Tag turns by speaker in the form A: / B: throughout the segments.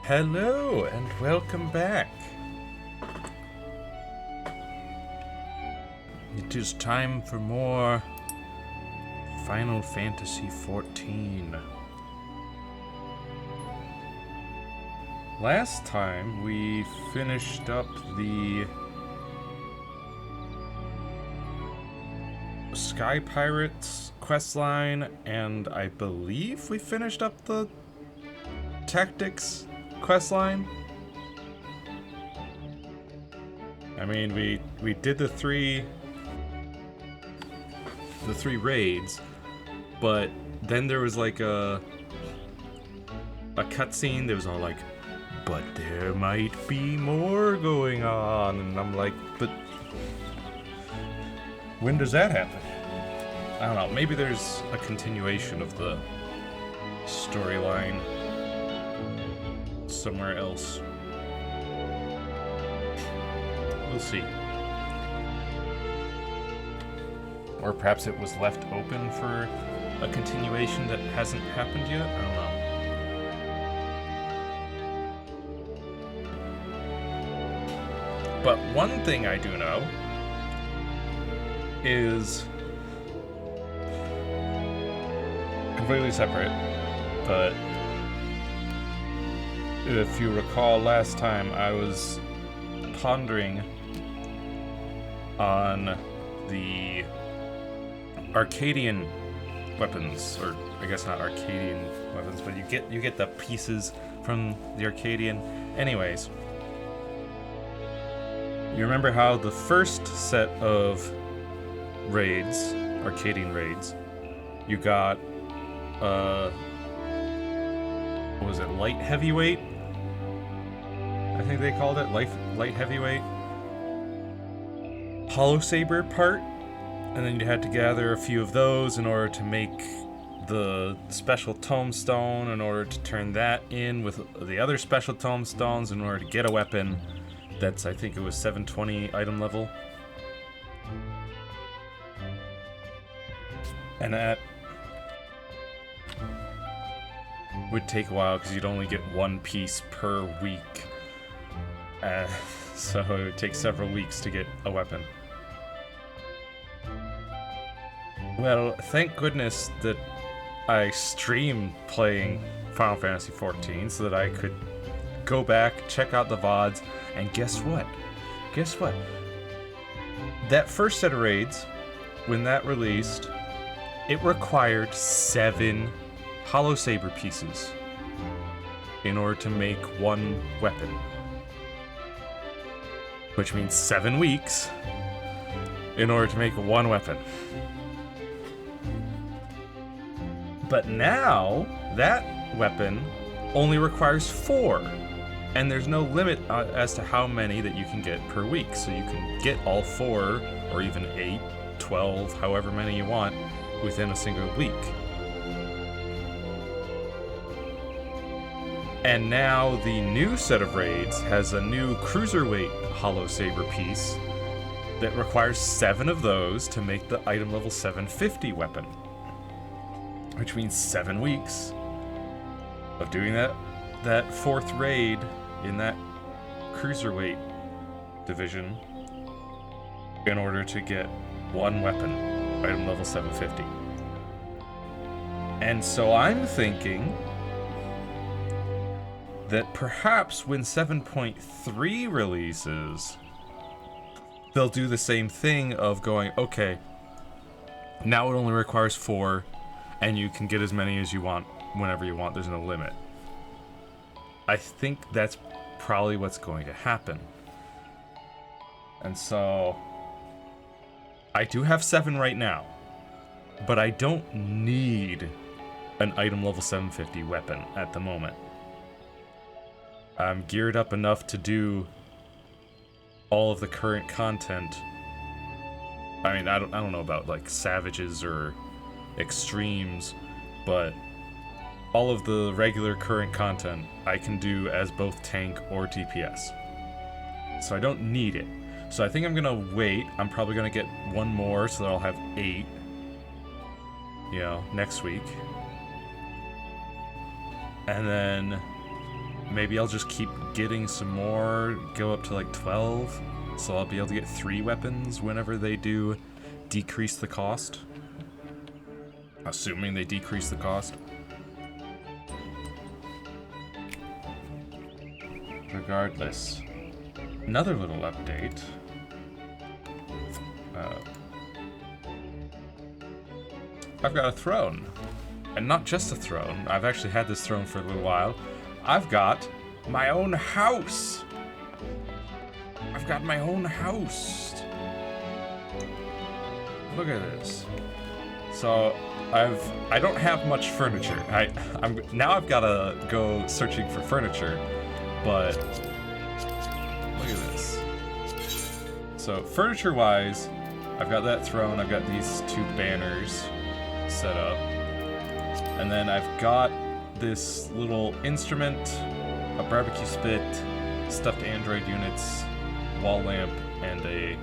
A: Hello and welcome back. It is time for more Final Fantasy XIV. Last time we finished up the Sky Pirates questline, and I believe we finished up the Tactics questline. I mean, we did the three raids, but then there was like a cutscene that was all like, but there might be more going on, and I'm like, but when does that happen? I don't know, maybe there's a continuation of the storyline somewhere else. We'll see. Or perhaps it was left open for a continuation that hasn't happened yet? I don't know. But one thing I do know is completely separate, but if you recall last time, I was pondering on the Arcadian weapons, or I guess not Arcadian weapons, but you get the pieces from the Arcadian. Anyways, you remember how the first set of raids, Arcadian raids, you got what was it, light heavyweight? I think they called it light heavyweight Hollow Saber part, and then you had to gather a few of those in order to make the special tomestone, in order to turn that in with the other special tomestones in order to get a weapon that's, I think it was 720 item level. And that would take a while because you'd only get one piece per week. So it would take several weeks to get a weapon. Well, thank goodness that I stream playing Final Fantasy XIV so that I could go back, check out the VODs, and guess what? Guess what? That first set of raids, when that released, it required 7 Hollow Saber pieces in order to make one weapon. Which means 7 weeks in order to make one weapon. But now, that weapon only requires 4. And there's no limit as to how many that you can get per week. So you can get all 4, or even 8, 12, however many you want, within a single week. And now the new set of raids has a new cruiserweight Hollow Saber piece that requires 7 of those to make the item level 750 weapon. Which means 7 weeks of doing that 4th raid in that cruiserweight division in order to get one weapon, item level 750. And so I'm thinking that perhaps when 7.3 releases, they'll do the same thing of going, okay, now it only requires 4, and you can get as many as you want whenever you want, there's no limit. I think that's probably what's going to happen. And so, I do have 7 right now, but I don't need an item level 750 weapon at the moment. I'm geared up enough to do all of the current content. I mean, I don't know about like Savages or Extremes, but all of the regular current content I can do as both tank or DPS. So I don't need it. So I think I'm gonna wait. I'm probably gonna get one more so that I'll have 8, next week. And then maybe I'll just keep getting some more, go up to like 12, so I'll be able to get 3 weapons whenever they do decrease the cost. Assuming they decrease the cost. Regardless, another little update. I've got a throne. And not just a throne. I've actually had this throne for a little while. I've got my own house. I've got my own house. Look at this. So I don't have much furniture. Now I've got to go searching for furniture. But look at this. So furniture-wise, I've got that throne. I've got these 2 banners set up. And then I've got this little instrument, a barbecue spit, stuffed android units, wall lamp, and a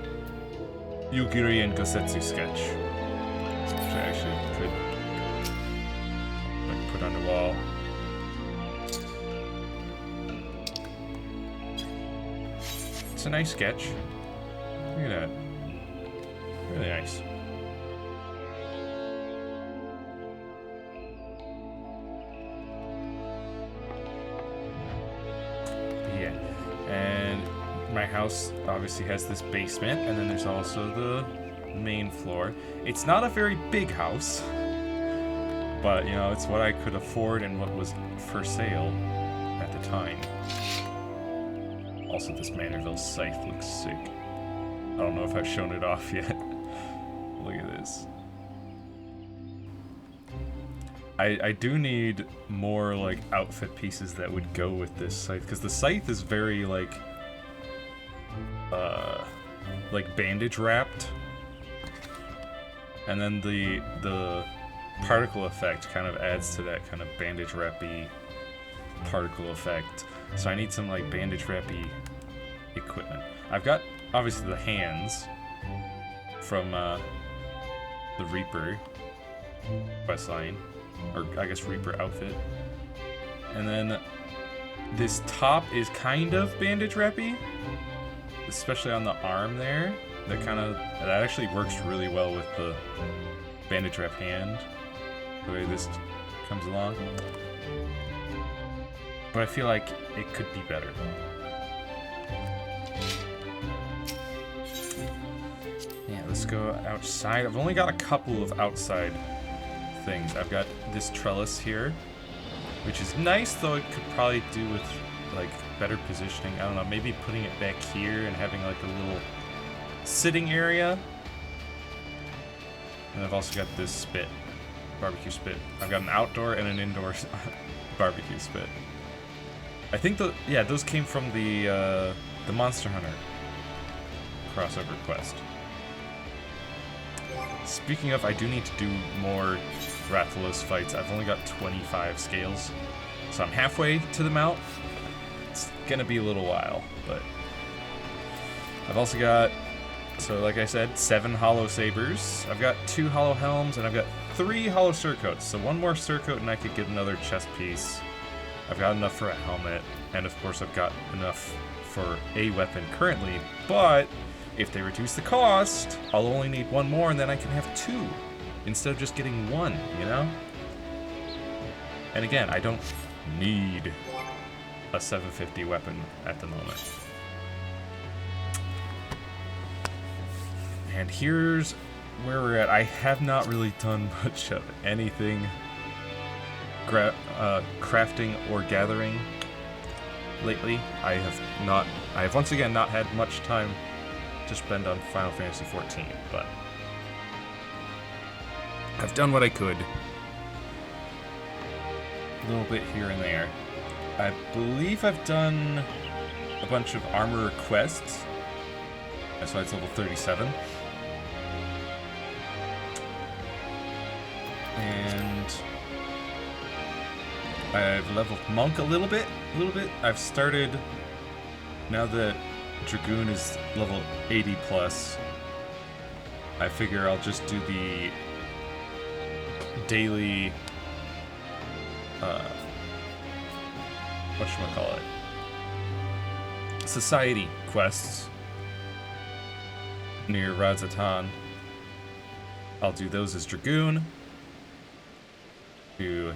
A: Yugiri and Gosetsu sketch. Which I actually could like, put on the wall. It's a nice sketch. Look at that. Really nice. And my house obviously has this basement, and then there's also the main floor. It's not a very big house, but you know, it's what I could afford and what was for sale at the time. Also, this Manorville scythe looks sick. I don't know if I've shown it off yet. Look at this. I do need more like outfit pieces that would go with this scythe, because the scythe is very like bandage wrapped, and then the particle effect kind of adds to that kind of bandage wrappy particle effect. So I need some like bandage wrappy equipment. I've got obviously the hands from the Reaper questline. Or I guess Reaper outfit. And then this top is kind of bandage wrappy, especially on the arm there. That actually works really well with the bandage wrap hand, the way this comes along. But I feel like it could be better. Yeah, let's go outside. I've only got a couple of outside things. I've got this trellis here, which is nice, though it could probably do with like better positioning. I don't know, maybe putting it back here and having like a little sitting area. And I've also got this spit, barbecue spit. I've got an outdoor and an indoor barbecue spit. I think those came from the Monster Hunter crossover quest. Speaking of, I do need to do more Rathalos fights. I've only got 25 scales, so I'm halfway to the mount. It's gonna be a little while, but I've also got, so like I said, 7 hollow sabers. I've got 2 hollow helms, and I've got 3 hollow surcoats. So 1 more surcoat and I could get another chest piece. I've got enough for a helmet, and of course I've got enough for a weapon currently, but if they reduce the cost, I'll only need 1 more, and then I can have 2 instead of just getting 1, you know? And again, I don't need a 750 weapon at the moment. And here's where we're at. I have not really done much of anything crafting or gathering lately. I have once again not had much time to spend on Final Fantasy XIV, but I've done what I could. A little bit here and there. I believe I've done a bunch of armor quests. That's why it's level 37. And I've leveled Monk a little bit. I've started, now that Dragoon is level 80 plus, I figure I'll just do the whatchamacallit, society quests near Razatan. I'll do those as Dragoon to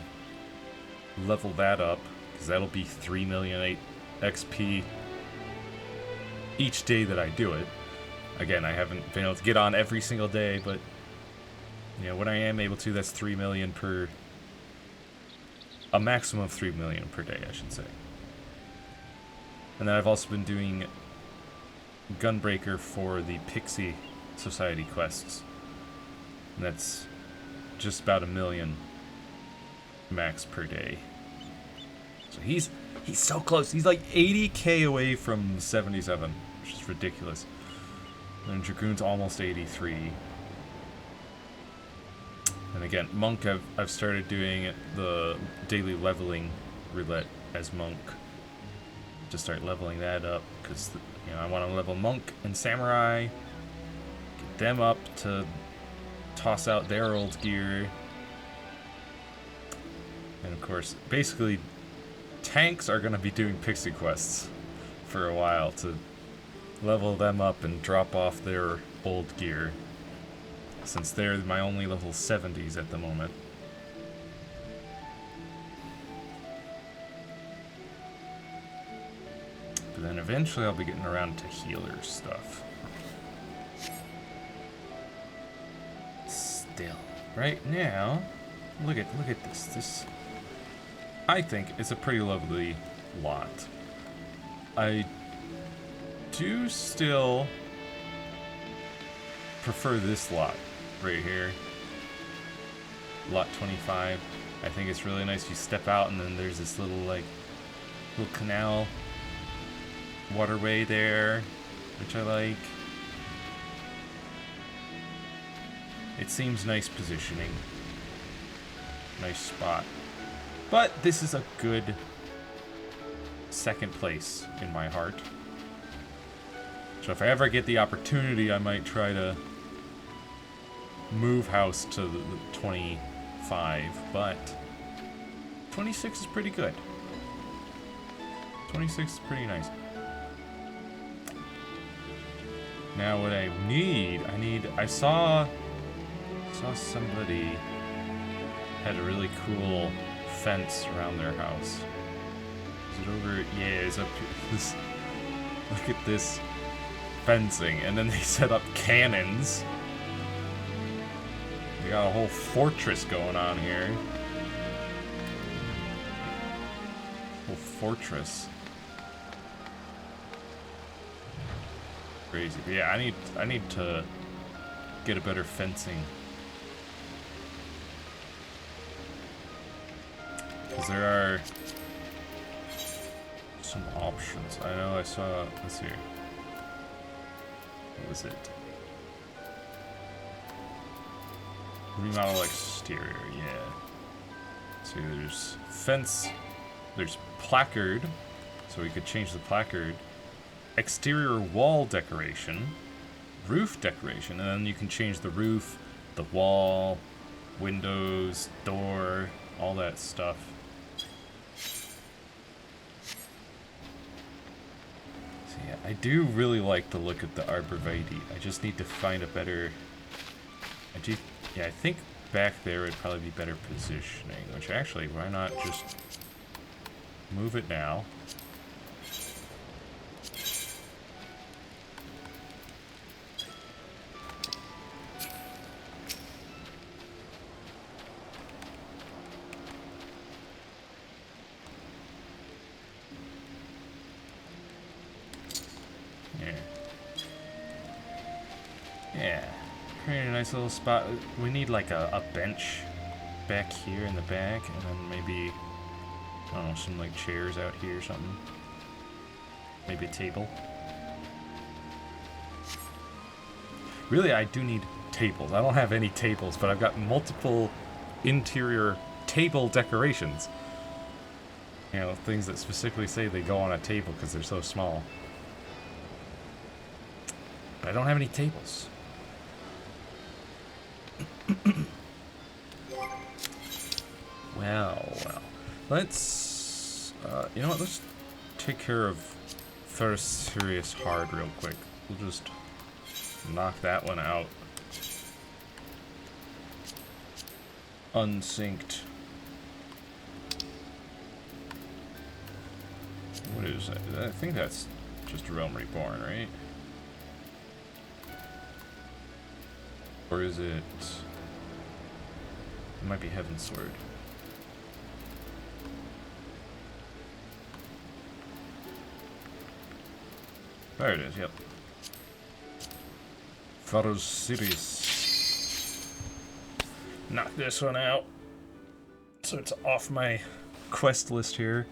A: level that up, because that'll be 3 million XP each day that I do it. Again, I haven't been able to get on every single day, but you know, when I am able to, that's 3 million per, a maximum of 3 million per day, I should say. And then I've also been doing Gunbreaker for the Pixie Society quests. And that's just about 1 million max per day. So he's so close. He's like 80k away from 77, which is ridiculous. And Dragoon's almost 83. And again, Monk, I've started doing the daily leveling roulette as Monk. To start leveling that up, because you know, I want to level Monk and Samurai, get them up to toss out their old gear. And of course, basically, tanks are going to be doing pixie quests for a while to level them up and drop off their old gear, since they're my only level 70s at the moment. But then eventually I'll be getting around to healer stuff. Still, right now, look at this. This, I think, is a pretty lovely lot. I do still prefer this lot right here. Lot 25. I think it's really nice. You step out and then there's this little canal waterway there, which I like. It seems nice positioning. Nice spot. But this is a good second place in my heart. So if I ever get the opportunity, I might try to move house to the 25, but 26 is pretty good. 26 is pretty nice. Now what I saw somebody had a really cool fence around their house. Is it over? Yeah, it's up here. Look at this fencing, and then they set up cannons. They got a whole fortress going on here. Whole fortress. Crazy. But yeah, I need to get a better fencing. Because there are some options. I know I saw, let's see. What was it? Remodel exterior, yeah. So there's fence, there's placard, so we could change the placard. Exterior wall decoration, roof decoration, and then you can change the roof, the wall, windows, door, all that stuff. So yeah, I do really like the look of the arborvitae. I just need to find a better... I think back there would probably be better positioning, which actually, why not just move it now? Nice little spot. We need like a bench back here in the back, and then maybe, I don't know, some like chairs out here or something. Maybe a table. Really, I do need tables. I don't have any tables, but I've got multiple interior table decorations. You know, things that specifically say they go on a table because they're so small. But I don't have any tables. Well. Let's... You know what? Let's take care of First Serious Hard real quick. We'll just knock that one out. Unsynced. What is that? I think that's just Realm Reborn, right? Or is it... It might be Heavensward. There it is, yep. Pharaoh's Sirius. Knock this one out. So it's off my quest list here.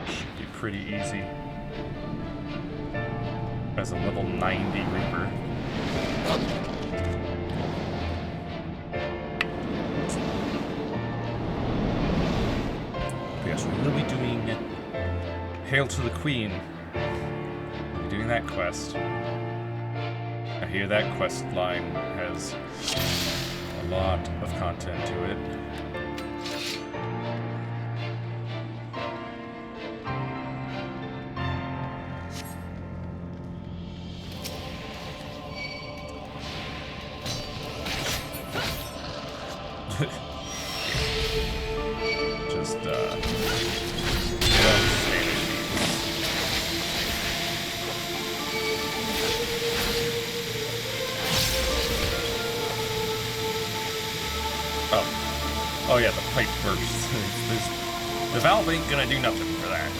A: Should be pretty easy. As a level 90 Reaper. Yes, we will be doing Hail to the Queen. We'll be doing that quest. I hear that quest line has a lot of content to it. Oh yeah, the pipe burst. The valve ain't gonna do nothing for that.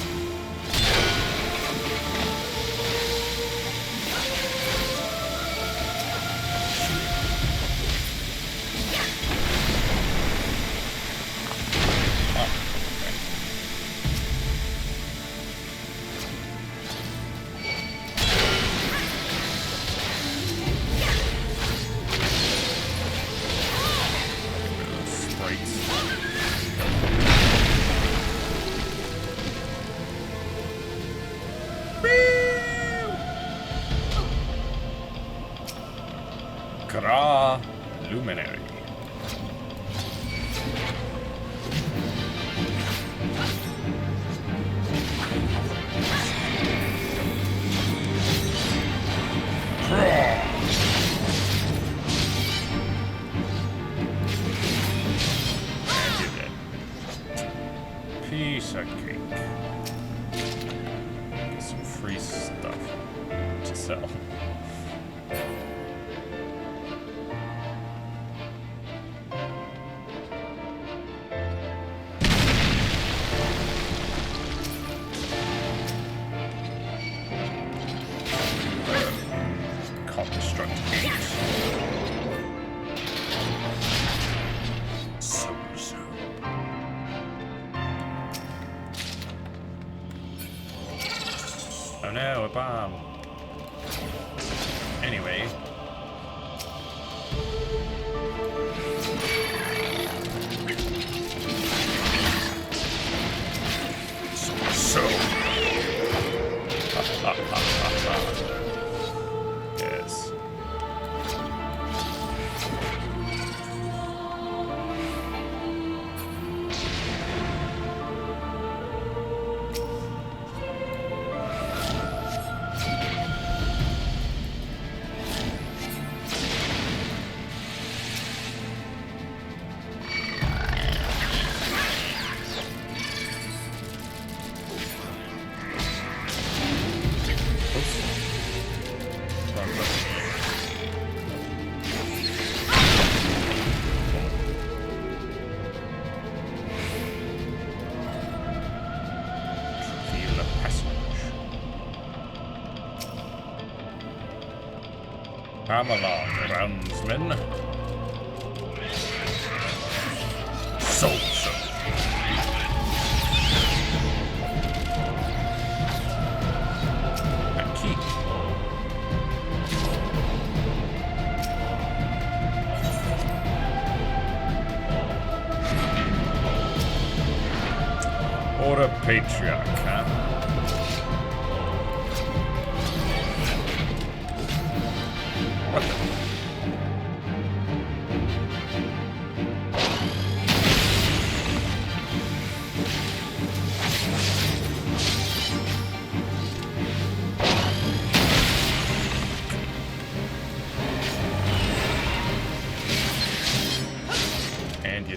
A: Kara Luminary. Piece of cake. Get some free stuff to sell. Oh no, a bomb. Anyway. So. Yes. Come along, roundsman. So. A key. Or a patriarch, huh? What the?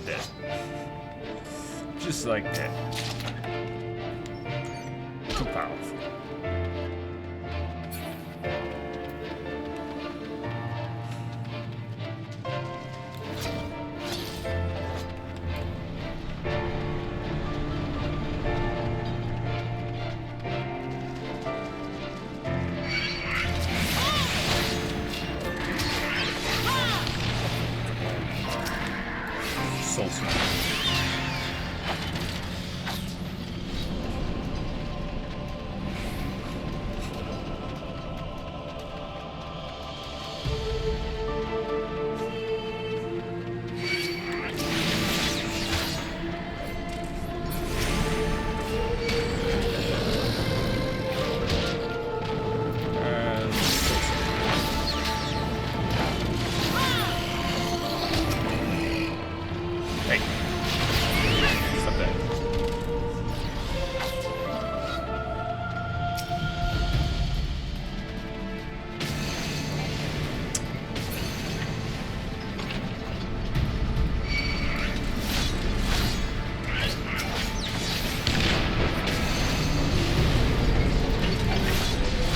A: that. Just like that. Too powerful. Soul Smash.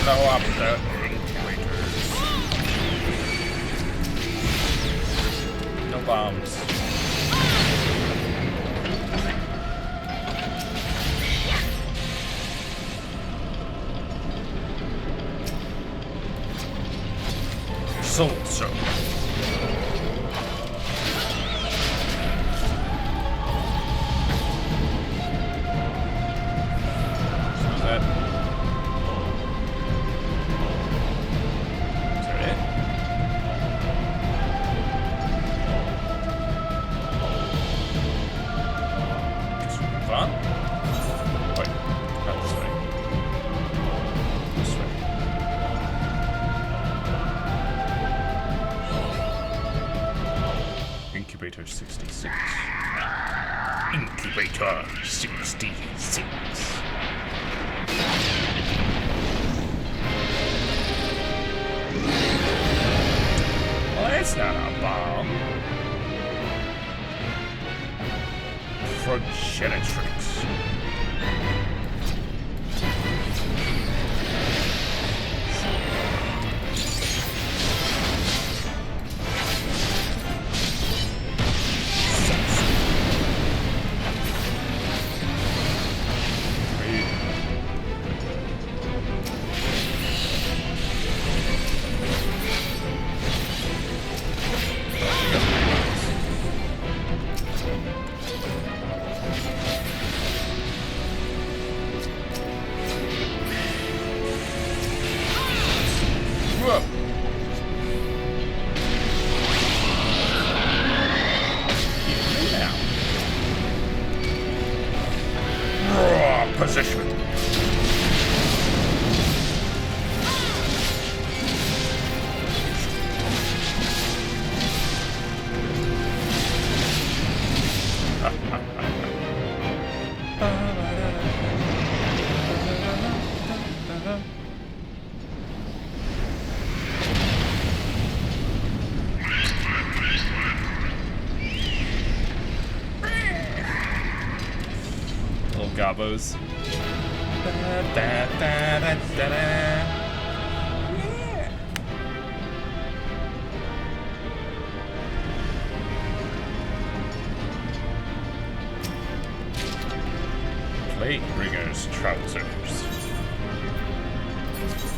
A: No opposite. No bombs. Soul Soak. Incubator 66. Incubator 66. Well, that's not a bomb. Progenitrix. Position. Little gobos. Yeah. Plate Bringer's trousers.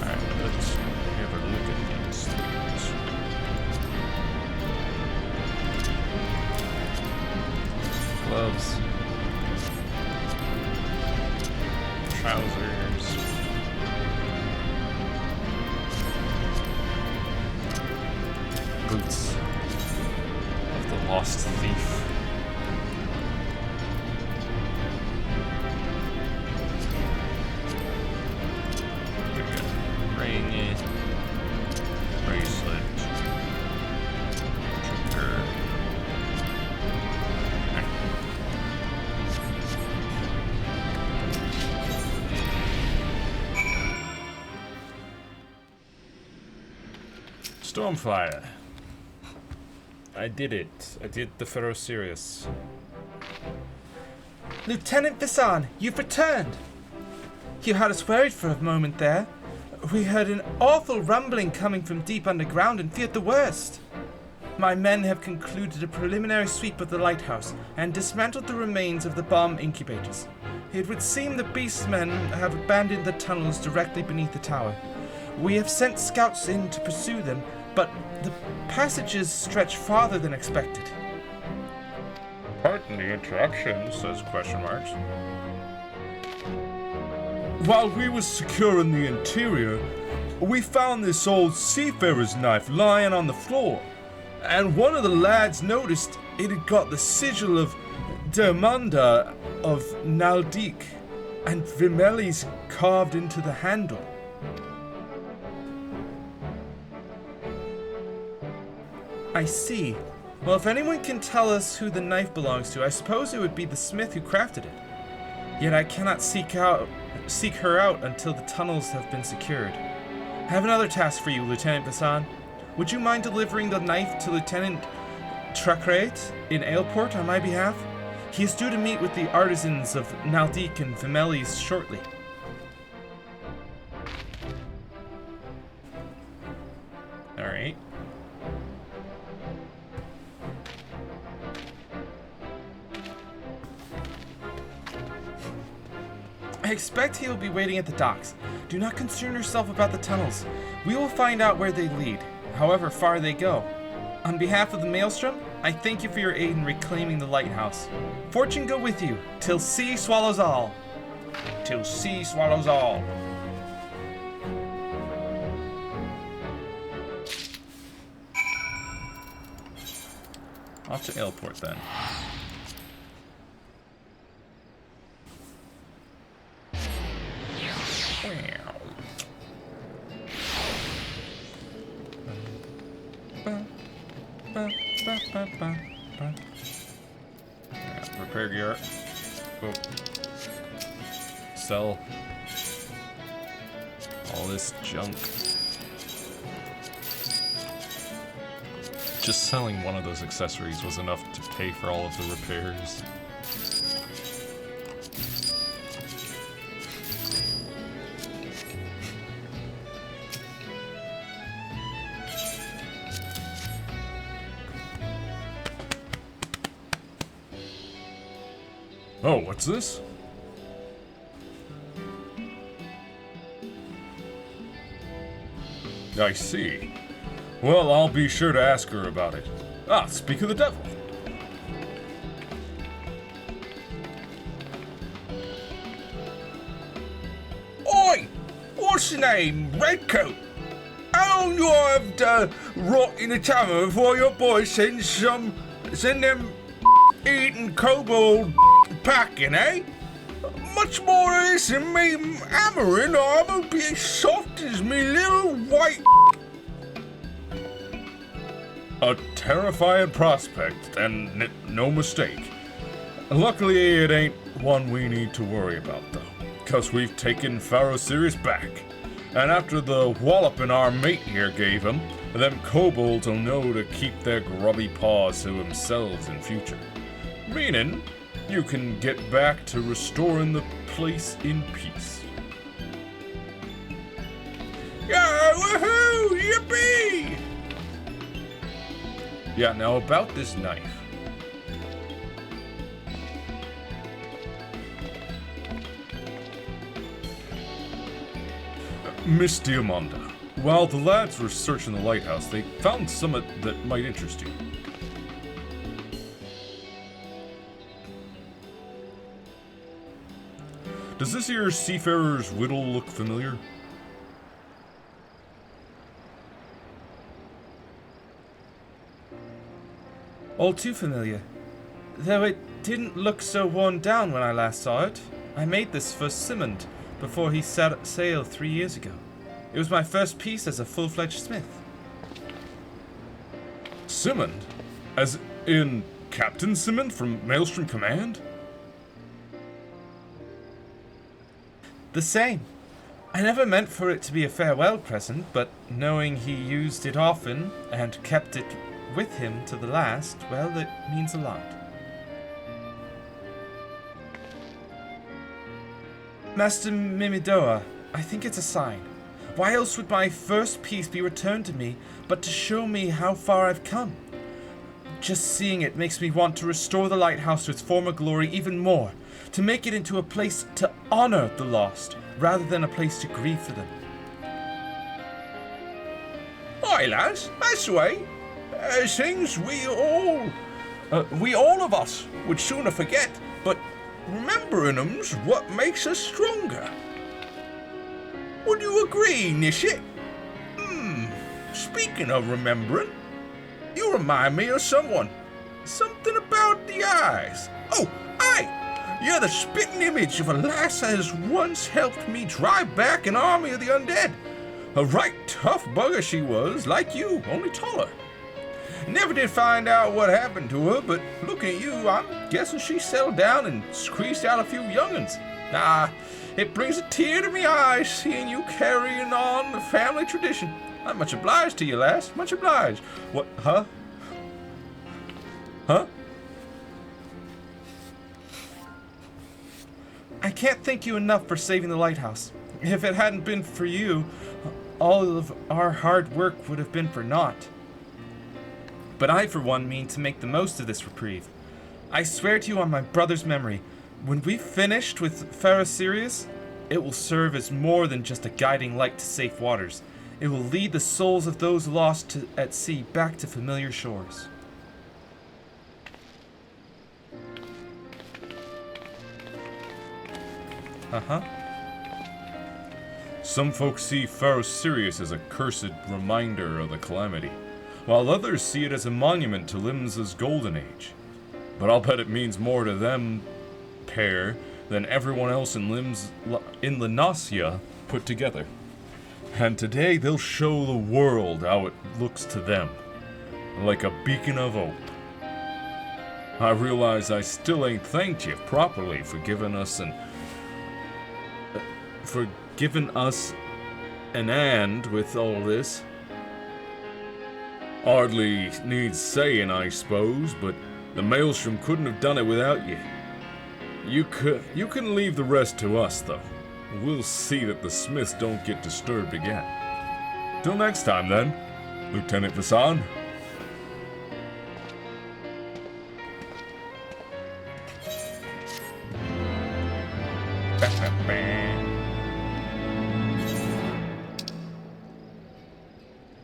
A: Alright, let's have a look at these things. Gloves. Trousers. Boots of the Lost Thief. Ring, bracelet, choker. Stormfire. I did it. I did the Pharaoh Sirius.
B: Lieutenant Visan, you've returned! You had us worried for a moment there. We heard an awful rumbling coming from deep underground and feared the worst. My men have concluded a preliminary sweep of the lighthouse and dismantled the remains of the bomb incubators. It would seem the beastmen have abandoned the tunnels directly beneath the tower. We have sent scouts in to pursue them, but the passages stretch farther than expected.
A: Pardon the interruption, says question marks.
C: While we were securing the interior, we found this old seafarer's knife lying on the floor, and one of the lads noticed it had got the sigil of Dermanda of Naldik and Vimelis carved into the handle.
B: I see. Well, if anyone can tell us who the knife belongs to, I suppose it would be the smith who crafted it. Yet I cannot seek her out until the tunnels have been secured. I have another task for you, Lieutenant Visan. Would you mind delivering the knife to Lieutenant Trakrait in Ailport on my behalf? He is due to meet with the artisans of Naldik and Vimelis shortly.
A: Alright.
B: I expect he will be waiting at the docks. Do not concern yourself about the tunnels. We will find out where they lead, however far they go. On behalf of the Maelstrom, I thank you for your aid in reclaiming the lighthouse. Fortune go with you, till sea swallows all.
A: Till sea swallows all. Off to Ailport then. Repair gear. Oh. Sell all this junk. Just selling one of those accessories was enough to pay for all of the repairs.
C: Oh, what's this? I see. Well, I'll be sure to ask her about it. Ah, speak of the devil.
D: Oi! What's your name, Redcoat? How long you have to rot in the tavern before your boy send them eating kobold packing, eh? Much more of this than me hammering, I'll be as soft as me little white.
C: A terrifying prospect, and no mistake. Luckily, it ain't one we need to worry about, though, 'cause we've taken Pharaoh Sirius back. And after the walloping our mate here gave him, them kobolds will know to keep their grubby paws to themselves in future. Meaning, you can get back to restoring the place in peace.
D: Yeah, woohoo! Yippee!
C: Yeah, now about this knife. Miss Diamanda, while the lads were searching the lighthouse, they found something that might interest you. Does this here seafarer's whittle look familiar?
B: All too familiar. Though it didn't look so worn down when I last saw it. I made this for Simond before he set sail 3 years ago. It was my first piece as a full-fledged smith.
C: Simond? As in Captain Simond from Maelstrom Command?
B: The same. I never meant for it to be a farewell present, but knowing he used it often and kept it with him to the last, well, it means a lot. Master Mimidoa, I think it's a sign. Why else would my first piece be returned to me but to show me how far I've come? Just seeing it makes me want to restore the lighthouse to its former glory even more, to make it into a place to honor the lost, rather than a place to grieve for them.
D: Aye, lads, that's the way. Things we all of us would sooner forget, but remembering them's what makes us stronger. Would you agree, Nishit? Speaking of remembering, you remind me of someone. Something about the eyes. Oh, aye! You're the spitting image of a lass that has once helped me drive back an army of the undead. A right tough bugger she was, like you, only taller. Never did find out what happened to her, but looking at you, I'm guessing she settled down and squeezed out a few young'uns. It brings a tear to me eyes seeing you carrying on the family tradition. I'm much obliged to you, lass. Much obliged. What? Huh? Huh?
B: I can't thank you enough for saving the lighthouse. If it hadn't been for you, all of our hard work would have been for naught. But I, for one, mean to make the most of this reprieve. I swear to you on my brother's memory, when we've finished with Pharaoh Sirius, it will serve as more than just a guiding light to safe waters. It will lead the souls of those lost at sea back to familiar shores.
C: Some folks see Pharaoh Sirius as a cursed reminder of the calamity, while others see it as a monument to Limsa's golden age. But I'll bet it means more to them pair than everyone else in Linasia put together. And today they'll show the world how it looks to them, like a beacon of hope. I realize I still ain't thanked you properly for giving us an hand with all this. Hardly needs saying, I suppose, but the Maelstrom couldn't have done it without you. You can leave the rest to us, though. We'll see that the Smiths don't get disturbed again. Till next time, then, Lieutenant Vasan.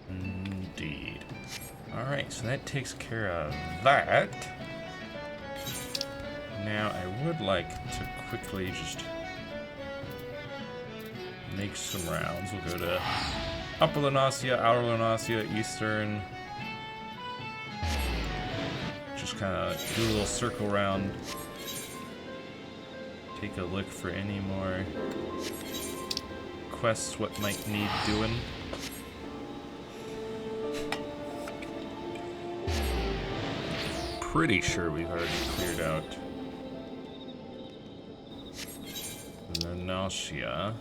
A: Indeed. Alright, so that takes care of that. Now, I would like to quickly just make some rounds. We'll go to Upper Lunasia, Outer Lunasia, Eastern. Just kind of do a little circle round. Take a look for any more quests, what might need doing. Pretty sure we've already cleared out Lunasia.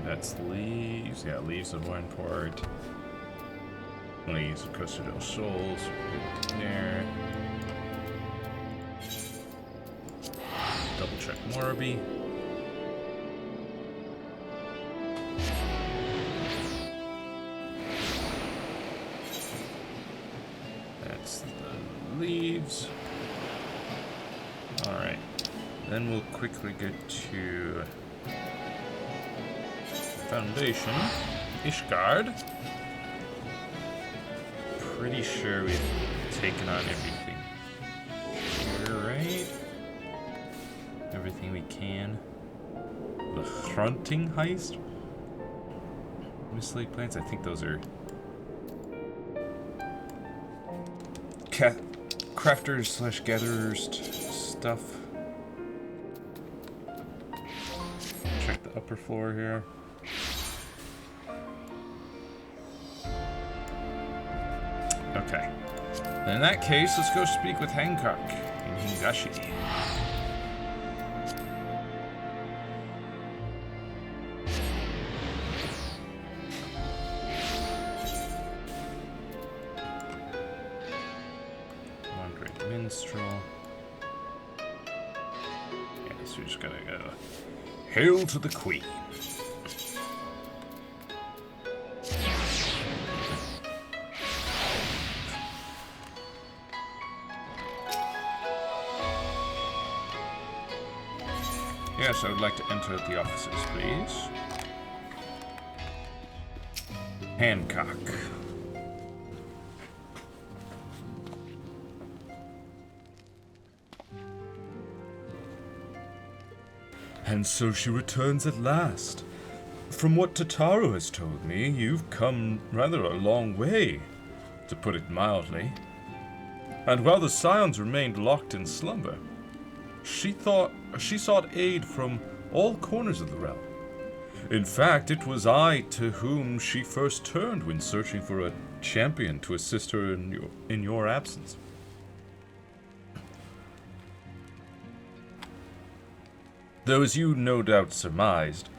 A: That's Leaves. Yeah, Leaves of Warrenport. Leaves of Costa del Sol. There. Double check Morbi. That's the Leaves. Alright. Then we'll quickly get to Foundation, Ishgard. Pretty sure we've taken on everything here, right? Everything we can. The Hunting Heist? Mistlake plants? I think those are crafters / gatherers stuff. Check the upper floor here. Okay. In that case, let's go speak with Hancock in Hingashi. One great minstrel. Yeah, so we're just gonna go. Hail to the Queen. Yes, I would like to enter the offices, please. Hancock.
C: And so she returns at last. From what Tataru has told me, you've come rather a long way, to put it mildly. And while the Scions remained locked in slumber, she sought aid from all corners of the realm. In fact, it was I to whom she first turned when searching for a champion to assist her in your absence. Though, as you no doubt surmised,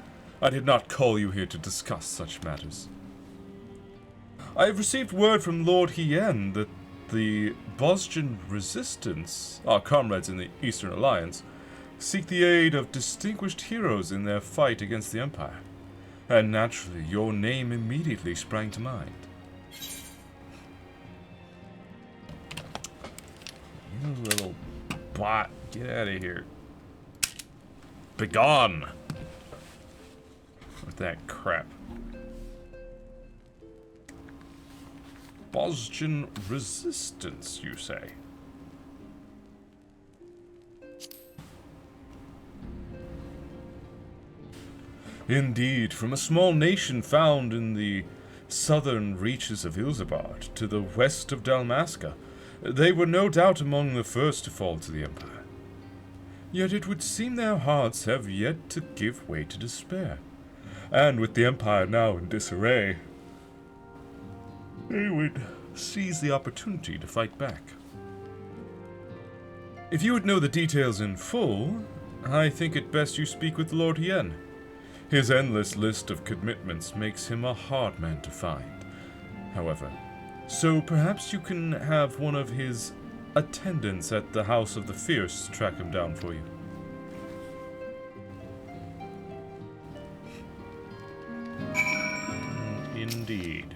C: I did not call you here to discuss such matters. I have received word from Lord Hien that the Bosjan Resistance, our comrades in the Eastern Alliance, seek the aid of distinguished heroes in their fight against the Empire, and naturally your name immediately sprang to mind.
A: You little bot, get out of here. Begone! With that crap. Bosjan Resistance, you say?
C: Indeed, from a small nation found in the southern reaches of Ilzabard to the west of Dalmasca, they were no doubt among the first to fall to the Empire. Yet it would seem their hearts have yet to give way to despair, and with the Empire now in disarray, they would seize the opportunity to fight back. If you would know the details in full, I think it best you speak with Lord Hien. His endless list of commitments makes him a hard man to find, however, so perhaps you can have one of his attendants at the House of the Fierce track him down for you.
A: Indeed.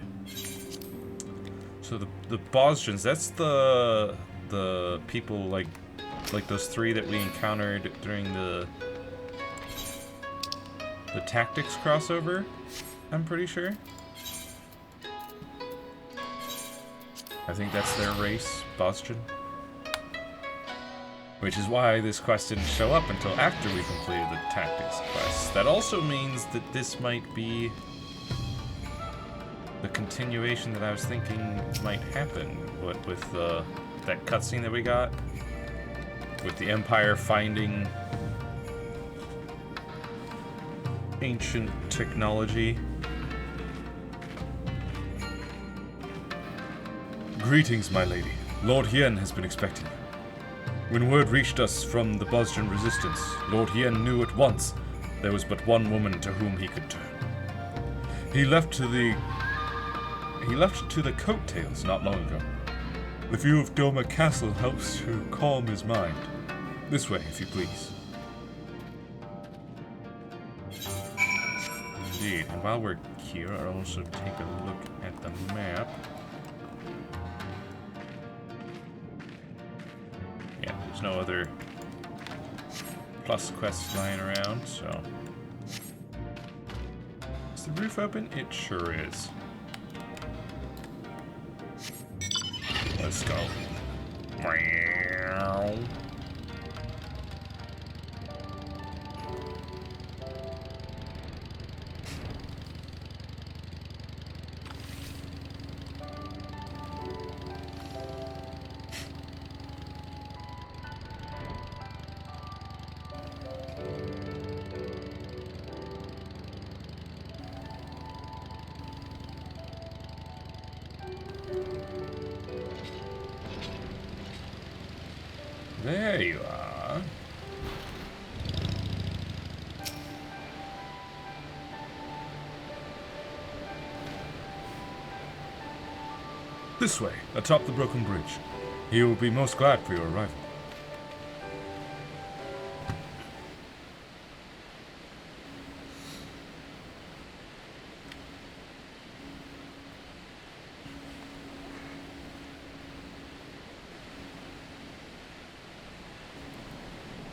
A: So the Bosjans, that's the people like those three that we encountered during the tactics crossover, I'm pretty sure. I think that's their race, Bosjan. Which is why this quest didn't show up until after we completed the tactics quest. That also means that this might be the continuation that I was thinking might happen with that cutscene that we got. With the Empire finding ancient technology.
C: Greetings, my lady. Lord Hien has been expecting you. When word reached us from the Bosjan Resistance, Lord Hien knew at once there was but one woman to whom he could turn. He left to the coattails not long ago. The view of Doma Castle helps to calm his mind. This way, if you please.
A: Indeed, and while we're here, I'll also take a look at the map. Yeah, there's no other plus quests lying around, so... Is the roof open? It sure is. Let's go. Meow.
C: There you are. This way, atop the broken bridge. He will be most glad for your arrival.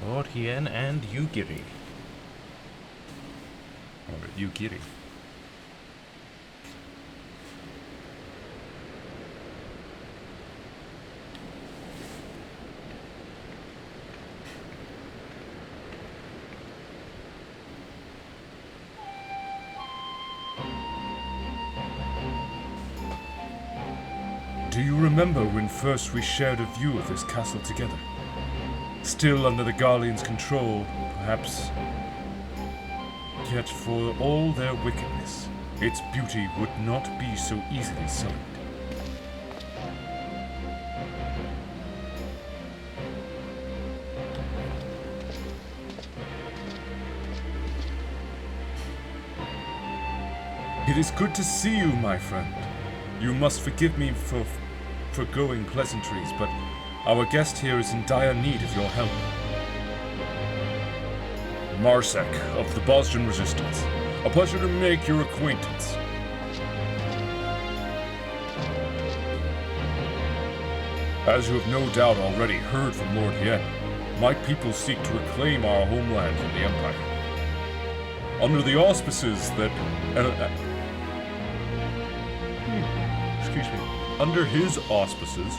A: Lord Hien and Yugiri. Or Yugiri.
C: Do you remember when first we shared a view of this castle together? Still under the Garlean's control, perhaps. Yet for all their wickedness, its beauty would not be so easily sullied. It is good to see you, my friend. You must forgive me for forgoing pleasantries, but our guest here is in dire need of your help. Marsek of the Bosgen Resistance. A pleasure to make your acquaintance. As you have no doubt already heard from Lord Hien, my people seek to reclaim our homeland from the Empire. Under the auspices that... excuse me. Under his auspices,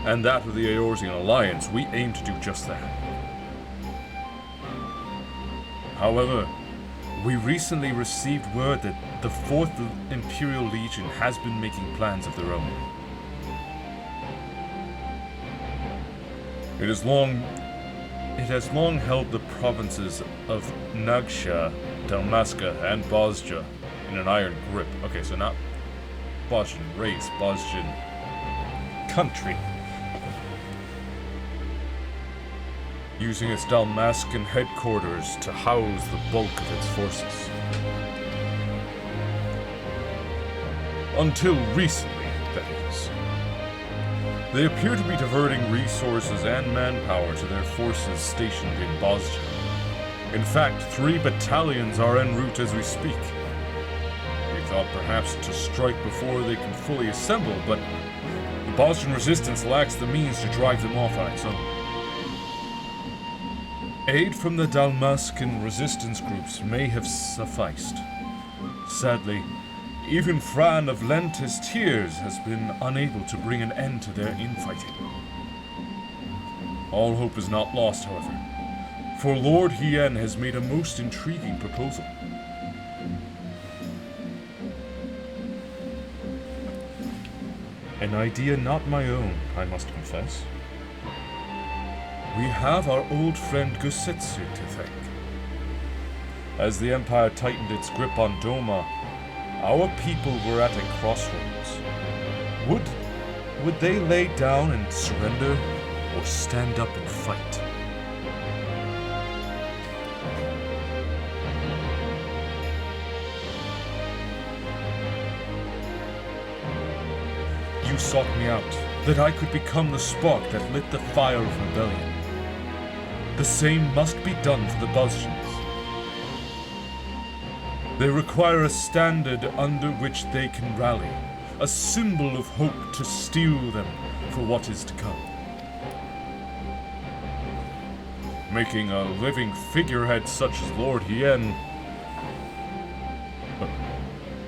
C: and that of the Eorzean Alliance, we aim to do just that. However, we recently received word that the 4th Imperial Legion has been making plans of their own. It has long held the provinces of Nagsha, Dalmasca, and Bosja in an iron grip. Okay, so not Bosjan race, Bosjan country. Using its Dalmascan headquarters to house the bulk of its forces. Until recently, that is. They appear to be diverting resources and manpower to their forces stationed in Bosja. In fact, 3 battalions are en route as we speak. We thought perhaps to strike before they can fully assemble, but the Bosgen Resistance lacks the means to drive them off on its own. Aid from the Dalmascan resistance groups may have sufficed. Sadly, even Fran of Lentis Tears has been unable to bring an end to their infighting. All hope is not lost, however, for Lord Hien has made a most intriguing proposal. An idea not my own, I must confess. We have our old friend Gusetsu to thank. As the Empire tightened its grip on Doma, our people were at a crossroads. Would they lay down and surrender, or stand up and fight? You sought me out, that I could become the spark that lit the fire of rebellion. The same must be done for the Bosjans. They require a standard under which they can rally, a symbol of hope to steel them for what is to come. Making a living figurehead such as Lord Hien...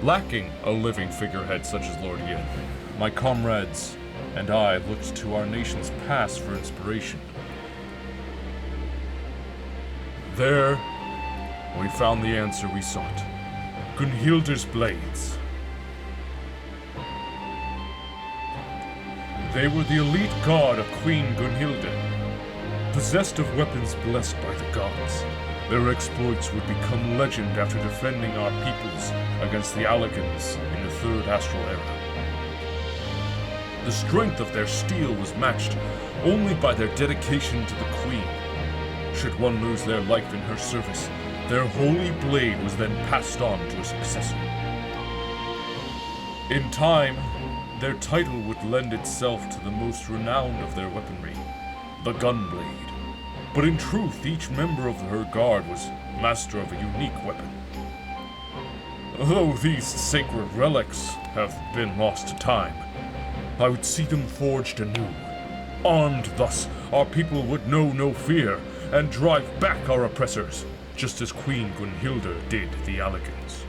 C: lacking a living figurehead such as Lord Hien, my comrades and I looked to our nation's past for inspiration. There, we found the answer we sought. Gunhilder's blades. They were the elite guard of Queen Gunhilde, possessed of weapons blessed by the gods. Their exploits would become legend after defending our peoples against the Alligans in the Third Astral Era. The strength of their steel was matched only by their dedication to the Queen. Should one lose their life in her service, their holy blade was then passed on to a successor. In time, their title would lend itself to the most renowned of their weaponry, the Gunblade. But in truth, each member of her guard was master of a unique weapon. Though these sacred relics have been lost to time, I would see them forged anew. Armed thus, our people would know no fear and drive back our oppressors, just as Queen Gunhilda did the Alligans.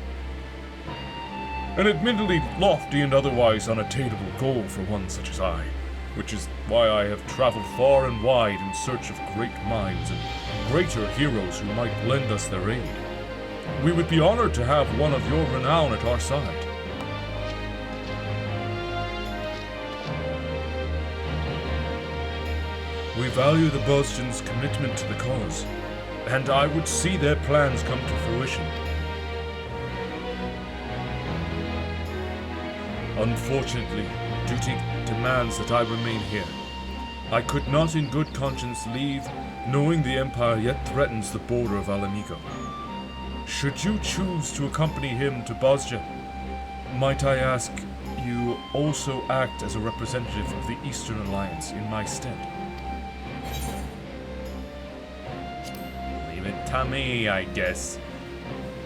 C: An admittedly lofty and otherwise unattainable goal for one such as I, which is why I have traveled far and wide in search of great minds and greater heroes who might lend us their aid. We would be honored to have one of your renown at our side. We value the Boston's commitment to the cause, and I would see their plans come to fruition. Unfortunately, duty demands that I remain here. I could not in good conscience leave, knowing the Empire yet threatens the border of Alamigo. Should you choose to accompany him to Bosja, might I ask you also act as a representative of the Eastern Alliance in my stead?
A: Leave it to me, I guess.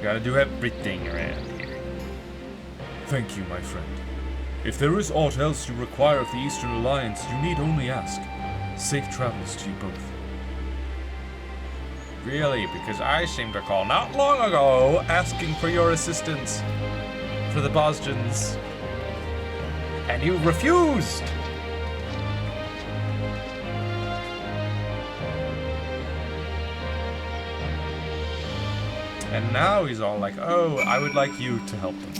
A: Gotta do everything around here.
C: Thank you, my friend. If there is aught else you require of the Eastern Alliance, you need only ask. Safe travels to you both.
A: Really, because I seemed to call not long ago asking for your assistance for the Bosjans, and you refused! And now he's all like, oh, I would like you to help them.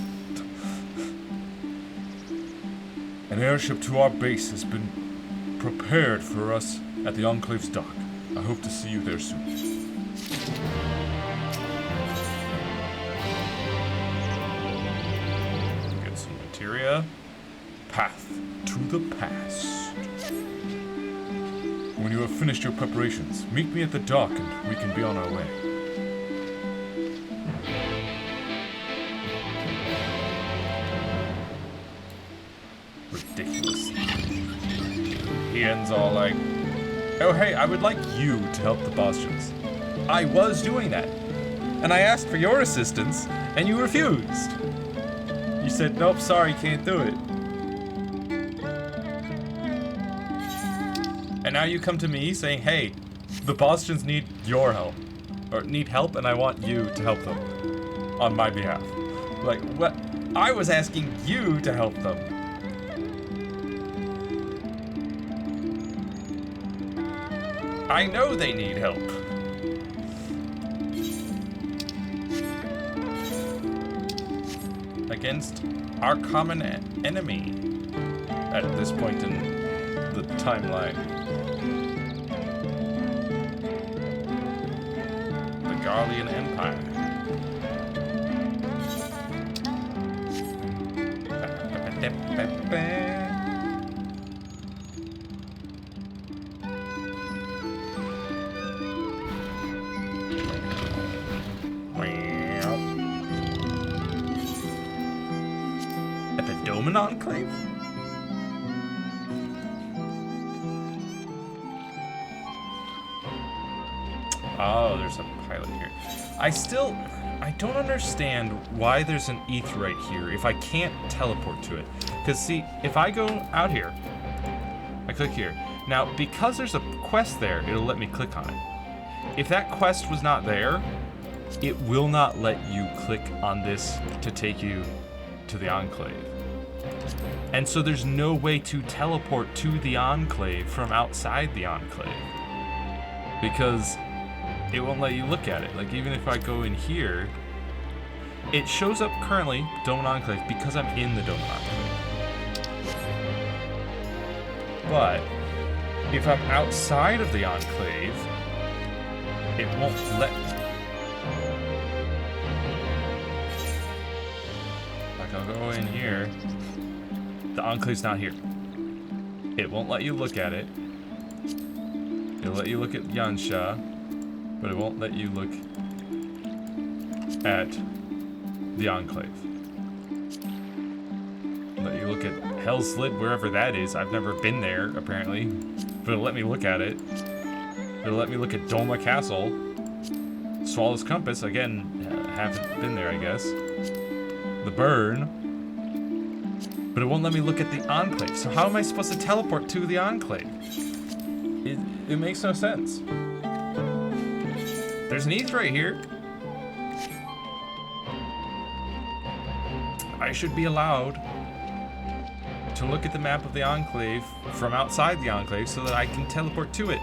C: An airship to our base has been prepared for us at the Enclave's dock. I hope to see you there soon.
A: Get some materia.
C: Path to the past. When you have finished your preparations, meet me at the dock and we can be on our way.
A: Ridiculous. He ends all like, oh hey, I would like you to help the Bosjans. I was doing that. And I asked for your assistance, and you refused. You said, nope, sorry, can't do it. And now you come to me saying, hey, the Bosjans need your help. Or need help, and I want you to help them. On my behalf. Like, what? I was asking you to help them. I know they need help. Against our common enemy at this point in the timeline. The Garlean Empire. Epidoman Enclave? Oh, there's a pilot here. I don't understand why there's an Aetheryte here if I can't teleport to it. Because see, if I go out here, I click here. Now, because there's a quest there, it'll let me click on it. If that quest was not there, it will not let you click on this to take you to the Enclave. And so there's no way to teleport to the Enclave from outside the Enclave. Because it won't let you look at it. Like, even if I go in here, it shows up currently, Doman Enclave, because I'm in the Doman Enclave. But if I'm outside of the Enclave, it won't let me. Like, I'll go in here. The Enclave's not here. It won't let you look at it. It'll let you look at Yansha, but it won't let you look at the Enclave. Let you look at Hell's Lid, wherever that is. I've never been there, apparently. But it'll let me look at it. It'll let me look at Doma Castle. Swallow's Compass, again, haven't been there, I guess. The Burn. But it won't let me look at the Enclave. So how am I supposed to teleport to the Enclave? It makes no sense. There's an Aetheryte right here. I should be allowed to look at the map of the Enclave from outside the Enclave so that I can teleport to it.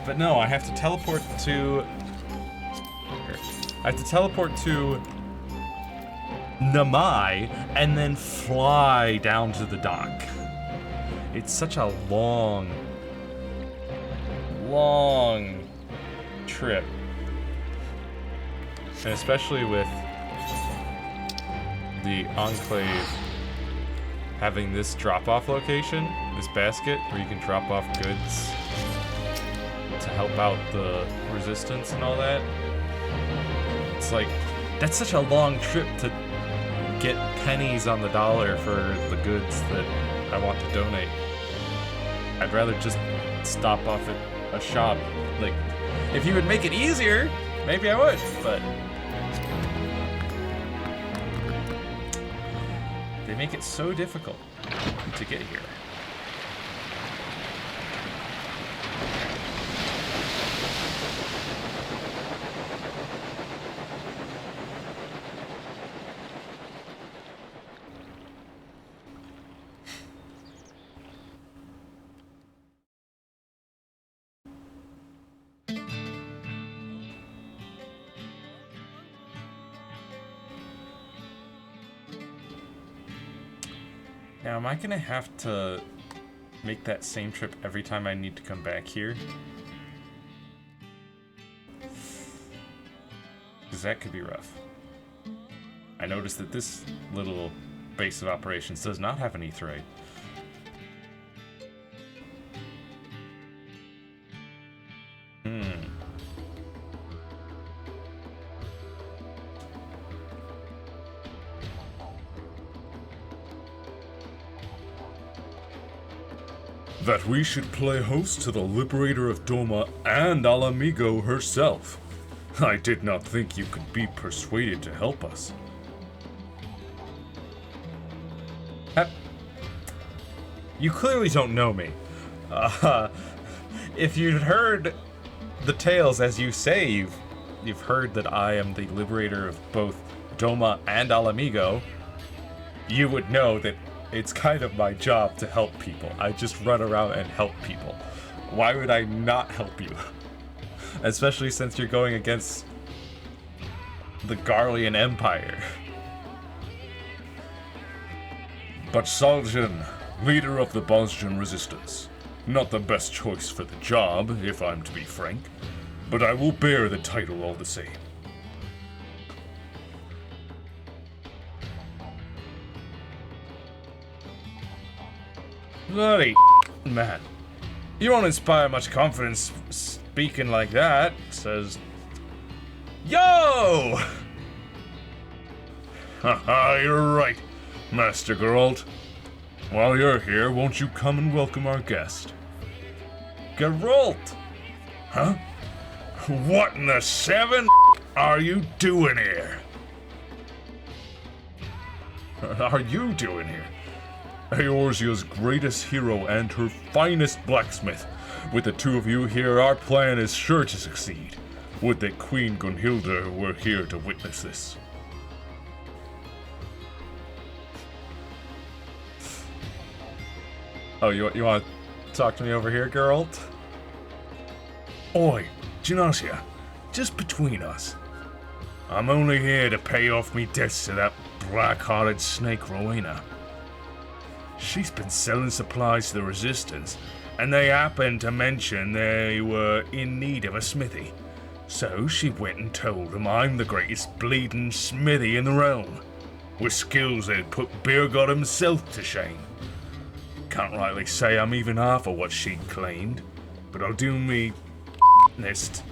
A: But no, I have to teleport to... I have to teleport to Namai and then fly down to the dock. It's such a long trip. And especially with the Enclave having this drop-off location, this basket, where you can drop off goods to help out the resistance and all that. It's like, that's such a long trip to get pennies on the dollar for the goods that I want to donate. I'd rather just stop off at a shop. Like, if you would make it easier, maybe I would, but they make it so difficult to get here. Now, am I gonna have to make that same trip every time I need to come back here? Because that could be rough. I noticed that this little base of operations does not have an Aetheryte.
C: That we should play host to the liberator of Doma and Ala Mhigo herself. I did not think you could be persuaded to help us.
A: You clearly don't know me. If you'd heard the tales, as you say, you've heard that I am the liberator of both Doma and Ala Mhigo, you would know that it's kind of my job to help people. I just run around and help people. Why would I not help you? Especially since you're going against the Garlean Empire.
C: But Saljin, leader of the Bosjan resistance. Not the best choice for the job, if I'm to be frank. But I will bear the title all the same.
D: Bloody man. You won't inspire much confidence speaking like that, says... Yo!
C: Haha, you're right, Master Geralt. While you're here, won't you come and welcome our guest?
D: Geralt!
C: Huh? What in the seven are you doing here?
A: Are you doing here?
C: Eorzea's greatest hero and her finest blacksmith. With the two of you here, our plan is sure to succeed. Would that Queen Gunhilda were here to witness this.
A: Oh, you want to talk to me over here, Geralt?
C: Oi, Janasia, just between us. I'm only here to pay off me debts to that black-hearted snake Rowena. She's been selling supplies to the Resistance, and they happened to mention they were in need of a smithy. So she went and told them I'm the greatest bleeding smithy in the realm, with skills that'd put Birgod himself to shame. can't rightly say I'm even half of what she claimed, but I'll do me best.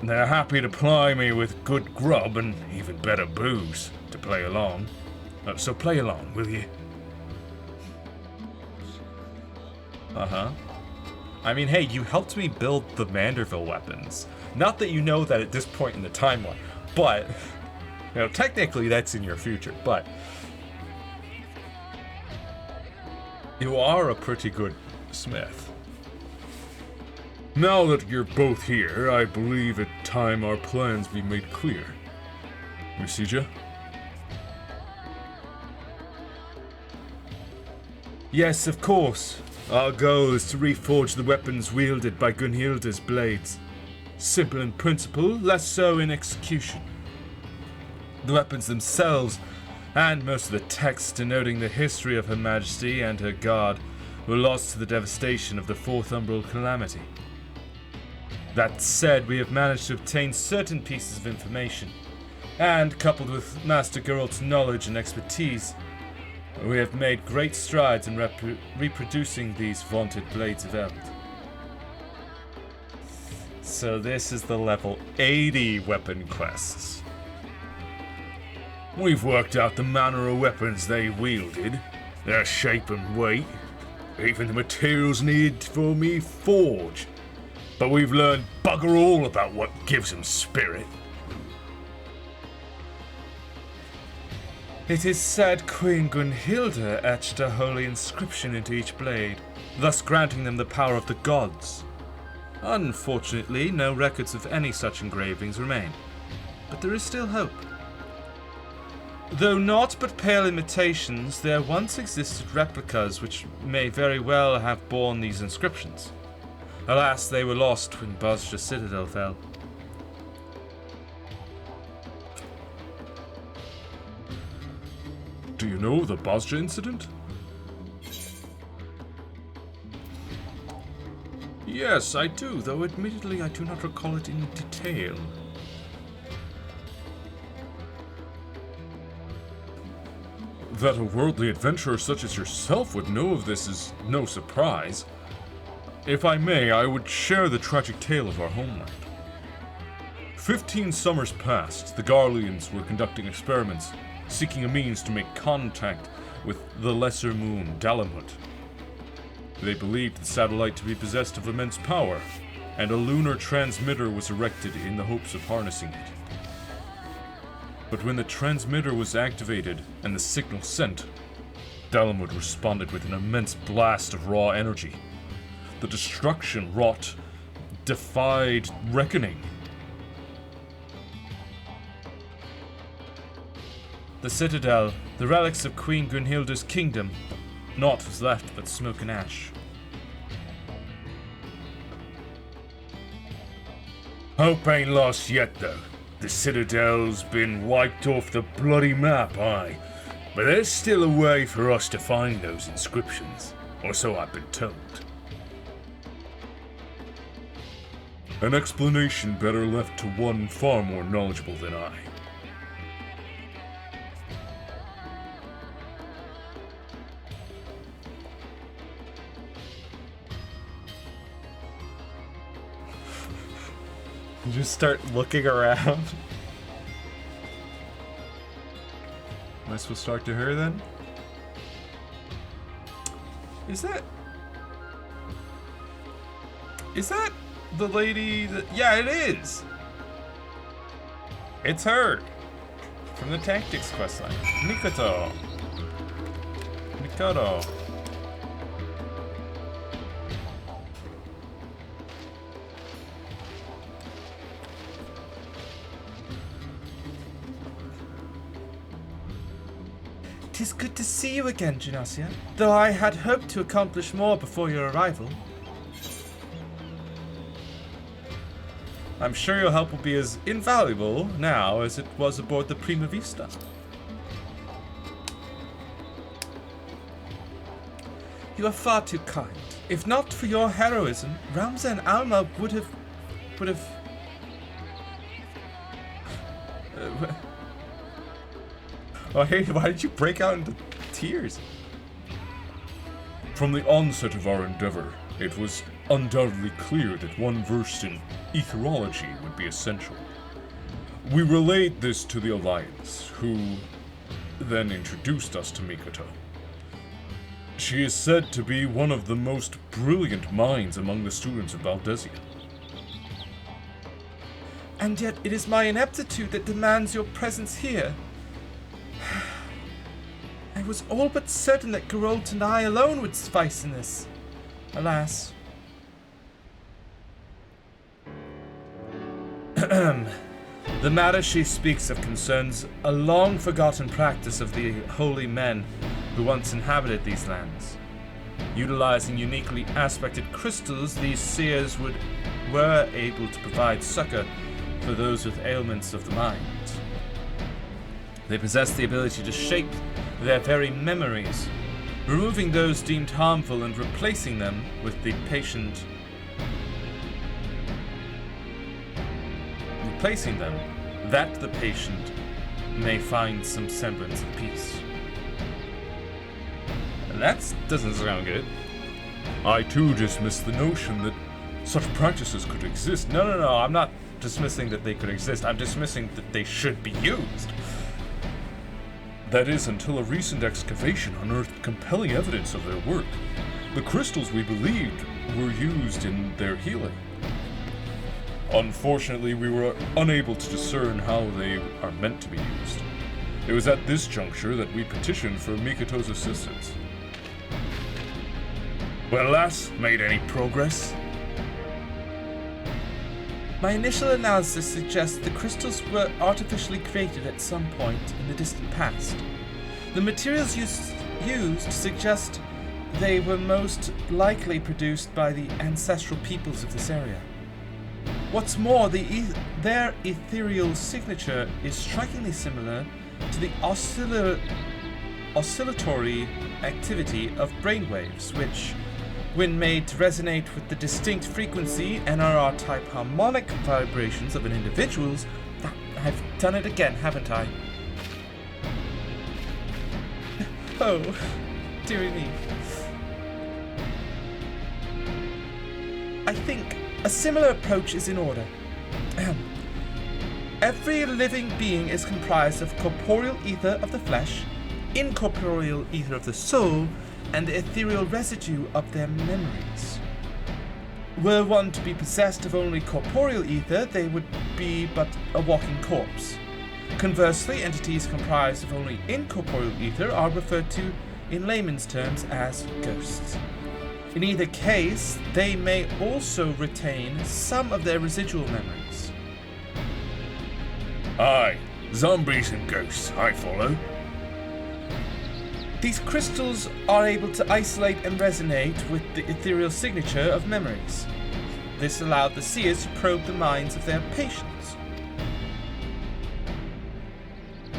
C: They're happy to ply me with good grub and even better booze to play along. So play along, will you?
A: Uh-huh. I mean, hey, you helped me build the Manderville weapons. Not that you know that at this point in the timeline, but, you know, technically that's in your future, but you are a pretty good smith.
C: Now that you're both here, I believe it's time our plans be made clear. Misija?
B: Yes, of course. Our goal is to reforge the weapons wielded by Gunhilda's blades. Simple in principle, less so in execution. The weapons themselves, and most of the text denoting the history of Her Majesty and her guard, were lost to the devastation of the Fourth Umbral Calamity. That said, we have managed to obtain certain pieces of information, and coupled with Master Geralt's knowledge and expertise, we have made great strides in reproducing these vaunted Blades of Eld.
A: So this is the level 80 weapon quests.
C: We've worked out the manner of weapons they wielded, their shape and weight, even the materials needed for me forge. But we've learned bugger all about what gives them spirit.
B: It is said Queen Gunhilda etched a holy inscription into each blade, thus granting them the power of the gods. Unfortunately, no records of any such engravings remain, but there is still hope. Though naught but pale imitations, there once existed replicas which may very well have borne these inscriptions. Alas, they were lost when Bozja Citadel fell.
C: Do you know the Bozja incident?
A: Yes, I do, though admittedly I do not recall it in detail.
C: That a worldly adventurer such as yourself would know of this is no surprise. If I may, I would share the tragic tale of our homeland. 15 summers past, the Garleans were conducting experiments, seeking a means to make contact with the lesser moon, Dalamut. They believed the satellite to be possessed of immense power, and a lunar transmitter was erected in the hopes of harnessing it. But when the transmitter was activated and the signal sent, Dalamut responded with an immense blast of raw energy. The destruction wrought defied reckoning.
B: The Citadel, the relics of Queen Gunhilda's kingdom, naught was left but smoke and ash.
C: Hope ain't lost yet, though. The Citadel's been wiped off the bloody map, aye. But there's still a way for us to find those inscriptions, or so I've been told. An explanation better left to one far more knowledgeable than I.
A: You just start looking around. Am I supposed to talk to her then? Is that the lady that... Yeah, it is! It's her! From the Tactics questline. Mikoto. Mikoto.
B: "'Tis good to see you again, Genossia, though I had hoped to accomplish more before your arrival."
A: I'm sure your help will be as invaluable now as it was aboard the Prima Vista.
B: You are far too kind. If not for your heroism, Ramza and Alma would have...
A: Oh, hey, why did you break out into tears?
C: From the onset of our endeavor, it was undoubtedly clear that one versed in etherology would be essential. We relayed this to the Alliance, who then introduced us to Mikoto. She is said to be one of the most brilliant minds among the students of Baldesia.
B: And yet it is my ineptitude that demands your presence here. I was all but certain that Geralt and I alone would suffice in this. Alas. The matter she speaks of concerns a long-forgotten practice of the holy men who once inhabited these lands. Utilizing uniquely aspected crystals, these seers were able to provide succor for those with ailments of the mind. They possess the ability to shape their very memories, removing those deemed harmful and replacing them with the patient. Replacing them, that the patient may find some semblance of peace. That doesn't sound good.
C: I too dismiss the notion that such practices could exist.
A: No, I'm not dismissing that they could exist. I'm dismissing that they should be used.
C: That is, until a recent excavation unearthed compelling evidence of their work. The crystals we believed were used in their healing. Unfortunately, we were unable to discern how they are meant to be used. It was at this juncture that we petitioned for Mikoto's assistance.
D: Well, lass, made any progress?
B: My initial analysis suggests the crystals were artificially created at some point in the distant past. The materials used suggest they were most likely produced by the ancestral peoples of this area. What's more, their ethereal signature is strikingly similar to the oscillatory activity of brainwaves, which, when made to resonate with the distinct frequency NRR-type harmonic vibrations of an individual's... I've done it again, haven't I? Oh, dearie me. I think a similar approach is in order. Every living being is comprised of corporeal ether of the flesh, incorporeal ether of the soul, and the ethereal residue of their memories. Were one to be possessed of only corporeal ether, they would be but a walking corpse. Conversely, entities comprised of only incorporeal ether are referred to in layman's terms as ghosts. In either case, they may also retain some of their residual memories.
D: Aye, zombies and ghosts, I follow.
B: These crystals are able to isolate and resonate with the ethereal signature of memories. This allowed the seers to probe the minds of their patients.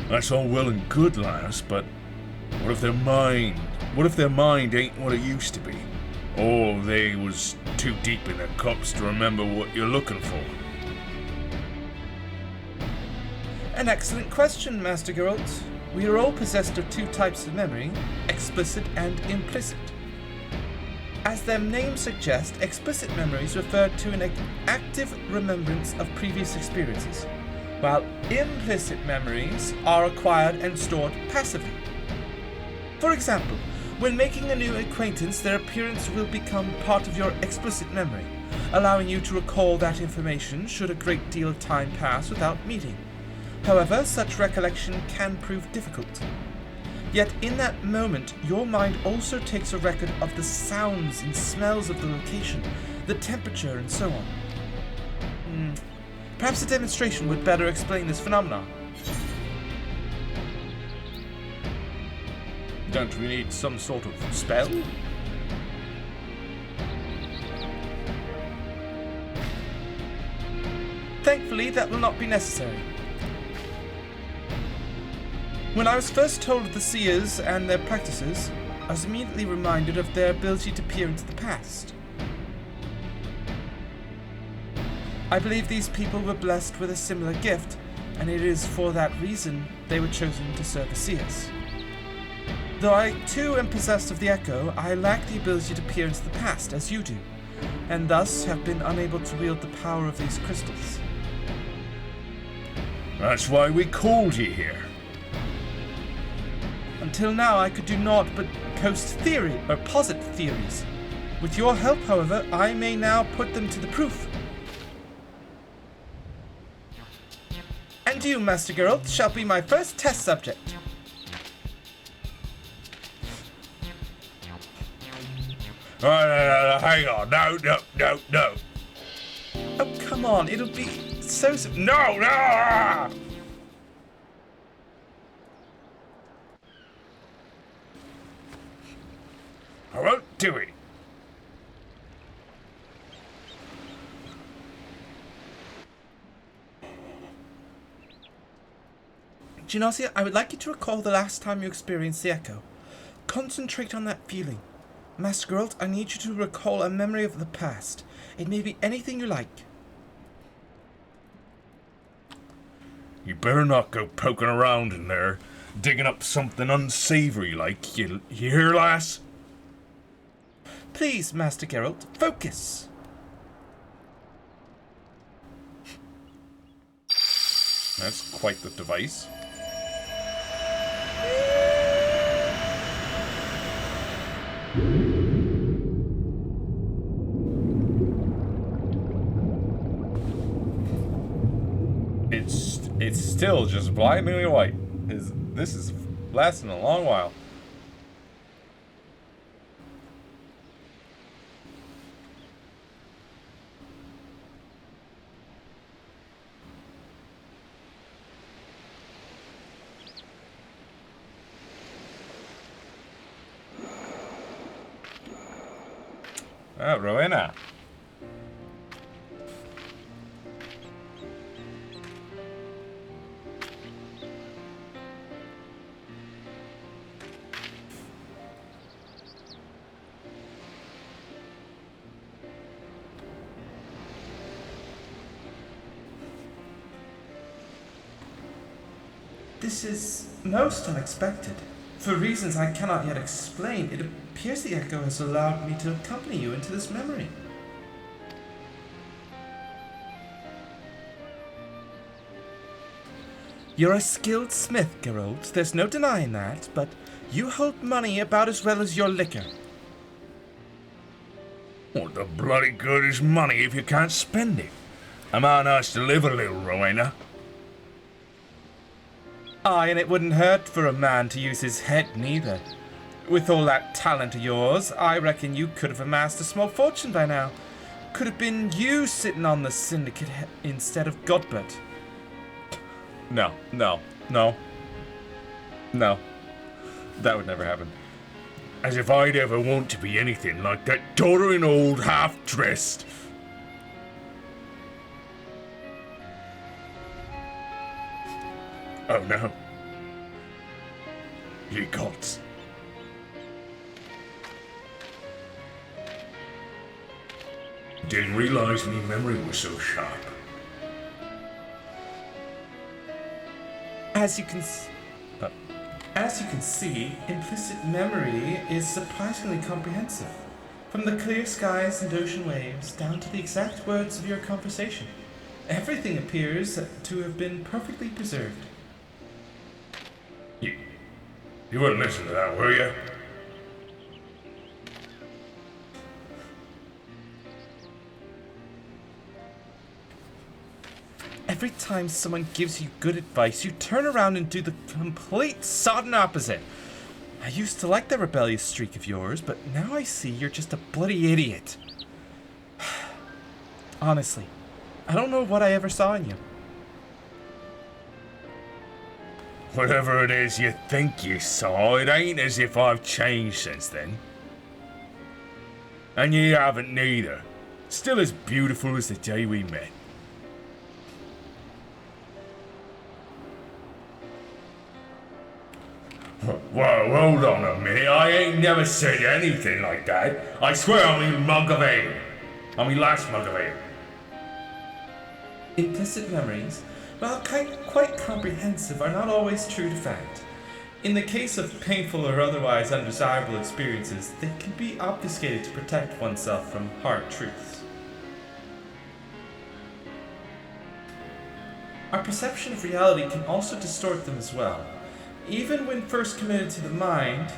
D: That's all well and good, lass, but what if their mind ain't what it used to be? Or they was too deep in their cups to remember what you're looking for?
B: An excellent question, Master Geralt. We are all possessed of two types of memory, explicit and implicit. As their names suggest, explicit memories refer to an active remembrance of previous experiences, while implicit memories are acquired and stored passively. For example, when making a new acquaintance, their appearance will become part of your explicit memory, allowing you to recall that information should a great deal of time pass without meeting. However, such recollection can prove difficult. Yet in that moment, your mind also takes a record of the sounds and smells of the location, the temperature, and so on. Perhaps a demonstration would better explain this phenomenon.
A: Don't we need some sort of spell?
B: Thankfully, that will not be necessary. When I was first told of the seers and their practices, I was immediately reminded of their ability to peer into the past. I believe these people were blessed with a similar gift, and it is for that reason they were chosen to serve the seers. Though I too am possessed of the Echo, I lack the ability to peer into the past, as you do, and thus have been unable to wield the power of these crystals.
C: That's why we called you here.
B: Until now, I could do naught but posit theories. With your help, however, I may now put them to the proof. And you, Master Geralt, shall be my first test subject.
C: Hang on. No.
B: Oh, come on, it'll be so...
C: No! I won't do it.
B: Genossia, I would like you to recall the last time you experienced the Echo. Concentrate on that feeling. Master Geralt, I need you to recall a memory of the past. It may be anything you like.
C: You better not go poking around in there, digging up something unsavory like, you hear, lass?
B: Please, Master Geralt, focus.
A: That's quite the device. It's still just blindingly white. This is lasting a long while. Ah, Rowena.
B: This is most unexpected. For reasons I cannot yet explain, it appears the Echo has allowed me to accompany you into this memory. You're a skilled smith, Geralt. There's no denying that, but you hold money about as well as your liquor.
C: What the bloody good is money if you can't spend it? A man has to live a little, Rowena.
B: Aye, and it wouldn't hurt for a man to use his head neither. With all that talent of yours, I reckon you could have amassed a small fortune by now. Could have been you sitting on the syndicate instead of Godbert.
A: No. That would never happen.
C: As if I'd ever want to be anything like that doddering old half-dressed. Oh no. Ye gods. Didn't realize me memory was so sharp.
B: As you can see, implicit memory is surprisingly comprehensive. From the clear skies and ocean waves down to the exact words of your conversation. Everything appears to have been perfectly preserved.
C: You wouldn't listen to that, were you?
B: Every time someone gives you good advice, you turn around and do the complete sodden opposite. I used to like that rebellious streak of yours, but now I see you're just a bloody idiot. Honestly, I don't know what I ever saw in you.
C: Whatever it is you think you saw, it ain't as if I've changed since then. And you haven't neither. Still as beautiful as the day we met. Whoa, hold on a minute. I ain't never said anything like that. I swear on me mug of ale. On me last mug of ale.
B: Implicit memories, while quite comprehensive, are not always true to fact. In the case of painful or otherwise undesirable experiences, they can be obfuscated to protect oneself from hard truths. Our perception of reality can also distort them as well. Even when first committed to the mind.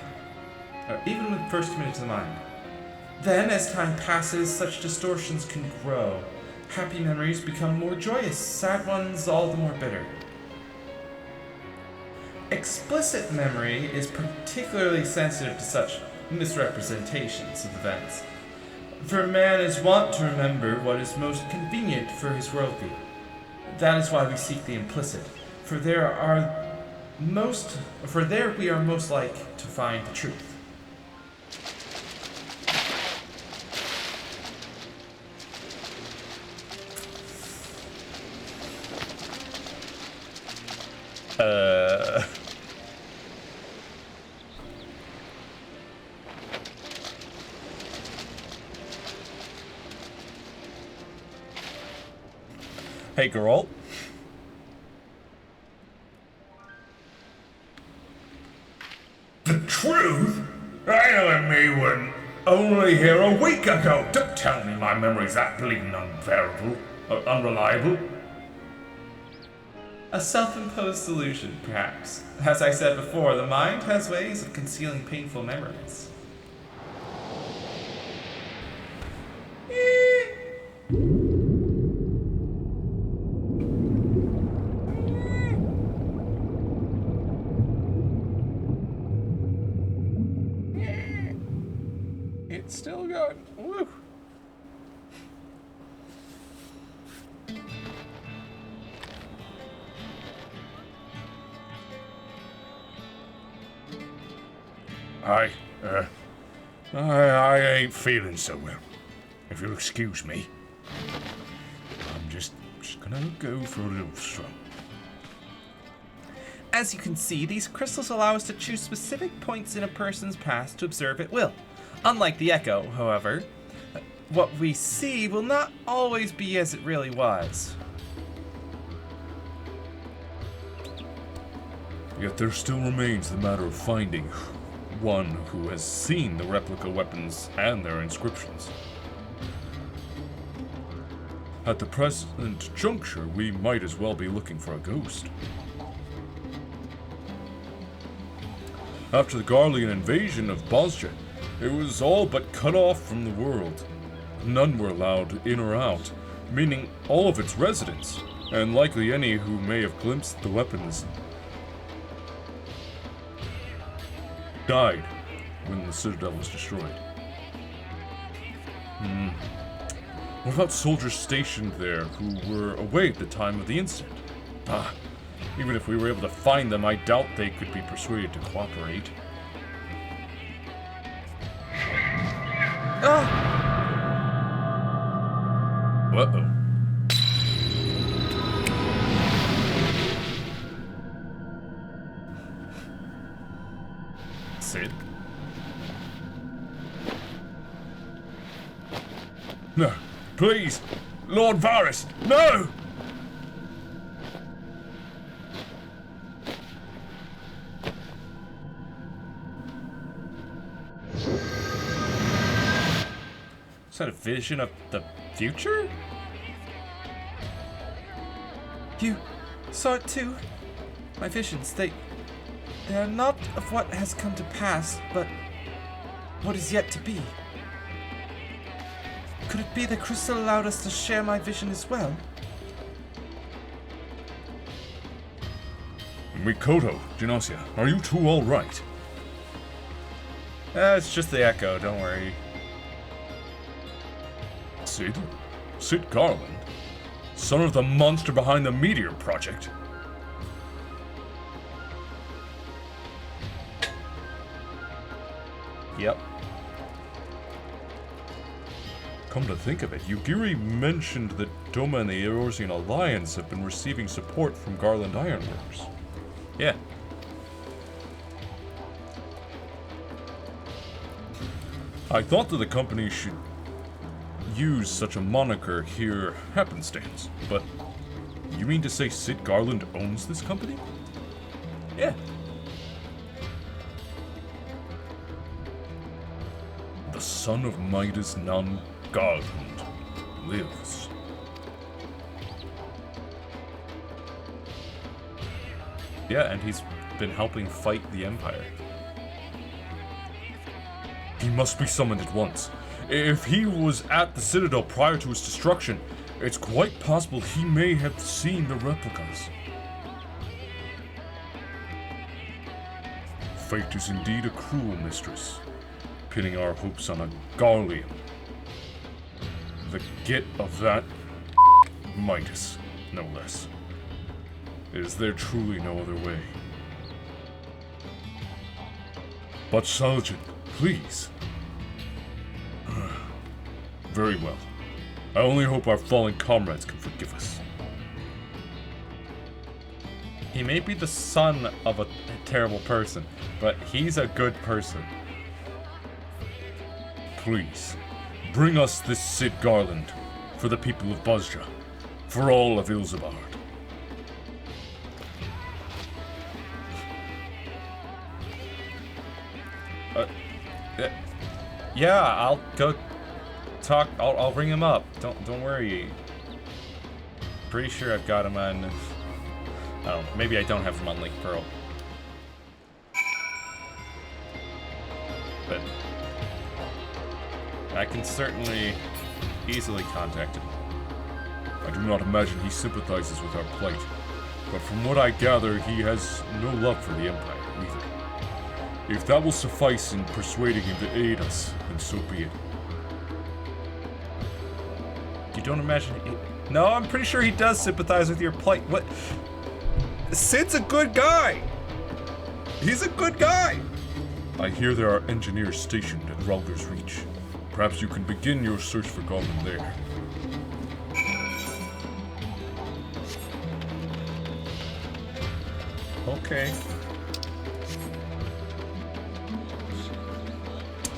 B: Then, as time passes, such distortions can grow. Happy memories become more joyous, sad ones all the more bitter. Explicit memory is particularly sensitive to such misrepresentations of events, for man is wont to remember what is most convenient for his worldview. That is why we seek the implicit, for there we are most like to find the truth.
A: Hey, girl.
D: The truth? I only went only here a week ago. Don't tell me my memory's that bleeding unreliable.
B: A self-imposed delusion, perhaps. As I said before, the mind has ways of concealing painful memories.
A: It's still going. Woo.
C: I ain't feeling so well. If you'll excuse me. I'm just gonna go for a little stroll.
B: As you can see, these crystals allow us to choose specific points in a person's past to observe at will. Unlike the echo, however, what we see will not always be as it really was.
C: Yet there still remains the matter of finding one who has seen the replica weapons and their inscriptions. At the present juncture, we might as well be looking for a ghost. After the Garlean invasion of Bosjet, it was all but cut off from the world. None were allowed in or out, meaning all of its residents, and likely any who may have glimpsed the weapons, died when the Citadel was destroyed. What about soldiers stationed there who were away at the time of the incident? Even if we were able to find them, I doubt they could be persuaded to cooperate. Uh-oh. Cid? No, please! Lord Varys, no!
A: Is that a vision of the future?
B: You saw it too? My visions, they are not of what has come to pass, but what is yet to be. Could it be the crystal allowed us to share my vision as well?
C: Mikoto, Genosia, are you two all right?
A: It's just the echo, don't worry.
C: Cid? Cid Garland? Son of the monster behind the Meteor Project?
A: Yep.
C: Come to think of it, Yugiri mentioned that Doma and the Eorzean Alliance have been receiving support from Garland Ironworks.
A: Yeah.
C: I thought that the company should use such a moniker here happenstance, but you mean to say Cid Garland owns this company?
A: Yeah.
C: son of Midas Nun Garland lives.
A: Yeah, and he's been helping fight the Empire.
C: He must be summoned at once. If he was at the Citadel prior to his destruction, it's quite possible he may have seen the replicas. Fate is indeed a cruel mistress, pinning our hopes on a Garlean. The git of that Midas, no less. Is there truly no other way? But Sergeant, please. Very well. I only hope our fallen comrades can forgive us.
A: He may be the son of a terrible person, but he's a good person.
C: Please, bring us this Cid Garland, for the people of Bozja, for all of Ilzabard.
A: Yeah, I'll go talk. I'll ring him up. Don't worry. Pretty sure I've got him on. Oh, maybe I don't have him on Lake Pearl. But I can certainly easily contact him.
C: I do not imagine he sympathizes with our plight, but from what I gather, he has no love for the Empire either. If that will suffice in persuading him to aid us, then so be it.
A: You don't imagine No, I'm pretty sure he does sympathize with your plight. What? Sid's a good guy! He's a good guy!
C: I hear there are engineers stationed at Ralger's Reach. Perhaps you can begin your search for Garland there.
A: Okay.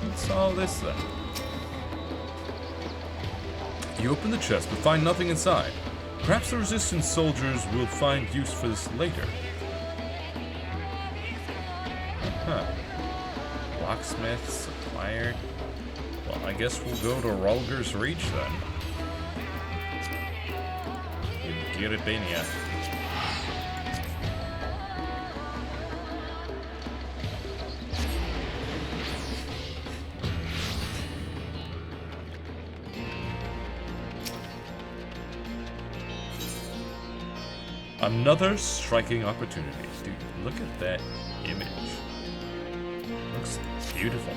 A: What's all this then?
C: You open the chest but find nothing inside. Perhaps the Resistance soldiers will find use for this later.
A: Huh. Locksmith, supplier. Well, I guess we'll go to Ralger's Reach then. Giribania. Another striking opportunity. Dude, look at that image. Looks beautiful.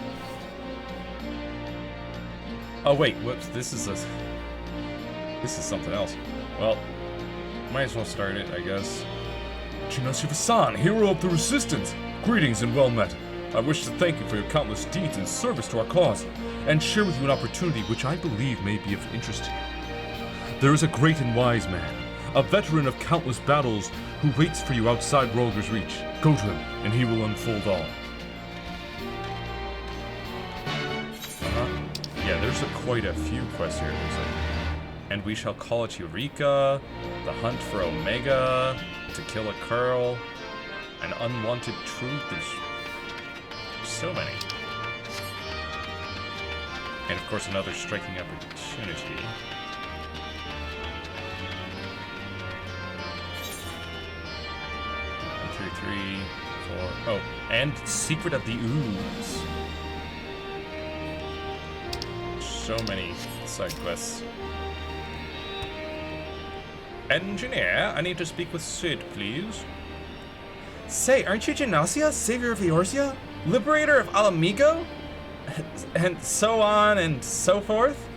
A: Oh wait, whoops, this is something else. Well, might as well start it, I guess.
C: Chinashiv Hassan, hero of the Resistance! Greetings and well met. I wish to thank you for your countless deeds in service to our cause, and share with you an opportunity which I believe may be of interest to you. There is a great and wise man, a veteran of countless battles, who waits for you outside Ralger's Reach. Go to him, and he will unfold all.
A: Yeah, there's quite a few quests here. And we shall call it Eureka, the hunt for Omega, to kill a Curl, an unwanted truth. There's so many. And of course another striking opportunity. Three, four. Oh, and Secret of the Ooze. So many side quests. Engineer, I need to speak with Cid, please.
B: Say, aren't you Genasia, savior of Eorzea? Liberator of Alamigo?
A: And so on and so forth?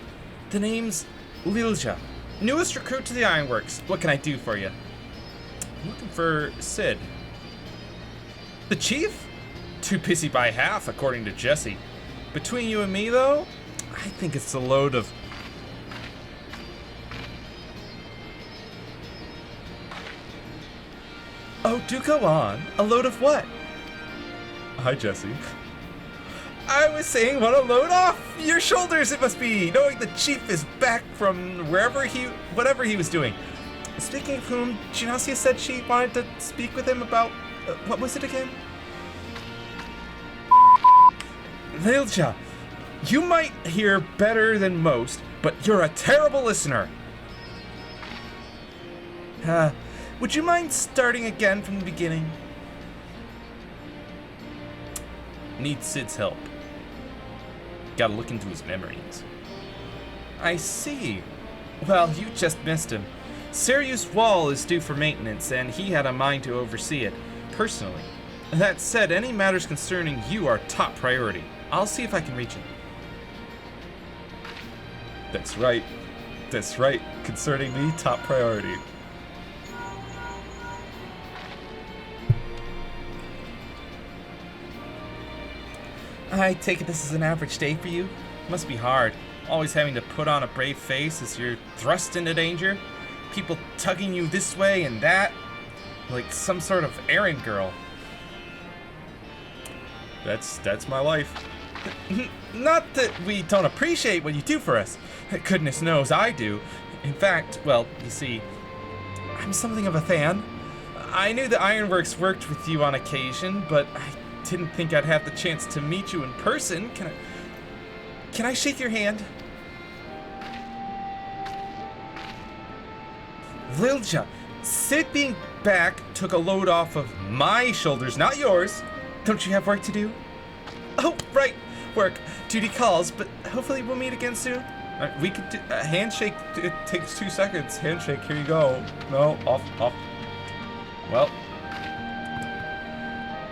B: The name's Lilja, newest recruit to the Ironworks. What can I do for you?
A: I'm looking for Cid.
B: The chief?
A: Too pissy by half, according to Jesse. Between you and me, though, I think it's a load of...
B: Oh, do go on. A load of what?
A: Hi, Jesse.
B: I was saying, what a load off your shoulders it must be, knowing the chief is back from whatever he was doing. Speaking of whom, Genasia said she wanted to speak with him about, what was it again? Lilja, You might hear better than most, but you're a terrible listener. Would you mind starting again from the beginning?
A: Needs Sid's help. Gotta look into his memories.
B: I see. Well, you just missed him. Sirius Wall is due for maintenance, and he had a mind to oversee it, personally. That said, any matters concerning you are top priority. I'll see if I can reach him.
A: That's right. That's right. Concerning me, top priority.
B: I take it this is an average day for you? Must be hard. Always having to put on a brave face as you're thrust into danger. People tugging you this way and that. Like some sort of errand girl.
A: That's my life.
B: Not that we don't appreciate what you do for us. Goodness knows I do. In fact, well, you see, I'm something of a fan. I knew the Ironworks worked with you on occasion, but I didn't think I'd have the chance to meet you in person. Can I shake your hand? Lilja, Sid being back took a load off of my shoulders, not yours. Don't you have work to do? Oh, right, work. Duty calls, but hopefully we'll meet again soon.
A: We could do a handshake. It takes 2 seconds. Handshake. Here you go. No, off. Well,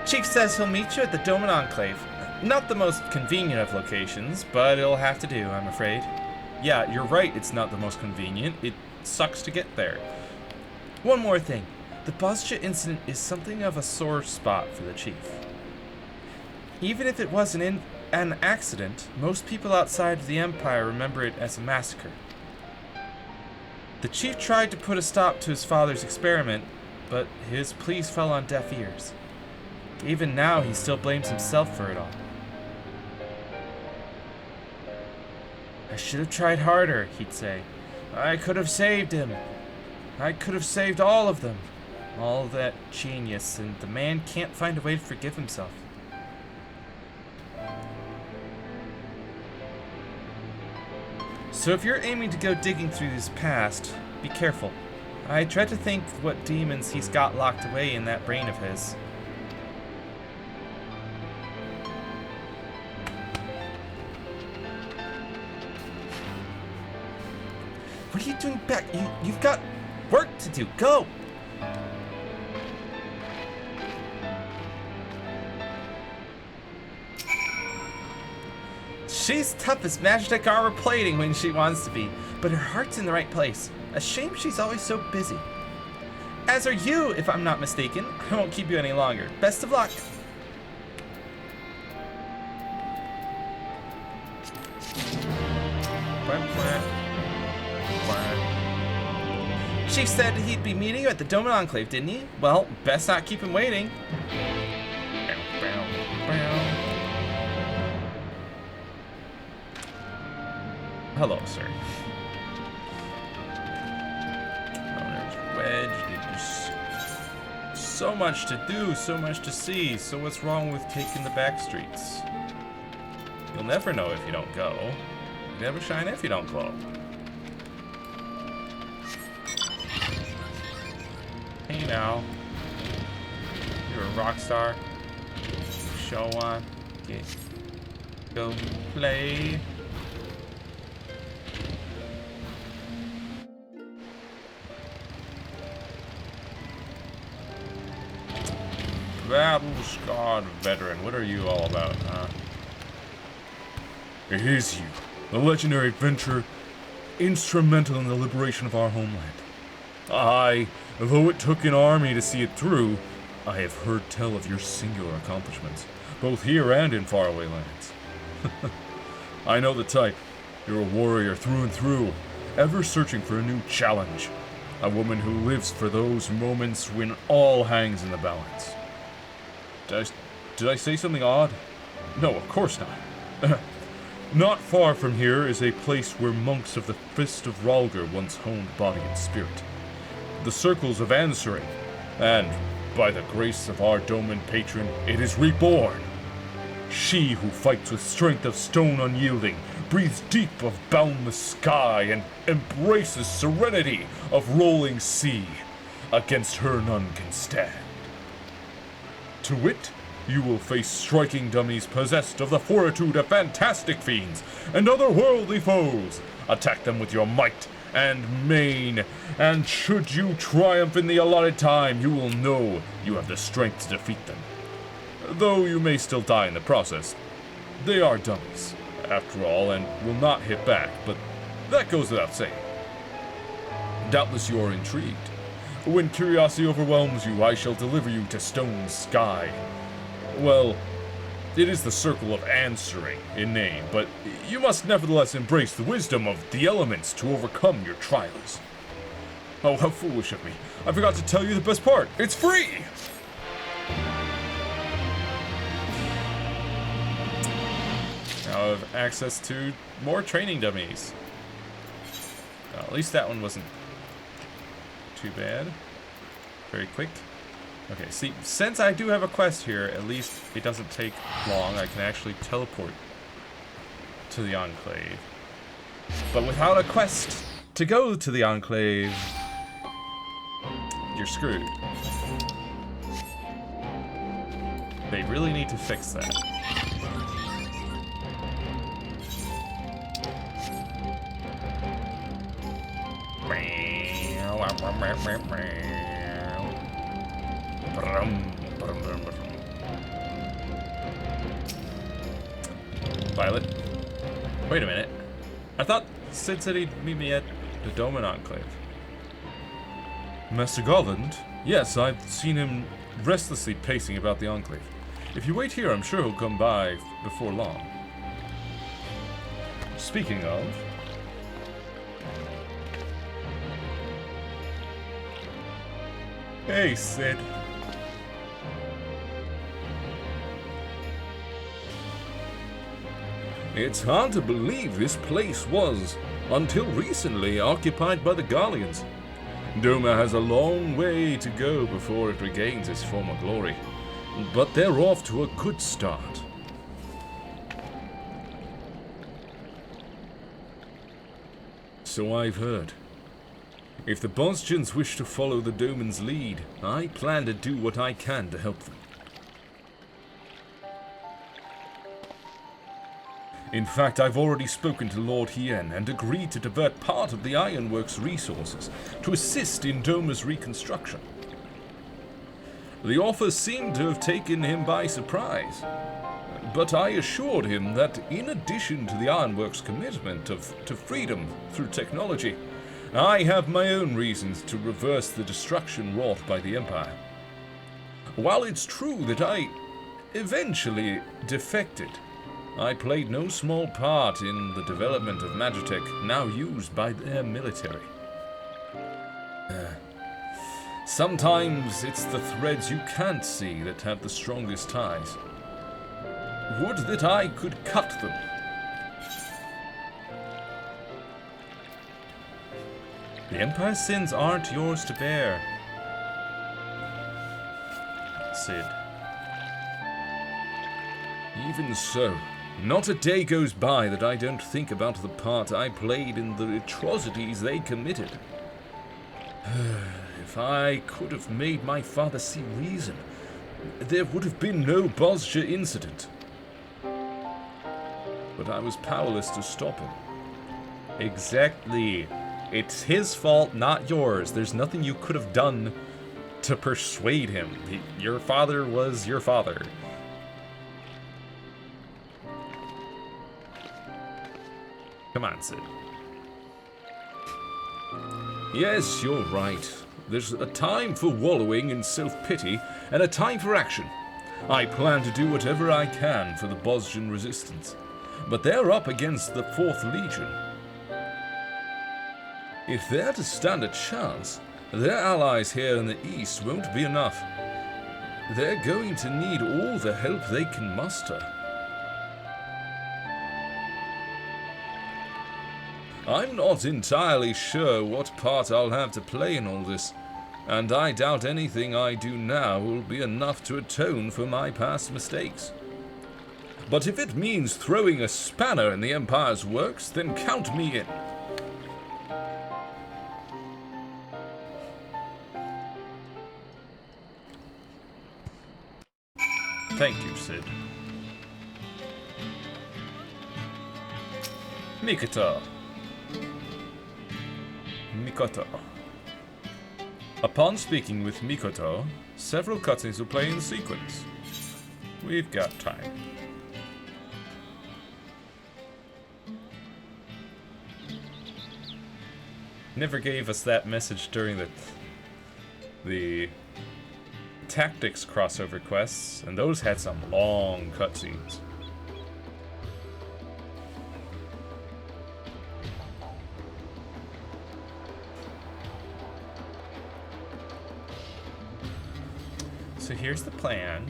B: Chief says he'll meet you at the Doman Enclave. Not the most convenient of locations, but it'll have to do, I'm afraid.
A: yeah, you're right. It's not the most convenient. It sucks to get there.
B: One more thing. The Bozja incident is something of a sore spot for the Chief. Even if it was an accident, most people outside of the Empire remember it as a massacre. The Chief tried to put a stop to his father's experiment, but his pleas fell on deaf ears. Even now, he still blames himself for it all. I should have tried harder, he'd say. I could have saved him. I could have saved all of them. All that genius, and the man can't find a way to forgive himself. So if you're aiming to go digging through his past, be careful. I tried to think what demons he's got locked away in that brain of his. What are you doing back? You've got work to do. Go! She's tough as magic armor plating when she wants to be, but her heart's in the right place. A shame she's always so busy. As are you, if I'm not mistaken. I won't keep you any longer. Best of luck. Chief said he'd be meeting you at the Doman Enclave, didn't he? Well, best not keep him waiting. Hello, sir. Oh, there's Wedge. So much to do, so much to see. So what's wrong with taking the back streets? You'll never know if you don't go. You never shine if you don't glow. Hey now. You're a rock star. Show on. Go play. Battle-scarred veteran, what are you all about, huh?
C: It is you, the legendary adventurer, instrumental in the liberation of our homeland. I, though it took an army to see it through, I have heard tell of your singular accomplishments, both here and in faraway lands. I know the type. You're a warrior through and through, ever searching for a new challenge. A woman who lives for those moments when all hangs in the balance. Did I say something odd? No, of course not. Not far from here is a place where monks of the Fist of Rhalgr once honed body and spirit. The Circles of Answering, and by the grace of our Doman patron, it is reborn. She who fights with strength of stone unyielding, breathes deep of boundless sky, and embraces serenity of rolling sea. Against her none can stand. To wit, you will face striking dummies possessed of the fortitude of fantastic fiends and otherworldly foes. Attack them with your might and main, and should you triumph in the allotted time, you will know you have the strength to defeat them. Though you may still die in the process. They are dummies, after all, and will not hit back, but that goes without saying. Doubtless you are intrigued. When curiosity overwhelms you, I shall deliver you to Stone's Sky. Well, it is the circle of answering in name, but you must nevertheless embrace the wisdom of the elements to overcome your trials. Oh, how foolish of me. I forgot to tell you the best part. It's free!
A: Now I have access to more training dummies. Well, at least that one wasn't too bad. Very quick. Okay, see, since I do have a quest here, at least it doesn't take long. I can actually teleport to the Enclave. But without a quest to go to the Enclave, you're screwed. They really need to fix that. Violet. Wait a minute. I thought Cid said he'd meet me at the Doman Enclave.
C: Master Garland? Yes, I've seen him restlessly pacing about the Enclave. If you wait here, I'm sure he'll come by before long. Speaking of...
A: Hey, Cid.
C: It's hard to believe this place was, until recently, occupied by the Garleans. Doma has a long way to go before it regains its former glory, but they're off to a good start. So I've heard. If the Bosgians wish to follow the Doman's lead, I plan to do what I can to help them. In fact, I've already spoken to Lord Hien and agreed to divert part of the Ironworks resources to assist in Doma's reconstruction. The offer seemed to have taken him by surprise, but I assured him that in addition to the Ironworks' commitment to freedom through technology, I have my own reasons to reverse the destruction wrought by the Empire. While it's true that I eventually defected, I played no small part in the development of Magitech now used by their military. Sometimes it's the threads you can't see that have the strongest ties. Would that I could cut them.
A: The Empire's sins aren't yours to bear, Cid.
C: Even so, not a day goes by that I don't think about the part I played in the atrocities they committed. If I could have made my father see reason, there would have been no Bosja incident. But I was powerless to stop him.
A: Exactly. It's his fault, not yours. There's nothing you could have done to persuade him. Your father was your father. Come on, Cid.
C: Yes, you're right. There's a time for wallowing in self-pity and a time for action. I plan to do whatever I can for the Bosjan resistance, but they're up against the 4th Legion. If they're to stand a chance, their allies here in the east won't be enough. They're going to need all the help they can muster. I'm not entirely sure what part I'll have to play in all this, and I doubt anything I do now will be enough to atone for my past mistakes. But if it means throwing a spanner in the Empire's works, then count me in.
A: Thank you, Sid. Mikoto. Upon speaking with Mikoto, several cutscenes will play in sequence. We've got time. Never gave us that message during the tactics crossover quests, and those had some long cutscenes. So here's the plan.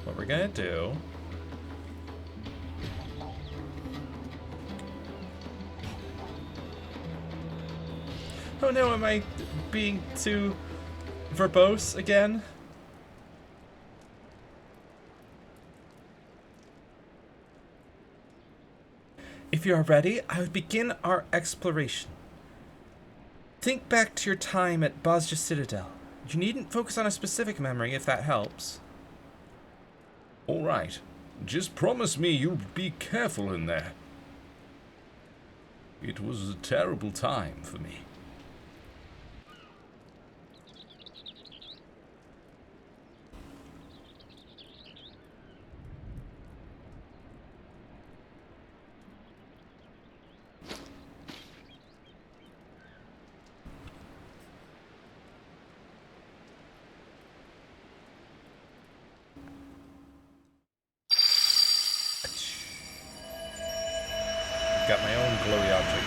A: What we're gonna do. Oh no, am I being too verbose again?
B: If you are ready, I will begin our exploration. Think back to your time at Bozja Citadel. You needn't focus on a specific memory if that helps.
C: All right. Just promise me you'll be careful in there. It was a terrible time for me.
A: Got my own glowy object.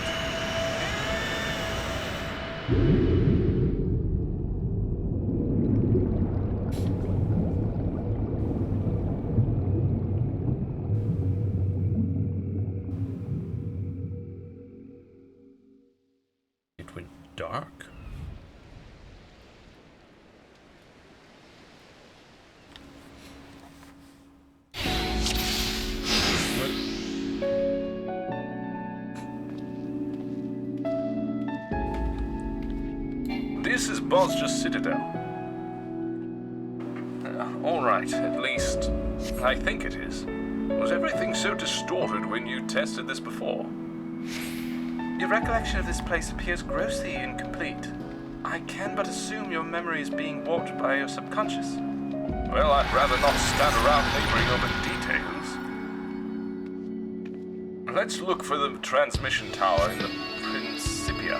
A: It went dark.
C: This is Bozja Citadel. All right, at least I think it is. Was everything so distorted when you tested this before?
B: Your recollection of this place appears grossly incomplete. I can but assume your memory is being warped by your subconscious.
C: Well, I'd rather not stand around laboring over details. Let's look for the transmission tower in the Principia.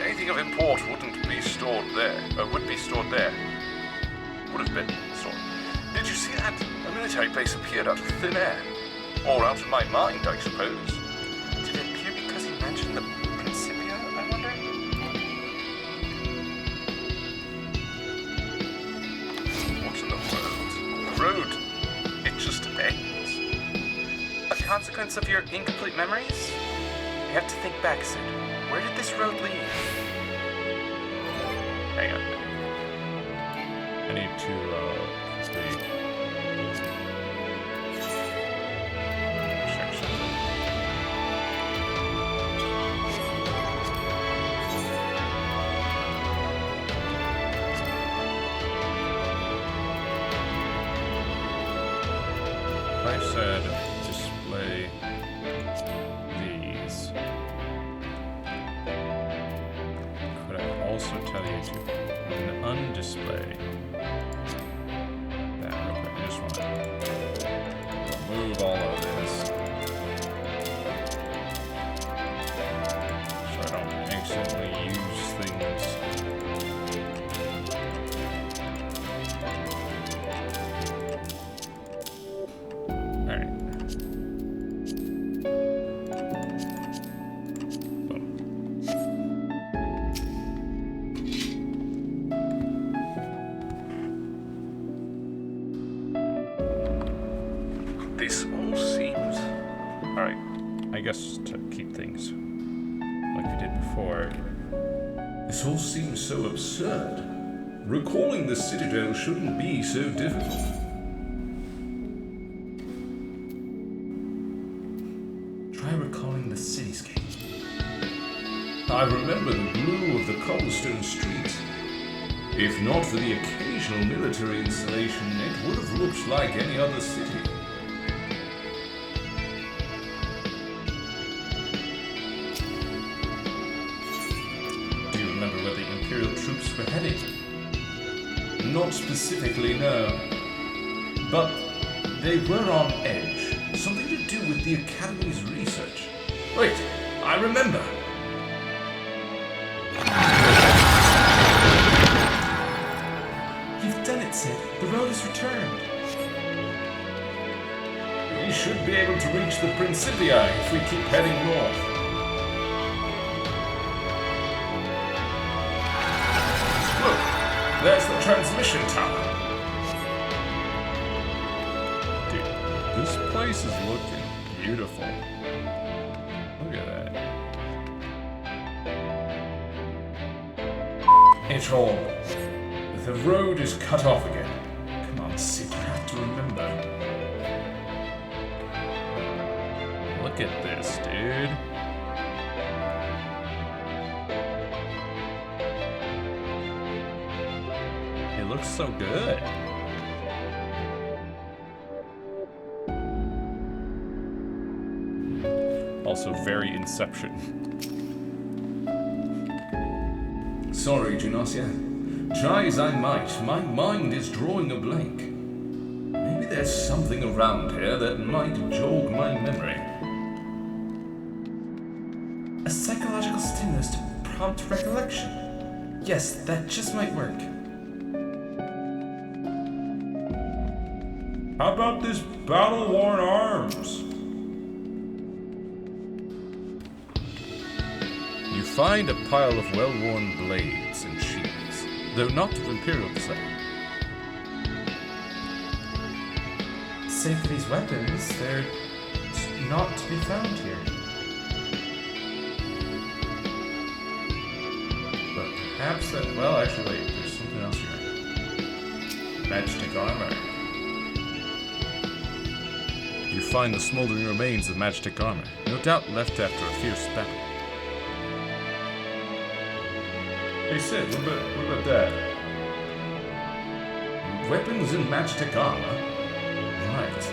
C: Anything of import wouldn't be stored there. Would be stored there. Would have been stored. Did you see that? A military base appeared out of thin air. Or out of my mind, I suppose.
B: Did it appear because he mentioned the Principia, I wonder?
C: What in the world? The road, it just ends.
B: A consequence of your incomplete memories? You have to think back, Sid. Where did this road lead?
A: Hang on. I need to, check something. I said display these. Could I also tell you to undisplay that real quick? I just want to remove all of this so I don't accidentally use things. Alright. Boom.
C: This all seems...
A: Alright. I guess to keep things like we did before.
C: This all seems so absurd. Recalling the Citadel shouldn't be so difficult. I remember the blue of the cobblestone street. If not for the occasional military installation, it would have looked like any other city.
A: Do you remember where the Imperial troops were heading?
C: Not specifically, no. But they were on edge. Something to do with the Academy's research. Wait, I remember.
B: You've done it, Sid. The road is returned.
C: We should be able to reach the Principia if we keep heading north. Look, there's the transmission tower.
A: Dude, this place is looking beautiful. Look at that.
C: It's all. The road is cut off again. Come on, Sid, you have to remember.
A: Look at this, dude. It looks so good. Also very Inception.
C: Sorry, Genosia. Try as I might, my mind is drawing a blank. Maybe there's something around here that might jog my memory.
B: A psychological stimulus to prompt recollection. Yes, that just might work.
C: How about this battle-worn arms?
A: You find a pile of well-worn blades and shields, though not of Imperial design.
B: Save for these weapons, they're not to be found here.
A: But perhaps that... Well, actually, wait, there's something else here. Magic armor. You find the smoldering remains of magic armor, no doubt left after a fierce battle.
C: Hey Sid, what about that? Weapons and magic armor? Right.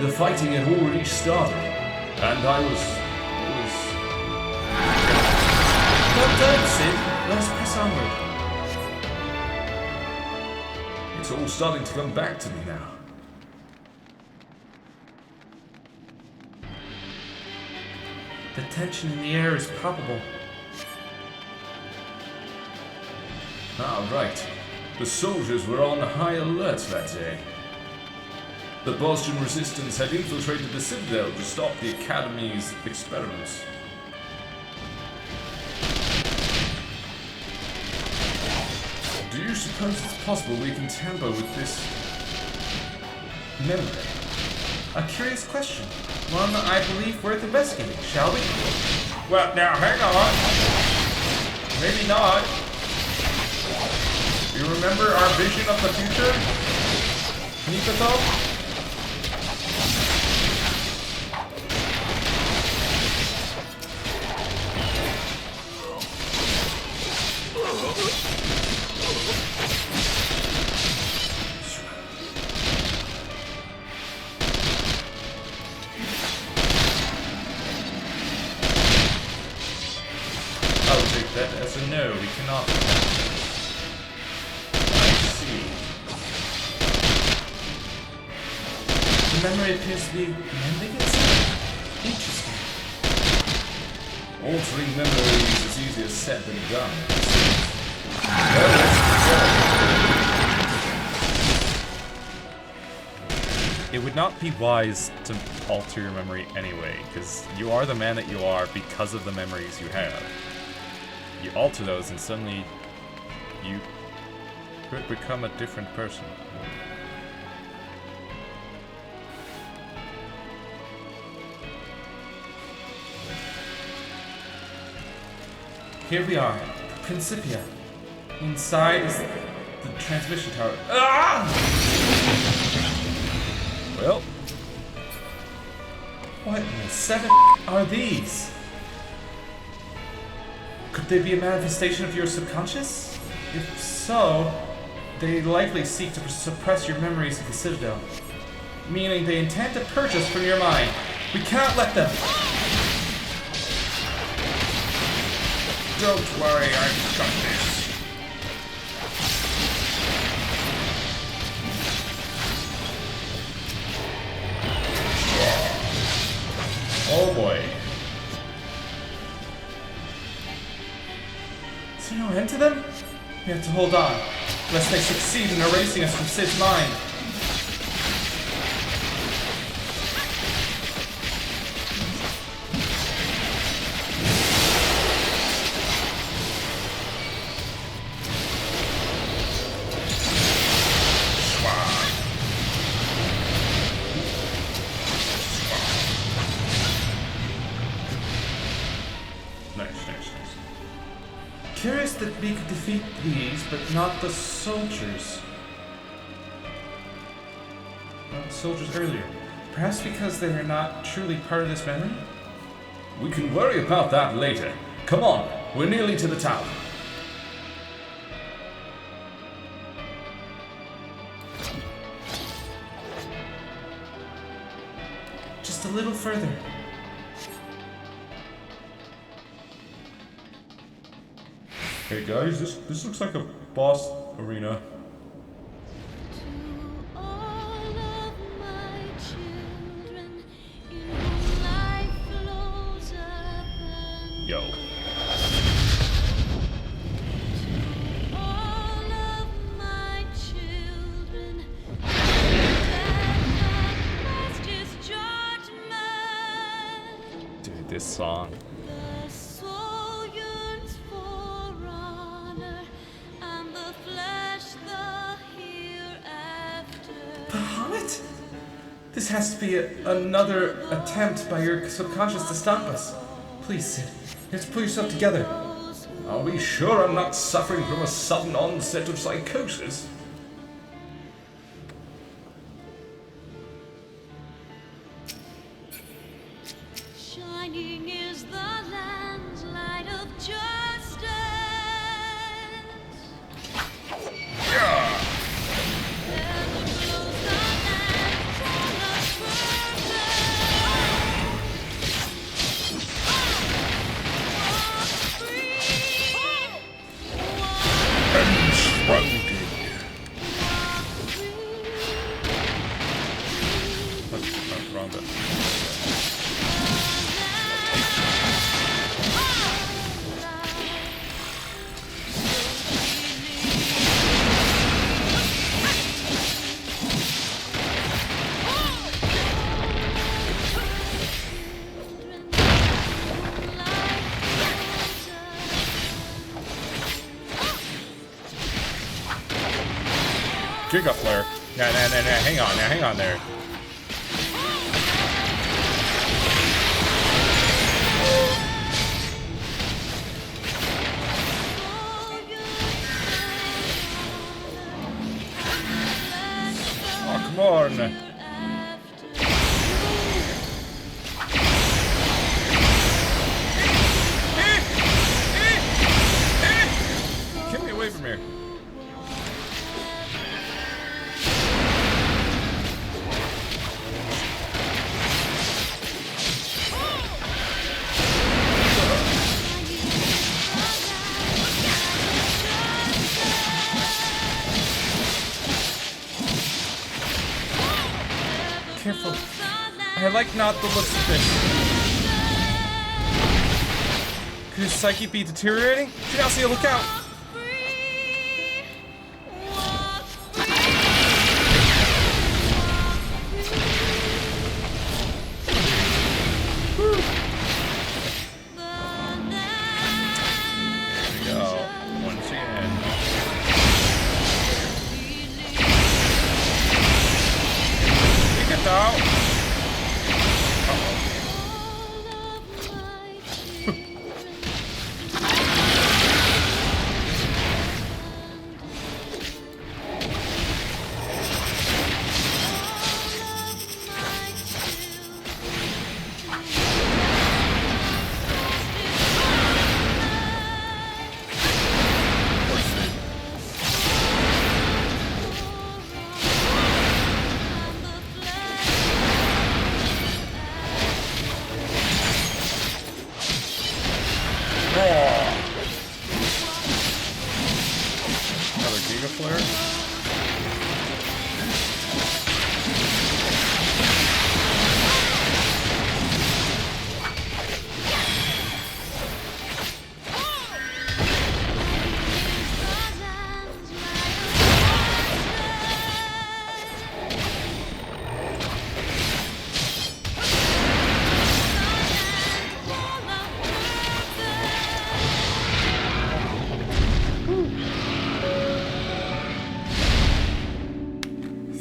C: The fighting had already started. And I was...
B: Well done, Sid. Let us press onward.
C: It's all starting to come back to me now.
B: The tension in the air is palpable.
C: Ah, right. The soldiers were on high alert that day. The Boston resistance had infiltrated the Citadel to stop the Academy's experiments. Do you suppose it's possible we can tamper with this memory?
B: A curious question. One I believe worth investigating, shall we?
C: Well, now, hang on. Maybe not. You remember our vision of the future? Nikito?
A: I'll take that as a no, we cannot.
B: The memory appears to be mending itself. Interesting.
C: Altering memories is easier said than done.
A: It would not be wise to alter your memory anyway, because you are the man that you are because of the memories you have. You alter those and suddenly you could become a different person.
B: Here we are, Principia. Inside is the transmission tower. Ah!
A: Well,
B: What in the seven are these? Could they be a manifestation of your subconscious? If so, they likely seek to suppress your memories of the Citadel. Meaning they intend to purge us from your mind. We cannot let them.
D: Don't worry, I've got this.
A: Oh boy.
B: Is there no end to them? We have to hold on, lest they succeed in erasing us from Sid's mind. Curious that we could defeat these, but not the soldiers. Not the soldiers earlier. Perhaps because they are not truly part of this memory?
A: We can worry about that later. Come on, we're nearly to the tower.
B: Just a little further.
A: Hey guys, this looks like a boss arena. Yo. Dude, this song.
B: Bahamut? This has to be another attempt by your subconscious to stop us. Please, Sid. You have to pull yourself together.
A: Are we sure I'm not suffering from a sudden onset of psychosis?
E: Shining is the land's light of justice.
A: Giga Flare. Nah, hang on there. Oh, come on. Get me away from here.
B: Careful. I like not the looks of this. Could his psyche be deteriorating? Genasi, look out!
A: another Giga Flare.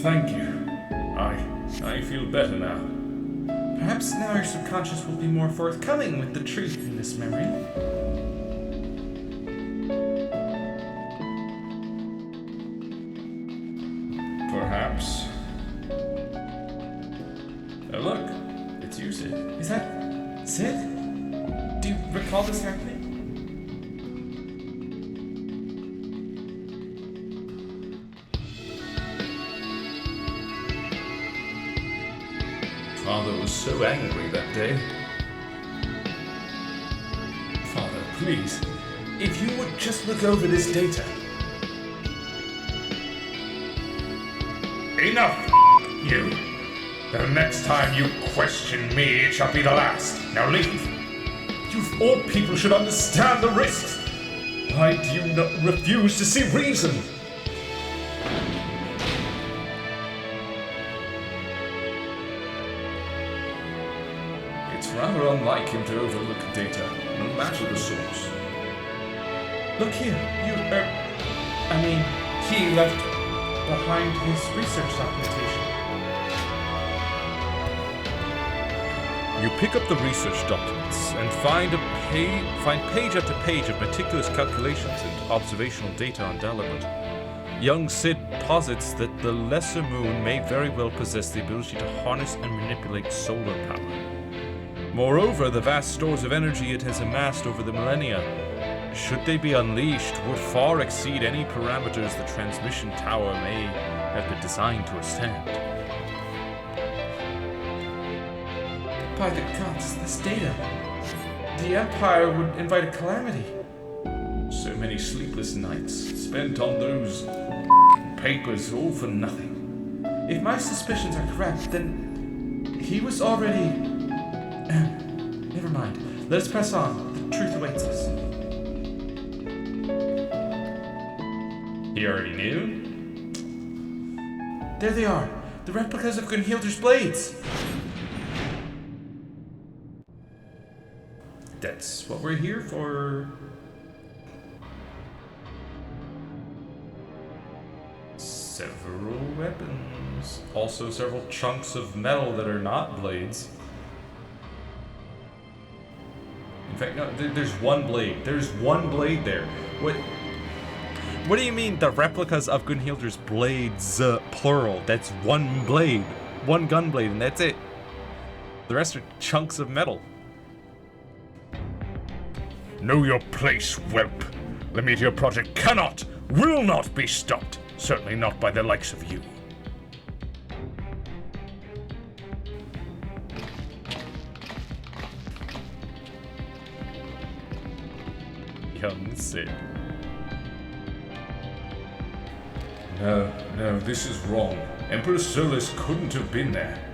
C: Thank you. I feel better now.
B: Perhaps now your subconscious will be more forthcoming with the truth in this memory.
C: Perhaps. Oh, look. It's you, Sid.
B: Is that Sid? Do you recall this happening?
C: Father was so angry that day. Father, please, if you would just look over this data.
D: Enough, you. The next time you question me, it shall be the last. Now leave. You of all people should understand the risks. Why do you not refuse to see reason?
C: It's rather unlike him to overlook data, no matter the source.
B: Look here, he left behind his research documentation.
A: You pick up the research documents and find page after page of meticulous calculations and observational data on Dalamud. Young Sid posits that the Lesser Moon may very well possess the ability to harness and manipulate solar power. Moreover, the vast stores of energy it has amassed over the millennia, should they be unleashed, would far exceed any parameters the transmission tower may have been designed to withstand.
B: By the gods, this data. The Empire would invite a calamity.
C: So many sleepless nights spent on those papers, all for nothing.
B: If my suspicions are correct, then he was already... Never mind. Let us press on. The truth awaits us.
C: He already knew?
B: There they are. The replicas of Gunhilder's blades.
A: That's what we're here for. Several weapons. Also several chunks of metal that are not blades. In fact, no, there's one blade. There's one blade there. What do you mean the replicas of Gunhilder's blades, plural? That's one blade. One gun blade, and that's it. The rest are chunks of metal.
D: Know your place, whelp. The Meteor Project cannot, will not be stopped. Certainly not by the likes of you.
A: Young Sid.
C: No, this is wrong. Emperor Solus couldn't have been there.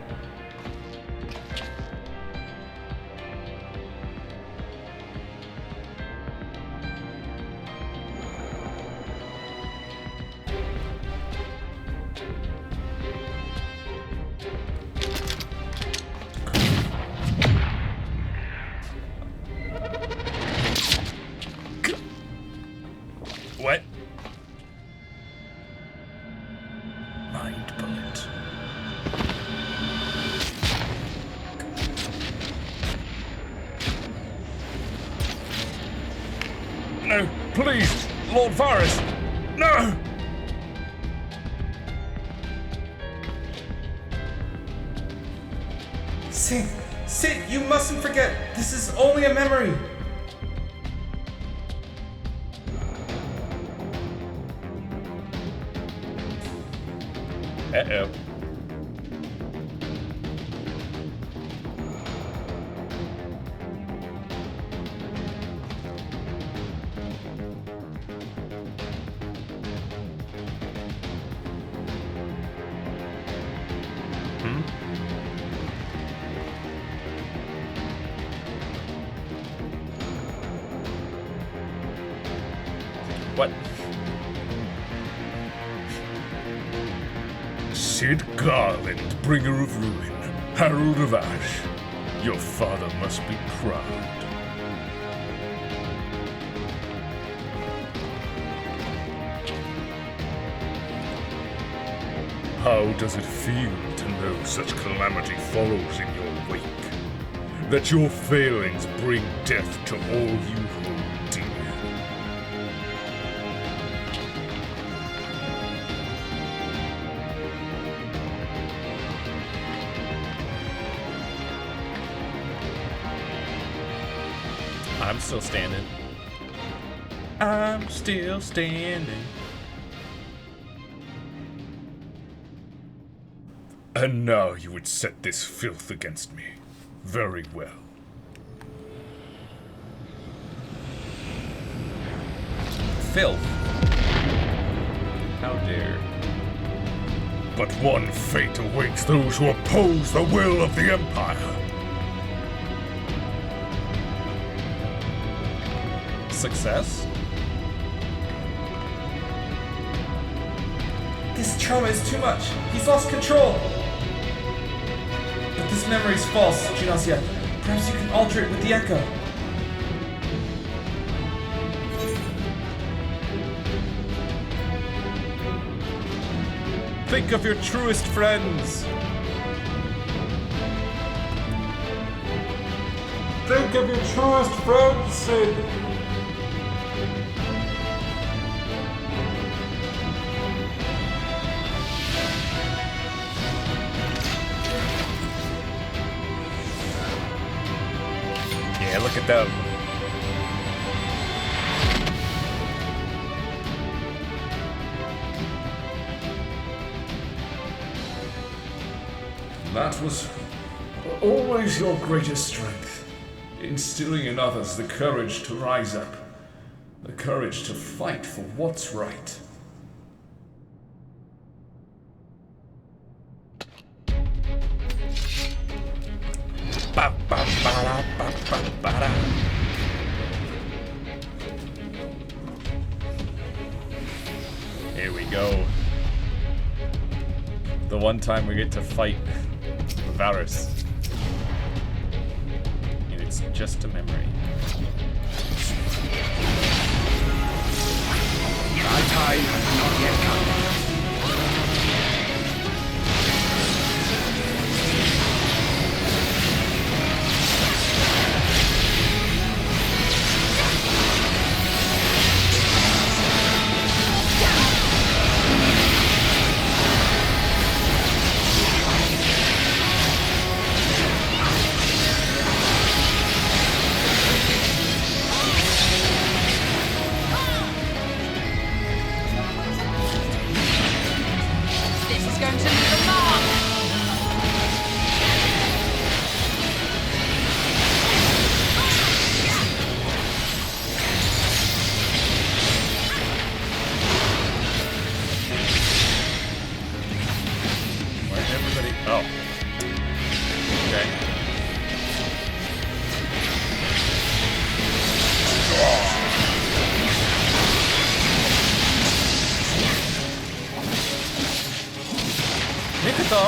D: What?
C: Mind bullet.
D: No, please, Lord Varus. No!
B: Sid, you mustn't forget, this is only a memory.
A: Uh-oh.
C: Cid Garland, bringer of ruin, herald of ash. Your father must be proud. How does it feel to know such calamity follows in your wake? That your failings bring death to all you hold dear?
A: I'm still standing.
B: I'm still standing.
C: And now you would set this filth against me. Very well.
A: Filth. How dare.
C: But one fate awaits those who oppose the will of the Empire.
A: Success?
B: This trauma is too much. He's lost control. But this memory is false, Genossia. Perhaps you can alter it with the echo.
A: Think of your truest friends.
B: Think of your truest friends, Cid.
A: Yeah, look at them.
C: That was always your greatest strength. Instilling in others the courage to rise up. The courage to fight for what's right.
A: Here we go. The one time we get to fight Varus. And it's just a memory.
F: My time has not yet come.
E: This is going to leave a mark.
A: Where'd everybody? Oh. Okay. Nikito!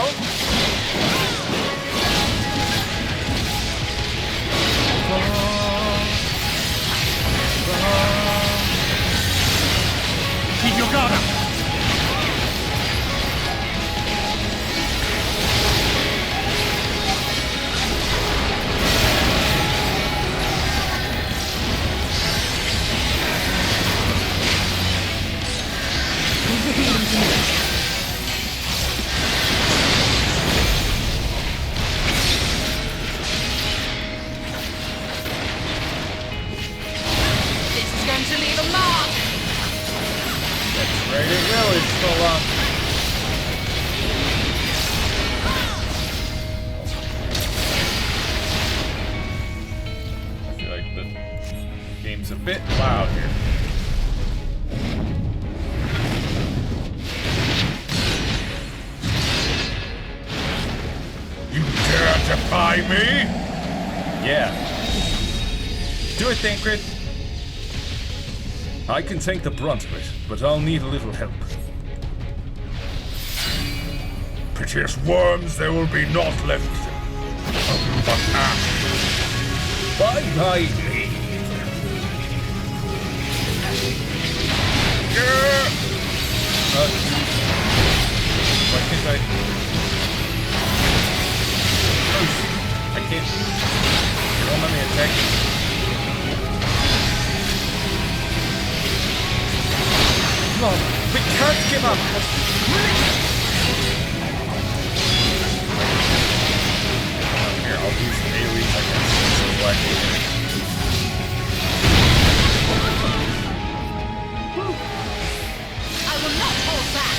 F: Keep your guard up. Leave the healing to me.
E: This is going to leave a mark.
A: That's ready to go. It's full on. I feel like the game's a bit loud here.
C: You dare defy me?
A: Yeah. Do it, Thancred.
C: I can take the brunt of it, but I'll need a little help. Piteous worms, there will be naught left of you but ash. By thy leave.
A: Why can't I? I can't. Don't let me attack you.
B: Come on, we can't give up.
A: Here, I'll do some AoEs like that. Black AoE.
E: I will not hold back.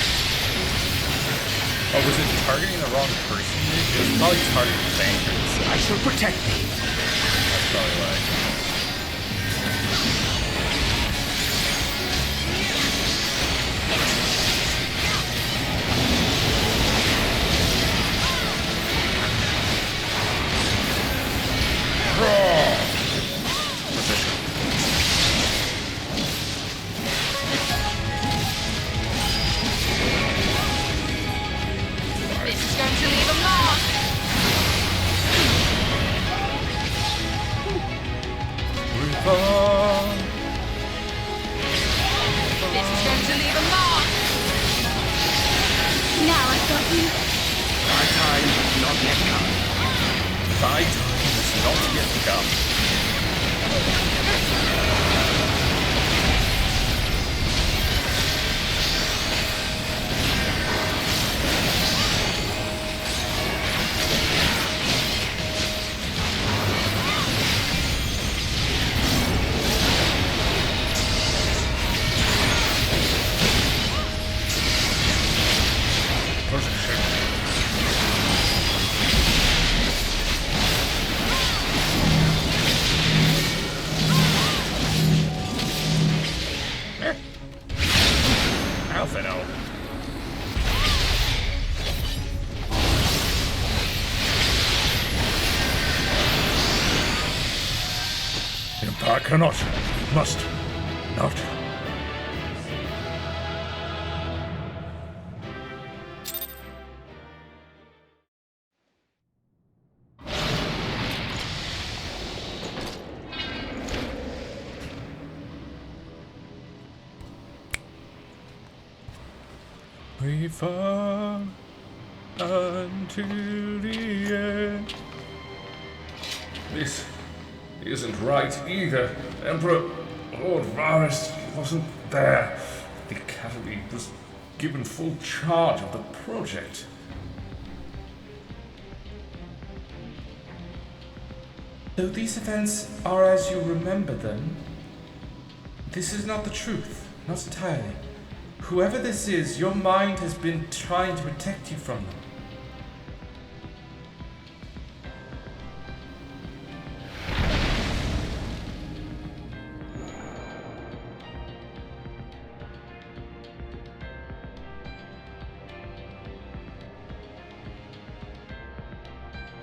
A: Oh, was it targeting the wrong person? It was probably targeting bankers.
F: I shall protect thee.
A: That's probably why.
E: This is going to leave a mark. This is going to leave a mark.
G: Now I've got you.
F: Thy time has not yet come.
A: Thy time is not yet come. Alphino.
C: I cannot, must not.
A: We fall unto the end.
C: This isn't right either. Emperor Lord Varus wasn't there. The Academy was given full charge of the project.
B: Though these events are as you remember them, this is not the truth, not entirely. Whoever this is, your mind has been trying to protect you from them.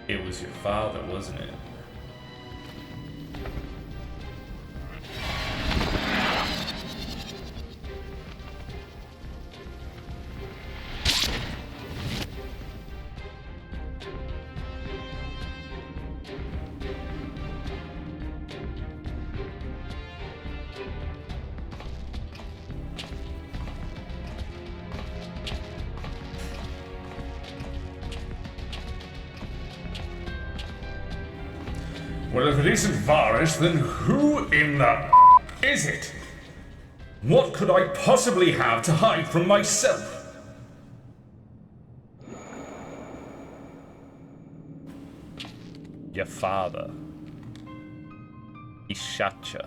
A: It was your father, wasn't it?
C: Well, if it isn't Varus, then who in the is it? What could I possibly have to hide from myself?
A: Your father. He shot you.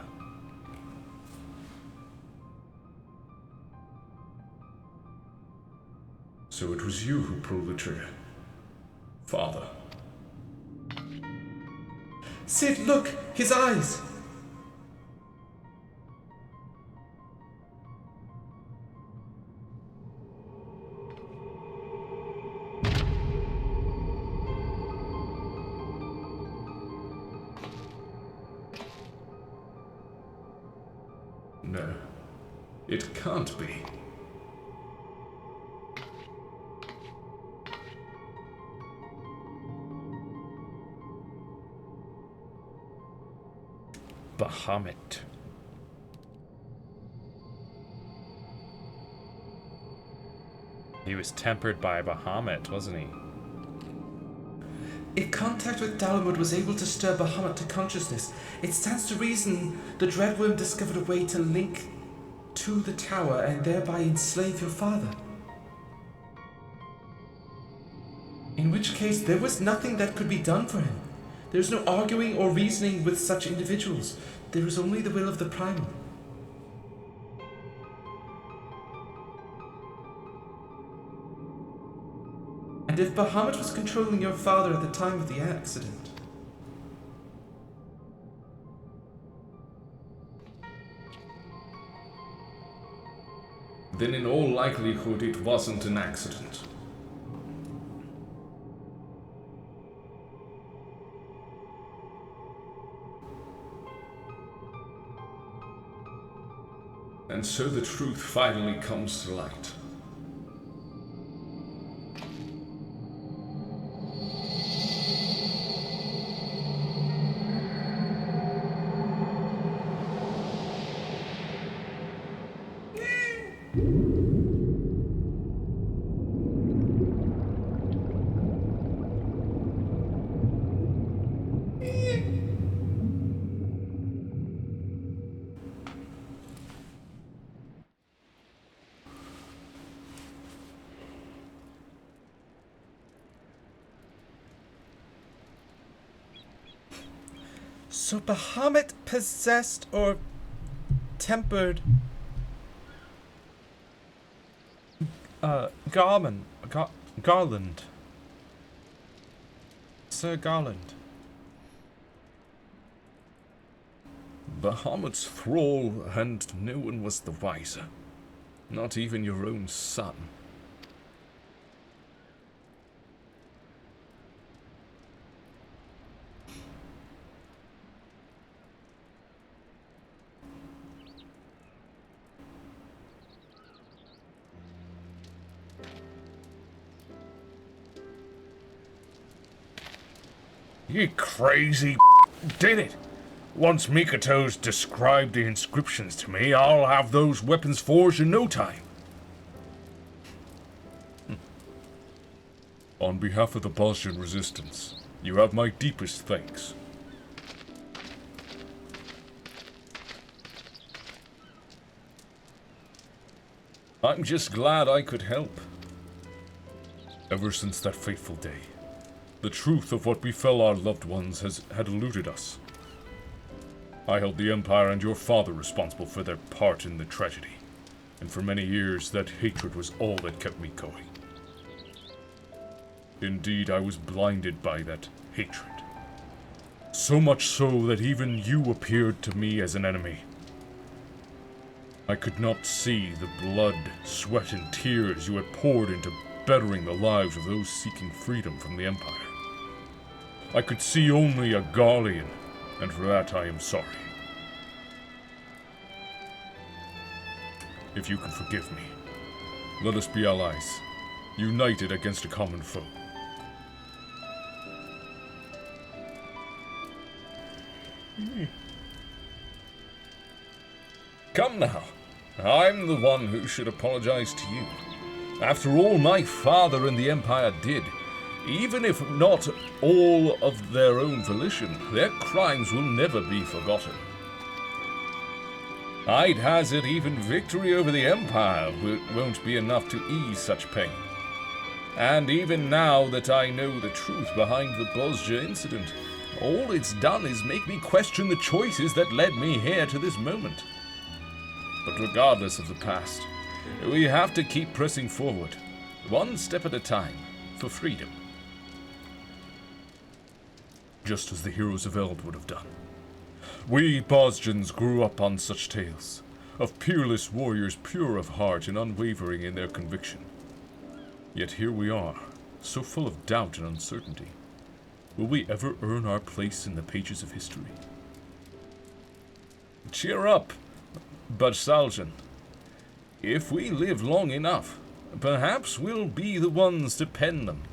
C: So it was you who pulled the trigger, Father.
B: Sid, look! His eyes!
C: No, it can't be.
A: Bahamut. He was tempered by Bahamut, wasn't he?
B: If contact with Dalamud was able to stir Bahamut to consciousness, it stands to reason the Dreadworm discovered a way to link to the tower and thereby enslave your father. In which case, there was nothing that could be done for him. There is no arguing or reasoning with such individuals. There is only the will of the Primal. And if Bahamut was controlling your father at the time of the accident,
C: then in all likelihood it wasn't an accident. And so the truth finally comes to light.
B: so Bahamut possessed or tempered Garland. Sir Garland.
C: Bahamut's thrall, and no one was the wiser. Not even your own son. You crazy did it! Once Mikoto's described the inscriptions to me, I'll have those weapons forged in no time. On behalf of the Bosjan Resistance, you have my deepest thanks. I'm just glad I could help. Ever since that fateful day, the truth of what befell our loved ones had eluded us. I held the Empire and your father responsible for their part in the tragedy, and for many years that hatred was all that kept me going. Indeed, I was blinded by that hatred. So much so that even you appeared to me as an enemy. I could not see the blood, sweat, and tears you had poured into bettering the lives of those seeking freedom from the Empire. I could see only a Garlean, and for that I am sorry. If you can forgive me, let us be allies, united against a common foe. Come now, I'm the one who should apologize to you. After all my father and the Empire did, even if not all of their own volition, their crimes will never be forgotten. I'd hazard even victory over the Empire won't be enough to ease such pain. And even now that I know the truth behind the Bosja incident, all it's done is make me question the choices that led me here to this moment. But regardless of the past, we have to keep pressing forward, one step at a time, for freedom. Just as the heroes of Eld would have done. We Bosjans grew up on such tales, of peerless warriors pure of heart and unwavering in their conviction. Yet here we are, so full of doubt and uncertainty. Will we ever earn our place in the pages of history? Cheer up, Bajsaljan. If we live long enough, perhaps we'll be the ones to pen them.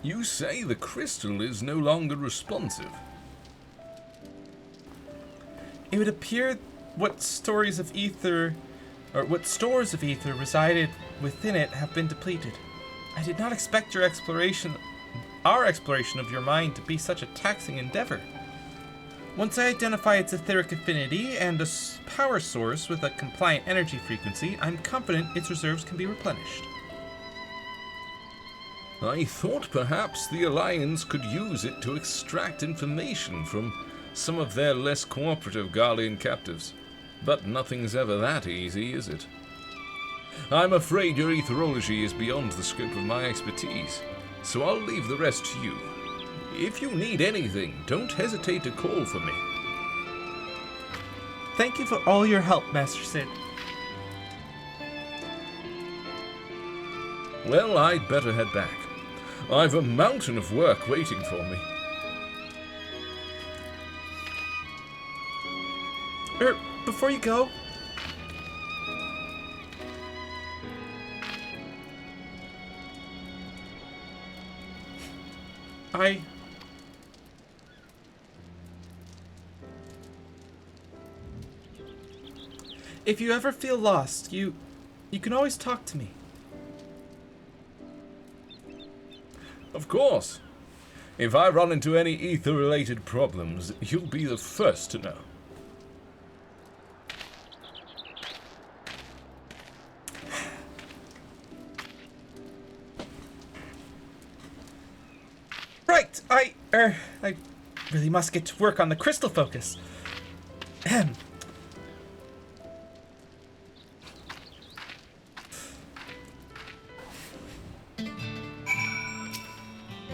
C: You say the crystal is no longer responsive.
B: It would appear what stores of ether resided within it have been depleted. I did not expect our exploration of your mind to be such a taxing endeavor. Once I identify its etheric affinity and a power source with a compliant energy frequency, I'm confident its reserves can be replenished.
C: I thought perhaps the Alliance could use it to extract information from some of their less cooperative Garlean captives. But nothing's ever that easy, is it? I'm afraid your etherology is beyond the scope of my expertise, so I'll leave the rest to you. If you need anything, don't hesitate to call for me.
B: Thank you for all your help, Master Sid.
C: Well, I'd better head back. I've a mountain of work waiting for me.
B: Before you go, if you ever feel lost, you can always talk to me.
C: Of course. If I run into any ether-related problems, you'll be the first to know.
B: Right, I really must get to work on the crystal focus. Ahem.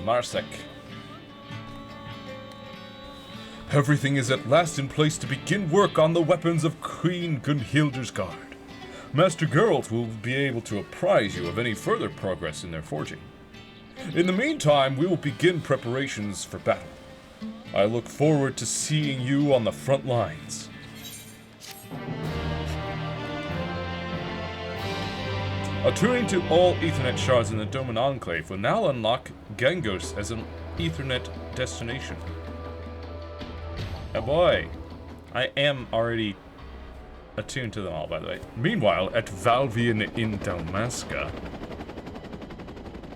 C: Marsek. Everything is at last in place to begin work on the weapons of Queen Gunhilder's Guard. Master Geralt will be able to apprise you of any further progress in their forging. In the meantime, we will begin preparations for battle. I look forward to seeing you on the front lines. Attuning to all Ethernet shards in the Doman Enclave will now unlock Gangos as an Ethernet destination.
A: Oh boy. I am already attuned to them all, by the way.
C: Meanwhile, at Valvian in Dalmasca.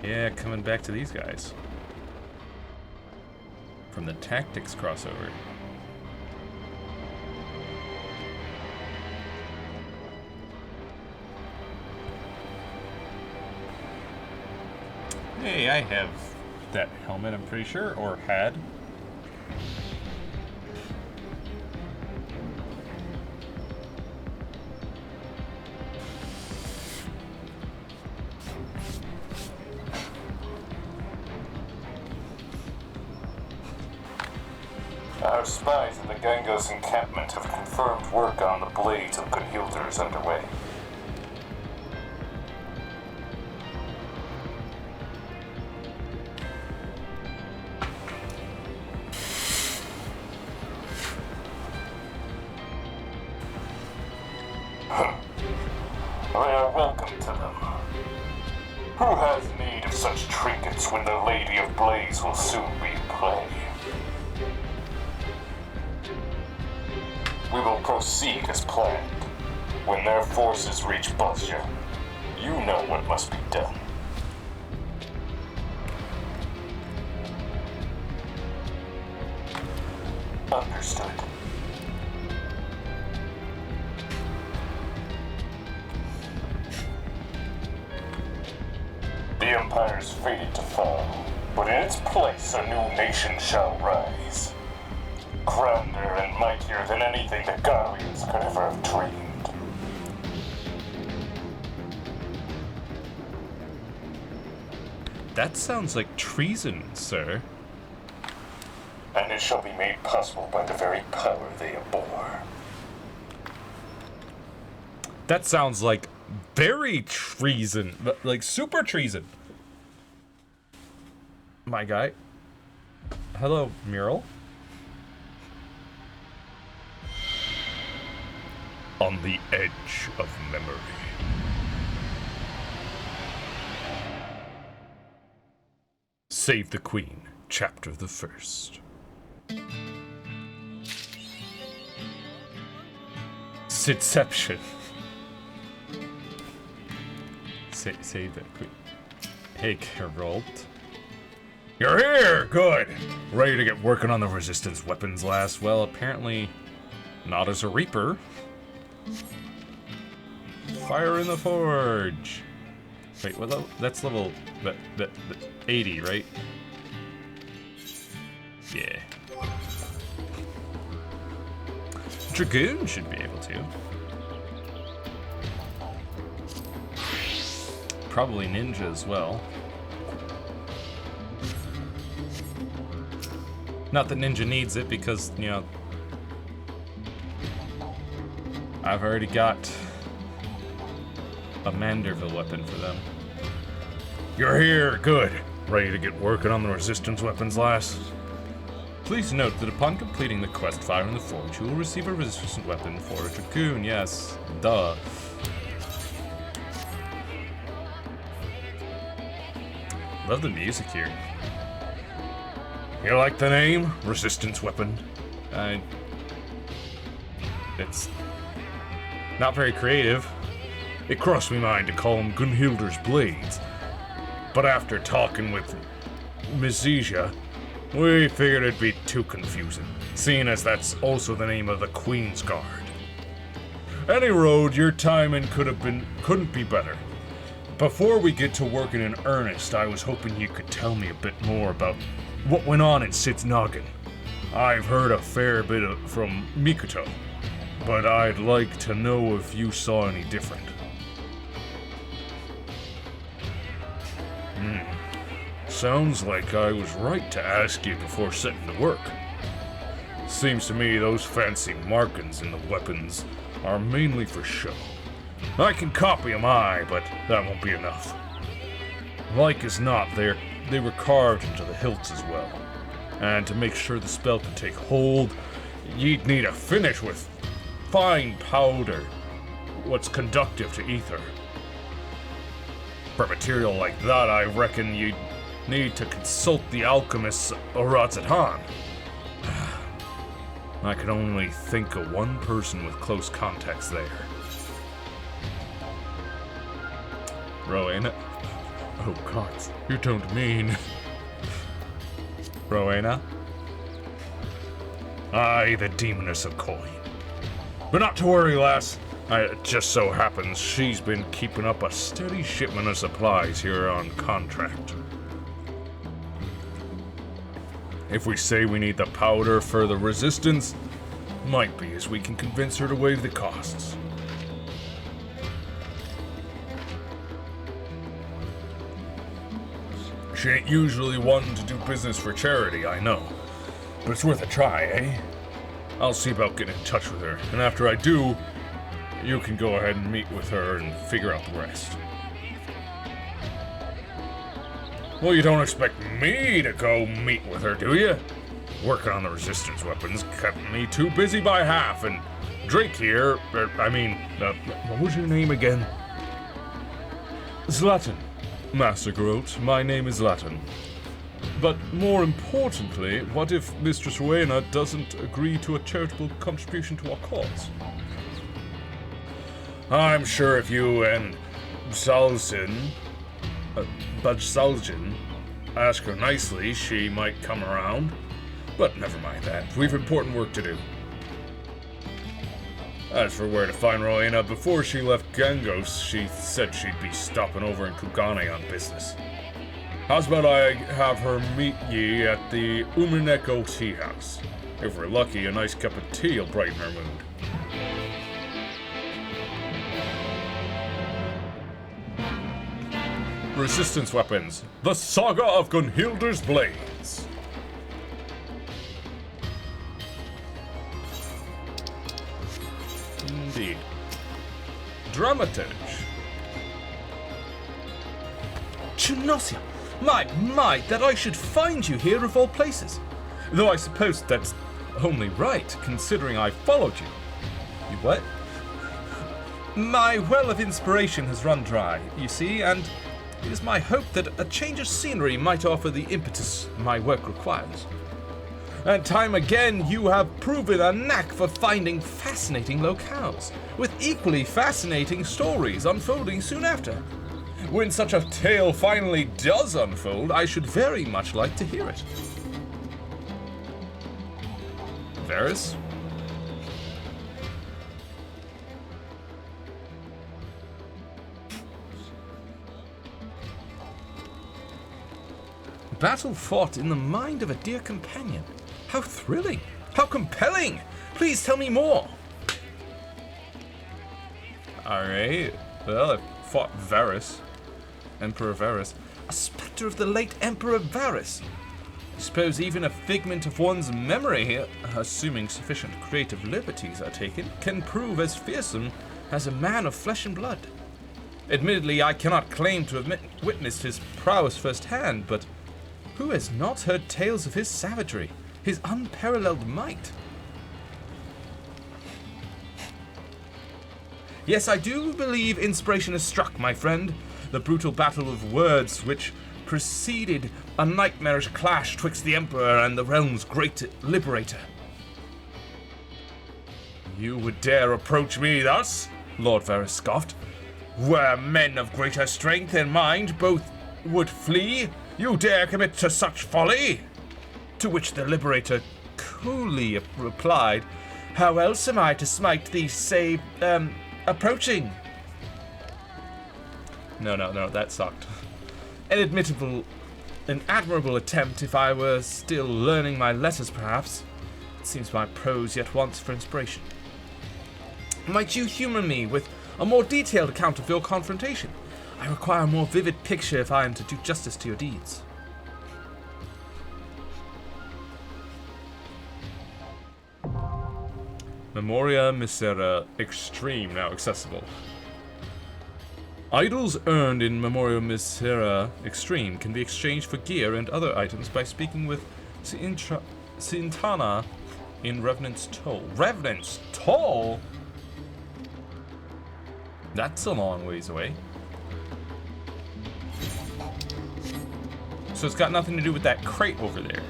A: Yeah, coming back to these guys. From the Tactics crossover. Hey, I have that helmet, I'm pretty sure, or had.
G: Our spies in the Gangos encampment have confirmed work on the blades of Gunhilder is underway. They are welcome to them. Who has need of such trinkets when the Lady of Blaze will soon be in play? We will proceed as planned. When their forces reach Bosnia, you know what must be done. Understood. The Empire's fated to fall, but in its place a new nation shall rise. Grander and mightier than anything the Garleans could ever have dreamed.
A: That sounds like treason, sir.
G: And it shall be made possible by the very power they abhor.
A: That sounds like very treason. Like super treason. My guy. Hello, Mural.
C: On the edge of memory.
A: Save the Queen, Chapter the First. Sidception. Save the Queen. Hey, Geralt.
C: You're here! Good! Ready to get working on the resistance weapons, lass?
A: Well, apparently not as a Reaper. Fire in the Forge. Wait, what level? That's level 80, right? Yeah. Dragoon should be able to. Probably ninja as well. Not that ninja needs it because, you know, I've already got a Manderville weapon for them.
C: You're here! Good! Ready to get working on the resistance weapons, lass?
A: Please note that upon completing the quest Fire in the Forge, you will receive a resistant weapon for a Dragoon. Yes, duh. Love the music here.
C: You like the name? Resistance weapon?
A: It's not very creative.
C: It crossed me mind to call them Gunhilder's Blades. But after talking with Mizija, we figured it'd be too confusing, seeing as that's also the name of the Queen's Guard. Any road, your timing couldn't be better. Before we get to working in earnest, I was hoping you could tell me a bit more about what went on in Sid's noggin. I've heard a fair bit from Mikoto, but I'd like to know if you saw any different. Sounds like I was right to ask you before setting to work. Seems to me those fancy markings in the weapons are mainly for show. I can copy them, but that won't be enough. Like as not, they were carved into the hilts as well. And to make sure the spell could take hold, you'd need a finish with fine powder, what's conductive to ether. For material like that, I reckon you'd need to consult the alchemist Orazatan. I can only think of one person with close contacts there. Rowena? Oh god, you don't mean... Rowena? Aye, the demoness of coin. But not to worry, lass. It just so happens she's been keeping up a steady shipment of supplies here on contract. If we say we need the powder for the resistance, might be as we can convince her to waive the costs. She ain't usually one to do business for charity, I know. But it's worth a try, eh? I'll see about getting in touch with her, and after I do, you can go ahead and meet with her and figure out the rest. Well, you don't expect me to go meet with her, do you? Working on the resistance weapons kept me too busy by half, and Drake here, what was your name again? Zlatan. Master Geralt, my name is Zlatan. But more importantly, what if Mistress Rowena doesn't agree to a charitable contribution to our cause? I'm sure if you and Bajsalzin ask her nicely, she might come around. But never mind that. We've important work to do. As for where to find Rowena, before she left Gangos, she said she'd be stopping over in Kugane on business. How's about I have her meet ye at the Umineko Tea House? If we're lucky, a nice cup of tea will brighten her mood. Resistance weapons. The Saga of Gunhilder's Blades. Indeed. Dramaturge.
B: Chunosia! My, that I should find you here of all places.
A: Though I suppose that's only right, considering I followed you. You what?
B: My well of inspiration has run dry, you see, and It is my hope that a change of scenery might offer the impetus my work requires. And time again, you have proven a knack for finding fascinating locales, with equally fascinating stories unfolding soon after. When such a tale finally does unfold, I should very much like to hear it.
A: Varys?
B: Battle fought in the mind of a dear companion. How thrilling! How compelling! Please tell me more!
A: Alright. Well, I fought Varys. Emperor Varys.
B: A spectre of the late Emperor Varys. I suppose even a figment of one's memory, assuming sufficient creative liberties are taken, can prove as fearsome as a man of flesh and blood. Admittedly, I cannot claim to have witnessed his prowess firsthand, but who has not heard tales of his savagery, his unparalleled might? Yes, I do believe inspiration has struck, my friend. The brutal battle of words which preceded a nightmarish clash twixt the Emperor and the realm's great liberator.
C: You would dare approach me thus?
B: Lord Varys scoffed.
C: Where men of greater strength and mind both would flee, you dare commit to such folly?
B: To which the liberator coolly replied, how else am I to smite thee, save, approaching? No, that sucked. An admirable attempt if I were still learning my letters, perhaps. It seems my prose yet wants for inspiration. Might you humor me with a more detailed account of your confrontation? I require a more vivid picture if I am to do justice to your deeds.
A: Memoria Misera Extreme now accessible. Idols earned in Memoria Misera Extreme can be exchanged for gear and other items by speaking with Sintana in Revenant's Toll. Revenant's Toll? That's a long ways away. So it's got nothing to do with that crate over there.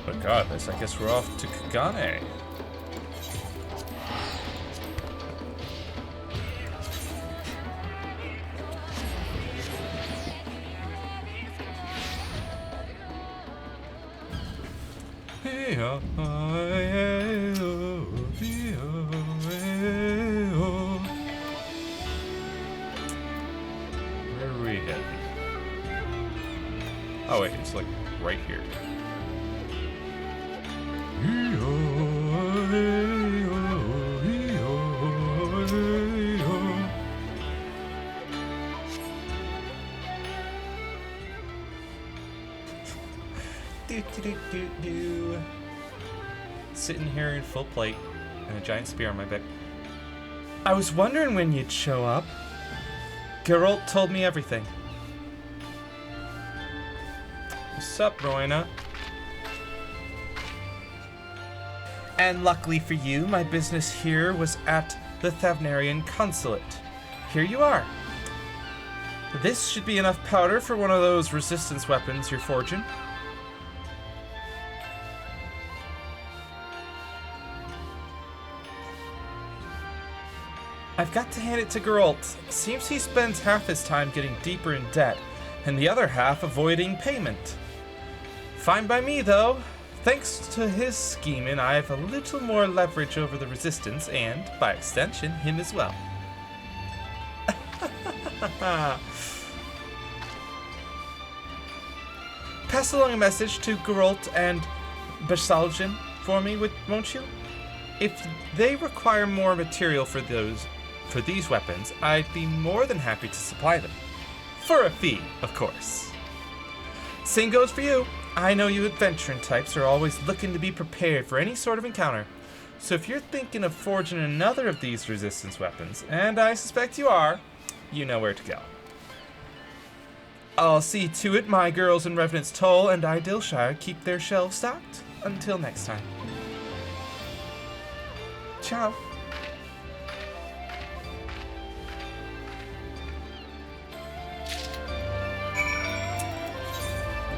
A: Regardless, I guess we're off to Kagane. Where are we heading? Oh wait, it's like right here. Sitting here in full plate and a giant spear on my back.
B: I was wondering when you'd show up. Geralt told me everything. What's up, Rowena? And luckily for you, my business here was at the Thavnarian Consulate. Here you are. This should be enough powder for one of those resistance weapons you're forging. I've got to hand it to Geralt. Seems he spends half his time getting deeper in debt, and the other half avoiding payment. Fine by me, though. Thanks to his scheming, I have a little more leverage over the Resistance, and, by extension, him as well. Pass along a message to Geralt and Basaljan for me, won't you? If they require more material for these weapons, I'd be more than happy to supply them. For a fee, of course. Same goes for you. I know you adventuring types are always looking to be prepared for any sort of encounter. So if you're thinking of forging another of these resistance weapons, and I suspect you are, you know where to go. I'll see to it my girls in Revenant's Toll and Idylshire keep their shelves stocked. Until next time. Ciao.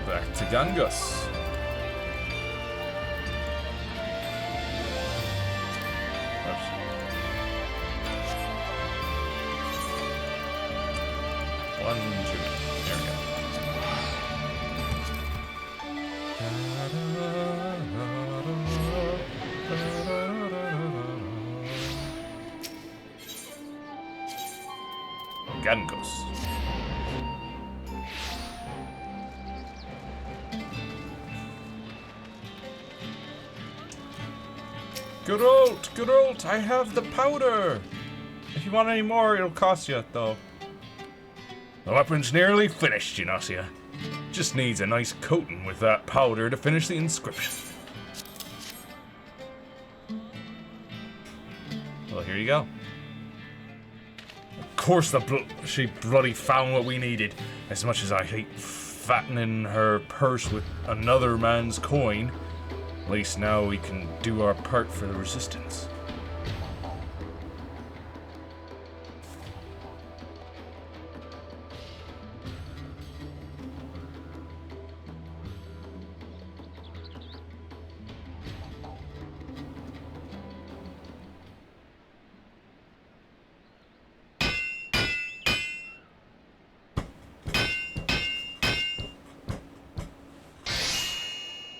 A: Back to Gungus. Oops. One, two. There we go. Gungus. Geralt, I have the powder. If you want any more, it'll cost you, though.
C: The weapon's nearly finished, Genosia. Just needs a nice coating with that powder to finish the inscription.
A: Well, here you go.
C: Of course she bloody found what we needed. As much as I hate fattening her purse with another man's coin, at least now we can do our part for the Resistance.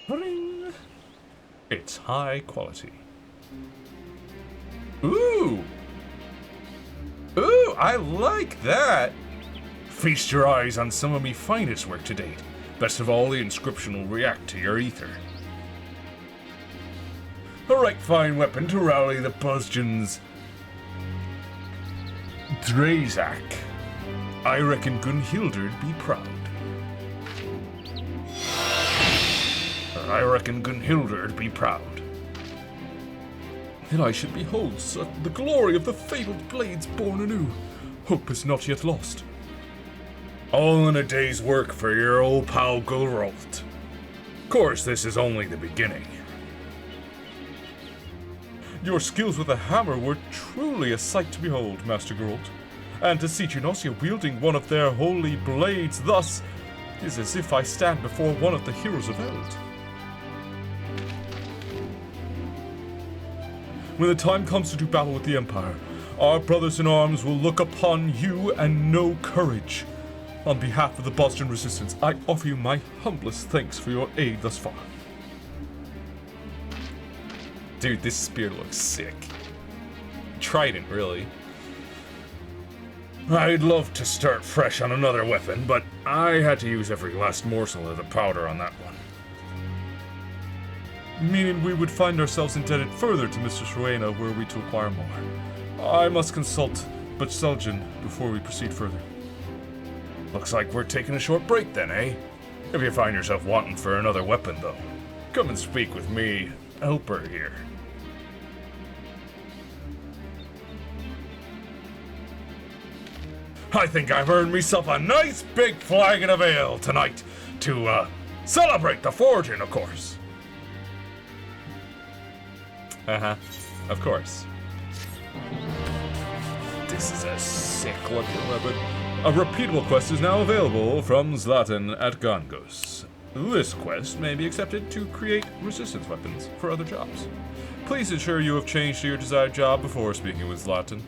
A: Bring.
C: It's high quality.
A: Ooh! Ooh, I like that!
C: Feast your eyes on some of me finest work to date. Best of all, the inscription will react to your ether. A right fine weapon to rally the Bosgens. Drazak. I reckon Gunhildred be proud. I reckon Gunhildred be proud.
A: And I should behold the glory of the fabled blades born anew. Hope is not yet lost.
C: All in a day's work for your old pal Geralt. Of course, this is only the beginning.
A: Your skills with a hammer were truly a sight to behold, Master Geralt. And to see Genosia wielding one of their holy blades thus is as if I stand before one of the heroes of Eld. When the time comes to do battle with the Empire, our brothers in arms will look upon you and know courage. On behalf of the Boston Resistance, I offer you my humblest thanks for your aid thus far. Dude, this spear looks sick. Trident, really.
C: I'd love to start fresh on another weapon, but I had to use every last morsel of the powder on that one.
A: Meaning we would find ourselves indebted further to Mistress Rowena were we to acquire more. I must consult Butch-Seljan before we proceed further.
C: Looks like we're taking a short break then, eh? If you find yourself wanting for another weapon, though, come and speak with me, Helper here. I think I've earned myself a nice big flagon of ale tonight to celebrate the forging, of course.
A: Of course. This is a sick looking weapon. A repeatable quest is now available from Zlatan at Gungus. This quest may be accepted to create resistance weapons for other jobs. Please ensure you have changed to your desired job before speaking with Zlatan.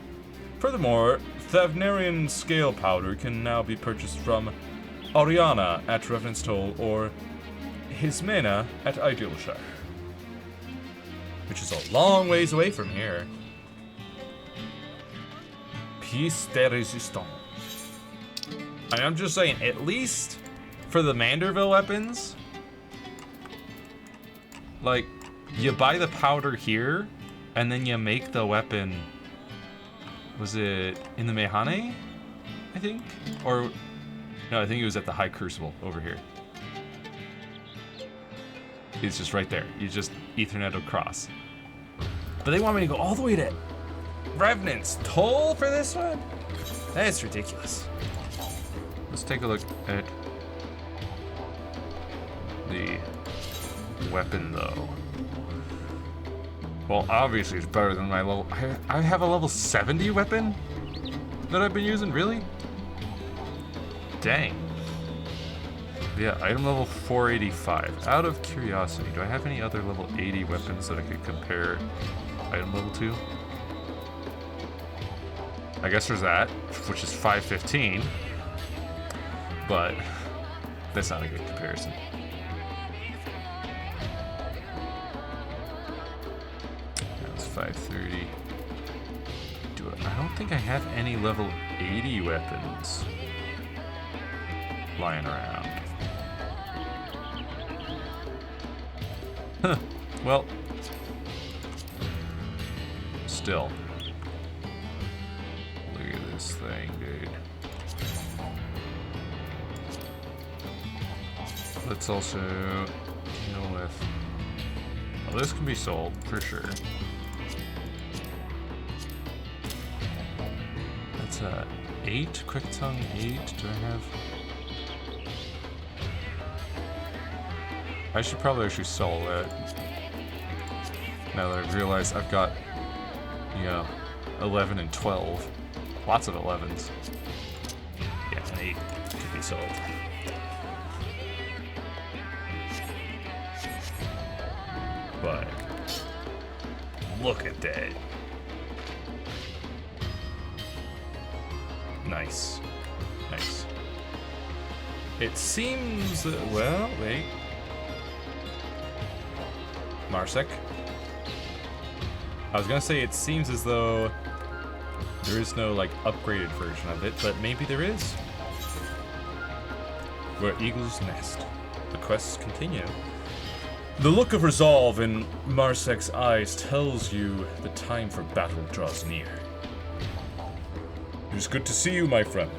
A: Furthermore, Thavnarian scale powder can now be purchased from Oriana at Revenant's Toll or Hismena at Idealshire, which is a long ways away from here. Piece de resistance. I'm just saying, at least for the Manderville weapons, like, you buy the powder here, and then you make the weapon. Was it in the Mehane, I think? Or, no, I think it was at the High Crucible over here. It's just right there. You just Ethernet across. But they want me to go all the way to Revenant's Toll for this one? That's ridiculous. Let's take a look at the weapon, though. Well, obviously it's better than my level... I have a level 70 weapon that I've been using? Really? Dang. Yeah, item level 485. Out of curiosity, do I have any other level 80 weapons that I could compare item level to? I guess there's that, which is 515. But that's not a good comparison. That's 530. I don't think I have any level 80 weapons lying around. Huh. Well, still. Look at this thing, dude. Let's also deal with... Well, this can be sold, for sure. That's 8, Quick Tongue 8. Do I have... I should probably actually sell that. Now that I've realized I've got, 11 and 12. Lots of 11s. Yeah, an 8 could be sold. But look at that. Nice. Nice. It seems that, well, wait. Marsec. I was gonna say it seems as though there is no like upgraded version of it, but maybe there is. We're at Eagle's Nest. The quests continue. The look of resolve in Marsec's eyes tells you the time for battle draws near.
C: It is good to see you, my friend.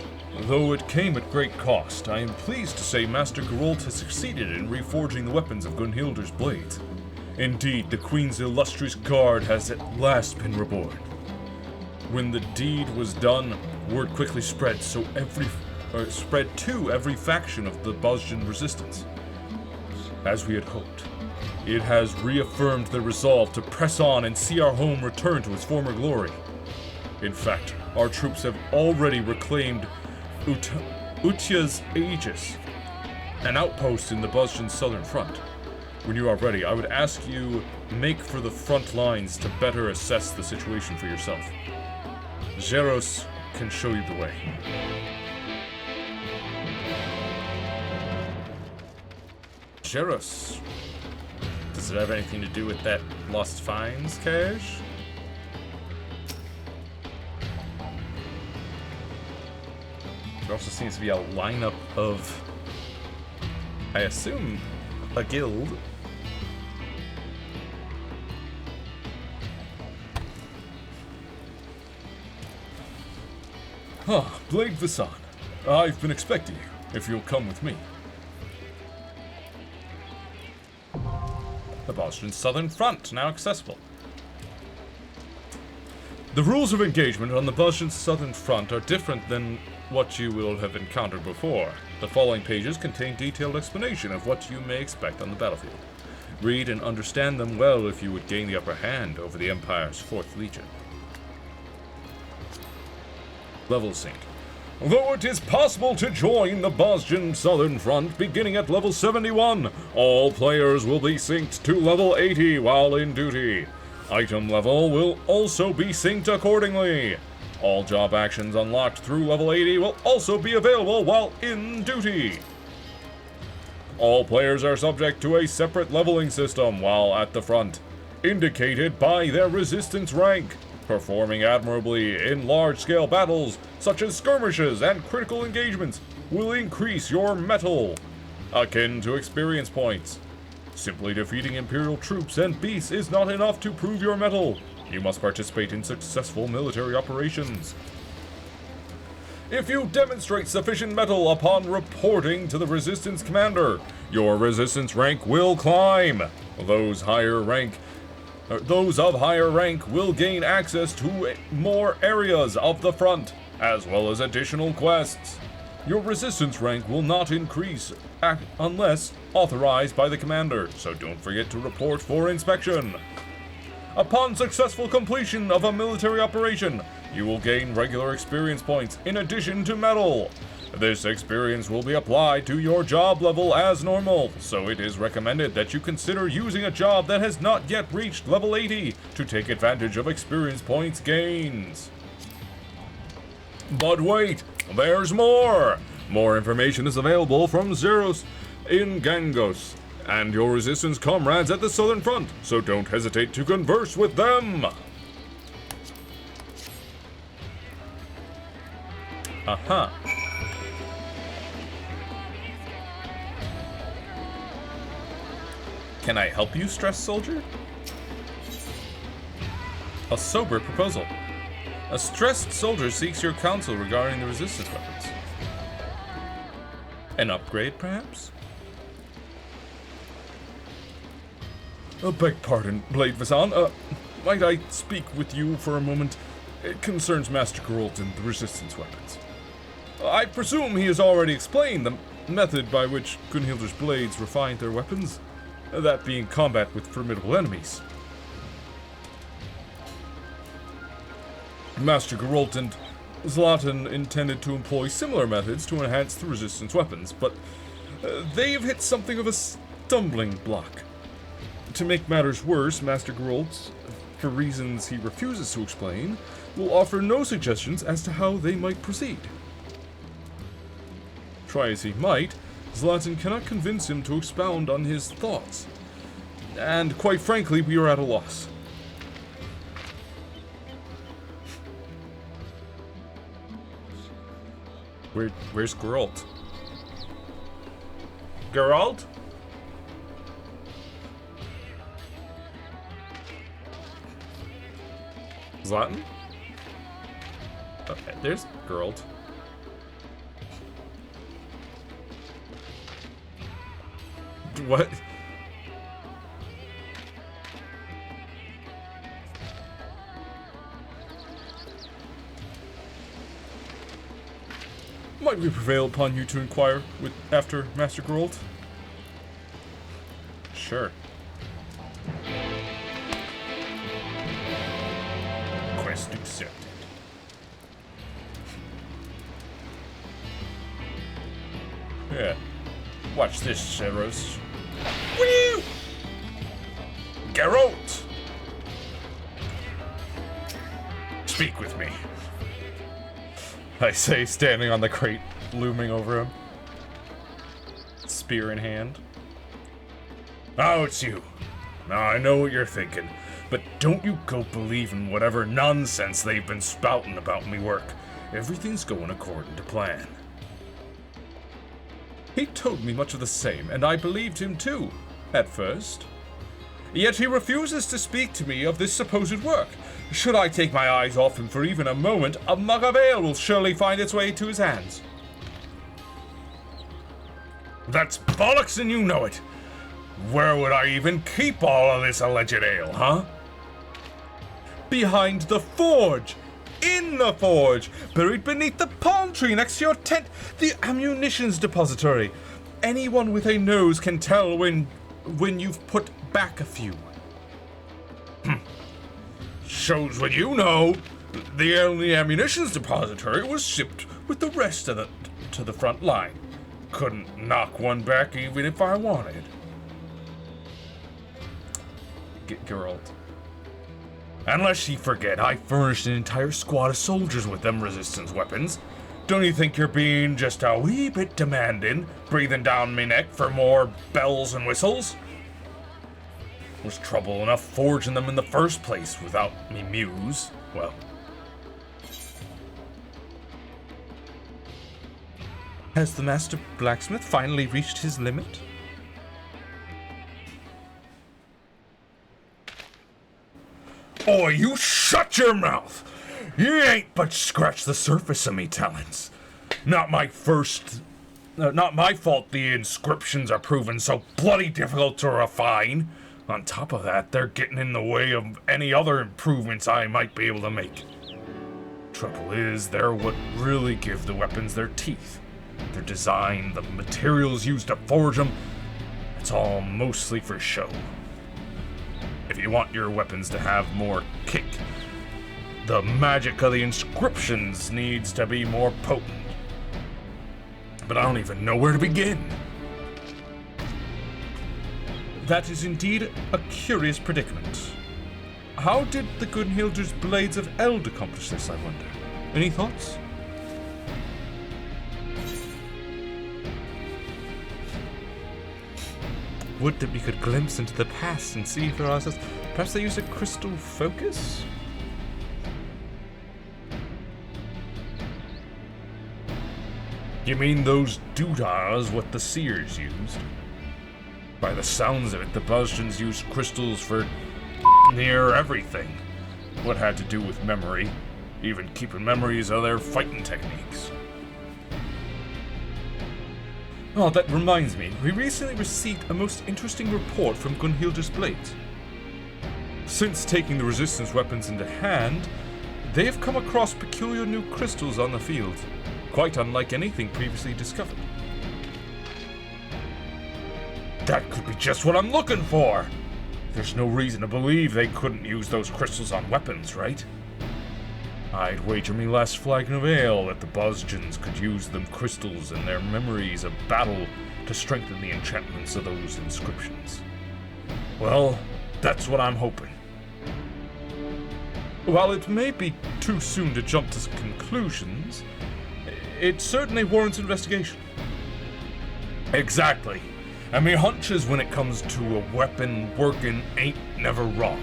C: Though it came at great cost, I am pleased to say Master Geralt has succeeded in reforging the weapons of Gunhilder's blades. Indeed, the Queen's illustrious guard has at last been reborn. When the deed was done, word quickly spread to every faction of the Bosjan resistance. As we had hoped, it has reaffirmed their resolve to press on and see our home return to its former glory. In fact, our troops have already reclaimed Utya's Aegis, an outpost in the Bosjan southern front. When you are ready, I would ask you make for the front lines to better assess the situation for yourself. Zeros can show you the way.
A: Zeros. Does it have anything to do with that Lost Finds cache? There also seems to be a lineup of, I assume, a guild.
C: Ah, Blade Visan. I've been expecting you, if you'll come with me.
A: The Boston Southern Front, now accessible.
C: The rules of engagement on the Bosjan Southern Front are different than what you will have encountered before. The following pages contain detailed explanation of what you may expect on the battlefield. Read and understand them well if you would gain the upper hand over the Empire's 4th Legion. Level sync. Though it is possible to join the Bosjan Southern Front beginning at level 71, all players will be synced to level 80 while in duty. Item level will also be synced accordingly. All job actions unlocked through level 80 will also be available while in duty. All players are subject to a separate leveling system while at the front, indicated by their resistance rank. Performing admirably in large-scale battles, such as skirmishes and critical engagements, will increase your mettle, akin to experience points. Simply defeating Imperial troops and beasts is not enough to prove your mettle. You must participate in successful military operations. If you demonstrate sufficient mettle upon reporting to the Resistance Commander, your Resistance rank will climb. Those of higher rank will gain access to more areas of the front, as well as additional quests. Your resistance rank will not increase unless authorized by the commander, so don't forget to report for inspection. Upon successful completion of a military operation, you will gain regular experience points in addition to medal. This experience will be applied to your job level as normal, so it is recommended that you consider using a job that has not yet reached level 80 to take advantage of experience points gains. But wait, there's more! More information is available from Zeros in Gangos and your resistance comrades at the Southern Front, so don't hesitate to converse with them!
A: Uh-huh. Can I help you, stressed soldier? A sober proposal. A stressed soldier seeks your counsel regarding the resistance weapons. An upgrade, perhaps?
C: Beg pardon, Blade Vazan. Might I speak with you for a moment? It concerns Master Geralt and the resistance weapons. I presume he has already explained the method by which Gunhilder's blades refined their weapons, that being combat with formidable enemies. Master Geralt and Zlatan intended to employ similar methods to enhance the resistance weapons, but they've hit something of a stumbling block. To make matters worse, Master Geralt, for reasons he refuses to explain, will offer no suggestions as to how they might proceed. Try as he might, Zlatan cannot convince him to expound on his thoughts. And quite frankly, we are at a loss.
A: Where's Geralt? Geralt? Zlatan? Okay, there's Geralt. What?
C: Might we prevail upon you to inquire after Master Geralt?
A: Sure. Quest accepted. Yeah. Watch this, Seros. Woo! Geralt! Speak with me. I say, standing on the crate, looming over him. Spear in hand. Oh, it's you. Now, I know what you're thinking, but don't you go believing whatever nonsense they've been spouting about me work. Everything's going according to plan. He told me much of the same, and I believed him too, at first. Yet he refuses to speak to me of this supposed work. Should I take my eyes off him for even a moment, a mug of ale will surely find its way to his hands. That's bollocks and you know it. Where would I even keep all of this alleged ale, huh? Behind the forge! In the forge! Buried beneath the palm tree next to your tent! The ammunitions depository! Anyone with a nose can tell when you've put back a few. Shows what you know. The only ammunitions depository was shipped with the rest of to the front line. Couldn't knock one back even if I wanted. Get Geralt. Unless you forget, I furnished an entire squad of soldiers with them resistance weapons. Don't you think you're being just a wee bit demanding, breathing down me neck for more bells and whistles? Was trouble enough forging them in the first place without me muse. Well.
B: Has the master blacksmith finally reached his limit?
C: Oh, you shut your mouth! You ain't but scratched the surface of me talents. Not my fault the inscriptions are proving so bloody difficult to refine. On top of that, they're getting in the way of any other improvements I might be able to make. Trouble is, they're what really give the weapons their teeth. Their design, the materials used to forge them, it's all mostly for show. if you want your weapons to have more kick, the magic of the inscriptions needs to be more potent. But I don't even know where to begin.
A: That is indeed a curious predicament. How did the Gunhilder's Blades of Eld accomplish this, I wonder? Any thoughts? Would that we could glimpse into the past and see for ourselves. Perhaps they used a crystal focus?
C: You mean those doodahs what the seers used? By the sounds of it, the Buzjans used crystals for near everything. What had to do with memory, even keeping memories of their fighting techniques.
A: Oh, that reminds me. We recently received a most interesting report from Gunhilder's Blades. Since taking the resistance weapons into hand, they have come across peculiar new crystals on the field, quite unlike anything previously discovered.
C: That could be just what I'm looking for! There's no reason to believe they couldn't use those crystals on weapons, right? I'd wager me last flagon of ale that the Buzjans could use them crystals and their memories of battle to strengthen the enchantments of those inscriptions. Well, that's what I'm hoping.
A: While it may be too soon to jump to conclusions, it certainly warrants investigation.
C: Exactly. And me hunches when it comes to a weapon working ain't never wrong.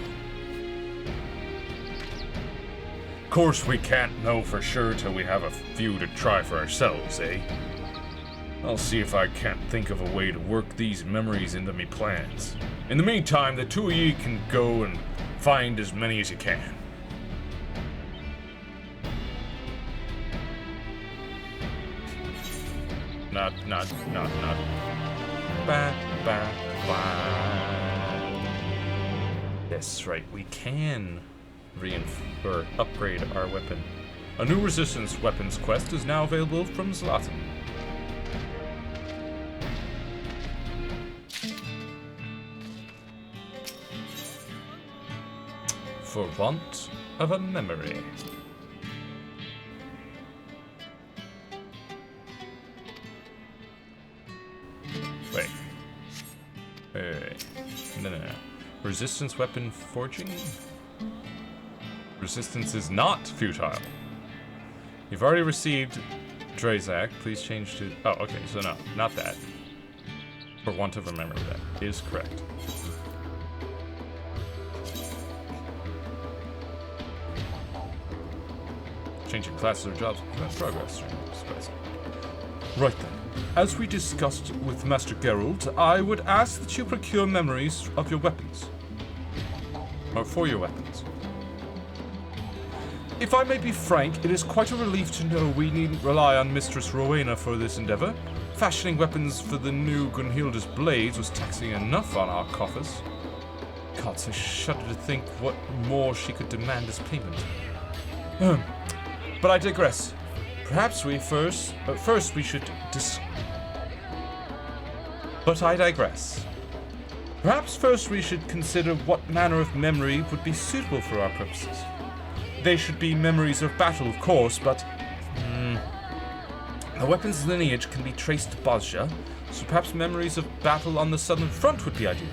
C: Of course, we can't know for sure till we have a few to try for ourselves, eh? I'll see if I can't think of a way to work these memories into me plans. In the meantime, the two of ye can go and find as many as you can. Not.
A: Yes, right, we can upgrade our weapon. A new resistance weapons quest is now available from Zlatan. For want of a memory. Wait. No. Resistance weapon forging? Resistance is not futile. You've already received Drazak. Please change to... Oh, okay, so no, not that. For want of a memory, that is correct. Changing classes or jobs prevents progress. Right then. As we discussed with Master Geralt, I would ask that you procure memories of your weapons. Or for your weapons. If I may be frank, it is quite a relief to know we needn't rely on Mistress Rowena for this endeavor. Fashioning weapons for the new Gunhilder's Blades was taxing enough on our coffers. Gods, I shudder to think what more she could demand as payment. But I digress. Perhaps we first we should But I digress. Perhaps first we should consider what manner of memory would be suitable for our purposes. They should be memories of battle, of course, but the weapon's lineage can be traced to Bozja, so perhaps memories of battle on the southern front would be ideal.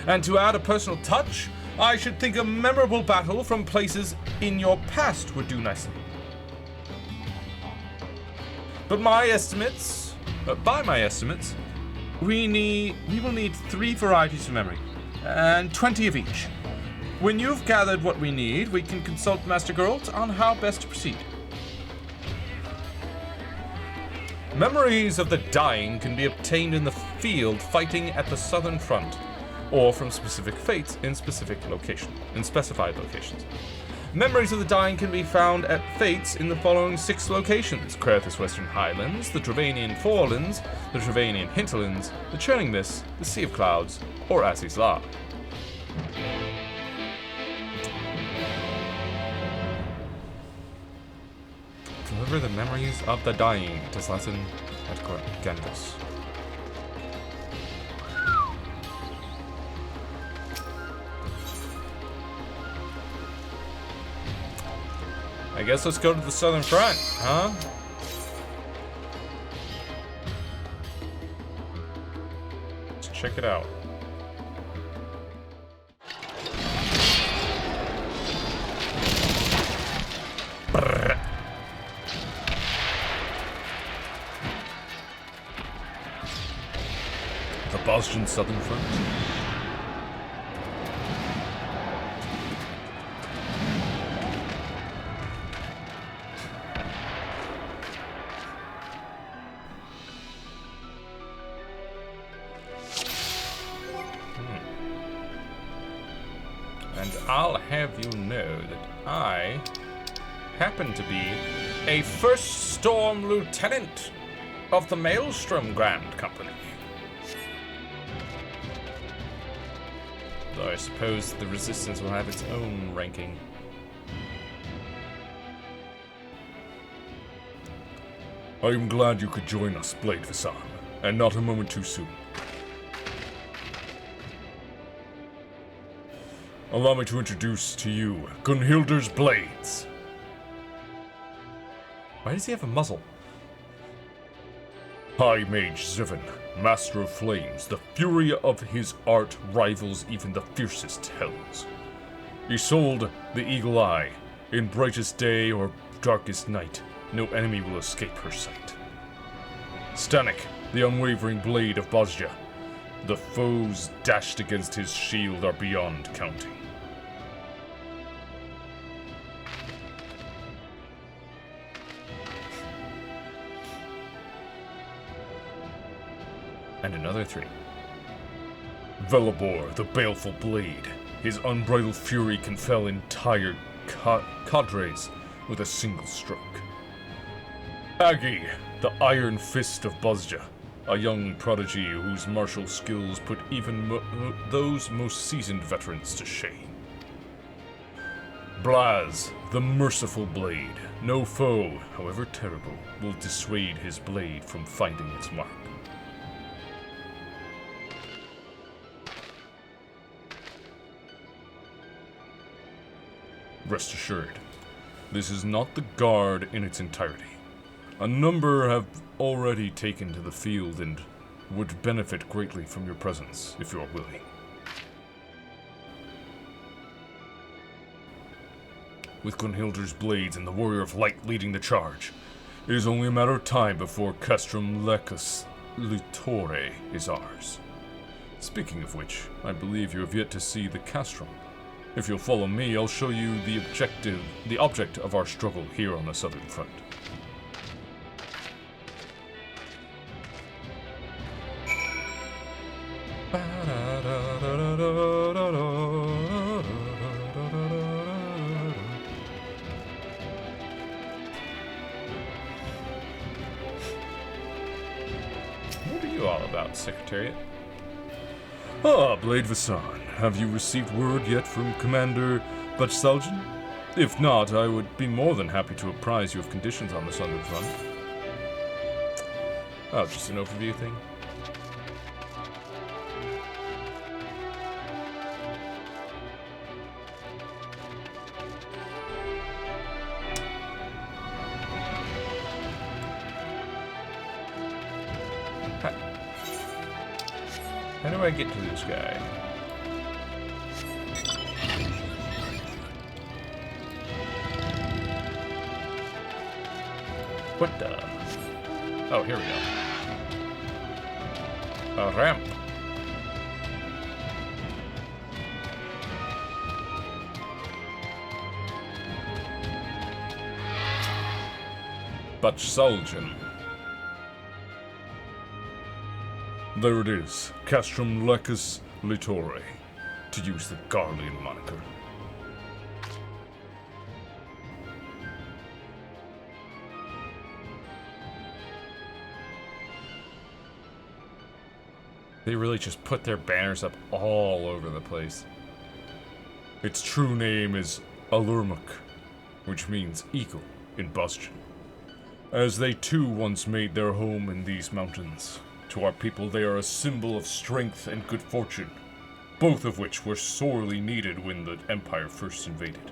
A: And to add a personal touch, I should think a memorable battle from places in your past would do nicely. But by my estimates, we will need 3 varieties of memory, and 20 of each. When you've gathered what we need, we can consult Master Geralt on how best to proceed. Memories of the dying can be obtained in the field fighting at the southern front, or from specific fates in specified locations. Memories of the dying can be found at fates in the following 6 locations: Krathus Western Highlands, the Travanian Forelands, the Travanian Hinterlands, the Churning Mist, the Sea of Clouds, or Assis La. Deliver the memories of the dying to Zlatan at Gandos. I guess let's go to the southern front, huh? Let's check it out. Brrr. The Boston Southern Front. And I'll have you know that I happen to be a First Storm Lieutenant of the Maelstrom Grand Company. Though I suppose the Resistance will have its own ranking.
C: I am glad you could join us, Blade Vasan, and not a moment too soon. Allow me to introduce to you Gunhilder's Blades.
A: Why does he have a muzzle?
C: High Mage Zivin, Master of Flames, the fury of his art rivals even the fiercest hells. Isolde, the Eagle Eye, in brightest day or darkest night, no enemy will escape her sight. Stanek, the unwavering blade of Bosja, the foes dashed against his shield are beyond counting.
A: And another 3.
C: Velibor, the baleful blade, his unbridled fury can fell entire cadres with a single stroke. Agi, the iron fist of Bosja, a young prodigy whose martial skills put even those most seasoned veterans to shame. Blaz, the merciful blade, no foe, however terrible, will dissuade his blade from finding its mark. Rest assured, this is not the Guard in its entirety. A number have already taken to the field and would benefit greatly from your presence, if you are willing. With Gunhilder's Blades and the Warrior of Light leading the charge, it is only a matter of time before Castrum Lecus Litore is ours. Speaking of which, I believe you have yet to see the Castrum. If you'll follow me, I'll show you the object of our struggle here on the Southern Front.
A: What are you all about, Secretariat?
C: Ah, Blade Vasan, have you received word yet from Commander Bachsaljan? If not, I would be more than happy to apprise you of conditions on the Southern Front.
A: Oh, just an overview thing? How do I get to this guy? What the? Oh, here we go. A ramp.
C: Bachsaljan. There it is, Castrum Lecus Litore, to use the Garlean moniker.
A: They really just put their banners up all over the place.
C: Its true name is Alurmuk, which means eagle in Bosjan, as they too once made their home in these mountains. To our people, they are a symbol of strength and good fortune, both of which were sorely needed when the Empire first invaded.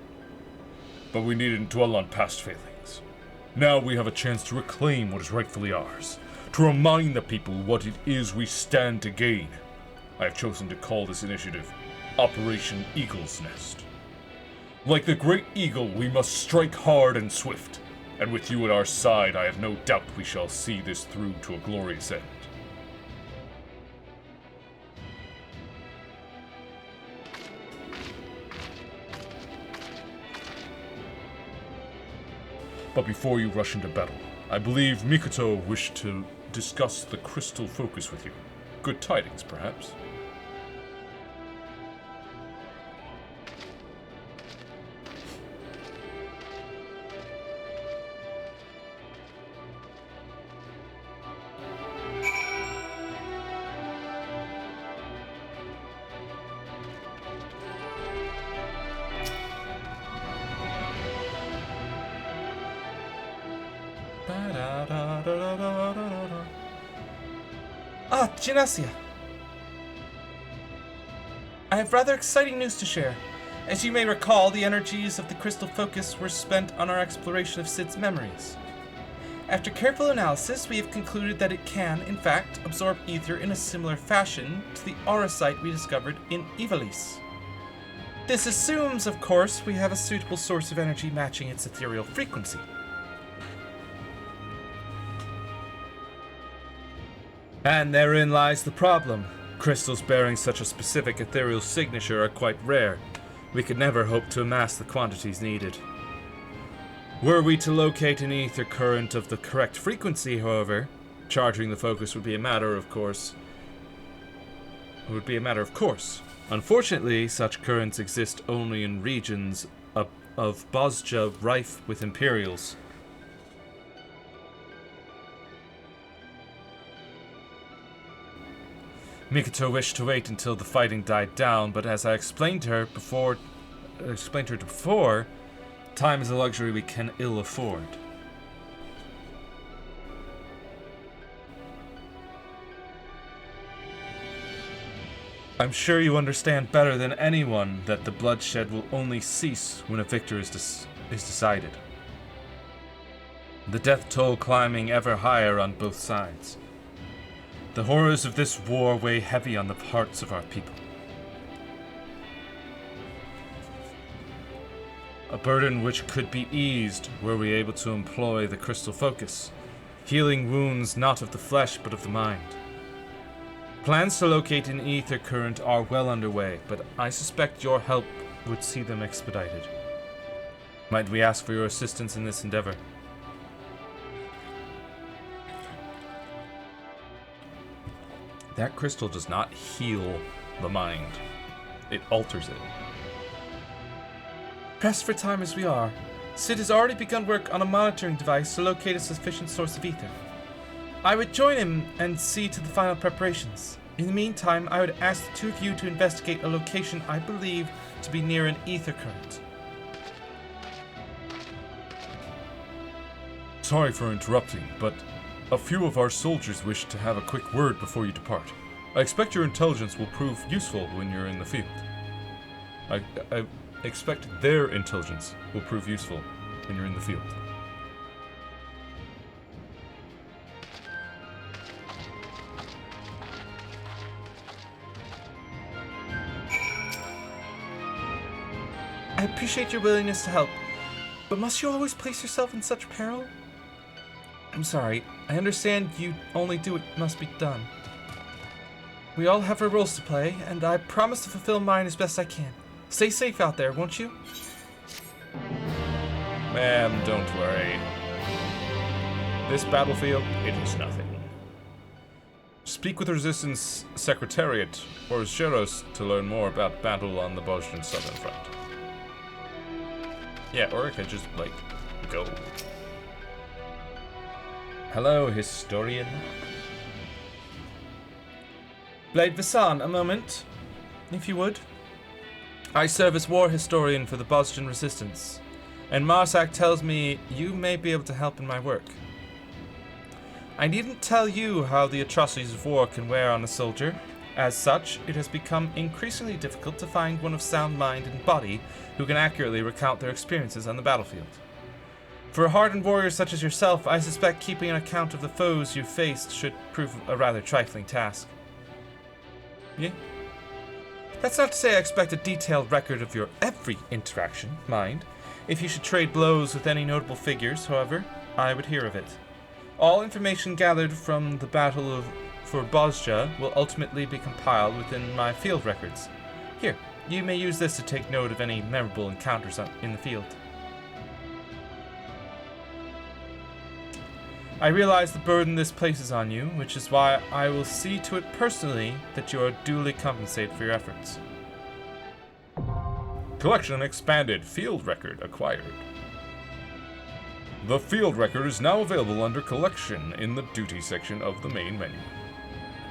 C: but we needn't dwell on past failings. Now we have a chance to reclaim what is rightfully ours, to remind the people what it is we stand to gain. I have chosen to call this initiative Operation Eagle's Nest. Like the great eagle, we must strike hard and swift, and with you at our side, I have no doubt we shall see this through to a glorious end. But before you rush into battle, I believe Mikoto wished to discuss the crystal focus with you. Good tidings, perhaps?
B: Ah, Genesia. I have rather exciting news to share. As you may recall, the energies of the crystal focus were spent on our exploration of Cid's memories. After careful analysis, we have concluded that it can, in fact, absorb ether in a similar fashion to the aura site we discovered in Ivalice. This assumes, of course, we have a suitable source of energy matching its ethereal frequency. And therein lies the problem. Crystals bearing such a specific ethereal signature are quite rare. We could never hope to amass the quantities needed. Were we to locate an ether current of the correct frequency, however, charging the focus would be a matter of course. Unfortunately, such currents exist only in regions of Bozja rife with Imperials. Mikoto wished to wait until the fighting died down, but as I explained to her before, time is a luxury we can ill afford. I'm sure you understand better than anyone that the bloodshed will only cease when a victor is decided. The death toll climbing ever higher on both sides. The horrors of this war weigh heavy on the hearts of our people. A burden which could be eased were we able to employ the crystal focus, healing wounds not of the flesh but of the mind. Plans to locate an ether current are well underway, but I suspect your help would see them expedited. Might we ask for your assistance in this endeavor? That crystal does not heal the mind. It alters it. Pressed for time as we are, Cid has already begun work on a monitoring device to locate a sufficient source of ether. I would join him and see to the final preparations. In the meantime, I would ask the two of you to investigate a location I believe to be near an ether current.
C: Sorry for interrupting, but a few of our soldiers wish to have a quick word before you depart. I expect your intelligence will prove useful when you're in the field. I expect their intelligence will prove useful when you're in the field.
B: I appreciate your willingness to help, but must you always place yourself in such peril? I'm sorry, I understand you only do what must be done. We all have our roles to play, and I promise to fulfill mine as best I can. Stay safe out there, won't you?
C: Ma'am, don't worry. This battlefield, it is nothing. Speak with Resistance Secretariat or Zeros to learn more about battle on the Bozjan Southern Front. Yeah, or I could just, go. Hello, historian.
B: Blade Vasan, a moment, if you would. I serve as war historian for the Bozjan Resistance, and Marsak tells me you may be able to help in my work. I needn't tell you how the atrocities of war can wear on a soldier. As such, it has become increasingly difficult to find one of sound mind and body who can accurately recount their experiences on the battlefield. For a hardened warrior such as yourself, I suspect keeping an account of the foes you've faced should prove a rather trifling task. Yeah? That's not to say I expect a detailed record of your every interaction, mind. If you should trade blows with any notable figures, however, I would hear of it. All information gathered from the Battle for Bozja will ultimately be compiled within my field records. Here, you may use this to take note of any memorable encounters in the field. I realize the burden this places on you, which is why I will see to it personally that you are duly compensated for your efforts.
C: Collection expanded. Field record acquired. The field record is now available under Collection in the Duty section of the main menu.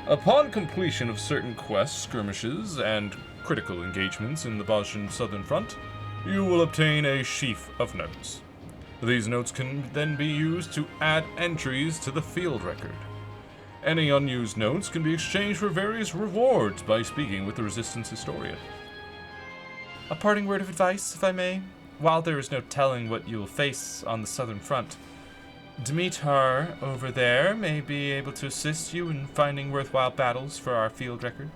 C: Upon completion of certain quests, skirmishes, and critical engagements in the Bosnian Southern Front, you will obtain a sheaf of notes. These notes can then be used to add entries to the field record. Any unused notes can be exchanged for various rewards by speaking with the Resistance historian.
B: A parting word of advice, if I may. While there is no telling what you will face on the Southern Front, Dimitar over there may be able to assist you in finding worthwhile battles for our field record.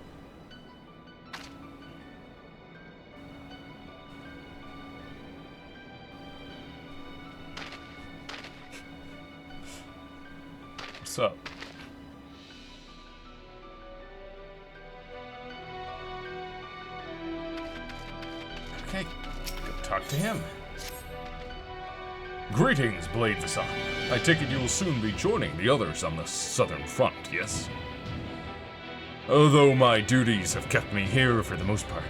C: What's up?
B: Okay, go talk to him.
C: Greetings, Blade Vasan. I take it you will soon be joining the others on the Southern Front, yes? Although my duties have kept me here for the most part,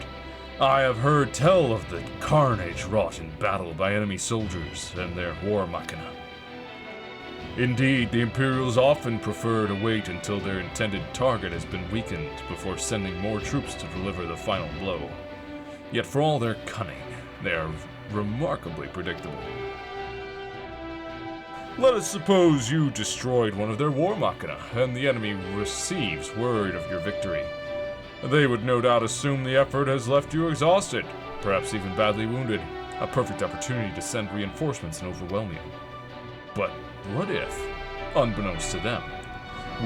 C: I have heard tell of the carnage wrought in battle by enemy soldiers and their war machina. Indeed, the Imperials often prefer to wait until their intended target has been weakened before sending more troops to deliver the final blow. Yet for all their cunning, they are remarkably predictable. Let us suppose you destroyed one of their war machina, and the enemy receives word of your victory. They would no doubt assume the effort has left you exhausted, perhaps even badly wounded, a perfect opportunity to send reinforcements and overwhelm you. But what if, unbeknownst to them,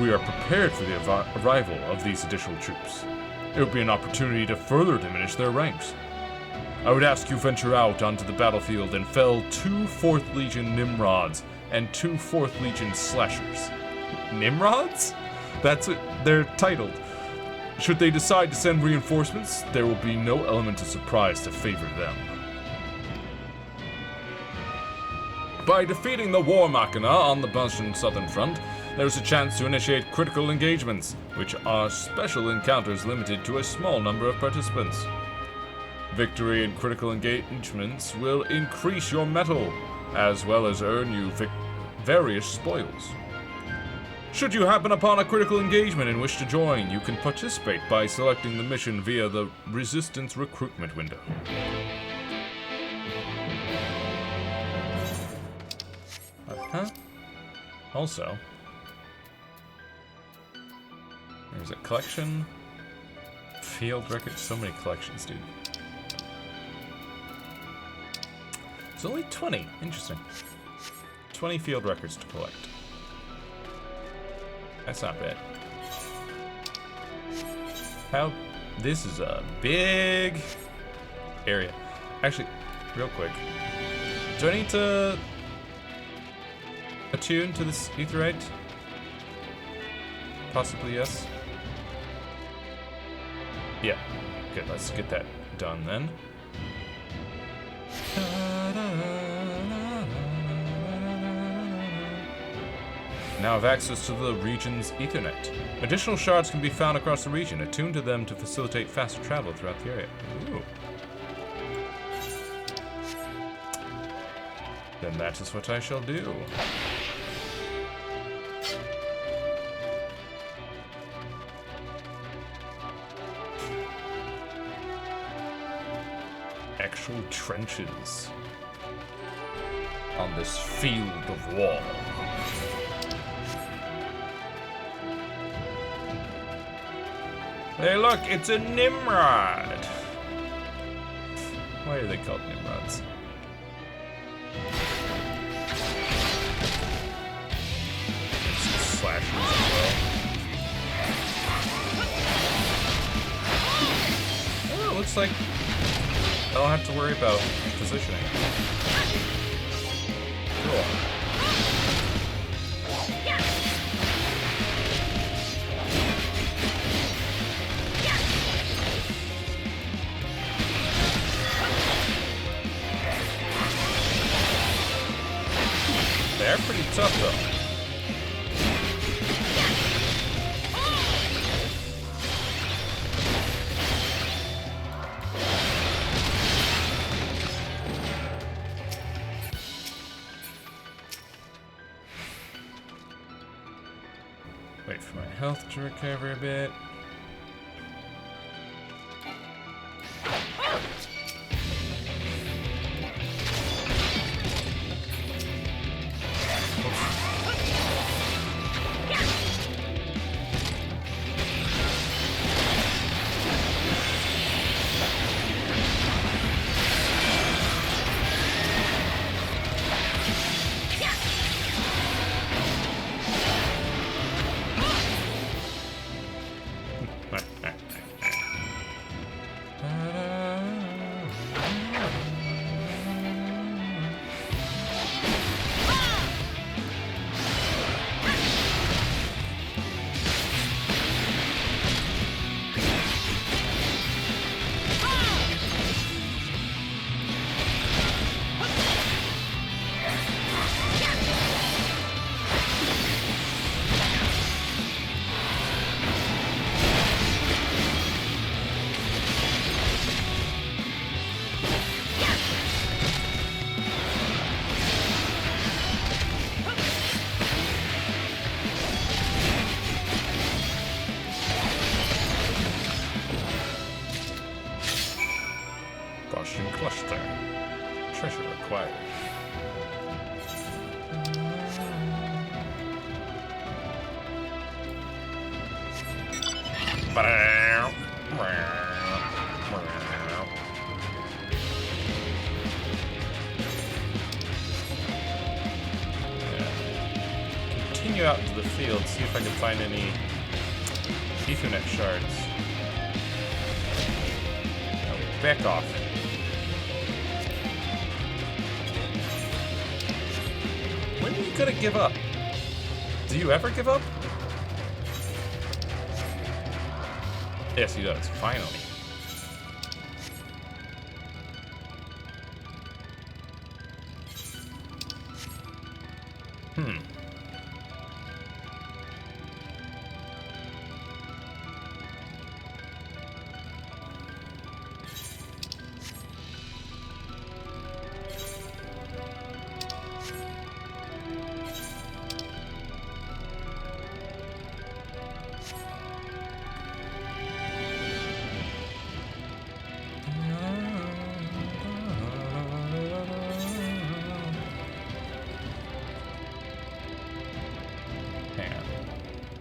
C: we are prepared for the arrival of these additional troops? It would be an opportunity to further diminish their ranks. I would ask you venture out onto the battlefield and fell 2 4th Legion Nimrods and 2 4th Legion Slashers.
B: Nimrods?
C: That's what they're titled. Should they decide to send reinforcements, there will be no element of surprise to favor them. By defeating the War Machina on the Bosnian Southern Front, there's a chance to initiate critical engagements, which are special encounters limited to a small number of participants. Victory in critical engagements will increase your mettle, as well as earn you various spoils. Should you happen upon a critical engagement and wish to join, you can participate by selecting the mission via the Resistance recruitment window. Also, there's a collection, field record, so many collections, dude. It's only 20, interesting. 20 field records to collect. That's not bad. This is a big area. Actually, real quick, do I need to attune to this Aetheryte? Possibly yes. Yeah. Good, let's get that done then. Now have access to the region's Ethernet. Additional shards can be found across the region. Attune to them to facilitate faster travel throughout the area. Ooh. Then that is what I shall do. Actual trenches on this field of war.
A: Hey, look, it's a Nimrod. Why are they called Nimrods? Some slashers as well. Oh, it looks like I don't have to worry about positioning. Cool. They're pretty tough though. Wait for my health to recover a bit. Gaussian cluster. Treasure acquired. Continue out into the field, see if I can find any Ethernet shards. No, back off. When are you gonna give up? Do you ever give up? Yes, he does. Finally.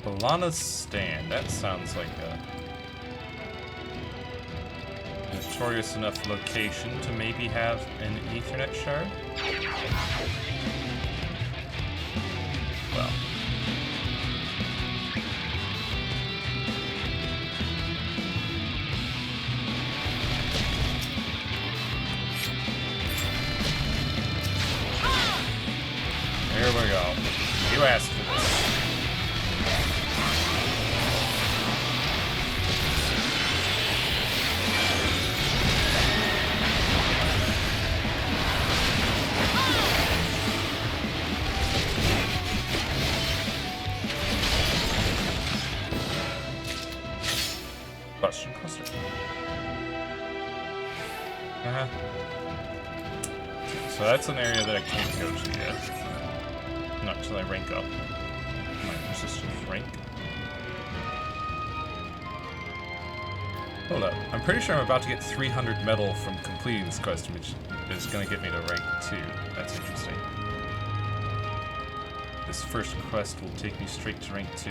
A: Balana's Stand. That sounds like a notorious enough location to maybe have an Ethernet shard. Well. Here we go. You asked for this. Question cluster. So that's an area that I can't go to yet. Not until I rank up my resistance rank. Hold up. I'm pretty sure I'm about to get 300 metal from completing this quest, which is going to get me to rank 2. That's interesting. This first quest will take me straight to rank 2.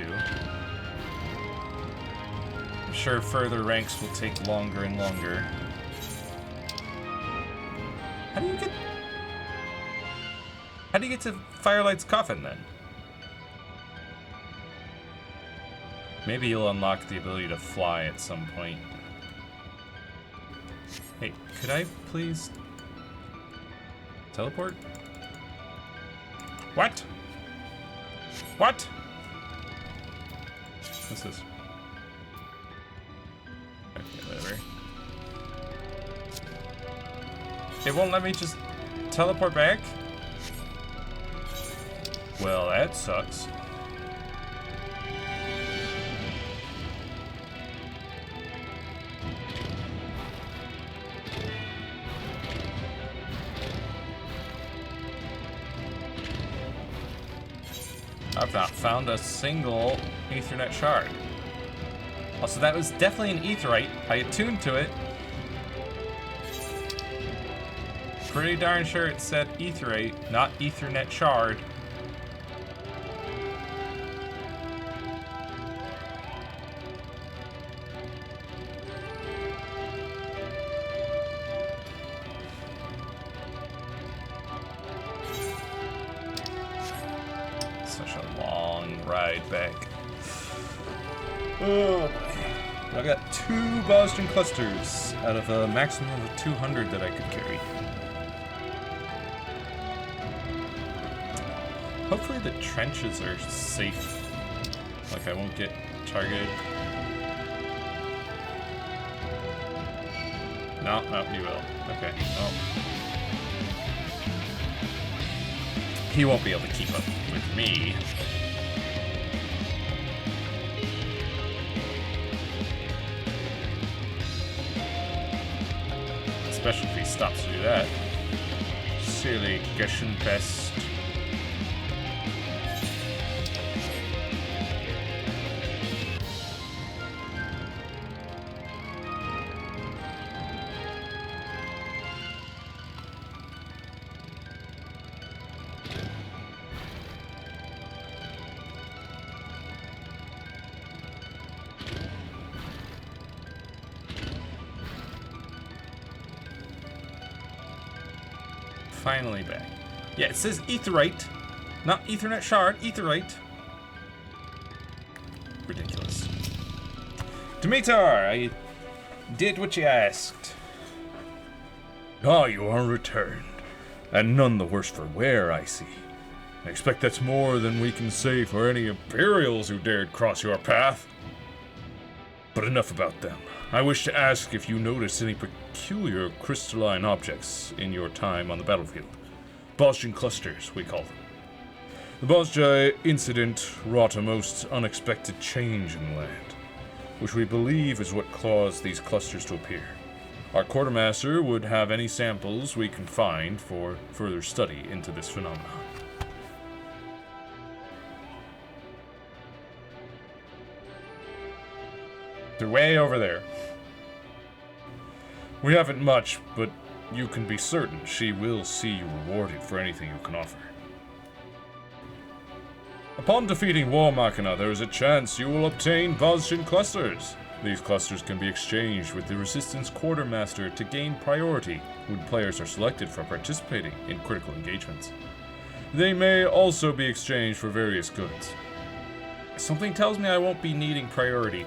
A: sure further ranks will take longer and longer. How do you get to Firelight's coffin then? Maybe you'll unlock the ability to fly at some point. Hey, could I please teleport? What? What? What's this? Okay, whatever. It won't let me just teleport back? Well, that sucks. I've not found a single Aethernet shard. Also, that was definitely an Aetherite. I attuned to it. Pretty darn sure it said Aetherite, not Aethernet shard. Such a long ride back. Oh boy. I got 2 Boston clusters out of a maximum of 200 that I could carry. Hopefully the trenches are safe. Like I won't get targeted. No, you will. Okay, well. He won't be able to keep up with me. Especially if he stops to do that. Silly Geshen pest. Finally back. Yeah, it says Aetherite, not Ethernet shard, Aetherite. Ridiculous. Demeter, I did what you asked.
C: Ah, you are returned. And none the worse for wear, I see. I expect that's more than we can say for any Imperials who dared cross your path. But enough about them. I wish to ask if you noticed any peculiar crystalline objects in your time on the battlefield. Bosjan clusters, we call them. The Bosja incident wrought a most unexpected change in the land, which we believe is what caused these clusters to appear. Our quartermaster would have any samples we can find for further study into this phenomenon.
A: They're way over there.
C: We haven't much, but you can be certain she will see you rewarded for anything you can offer. Upon defeating War Machina, there is a chance you will obtain Bosjan clusters. These clusters can be exchanged with the Resistance Quartermaster to gain priority when players are selected for participating in critical engagements. They may also be exchanged for various goods.
A: Something tells me I won't be needing priority.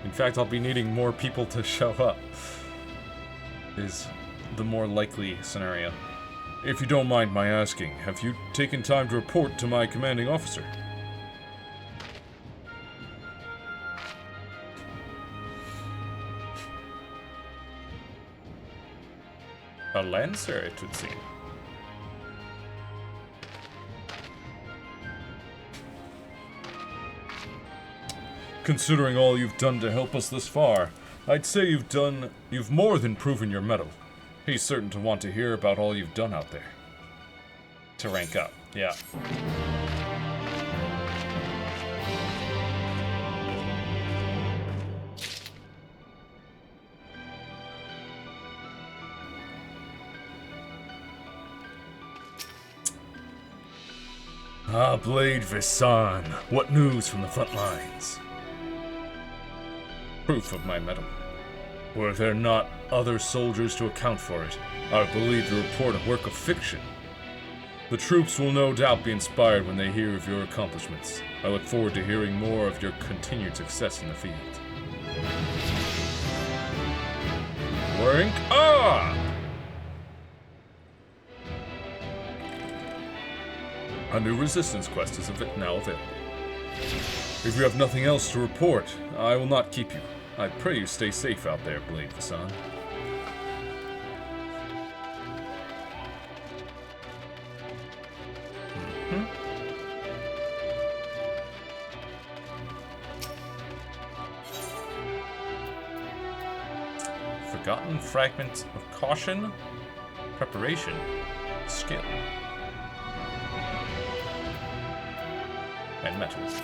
A: In fact, I'll be needing more people to show up, is the more likely scenario.
C: If you don't mind my asking, have you taken time to report to my commanding officer?
A: A Lancer, it would seem.
C: Considering all you've done to help us thus far, I'd say you've more than proven your mettle. He's certain to want to hear about all you've done out there.
A: To rank up, yeah.
C: Ah, Blade Visan, what news from the front lines? proof of my mettle. Were there not other soldiers to account for it, I would believe the report a work of fiction. The troops will no doubt be inspired when they hear of your accomplishments. I look forward to hearing more of your continued success in the field. Rank up! A new resistance quest is now available. If you have nothing else to report, I will not keep you. I pray you stay safe out there, Blade Vassan.
A: Forgotten fragment of caution, preparation, skill, and metals.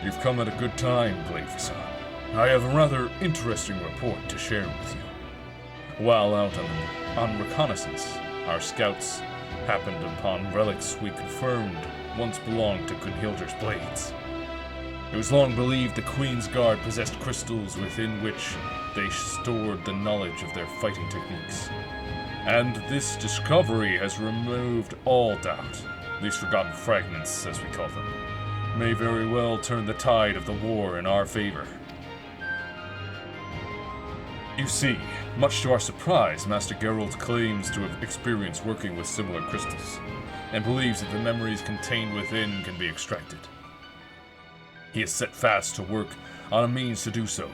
C: You've come at a good time, Blade Vassan. I have a rather interesting report to share with you. While out on reconnaissance, our scouts happened upon relics we confirmed once belonged to Gunhildr's blades. It was long believed the Queen's Guard possessed crystals within which they stored the knowledge of their fighting techniques. And this discovery has removed all doubt. These forgotten fragments, as we call them, may very well turn the tide of the war in our favor. You see, much to our surprise, Master Geralt claims to have experience working with similar crystals, and believes that the memories contained within can be extracted. He has set fast to work on a means to do so,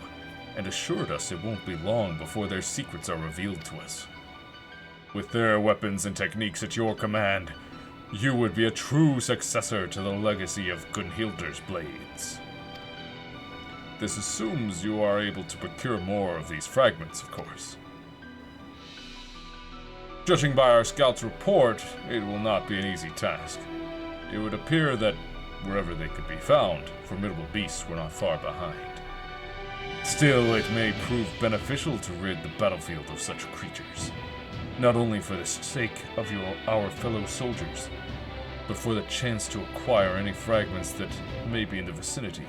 C: and assured us it won't be long before their secrets are revealed to us. With their weapons and techniques at your command, you would be a true successor to the legacy of Gunhildr's blades. This assumes you are able to procure more of these fragments, of course. Judging by our scout's report, it will not be an easy task. It would appear that wherever they could be found, formidable beasts were not far behind. Still, it may prove beneficial to rid the battlefield of such creatures, not only for the sake of our fellow soldiers, but for the chance to acquire any fragments that may be in the vicinity.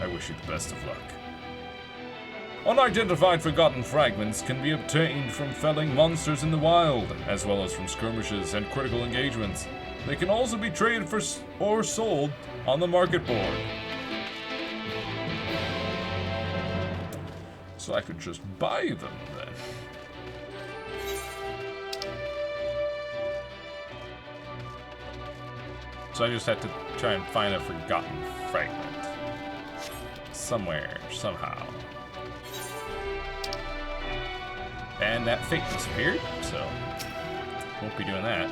C: I wish you the best of luck. Unidentified forgotten fragments can be obtained from felling monsters in the wild, as well as from skirmishes and critical engagements. They can also be traded for or sold on the market board. So I could just buy them then.
A: So I just had to try and find a forgotten fragment. Somewhere, somehow. And that fate disappeared, so won't be doing that.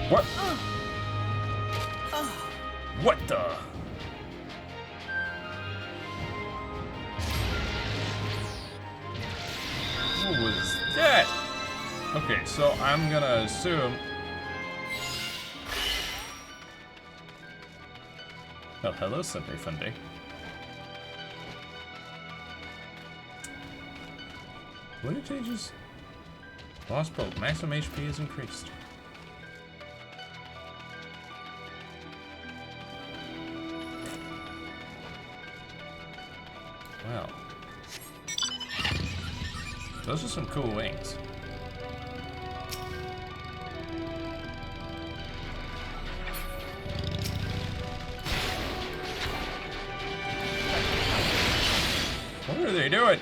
C: What? What the?
A: What was that? Okay, so I'm gonna assume. Oh, hello, Sunday Funday. What changes? Lost bolt. Maximum HP is increased. Wow. Those are some cool wings. What are they doing?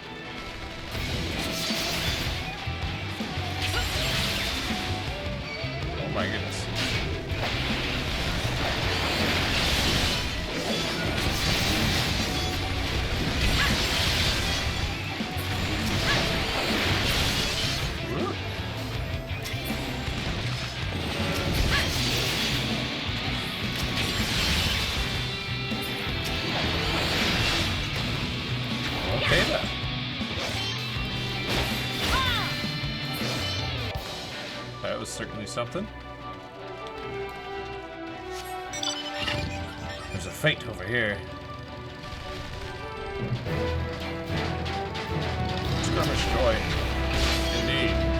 A: Oh my goodness. certainly something. There's a fate over here. Skirmish joy. Indeed.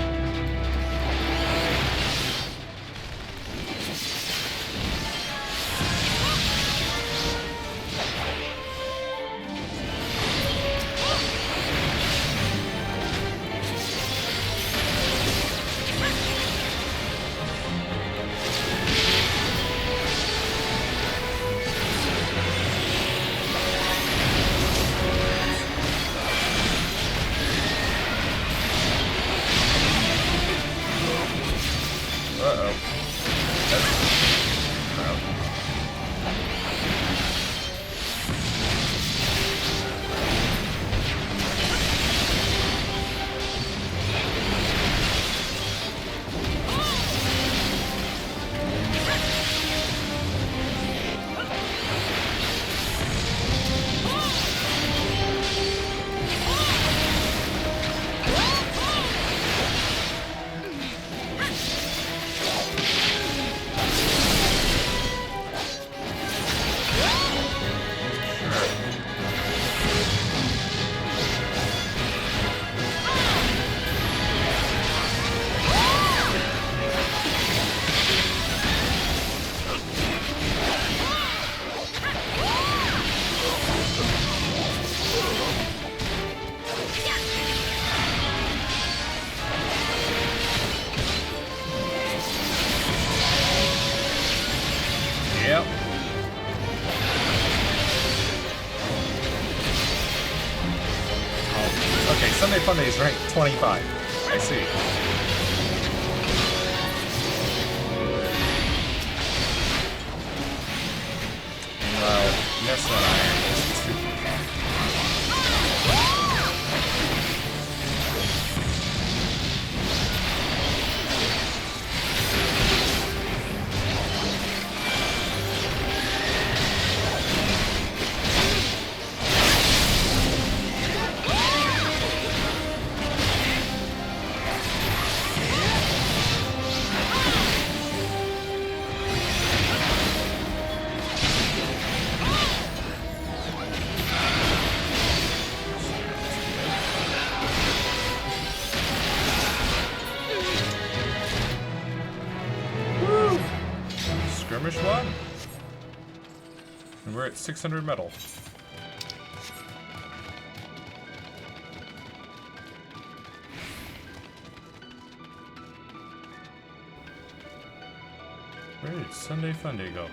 A: Yep. Oh, okay, Sunday Funday is ranked 25. I see. Well, Nessa and I are two. Skirmish one? And we're at 600 metal. Where did Sunday Funday go?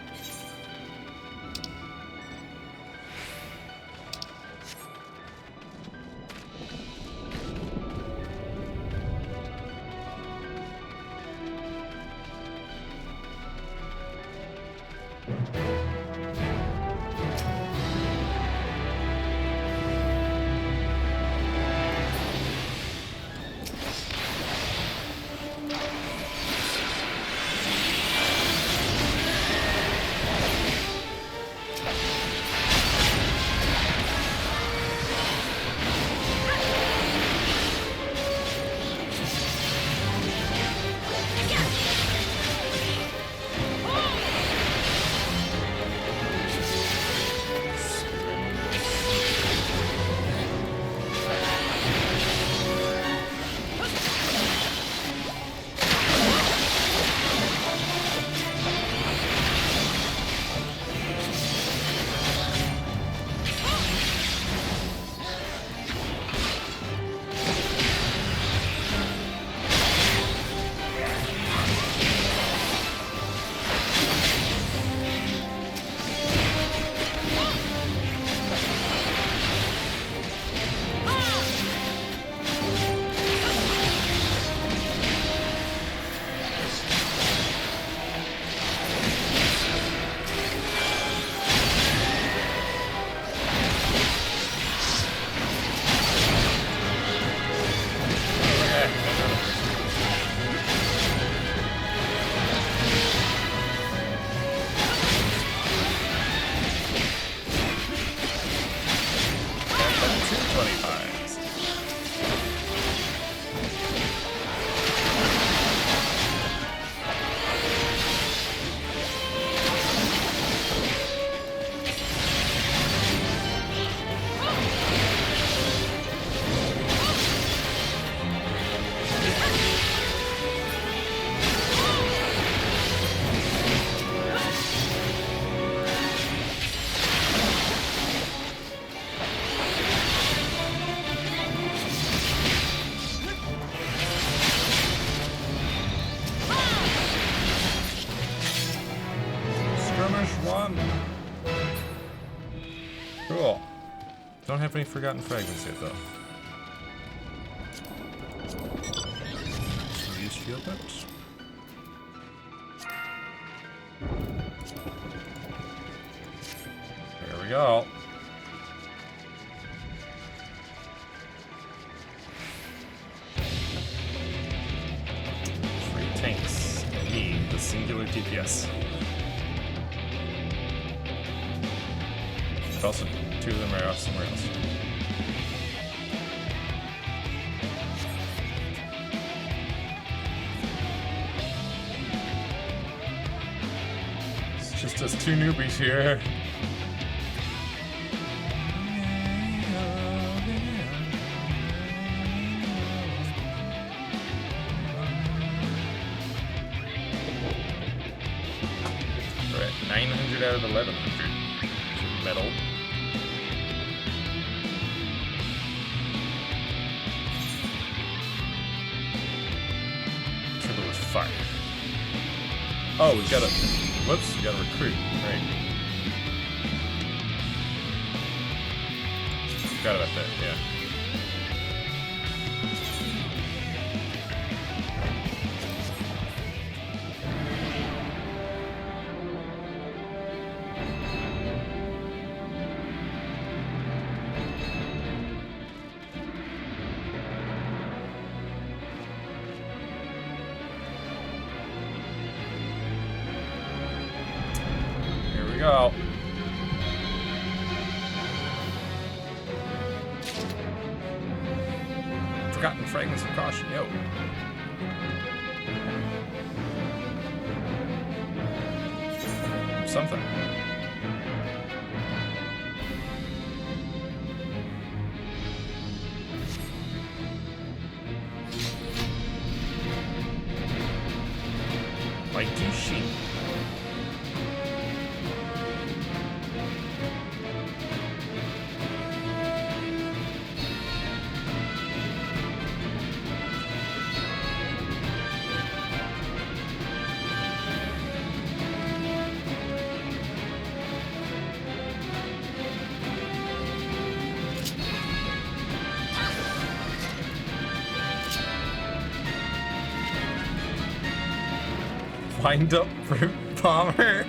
A: Cool. Don't have any forgotten fragments yet, though. Use shield notes. There we go. 3 tanks. Me, the singular DPS. But also, 2 of them are off somewhere else. It's just us 2 newbies here. We're at 900 out of 1100. Metal. Triple with fire. Oh, we gotta. Whoops, we gotta recruit. Right. Forgot about that, yeah. Go. Forgotten fragments of caution, yo. Something. Like sheep. Wind up fruit bomber.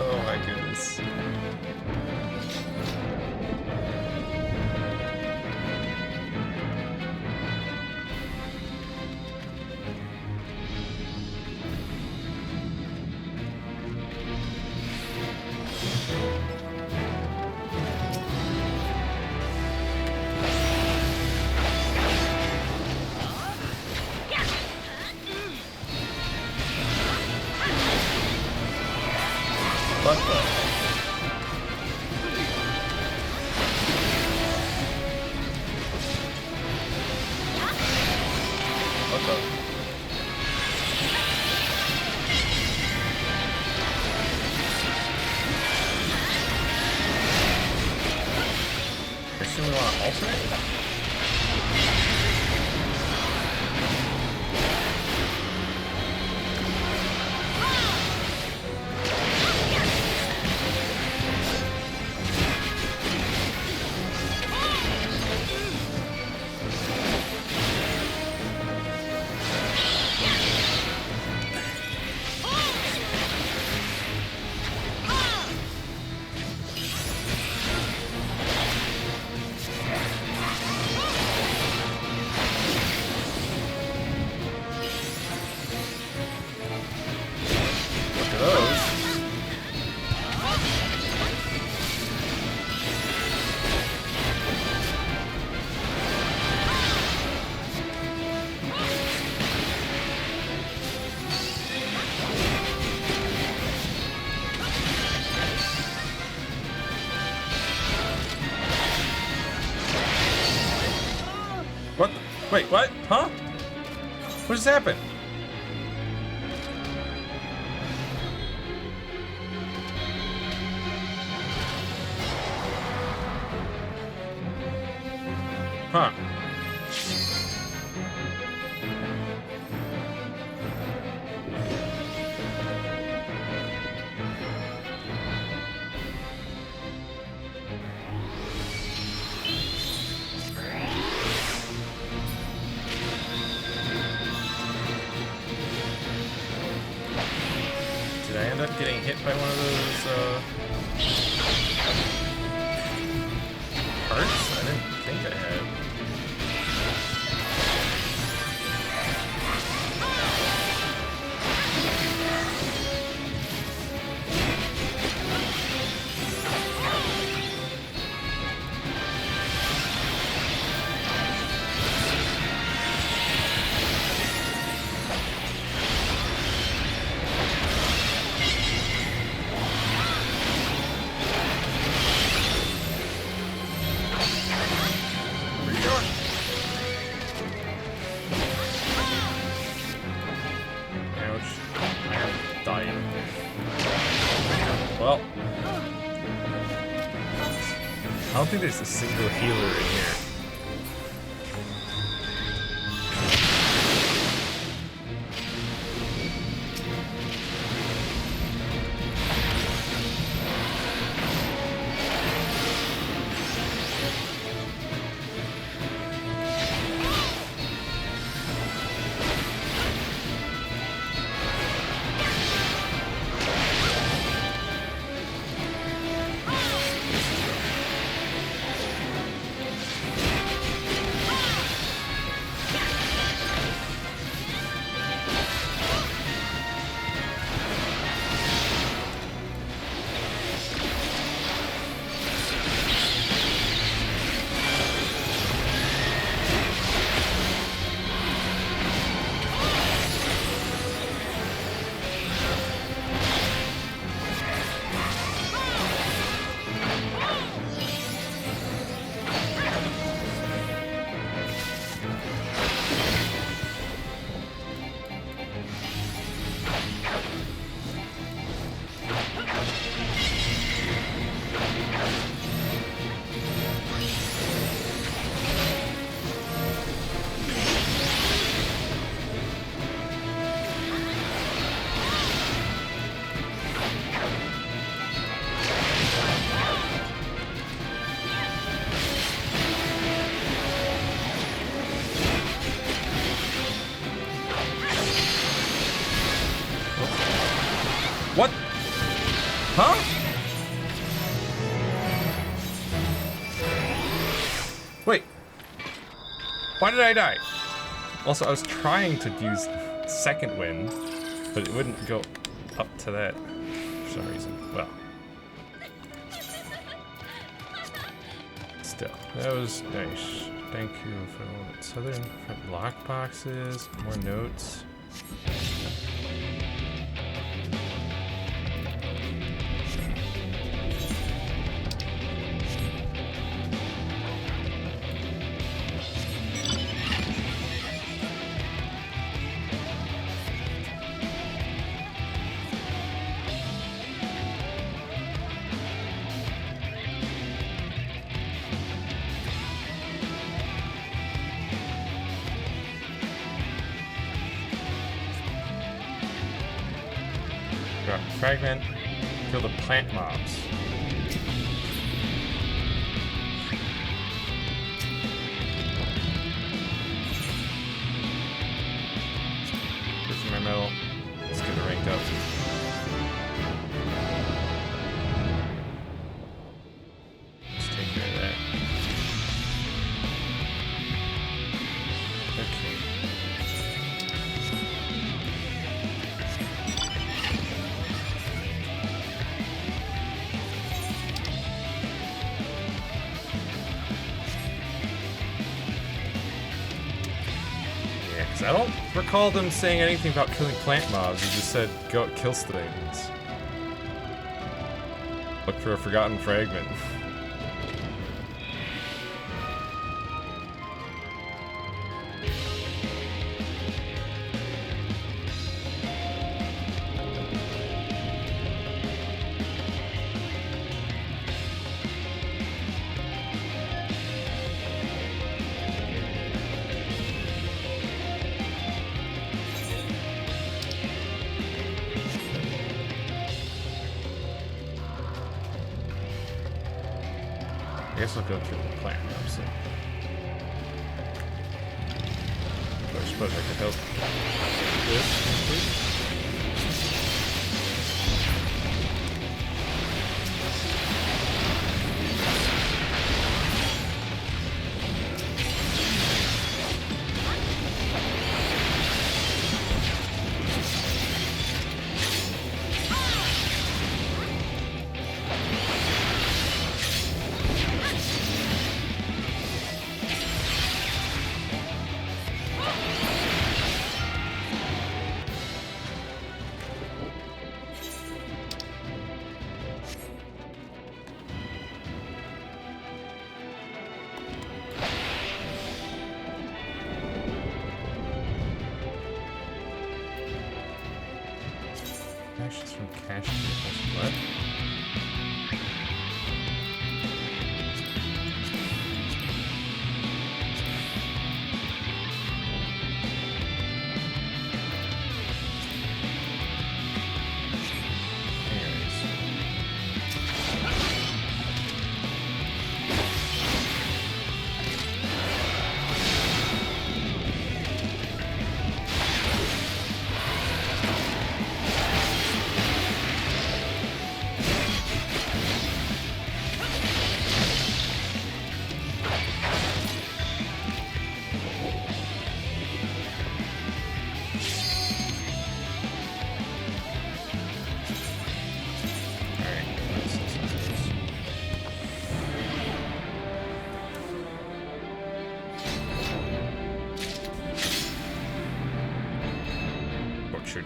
A: Oh my goodness. What the? What the? I assume we want to alternate? What? Wait, what? Huh? What just happened? Huh. Did I end up getting hit by one of those, parts? I didn't think I had. Well, I don't think there's a single healer in here. What? Huh? Wait. Why did I die? Also, I was trying to use second wind, but it wouldn't go up to that for some reason. Well. Still, that was nice. Thank you for all the southern lock boxes, more notes. Fragment, kill the plant mobs. Pushing my metal. Let's get it ranked up. Let's take care of that. Okay. I don't recall them saying anything about killing plant mobs. They just said, go kill things. Look for a forgotten fragment. guess I'll go through the plan, obviously. I suppose I could help this, please. Actions from cash vehicles. What?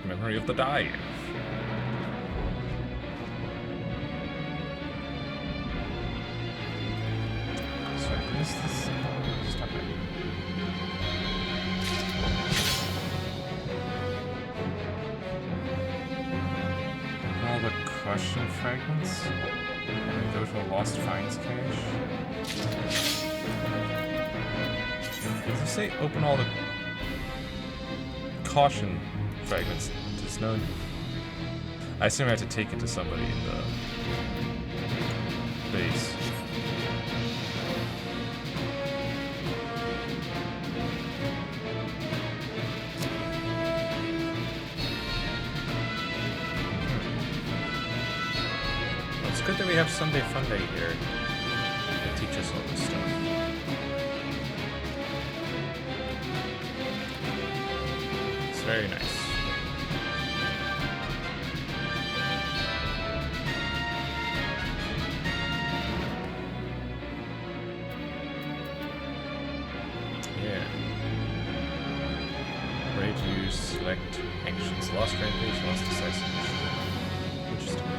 A: Memory of the dying. So I missed this. Stop it. All the question fragments. And go to a lost finds cache. Does it say open all the caution fragments? There's no. I assume I have to take it to somebody in the base. Well, it's good that we have Sunday Funday here to teach us all this stuff. It's very nice. Select actions. Lost rampage, lost assassination. Interesting.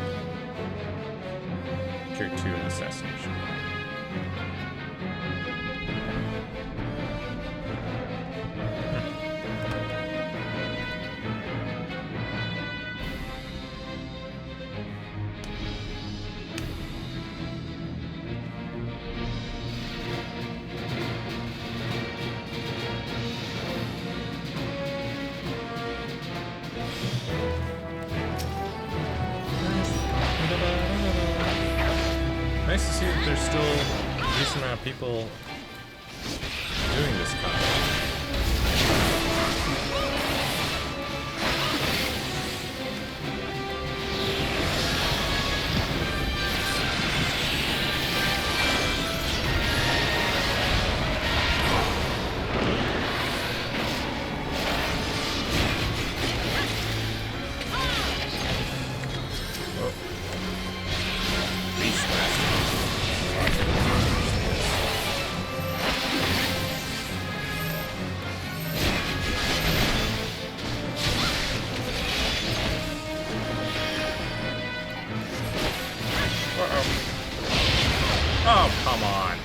A: Tier 2 and assassination. Nice to see that there's still a decent amount of people doing this content. Oh, come on.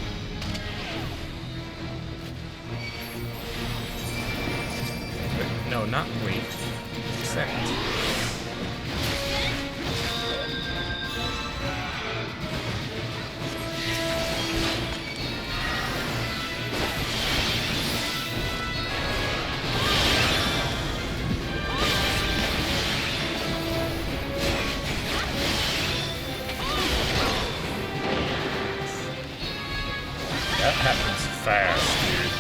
A: Wait, no, not wait. Accept.
C: fast, dude.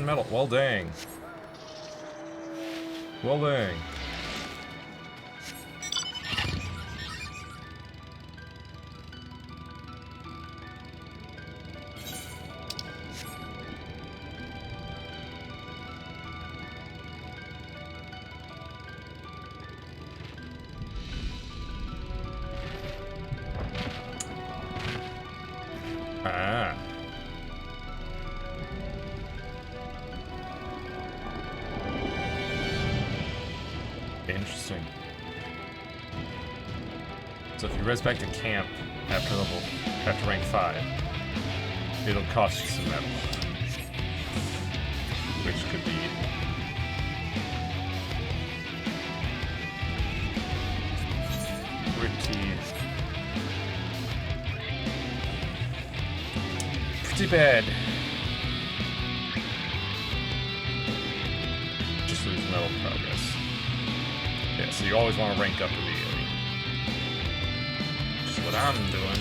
C: Metal. Well, dang. Well, dang. Ah. Interesting. So if you res back to camp after rank 5, it'll cost you some metal. Which could be pretty bad. Just lose metal progress. Yeah, so you always want to rank up immediately. Which is what I'm doing.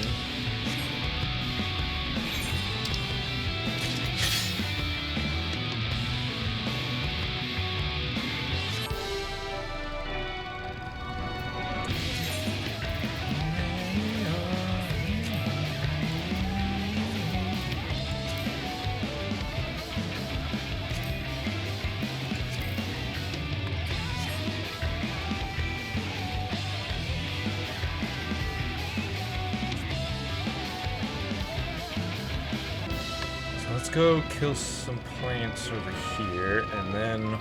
C: Let's go kill some plants over here, and then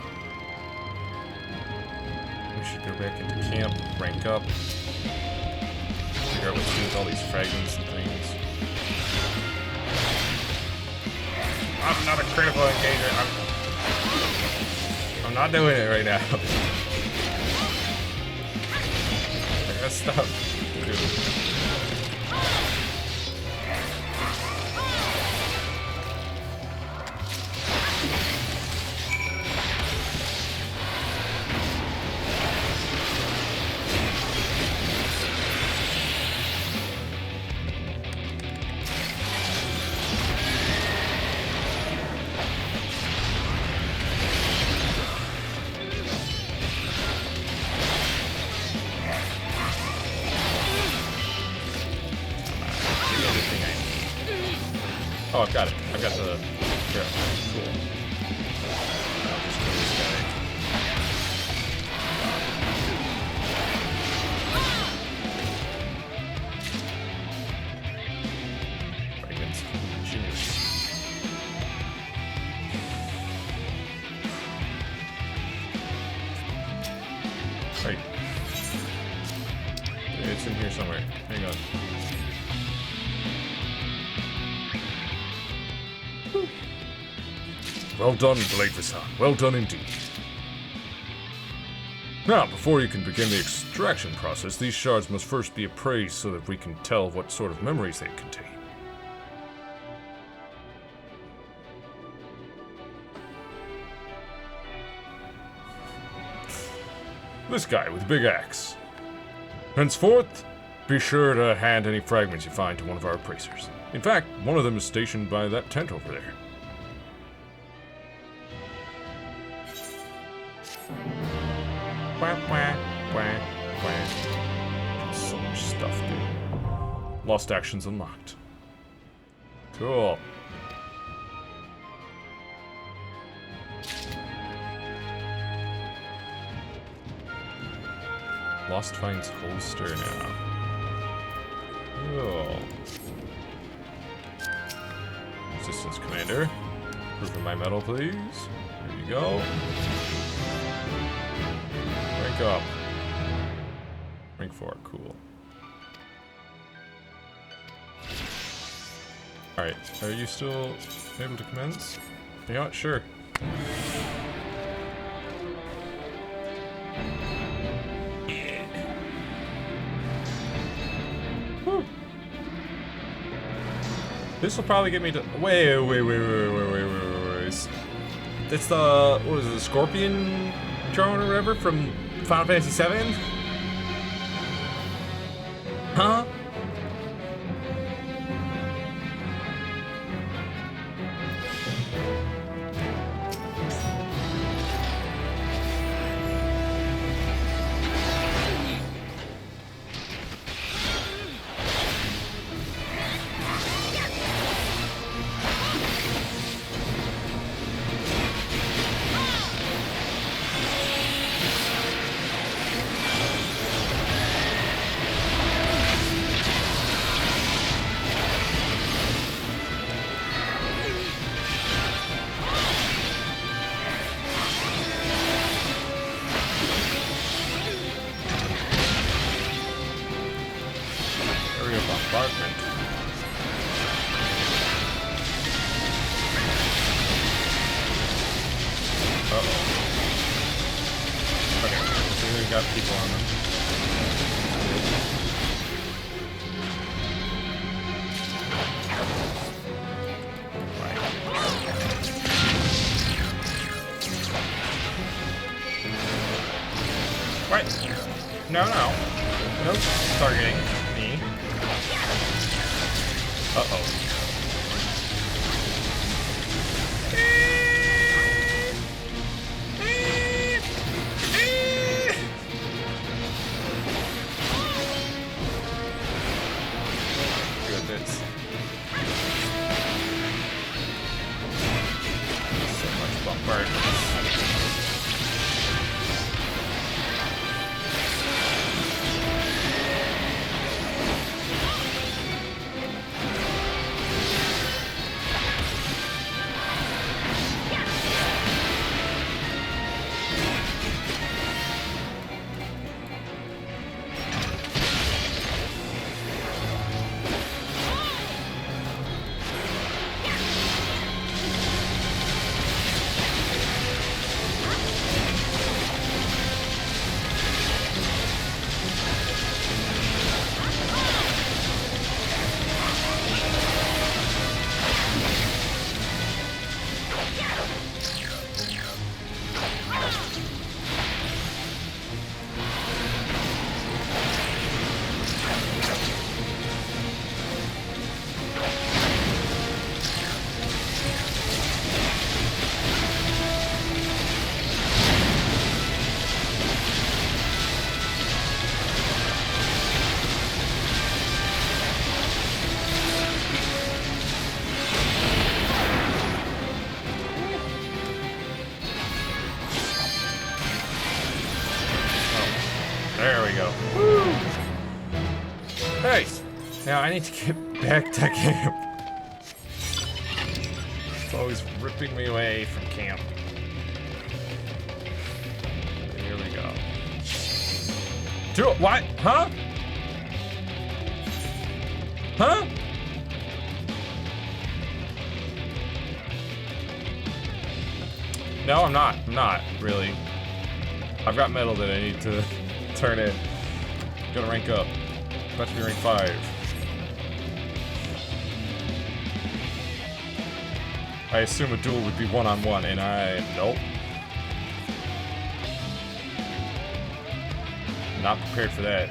C: we should go back into camp, rank up, figure out what to do with all these fragments and things. I'm not a critical engager. I'm not doing it right now. I gotta stop. Dude. Oh, I've got it. I've got the... Yeah, cool. I'll just kill this guy. Fragments. Genius. Right. It's in here somewhere. Hang on. Well done, Blade Visan. Well done indeed. Now, before you can begin the extraction process, these shards must first be appraised so that we can tell what sort of memories they contain. This guy with the big axe. Henceforth, Be sure to hand any fragments you find to one of our appraisers. In fact, one of them is stationed by that tent over there. So much stuff, dude. Lost actions unlocked. Cool. Lost finds holster now. Cool. Resistance commander. Proof of my medal, please. There you go. Rank up. Rank 4, cool. Alright, are you still able to commence? You know what? Sure. This will probably get me to. Wait. It's the. What is it? The Scorpion drone or whatever from Final Fantasy VII? Huh? Bombardment. Uh-oh. Okay, so we've got people on them. Right. What? No. Nope. Targeting me. Uh-oh. Goodness. So much bombardment. There we go. Woo! Hey! Now I need to get back to camp. It's always ripping me away from camp. Here we go. What? Huh? Huh? No, I'm not. I'm not, really. I've got metal that I need to turn in. Gonna rank up. About to be rank 5. I assume a duel would be one-on-one, and nope. Not prepared for that.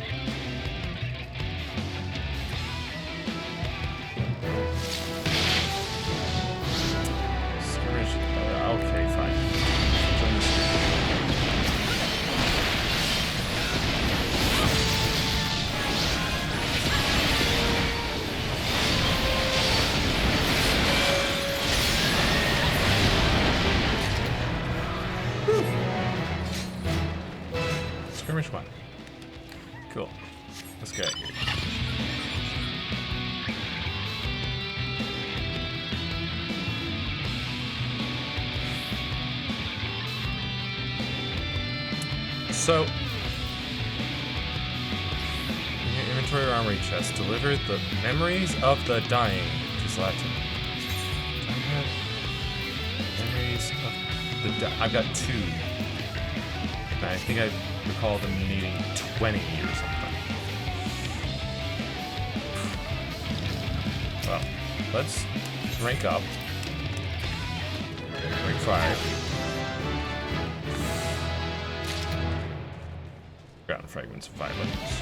A: damage? One. Cool. Let's get out of here. So, in your inventory or armory chest, deliver the memories of the dying to Zlatan. Do I have memories of the I've got 2. And I think I recall them needing 20 or something. Well, let's rank up. Rank 5. Ground fragments of violence.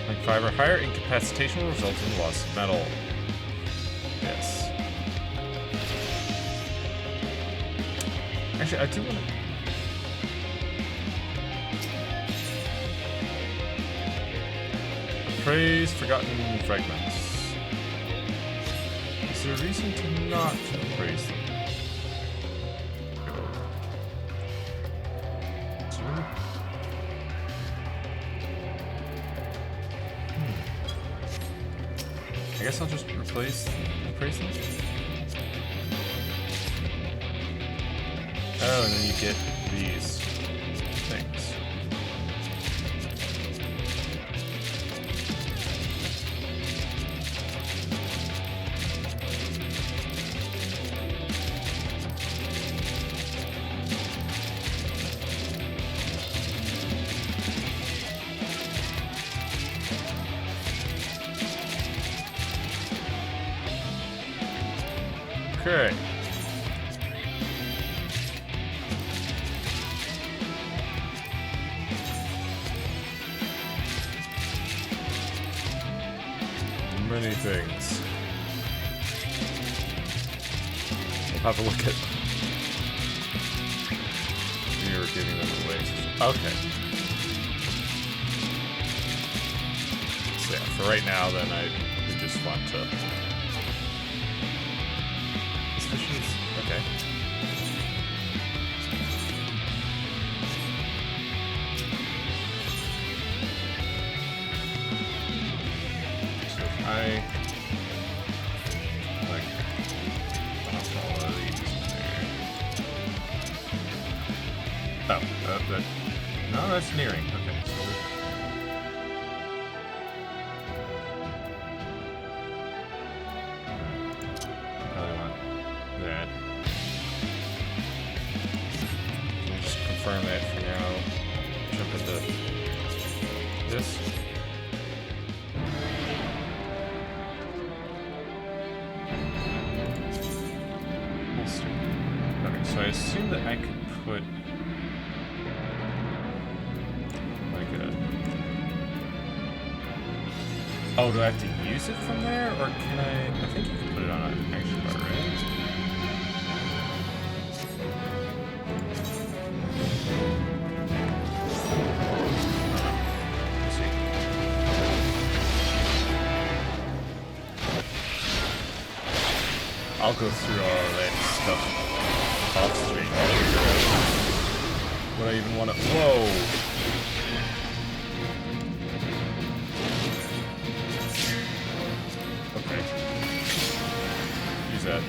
A: Rank 5 or higher, incapacitation will result in loss of metal. Yes. Actually, I do want to... Praise Forgotten Fragments. Is there a reason to not praise them? I guess I'll just replace them. Oh, and then you get these things. Okay. Many things. We'll have a look at. We were giving them away. Okay. So yeah, for right now, then we just want to. Okay. So if I like dump all of these in there. Oh, that. No, that's nearing. Okay. So confirm that for now. Jump into this. Okay, so I assume that I could put like a. Oh, do I have to use it from there, or can I? I think you can put it on an action bar, right? I'll go through all of that stuff off stream. Would I even want to? Whoa! Okay. Use that.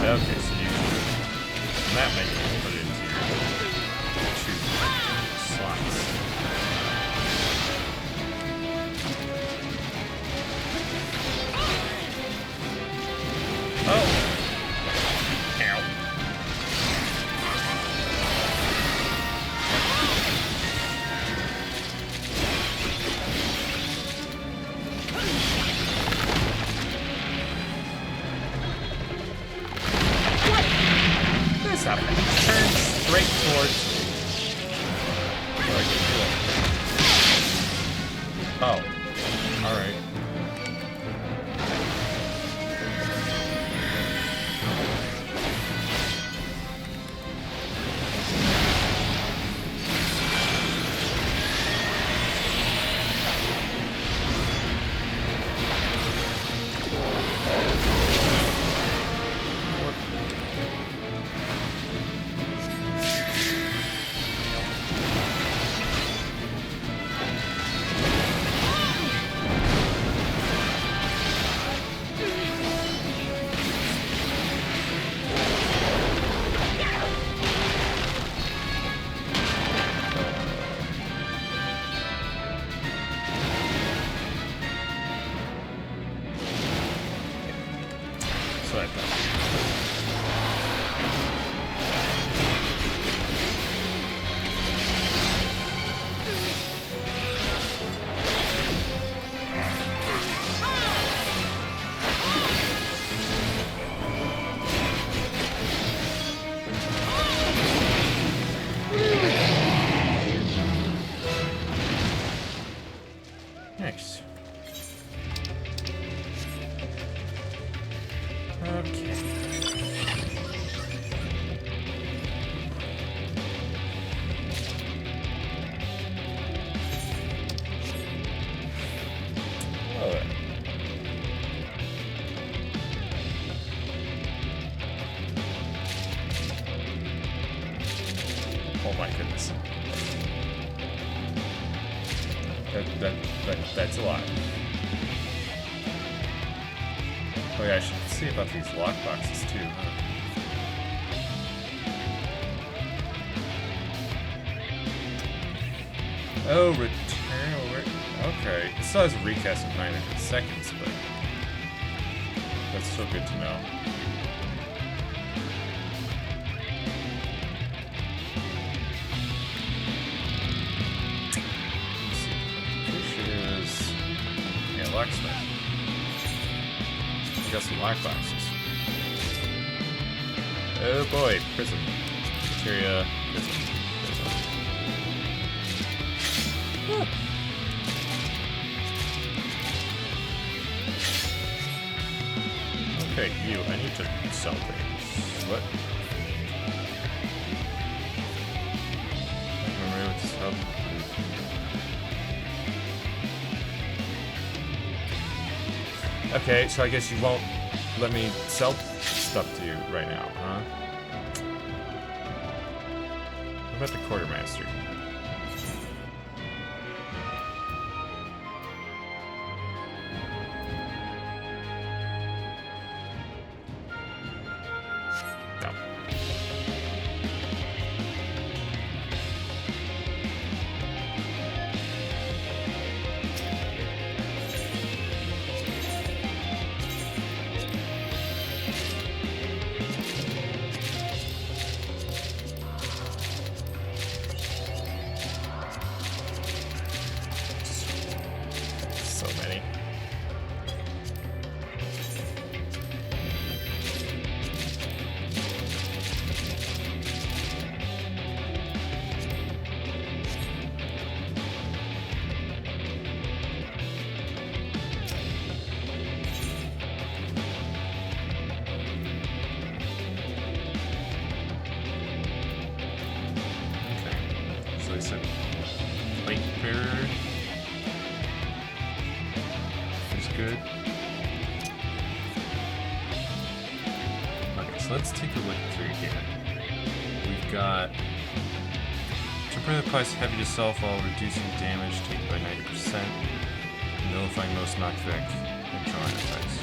A: Okay, so use that make it put it into your 2 slots. Oh. Ow. This happened. Turn straight towards me. Oh. Alright. Oh my goodness. That's a lot. Oh yeah, I should see about these lockboxes too, huh? Oh, return over. Okay. It still has a recast of 900 seconds, but that's still good to know. Let's see. Fish is. Yeah, locksmith. We got some lockboxes. Oh boy, prison. Materia, prison. Okay, you, I need to sell things. What? Remember what to sell? Okay, so I guess you won't let me sell stuff to you right now, huh? What about the quartermaster? No. So many. Okay. So they said plate bearer is good. Okay, so let's take a look through here. We've got temporarily applies heavy to self while reducing damage taken by 90%, nullifying most knockback and counter attacks.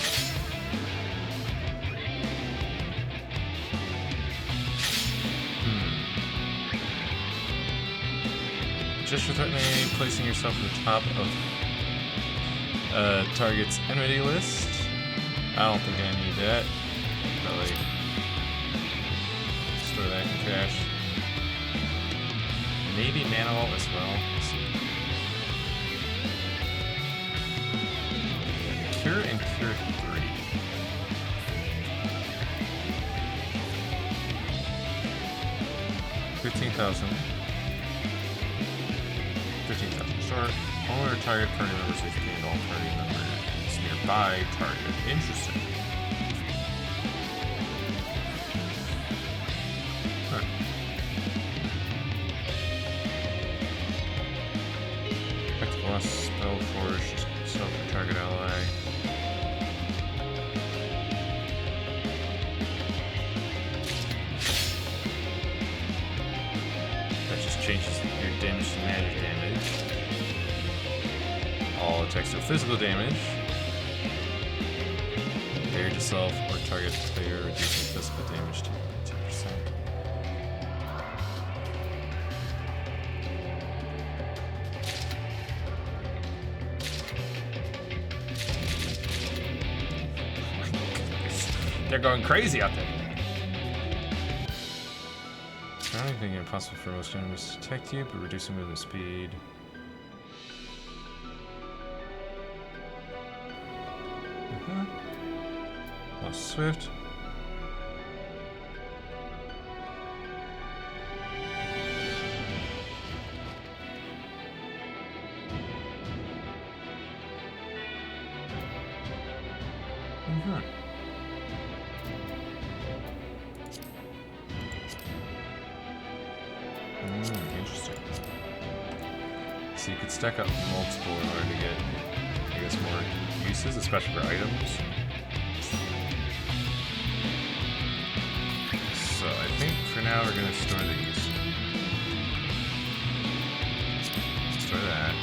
A: Just for threatening, placing yourself at the top of target's enmity list. I don't think I need that. Probably store that in cash. Maybe manual as well. Let's see. Cure and Cure 3. $15,000. 15,000 short. Only our target party members have gained all party members nearby target. Interesting. Huh. Effective loss spell forged. Self for target ally. That just changes your damage to magic damage. All attacks do physical damage. Barrier to self or target player reducing physical damage to 10%. They're going crazy out there. It's not anything impossible for most enemies to detect you, but reducing movement speed. Swift. Interesting. So you could stack up multiple in order to get, I guess, more uses, especially for items. So I think for now we're going to store these. for that.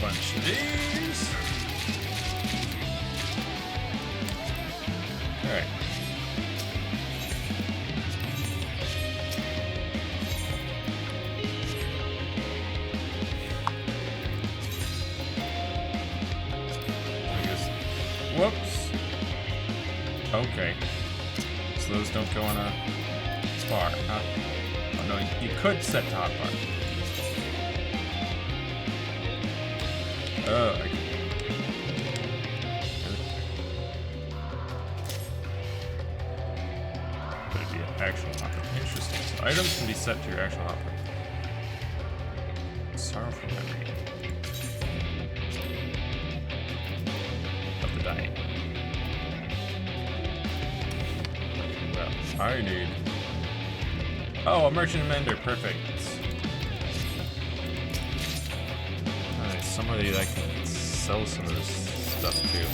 A: Bunch of these. Alright. I guess. Whoops. Okay. So those don't go on a bar, huh? Oh no, you could set to hotbar. Oh, I can... But it'd be an actual hopper. Interesting. So items can be set to your actual hopper. Sorrowful memory. Of the dying. Well, I need... Oh, a merchant mender. Perfect. Somebody that can sell some of this stuff too.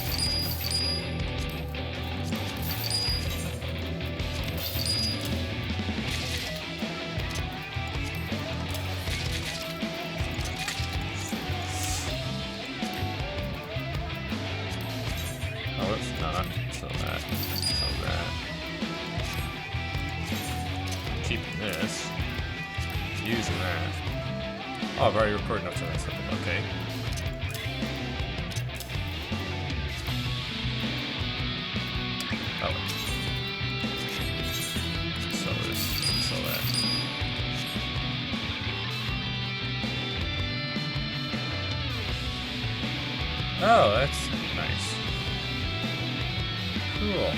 A: Oh, it's not. So that. So that. Keep this. Using that. Oh, I've already recorded notes on that stuff. Okay. Oh, that's nice. Cool.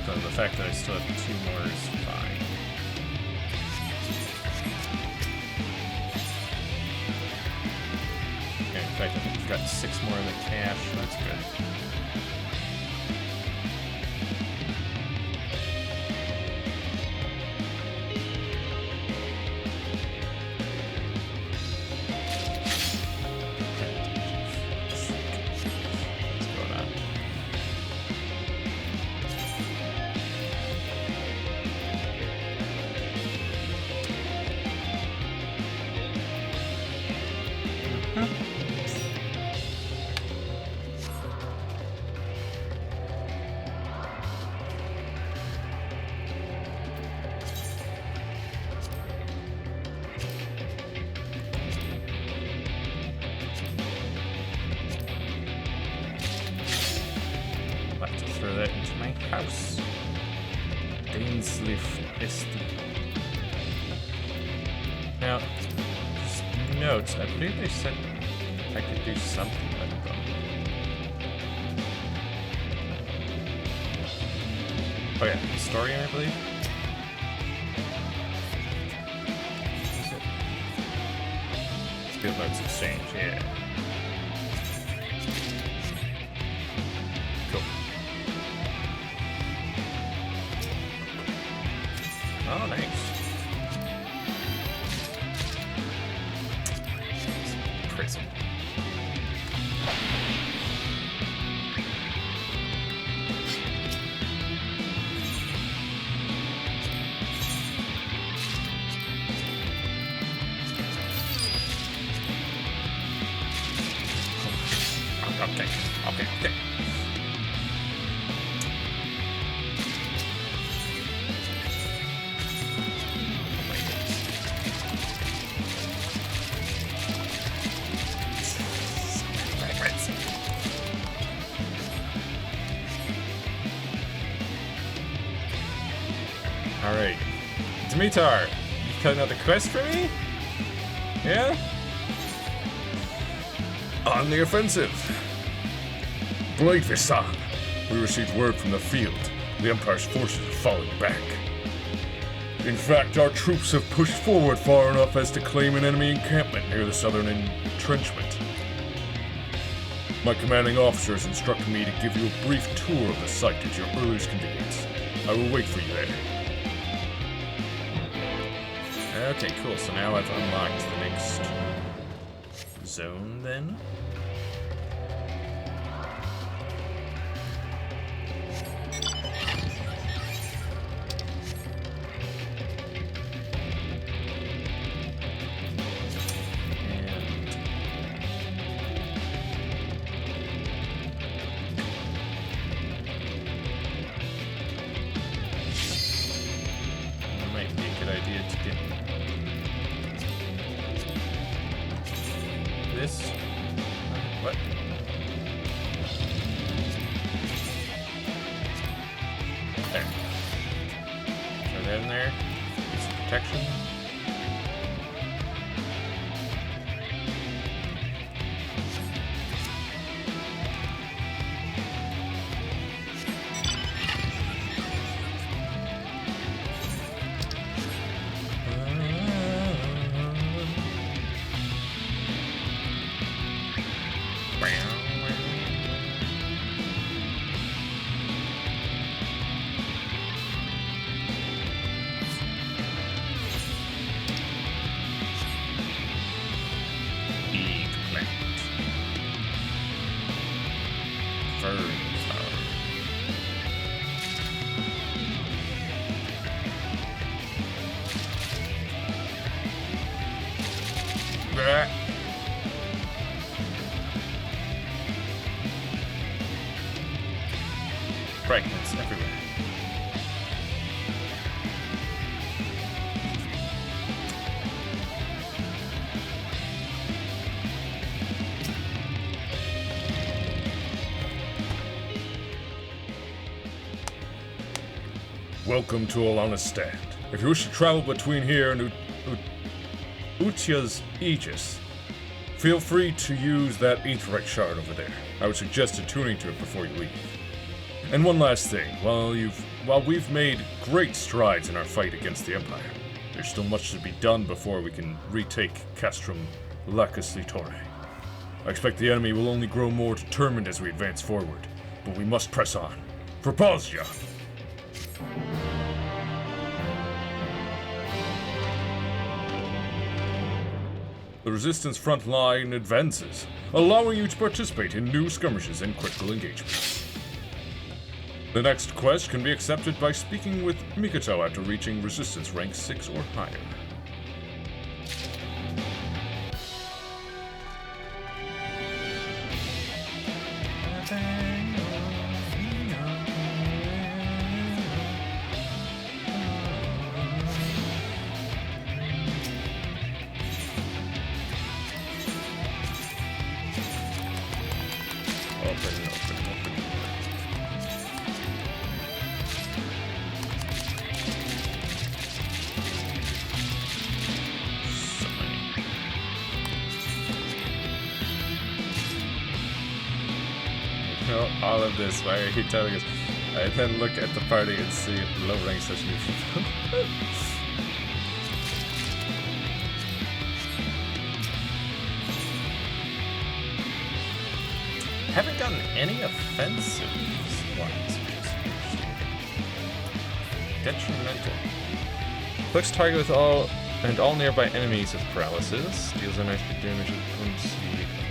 A: So the fact that I still have 2 more is fine. Okay, in fact, I think we've got 6 more in the cache. That's good. Throw that into my house. Dainsleif Esti. Now, just notes. I believe they said I could do something with them. Oh yeah, historian, I believe. Is it? Skill notes exchange, yeah. Oh, nice. Prison. Okay. Alright. Dimitar, you got another quest for me? Yeah?
C: On the offensive. Blade Visan. We received word from the field. The Empire's forces are falling back. In fact, our troops have pushed forward far enough as to claim an enemy encampment near the southern entrenchment. My commanding officer has instructed me to give you a brief tour of the site at your earliest convenience. I will wait for you there.
A: Okay, cool. So now I've unlocked the next zone then. What? There. Throw that in there. Get some protection. Fragments everywhere.
C: Welcome to Alana Stand. If you wish to travel between here and Utia's Aegis, feel free to use that aetheryte shard over there. I would suggest attuning to it before you leave. And one last thing, while we've made great strides in our fight against the Empire, there's still much to be done before we can retake Castrum Lacus Litore. I expect the enemy will only grow more determined as we advance forward, but we must press on. For Bosnia! The Resistance front line advances, allowing you to participate in new skirmishes and critical engagements. The next quest can be accepted by speaking with Mikoto after reaching Resistance rank 6 or higher.
A: All of this, why are you telling us? I then look at the party and see low rank such new people. Haven't gotten any offensive ones, which is interesting. Detrimental. Clicks target with all nearby enemies with paralysis. Deals a nice big damage with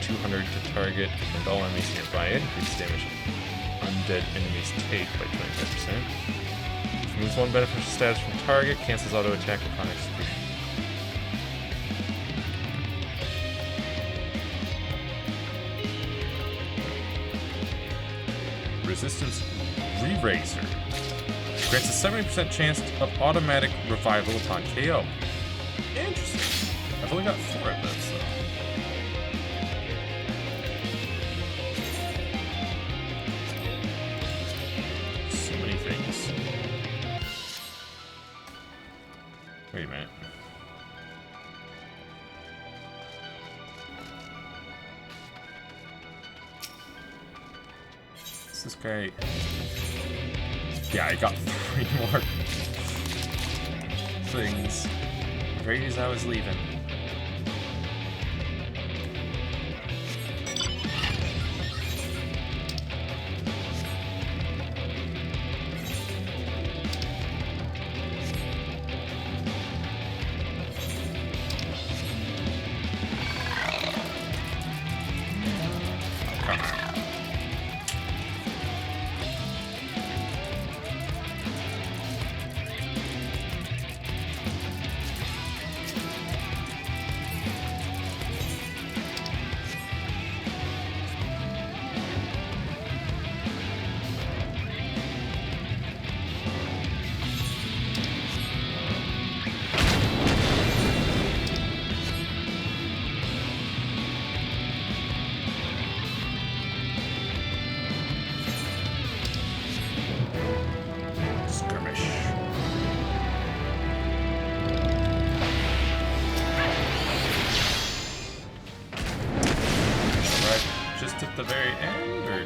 A: 200 to target and all enemies nearby. Increases damage undead enemies take by 25%. Removes one beneficial status from target. Cancels auto attack upon execution. Resistance Re-Raiser. Grants a 70% chance of automatic revival upon KO. Interesting. I've only got 4 of those, though. So many things. Wait a minute. What's this guy? Yeah, I got 3 more things right as I was leaving. At the very end, or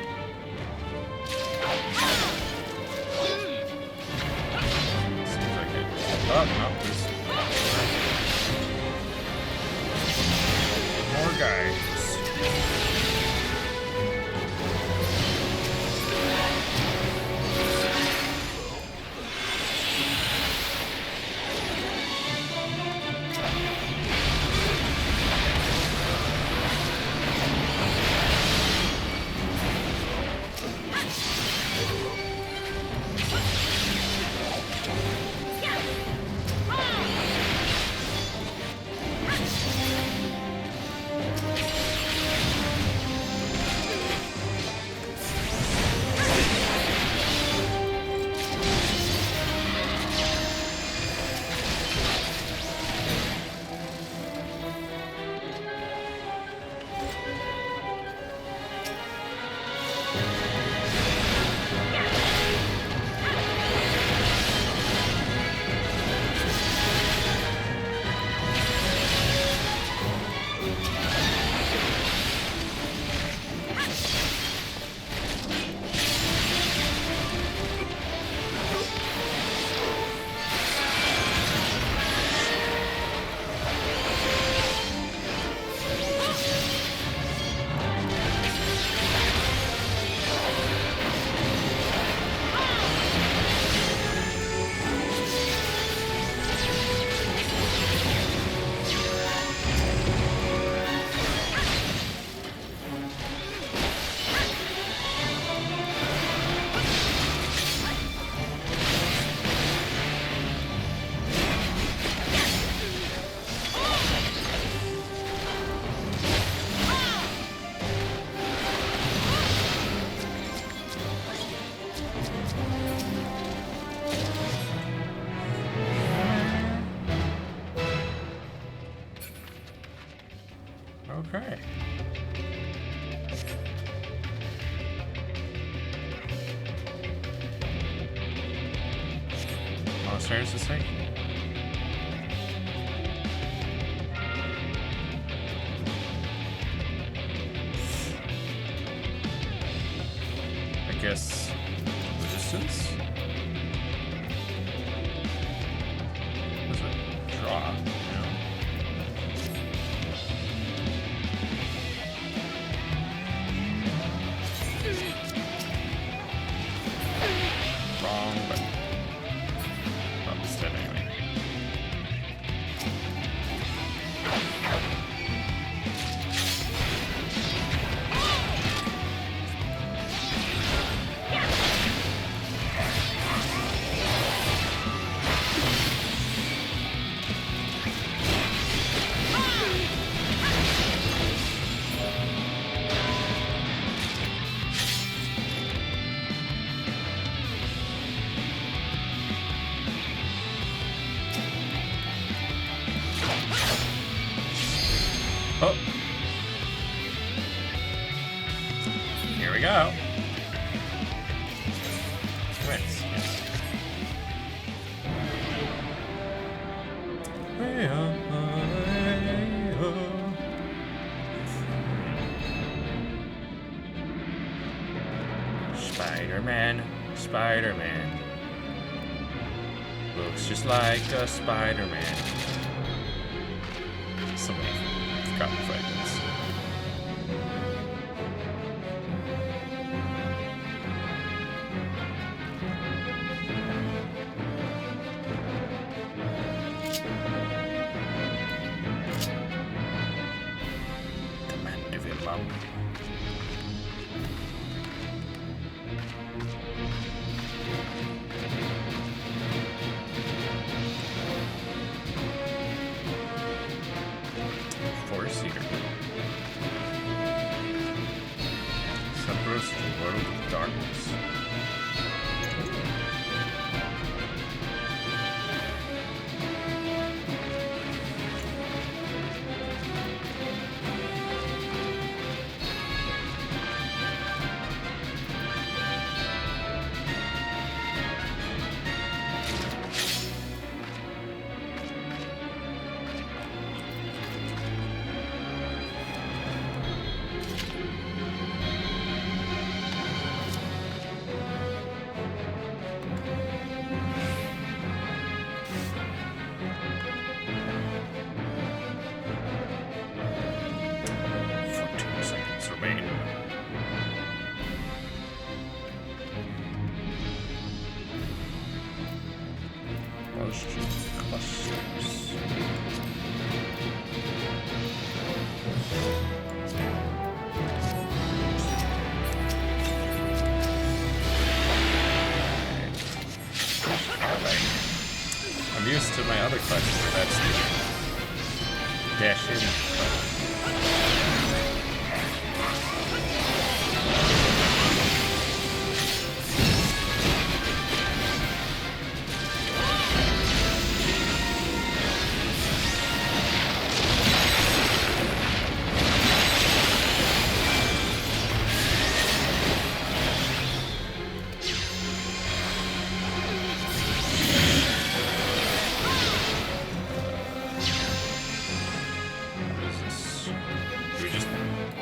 A: seems like it. Oh no, there's more guys. Okay. Oh, serious to say? I guess resistance? What's it? Draw, you know? Wrong button. Well, it's dead anyway. Oh. Here we go. Wins, yes. Smack. Spider-Man, Spider-Man. Looks just like a Spider-Man. Somebody forgot the fragments. The Mandeville Mountain. Four-seater. Cerberus, the World of Darkness. Clusters. I'm used to my other classes where that's the dash in button.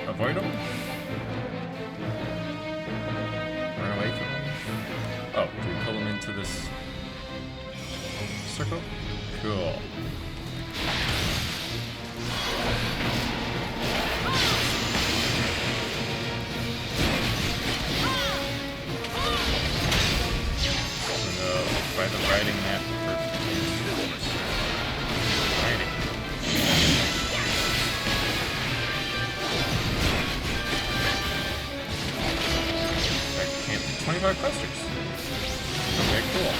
A: Avoid them? Run away from them? Oh, do we pull them into this circle? Cool. So, by the writing map for writing. 25 clusters. Okay, cool.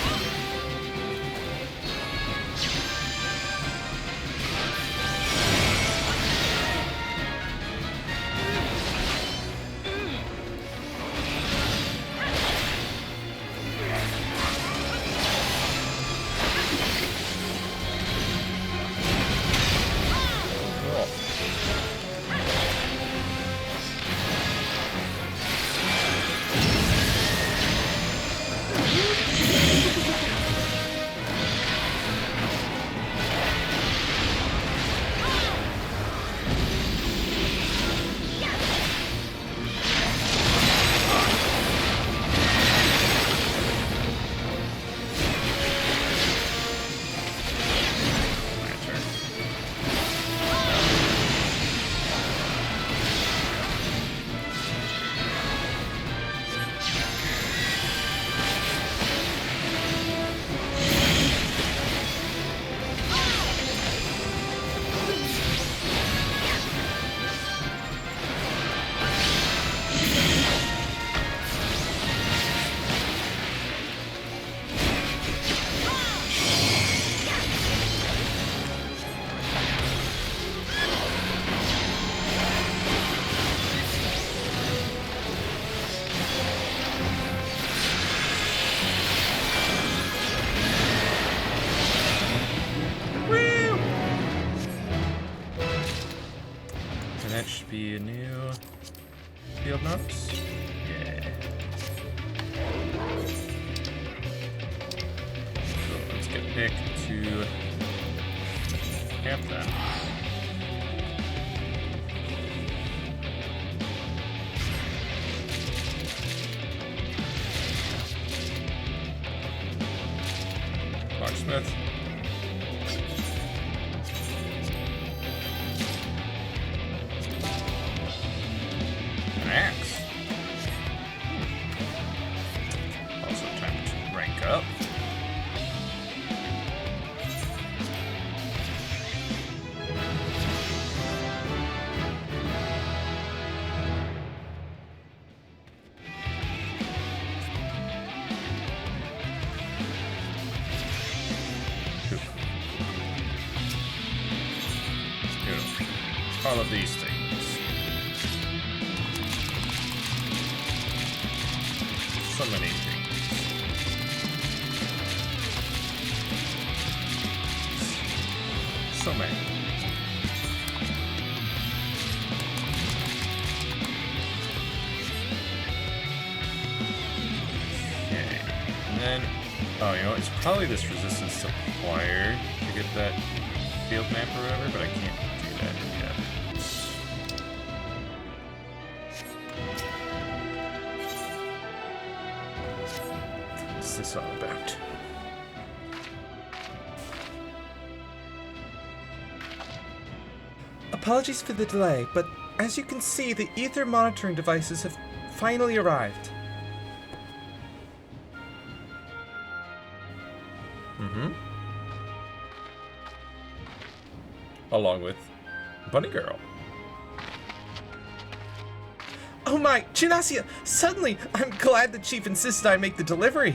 A: That should be a new field notes. Yeah. So let's get Nick to camp then. go. All of these things. So many things. So many. Okay. And then, oh, you know, it's probably this resistance supplier to get that field map or whatever, but I can't do that yet. What's this all about?
B: Apologies for the delay, but as you can see, the ether monitoring devices have finally arrived.
A: Along with Bunny Girl.
B: Oh my, Genasia! Suddenly, I'm glad the chief insisted I make the delivery.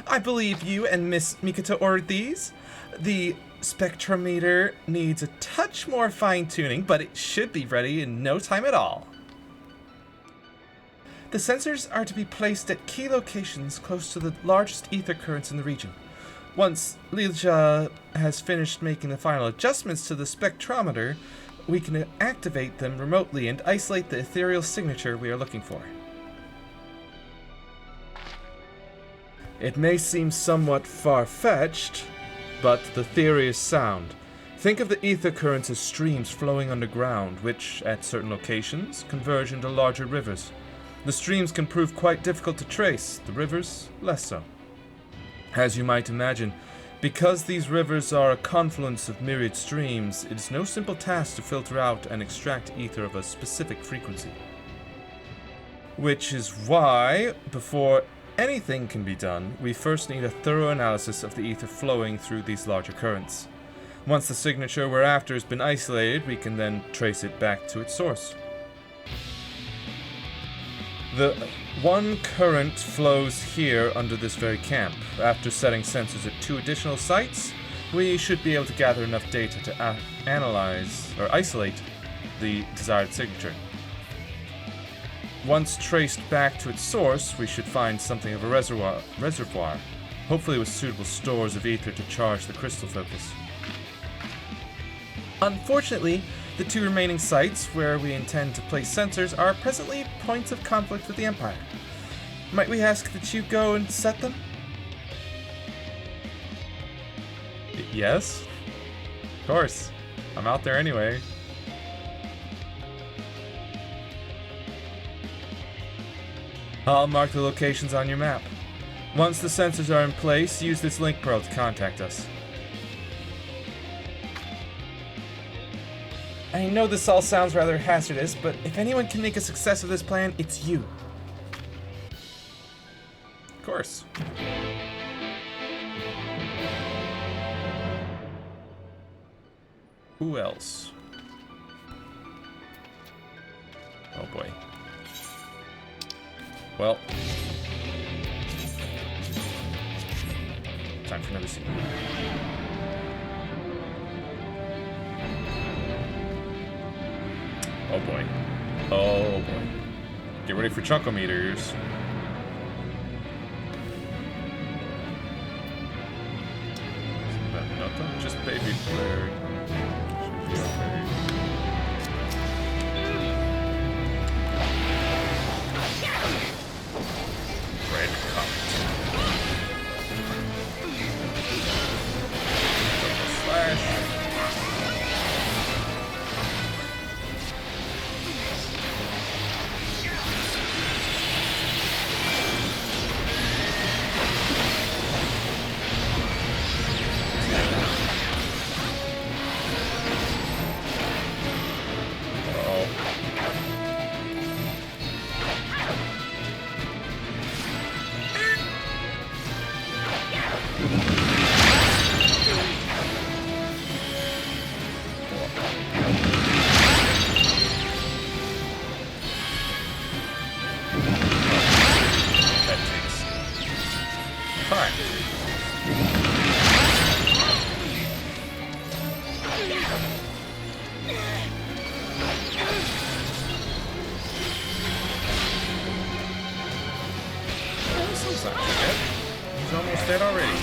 B: I believe you and Miss Mikata ordered these. The spectrometer needs a touch more fine-tuning, but it should be ready in no time at all. The sensors are to be placed at key locations close to the largest ether currents in the region. Once Lilja has finished making the final adjustments to the spectrometer, we can activate them remotely and isolate the ethereal signature we are looking for. It may seem somewhat far-fetched, but the theory is sound. Think of the ether currents as streams flowing underground, which, at certain locations, converge into larger rivers. The streams can prove quite difficult to trace, the rivers less so. As you might imagine, because these rivers are a confluence of myriad streams, it is no simple task to filter out and extract ether of a specific frequency. Which is why, before anything can be done, we first need a thorough analysis of the ether flowing through these larger currents. Once the signature we're after has been isolated, we can then trace it back to its source. The one current flows here under this very camp. After setting sensors at 2 additional sites, we should be able to gather enough data to analyze or isolate the desired signature. Once traced back to its source, we should find something of a reservoir, hopefully with suitable stores of ether to charge the crystal focus. Unfortunately, the 2 remaining sites where we intend to place sensors are presently points of conflict with the Empire. Might we ask that you go and set them?
A: Yes? Of course. I'm out there anyway.
B: I'll mark the locations on your map. Once the sensors are in place, use this link pearl to contact us. I know this all sounds rather hazardous, but if anyone can make a success of this plan, it's you.
A: Of course. Who else? Oh boy. Well. Time for another scene. Oh boy. Oh boy. Get ready for chunkometers. Nothing, just baby flare. Should be okay. Red comet. Slash. dead already.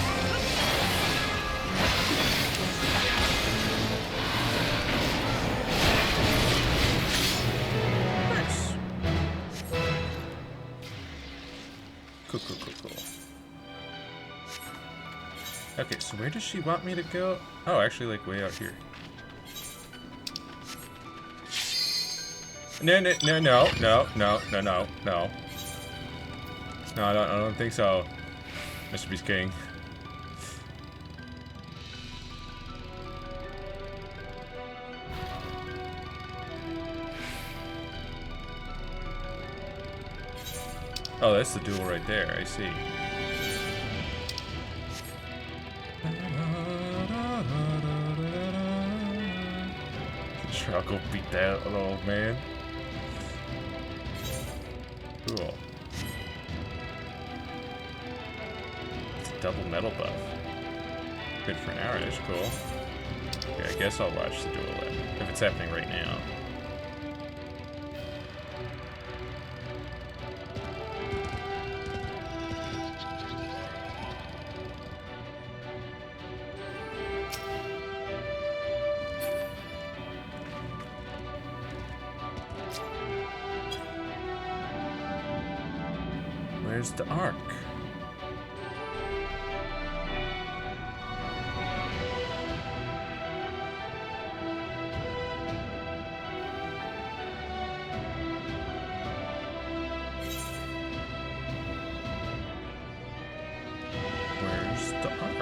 A: Nice. Cool, cool, cool, cool. Okay, so where does she want me to go? Oh, actually, like way out here. No, no, no, no, no, no, no, no, no. No, I don't think so. Mr. Beast King. Oh, that's the duel right there. I see. Sure, I'll go beat that little old man. Cool. It's a double metal buff. Good for an hour, that's cool. Okay, I guess I'll watch the duel then, if it's happening right now. Where's the arc? Where's the arc?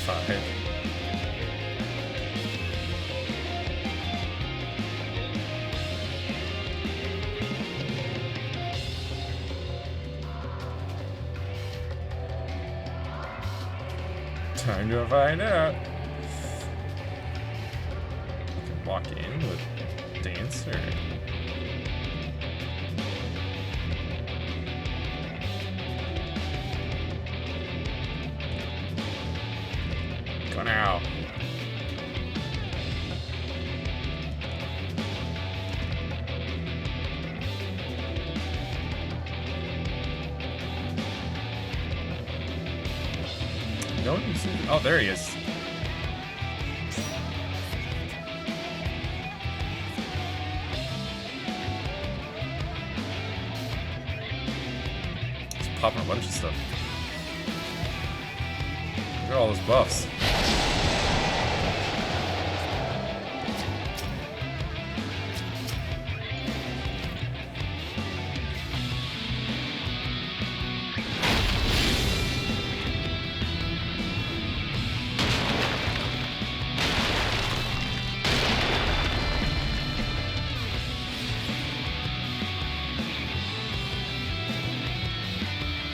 A: Five. Time to find out. You can walk in with Dancer. Go now. No one can see. Oh, there he is. He's popping a bunch of stuff. Look at all those buffs.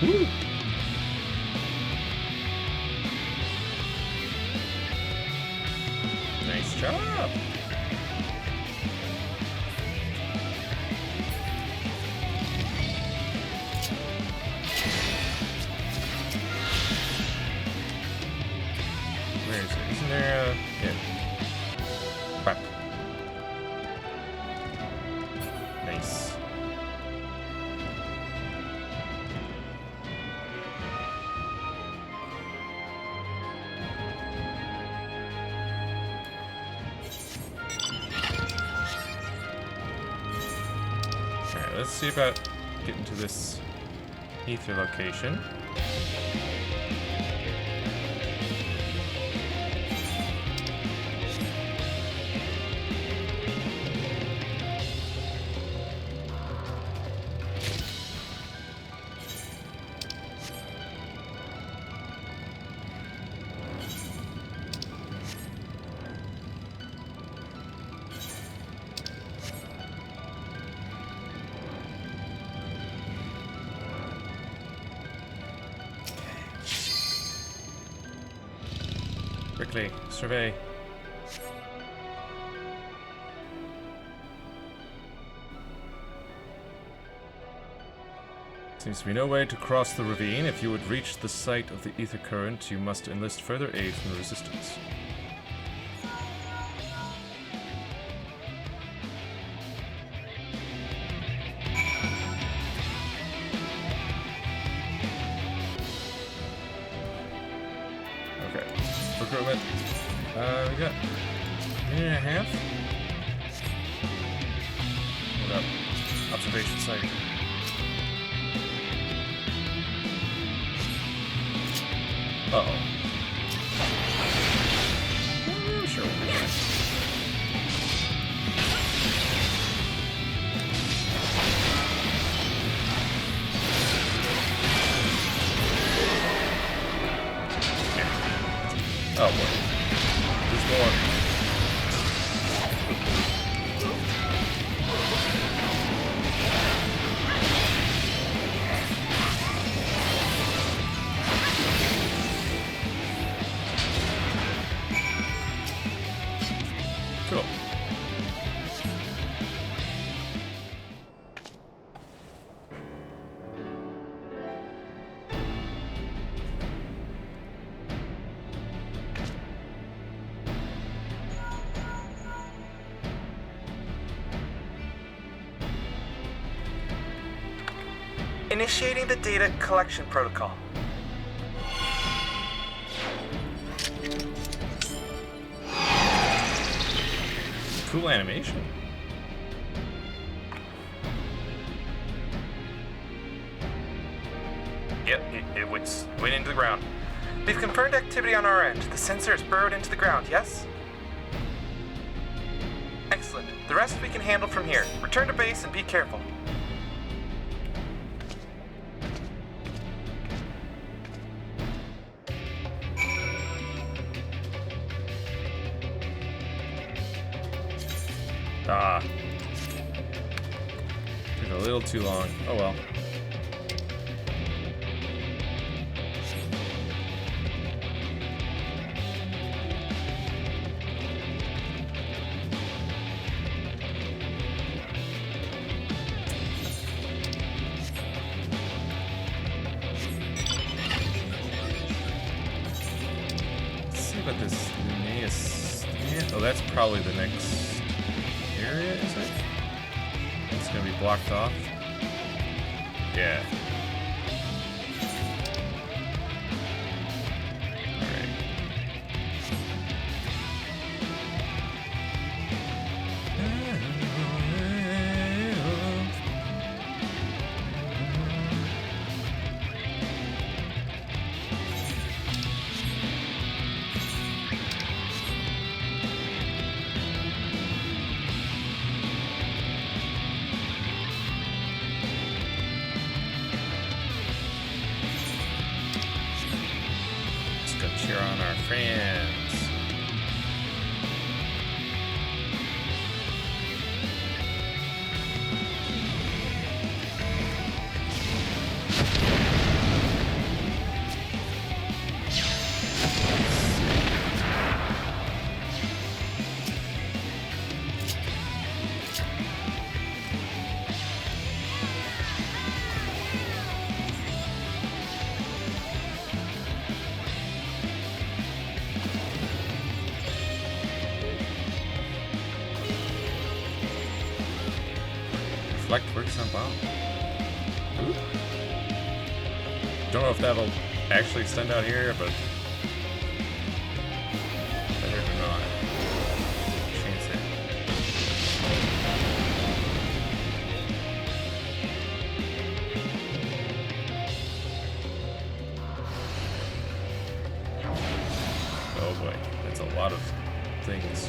A: Woo. Nice job. Where is it? Isn't there a... Yeah. Crap. Nice. Alright, let's see about getting to this ether location. Quickly, survey. Seems to be no way to cross the ravine. If you would reach the site of the ether current, you must enlist further aid from the resistance. Okay. Recruitment. We got a minute and a half. Hold up. Observation site. Uh-oh. Sure, we'll be fine. Oh boy. There's more. Cool.
B: Initiating the data collection protocol.
A: Cool animation.
B: Yep, it went into the ground. We've confirmed activity on our end. The sensor is burrowed into the ground, yes? Excellent. The rest we can handle from here. Return to base and be careful.
A: Ah. Took a little too long. Oh well. Let's see about this Linnaeus. Oh, that's probably the next area, is it? It's gonna be blocked off. Yeah. Alright. Let's go cheer on our friends. Reflect works on bomb. Ooh. Don't know if that'll actually extend out here, but better than not. Chance it. Oh boy, that's a lot of things.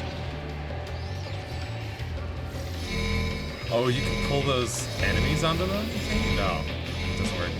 A: Oh, you can pull those enemies onto them? No, it doesn't work.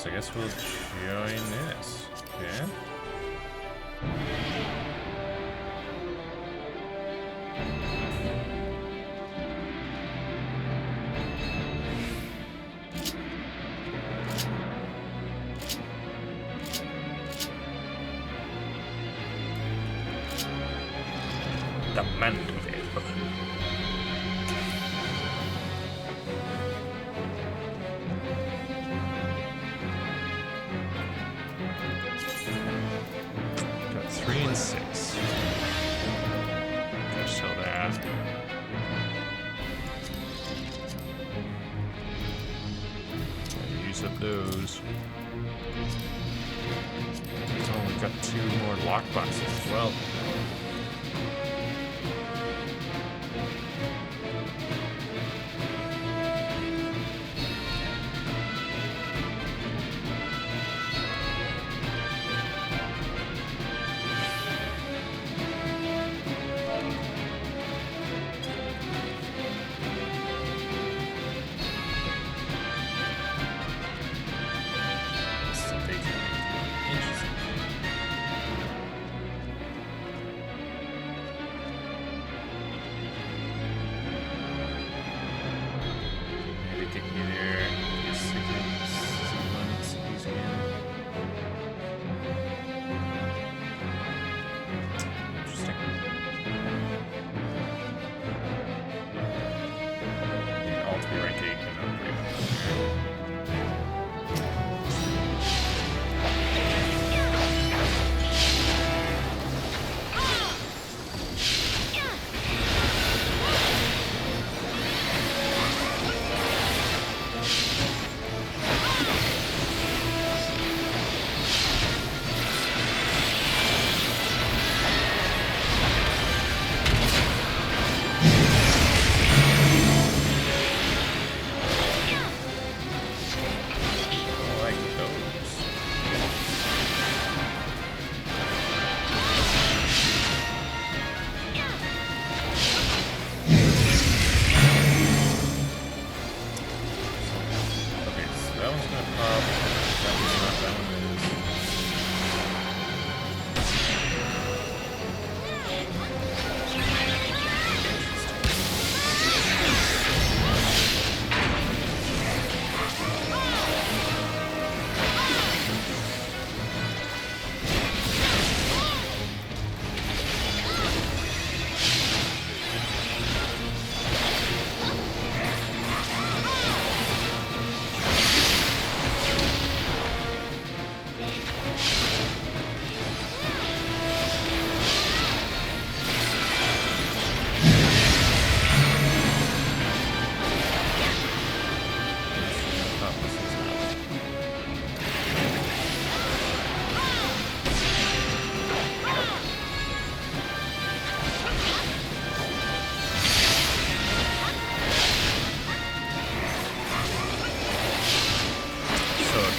A: So I guess we'll join this. Yeah.
C: The Mandeville.
A: Got 3 and 6. Go sell that. Use up those. Oh, we've got 2 more lockboxes as well.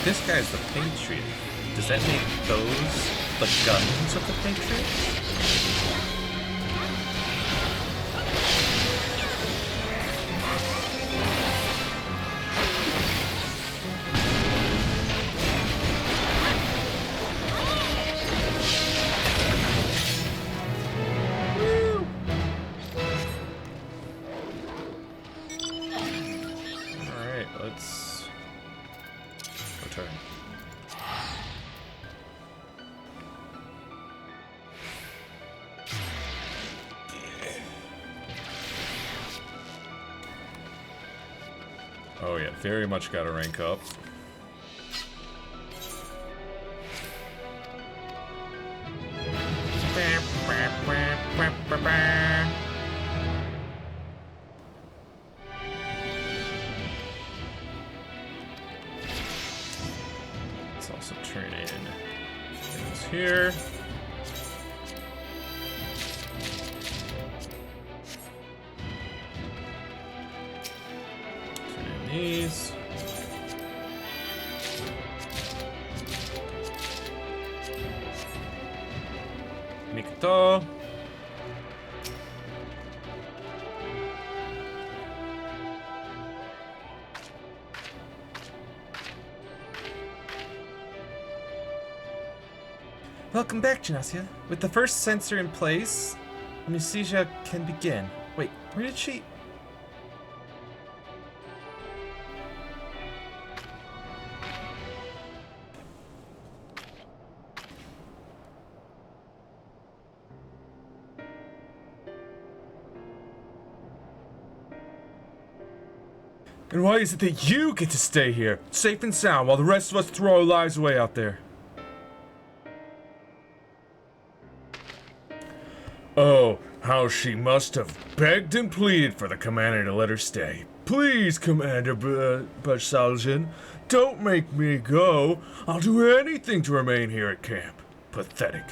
A: This guy's the Patriot. Does that make those the guns of the Patriot? Alright, let's return. Oh yeah, very much gotta rank up. Let's also turn in things here. Turn in these. Mikoto.
B: Welcome back, Janasia. With the first sensor in place, Nucesia can begin. Wait, where did she...
C: And why is it that you get to stay here, safe and sound, while the rest of us throw our lives away out there? Oh, how she must have begged and pleaded for the commander to let her stay. Please, Commander Bajsaljan, don't make me go. I'll do anything to remain here at camp. Pathetic.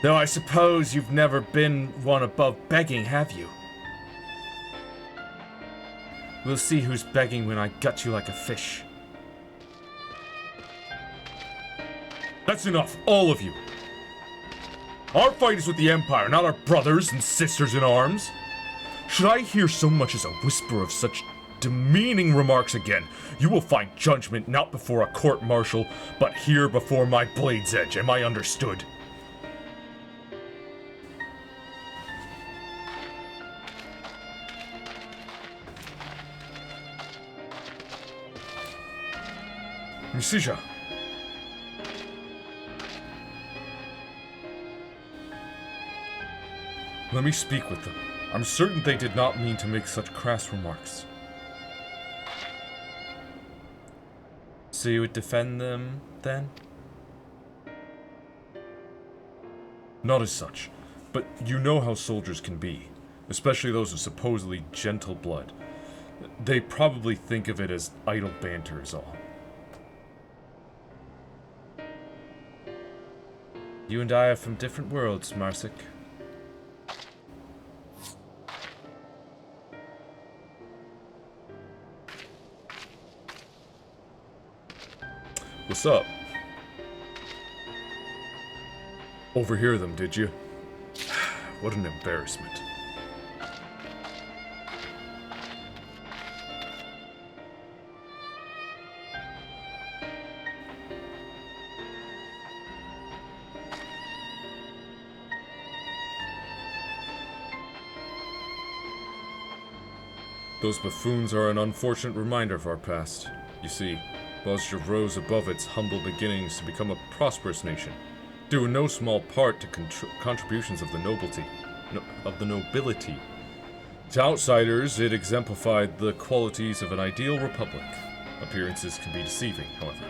B: Though I suppose you've never been one above begging, have you? We'll see who's begging when I gut you like a fish.
C: That's enough, all of you. Our fight is with the Empire, not our brothers and sisters in arms. Should I hear so much as a whisper of such demeaning remarks again, you will find judgment not before a court-martial, but here before my blade's edge. Am I understood? Nucesia. Let me speak with them. I'm certain they did not mean to make such crass remarks.
B: So you would defend them, then?
C: Not as such, but you know how soldiers can be, especially those of supposedly gentle blood. They probably think of it as idle banter is all.
B: You and I are from different worlds, Marsic.
C: What's up? Overhear them, did you? What an embarrassment. Those buffoons are an unfortunate reminder of our past. You see, Bozja rose above its humble beginnings to become a prosperous nation, due in no small part to contributions of the nobility. To outsiders, it exemplified the qualities of an ideal republic. Appearances can be deceiving, however.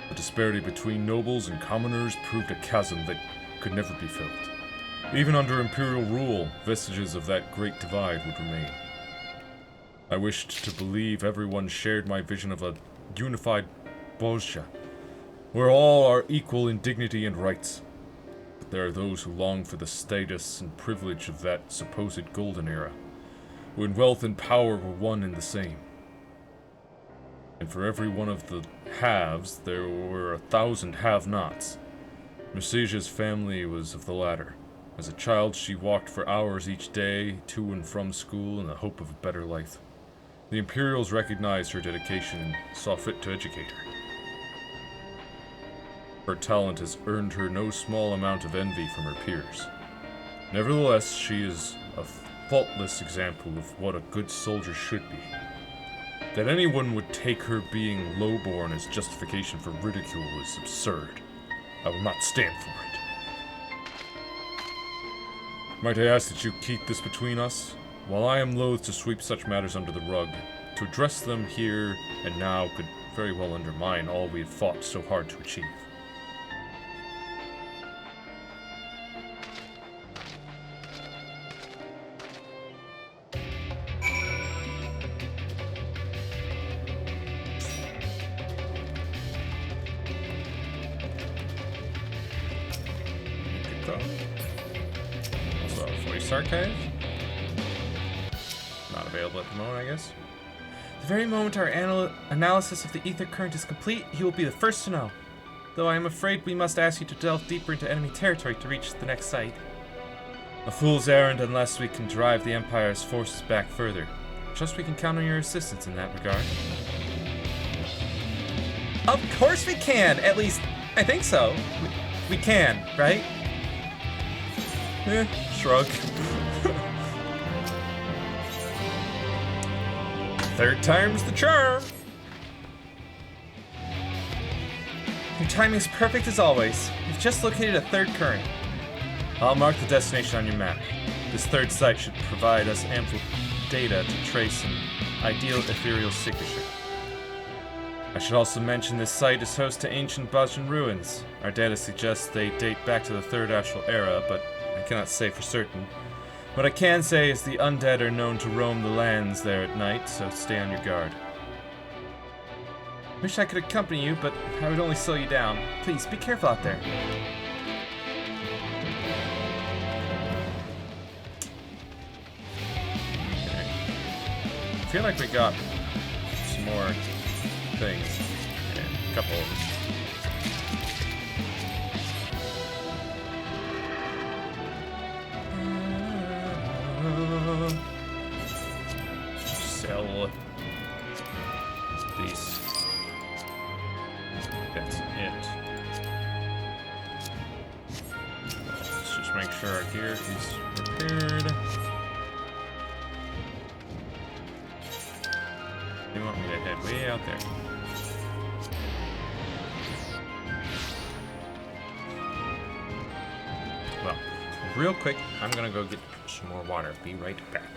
C: The disparity between nobles and commoners proved a chasm that could never be filled. Even under imperial rule, vestiges of that great divide would remain. I wished to believe everyone shared my vision of a unified Bozja, where all are equal in dignity and rights. But there are those who long for the status and privilege of that supposed golden era, when wealth and power were one and the same. And for every one of the haves, there were 1,000 have-nots. Nusesia's family was of the latter. As a child, she walked for hours each day to and from school in the hope of a better life. The Imperials recognized her dedication and saw fit to educate her. Her talent has earned her no small amount of envy from her peers. Nevertheless, she is a faultless example of what a good soldier should be. That anyone would take her being lowborn as justification for ridicule is absurd. I will not stand for it. Might I ask that you keep this between us? While I am loath to sweep such matters under the rug, to address them here and now could very well undermine all we have fought so hard to achieve.
A: Archive? Not available at the moment, I guess.
B: The very moment our analysis of the ether current is complete, you will be the first to know. Though I am afraid we must ask you to delve deeper into enemy territory to reach the next site. A fool's errand unless we can drive the Empire's forces back further. Trust we can count on your assistance in that regard. Of course we can! At least, I think so. We can, right?
A: Shrug. Third time's the charm.
B: Your timing's perfect as always. You've just located a third current.
A: I'll mark the destination on your map. This third site should provide us ample data to trace an ideal ethereal signature. I should also mention this site is host to ancient Bajan ruins. Our data suggests they date back to the Third Astral Era, but I cannot say for certain. What I can say is the undead are known to roam the lands there at night, so stay on your guard.
B: Wish I could accompany you, but I would only slow you down. Please, be careful out there.
A: I feel like we got some more things. Yeah, a couple of them. Sell these. That's it. Let's just make sure our gear is repaired. They want me to head way out there. Well, real quick, I'm gonna go get some more water. Be right back.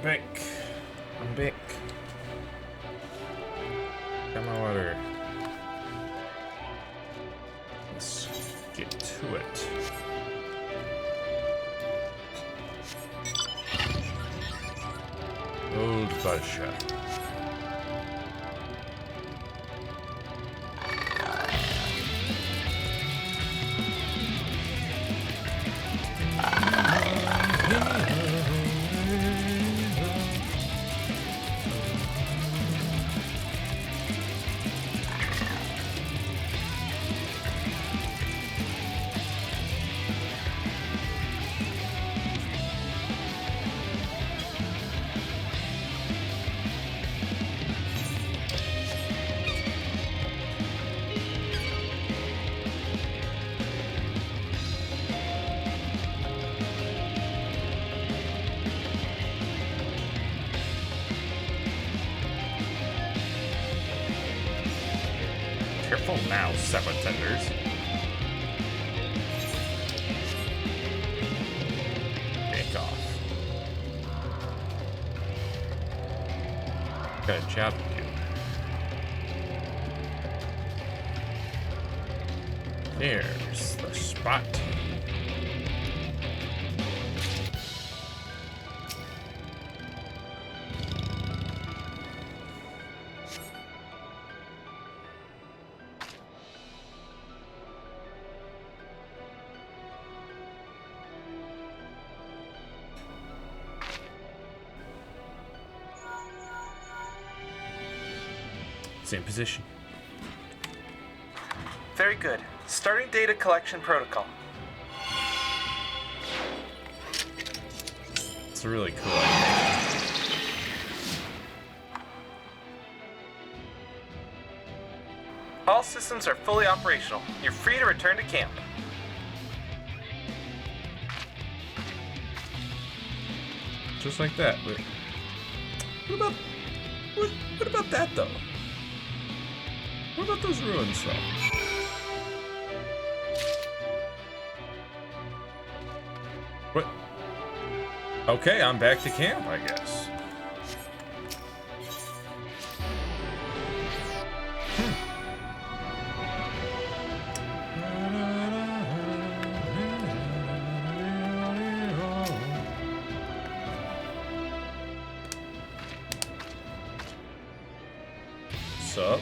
A: Back. I'm back. Got my water. Let's get to it. Old Badsha. Careful now, seven tenders. Take off. Got a job to do. There's the spot. Same position.
B: Very good. Starting data collection protocol.
A: It's really cool idea.
B: All systems are fully operational. You're free to return to camp.
A: Just like that. But what about that though? What about those ruins though? Okay, I'm back to camp, I guess. Sup?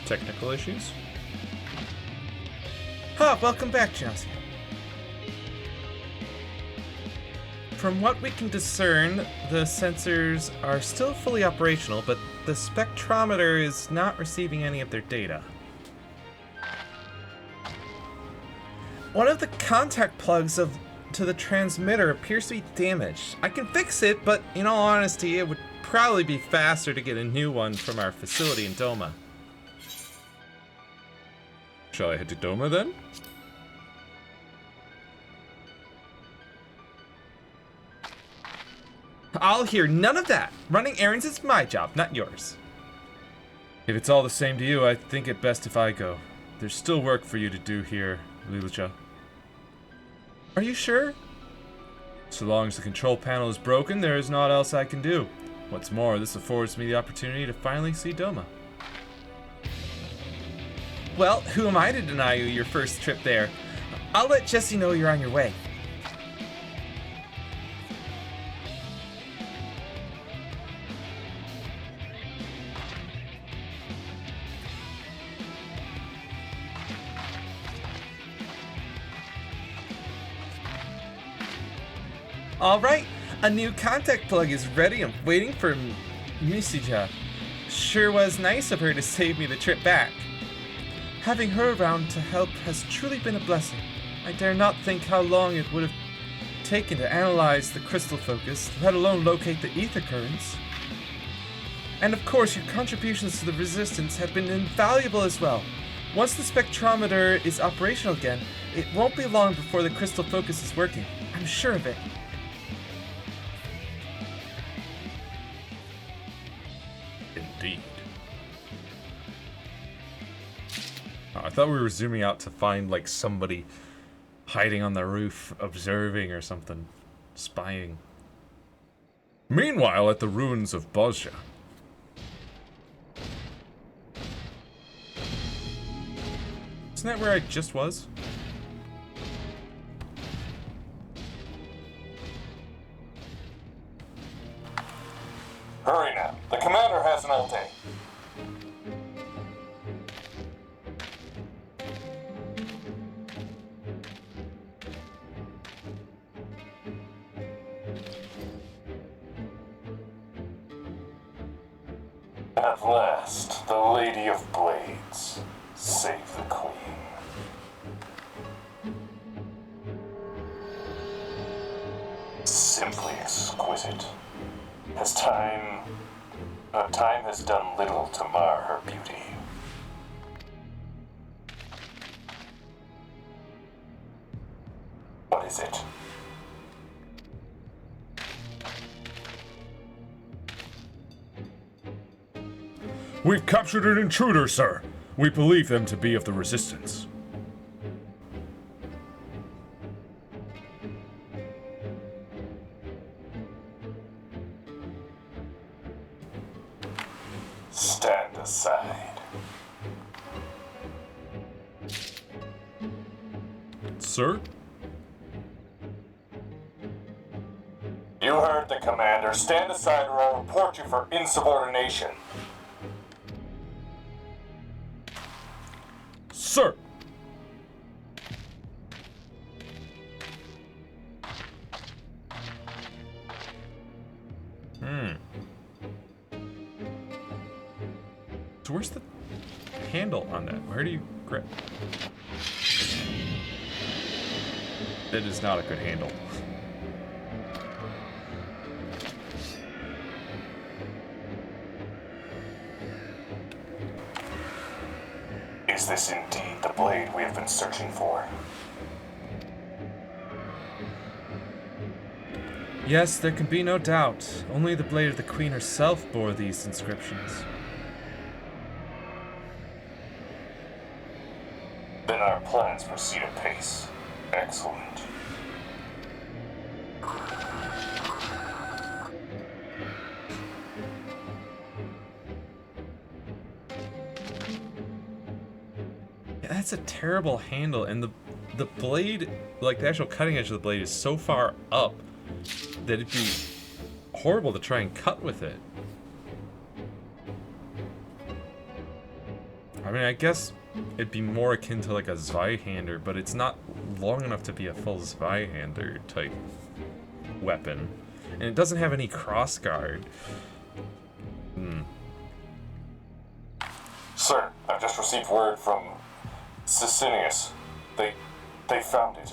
A: Technical issues?
B: Ah, welcome back, Chelsea. From what we can discern, the sensors are still fully operational, but the spectrometer is not receiving any of their data. One of the contact plugs to the transmitter appears to be damaged. I can fix it, but in all honesty, it would probably be faster to get a new one from our facility in Doma.
A: Shall I head to Doma then?
B: I'll hear none of that. Running errands is my job, not yours.
A: If it's all the same to you, I think it best if I go. There's still work for you to do here, Lilucha.
B: Are you sure?
A: So long as the control panel is broken, there is naught else I can do. What's more, this affords me the opportunity to finally see Doma.
B: Well, who am I to deny you your first trip there? I'll let Jesse know you're on your way. Alright, a new contact plug is ready. I'm waiting for Misija. Sure was nice of her to save me the trip back. Having her around to help has truly been a blessing. I dare not think how long it would have taken to analyze the crystal focus, let alone locate the ether currents. And of course, your contributions to the resistance have been invaluable as well. Once the spectrometer is operational again, it won't be long before the crystal focus is working. I'm sure of it.
A: Indeed. I thought we were zooming out to find, like, somebody hiding on the roof, observing or something. Spying. Meanwhile, at the ruins of Bozja.
B: Isn't that where I just was?
G: Hurry now. The commander has an all day. At last, the Lady of Blades. Save the Queen. Simply exquisite. Time has done little to mar her beauty. What is it?
C: We've captured an intruder, sir. We believe them to be of the Resistance.
G: Stand aside.
A: Sir?
G: You heard the commander. Stand aside or I'll report you for insubordination.
C: Sir!
A: So where's the handle on that? Where do you grab? That is not a good handle.
G: Is this indeed the blade we have been searching for?
B: Yes, there can be no doubt. Only the blade of the Queen herself bore these inscriptions.
G: our plans proceed apace. Excellent.
A: Yeah, that's a terrible handle, and the blade, like the actual cutting edge of the blade, is so far up that it'd be horrible to try and cut with it. I mean, I guess it'd be more akin to like a Zweihander, but it's not long enough to be a full Zweihander type weapon. And it doesn't have any crossguard.
G: Sir, I've just received word from Sicinius. They found it.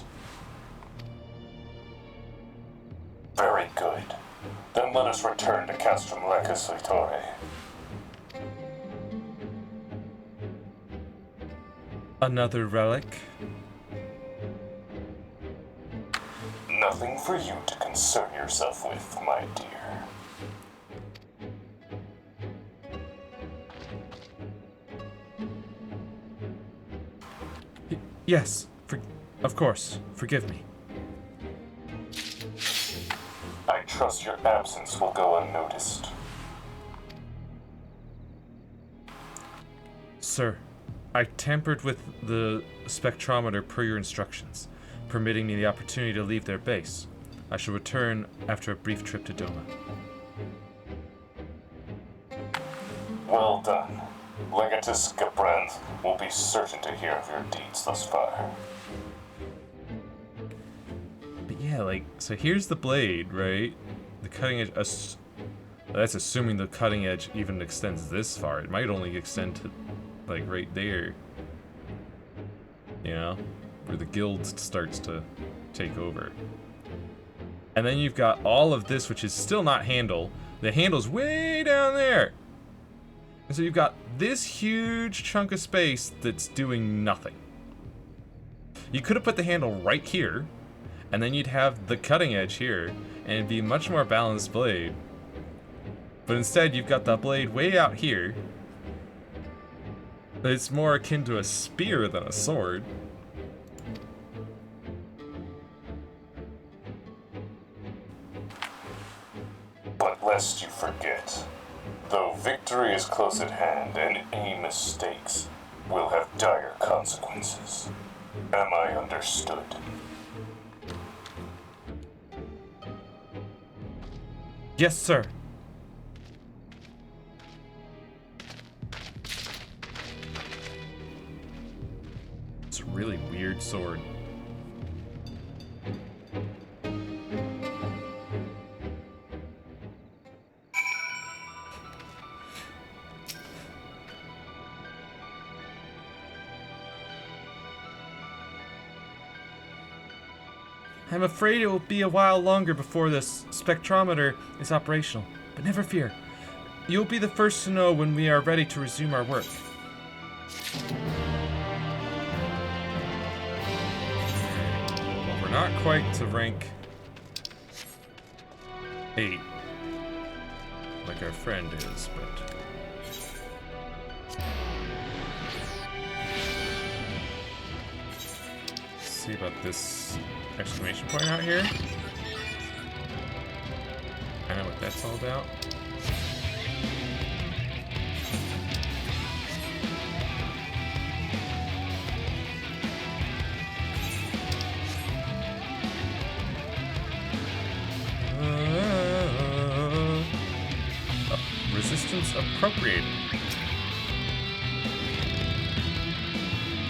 G: Very good. Then let us return to Castrum Lecus Victore.
A: Another relic?
G: Nothing for you to concern yourself with, my dear.
A: Yes, of course. Forgive me.
G: I trust your absence will go unnoticed.
A: Sir, I tampered with the spectrometer per your instructions, permitting me the opportunity to leave their base. I shall return after a brief trip to Doma.
G: Well done. Legatus Gabranth will be certain to hear of your deeds thus far.
A: But yeah, like, so here's the blade, right? The cutting edge, that's assuming the cutting edge even extends this far. It might only extend to, like, right there. You know? Where the guild starts to take over. And then you've got all of this, which is still not handle. The handle's way down there. And so you've got this huge chunk of space that's doing nothing. You could have put the handle right here, and then you'd have the cutting edge here, and it'd be a much more balanced blade. But instead, you've got the blade way out here. It's more akin to a spear than a sword.
G: But lest you forget, though victory is close at hand and any mistakes will have dire consequences. Am I understood?
A: Yes, sir. It's a really weird sword. I'm afraid it will be a while longer before this spectrometer is operational, but never fear. You'll be the first to know when we are ready to resume our work. Well, we're not quite to rank 8, like our friend is, but... Let's see about this exclamation point out here. I know what that's all about. Resistance appropriated.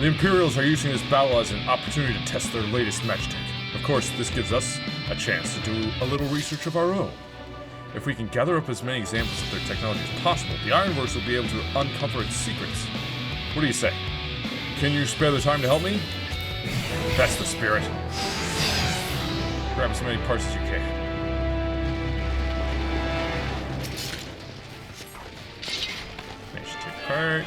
A: The Imperials are using this battle as an opportunity to test their latest match tech. Of course, this gives us a chance to do a little research of our own. If we can gather up as many examples of their technology as possible, the Ironworks will be able to uncover its secrets. What do you say? Can you spare the time to help me? That's the spirit. Grab as many parts as you can. Manage to take part.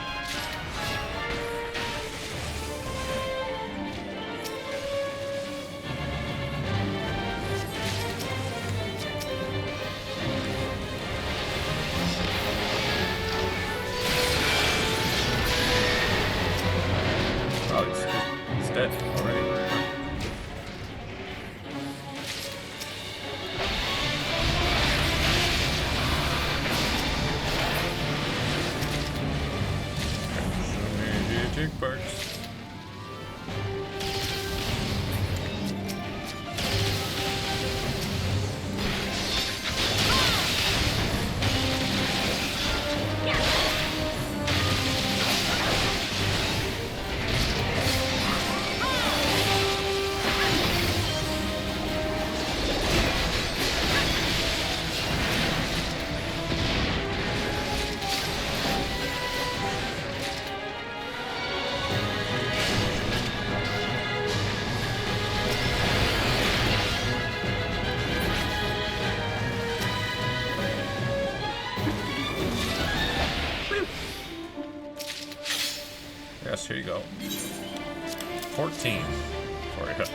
A: Yes, here you go. 14 for you.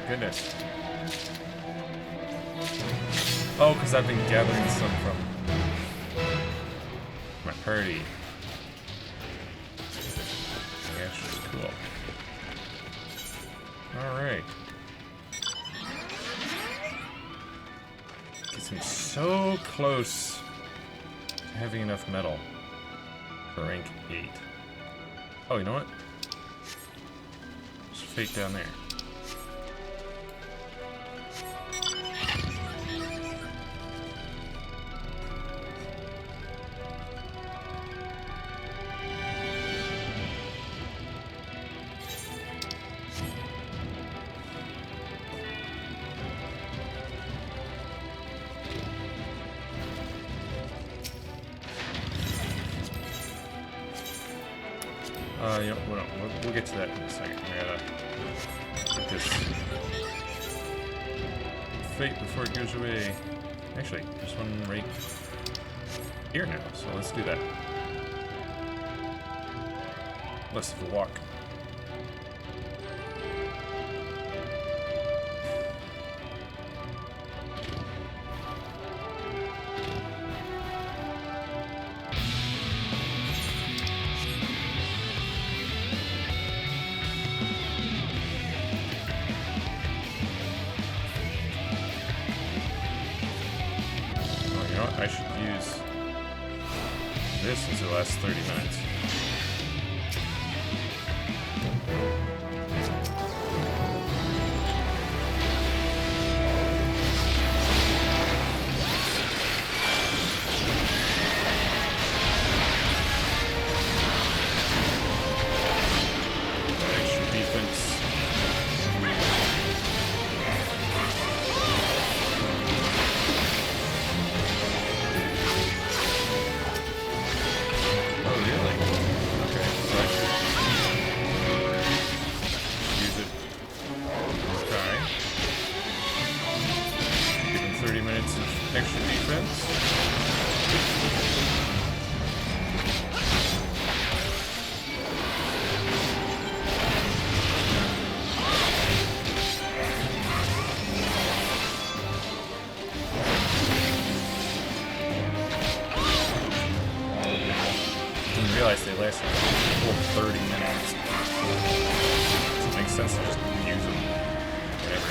A: Goodness. Oh, because I've been gathering some from my party. Actually, cool. Alright. Gets me so close to having enough metal for rank 8. Oh, you know what? There's fate down there. You know, we'll get to that in a second. I gotta get this fate before it goes away. Actually, there's one right here now, so let's do that. Less of a walk. I should use this as the last 30 minutes. Extra defense. Extra defense. Didn't realize they lasted a full 30 minutes. Doesn't make sense to just use them. Whatever.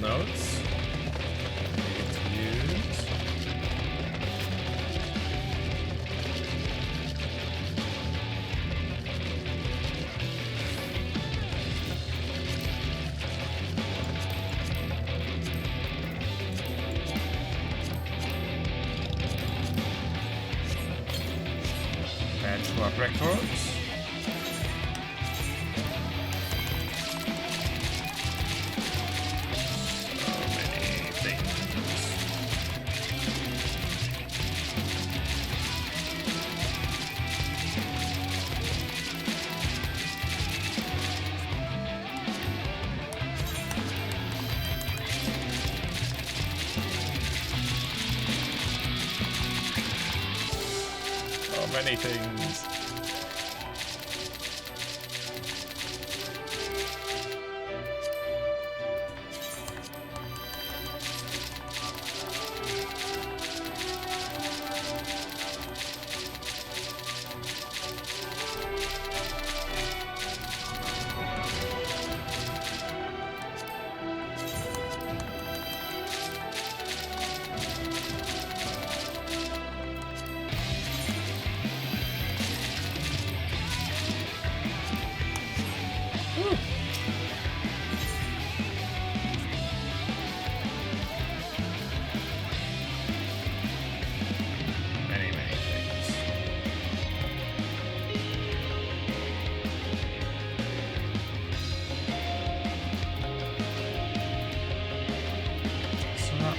A: notes. Use. Add swap records. Many things.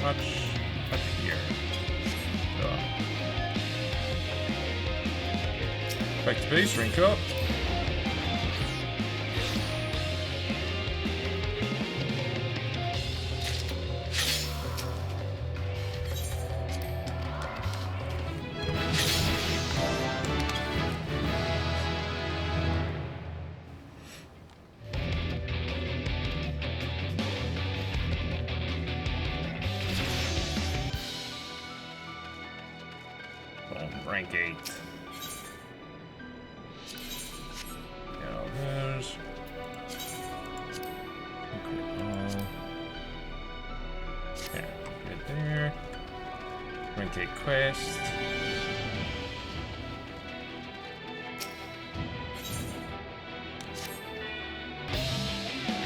A: Much up here. Back to base, rank up. Rank 8. Now there's. Okay, good there. Rank 8 quest.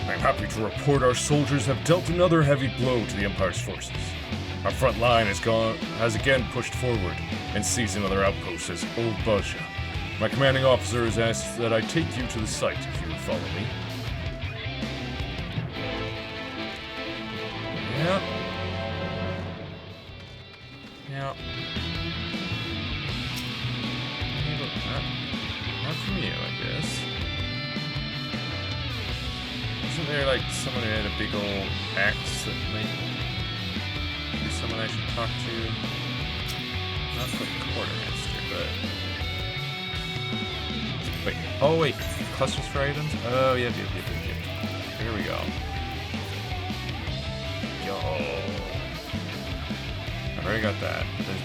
C: I'm happy to report our soldiers have dealt another heavy blow to the Empire's forces. Our front line has again pushed forward and seized another outpost as Old Baja. My commanding officer has asked that I take you to the site if you would follow me.
A: Yep. Yep. Not from you, I guess. Isn't there like someone who had a big old axe that might be someone I should talk to? Not the quartermaster, but... Wait, oh wait, clusters for items? Oh, yep. Here we go. Yo. I've already got that. There's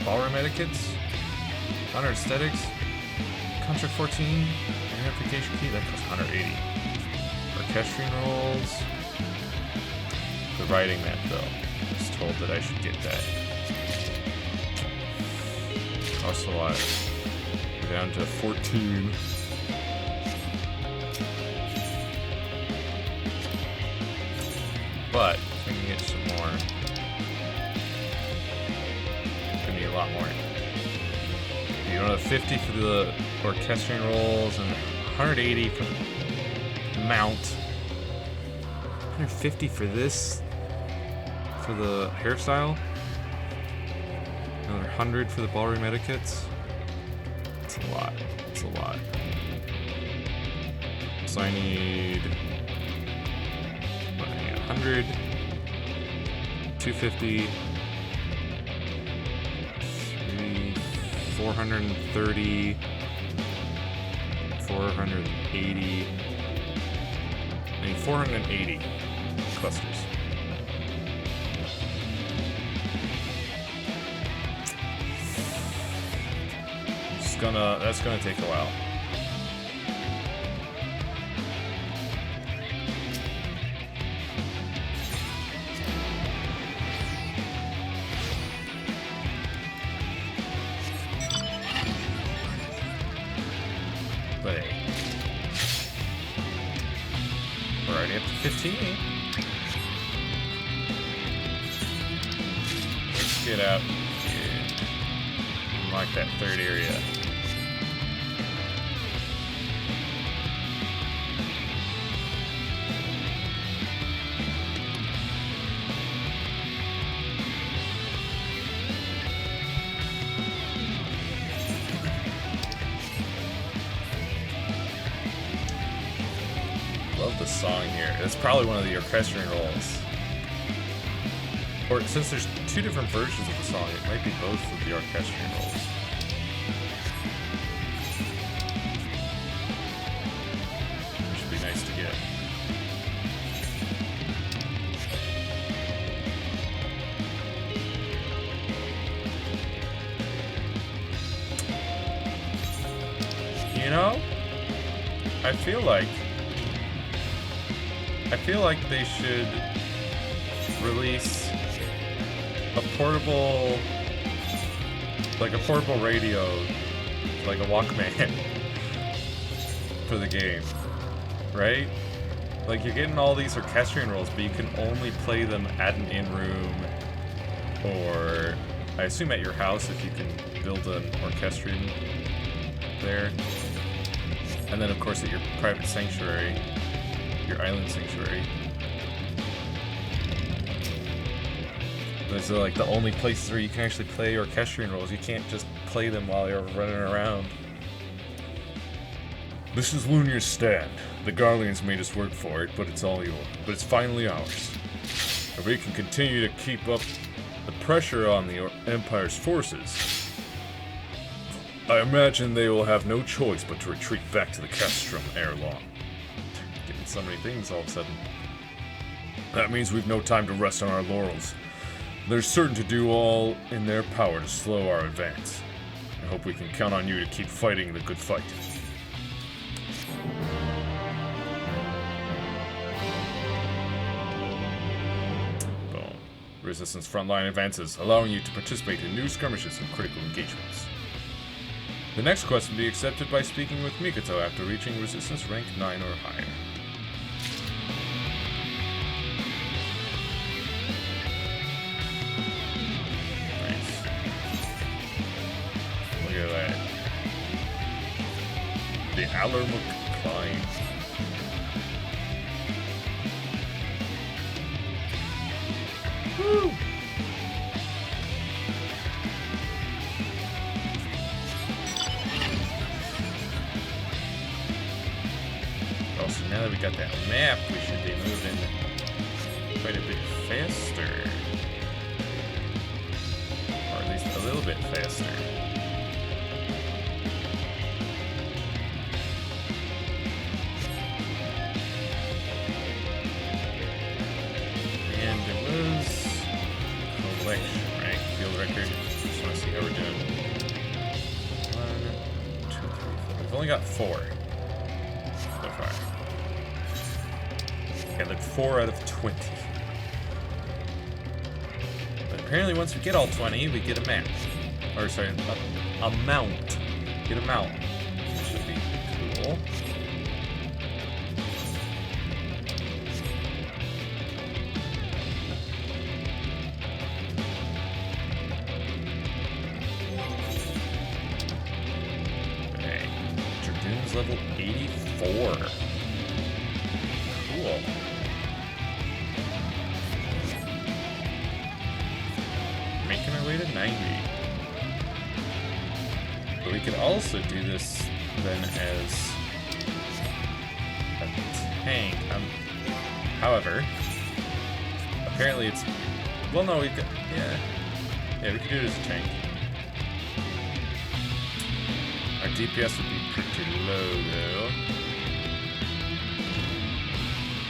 A: ballroom etiquettes, honor aesthetics, contract 14, identification key, that costs 180. Orchestrion rolls. The writing map though. I was told that I should get that. Costs a lot. We're down to 14. But we can get some more. It's gonna be a lot more. You know, 50 for the orchestrion rolls and 180 for the mount. 150 for this. For the hairstyle. Another 100 for the ballroom etiquettes. It's a lot. It's a lot. So I need 100, 250, 430, 480. I need 480 clusters. That's gonna take a while. But hey. We're already up to 15. Let's get out here. Mark that third area. Love the song here. It's probably one of the orchestrion rolls. Or since there's two different versions of the song, it might be both of the orchestrion rolls. Which would be nice to get. You know, I feel like they should release a portable radio, like a Walkman, for the game, right? Like, you're getting all these orchestrion rolls, but you can only play them at an in-room, or I assume at your house if you can build an orchestrion there. And then, of course, at your private sanctuary, your island sanctuary. Those are like the only places where you can actually play orchestrion rolls. You can't just play them while you're running around.
C: This is Lunar's stand. The Garleans made us work for it, but it's all yours. But it's finally ours. If we can continue to keep up the pressure on the Empire's forces, I imagine they will have no choice but to retreat back to the Castrum ere long.
A: Getting so many things all of a sudden.
C: That means we've no time to rest on our laurels. They're certain to do all in their power to slow our advance. I hope we can count on you to keep fighting the good fight.
A: Boom. Resistance frontline advances, allowing you to participate in new skirmishes and critical engagements. The next quest will be accepted by speaking with Mikoto after reaching resistance rank 9 or higher. Nice. Look at that. The Alarmuk Climb. Woo! So now that we got that map, we should be moving quite a bit faster. Or at least a little bit faster. And it was collection, right? Field record. Just want to see how we're doing. 1, 2, 3, 4. We've only got 4 so far. Gathered 4 out of 20. But apparently once we get all 20, we get a map. Or sorry, a mount. Get a mount. Which should be cool. Okay. Dragoon's level 84. Cool. Making our way to 90. But we could also do this then as a tank. However, apparently it's... Well, no, we could... Yeah, we could do it as a tank. Our DPS would be pretty low, though.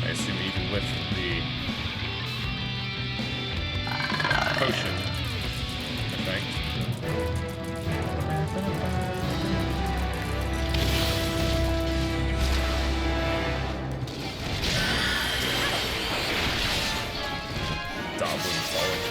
A: I assume even with the potion effect. Goblin falling.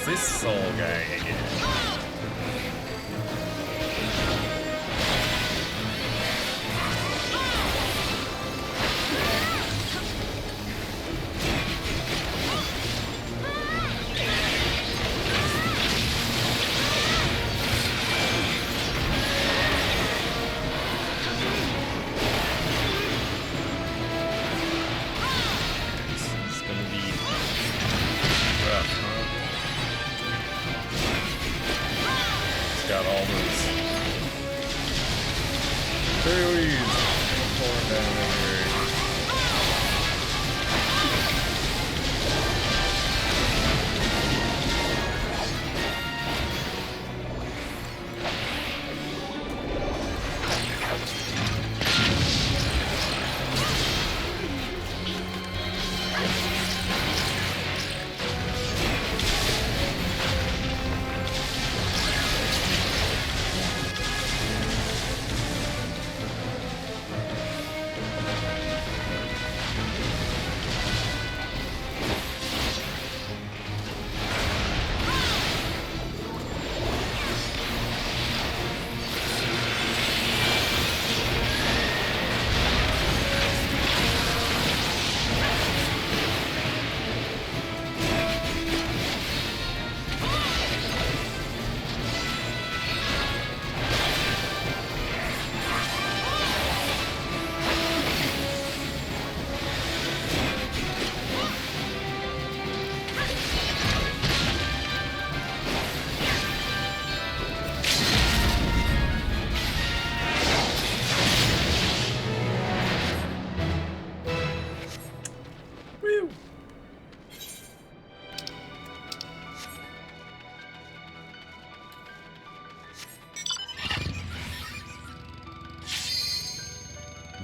A: It's this soul guy again. It's gonna be rough, huh? It's got all those berries pouring down over here. Woo!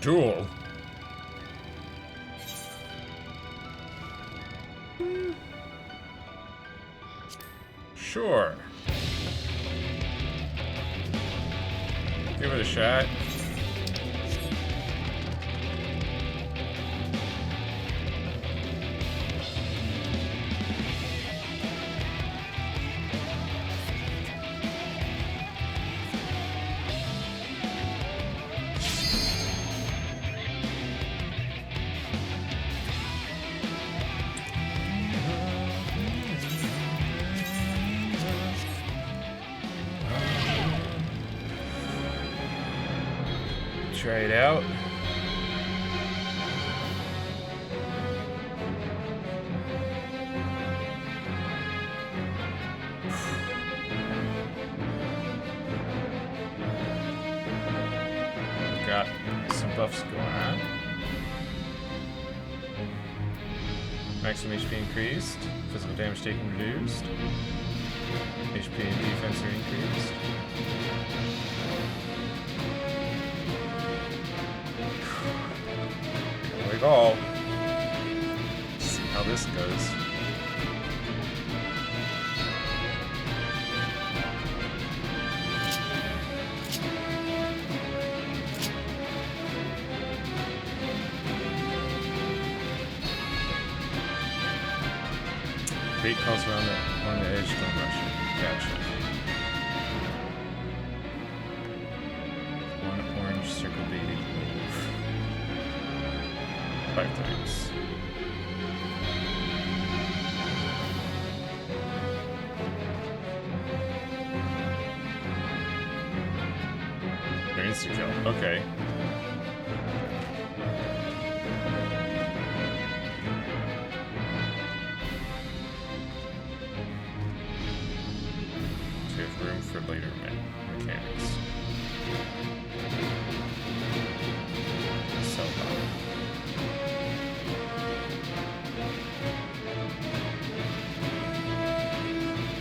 C: Duel.
A: Sure. Give it a shot. Try it out. Got some buffs going on. Maximum HP increased. Physical damage taken reduced. HP and defense are increased. Here we go. See how this goes. Bait calls around on the edge, don't rush it. Gotcha. One orange circle baited move. 5 times. They're insta kill. Okay. Save room for later mechanics. Cell bomb.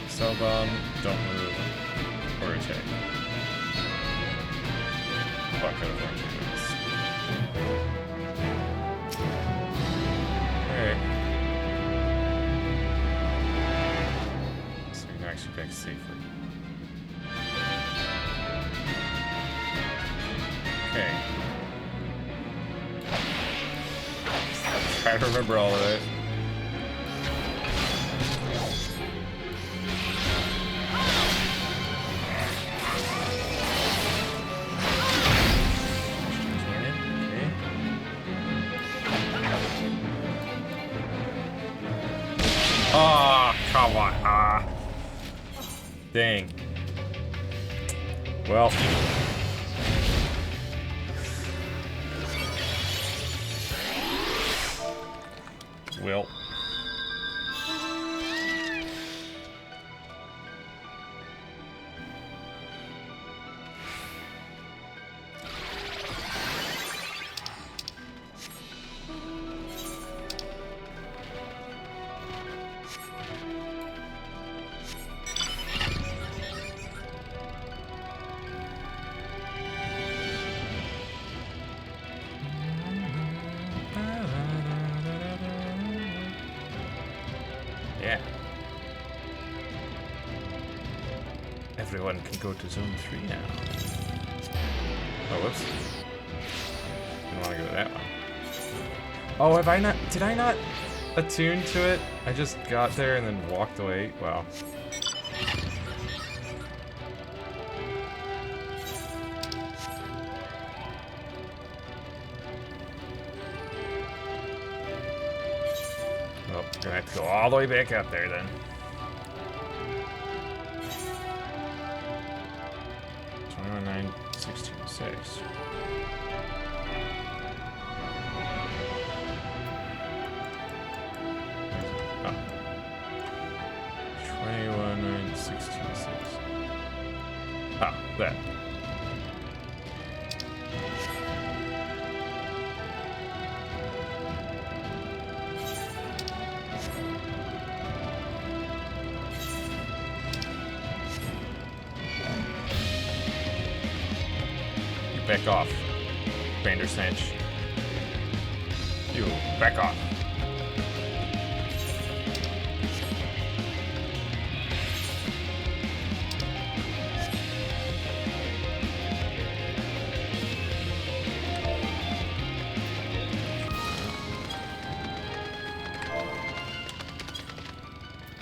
A: Cell bomb, don't move, or attack. Fuck out of orange. Alright. So we can actually back safely. Okay. I remember all of it. Oh, come on. Ah. Dang. Well. Well. Yeah. Everyone can go to Zone 3 now. Oh, whoops. Didn't want to go to that one. Oh, have I not... Did I not attune to it? I just got there and then walked away. Wow. Well, gonna have to go all the way back up there then. 21, 16, 6. Oh. 21, 16, 6. Ah, that. Back off, Bandersnatch. You, back off.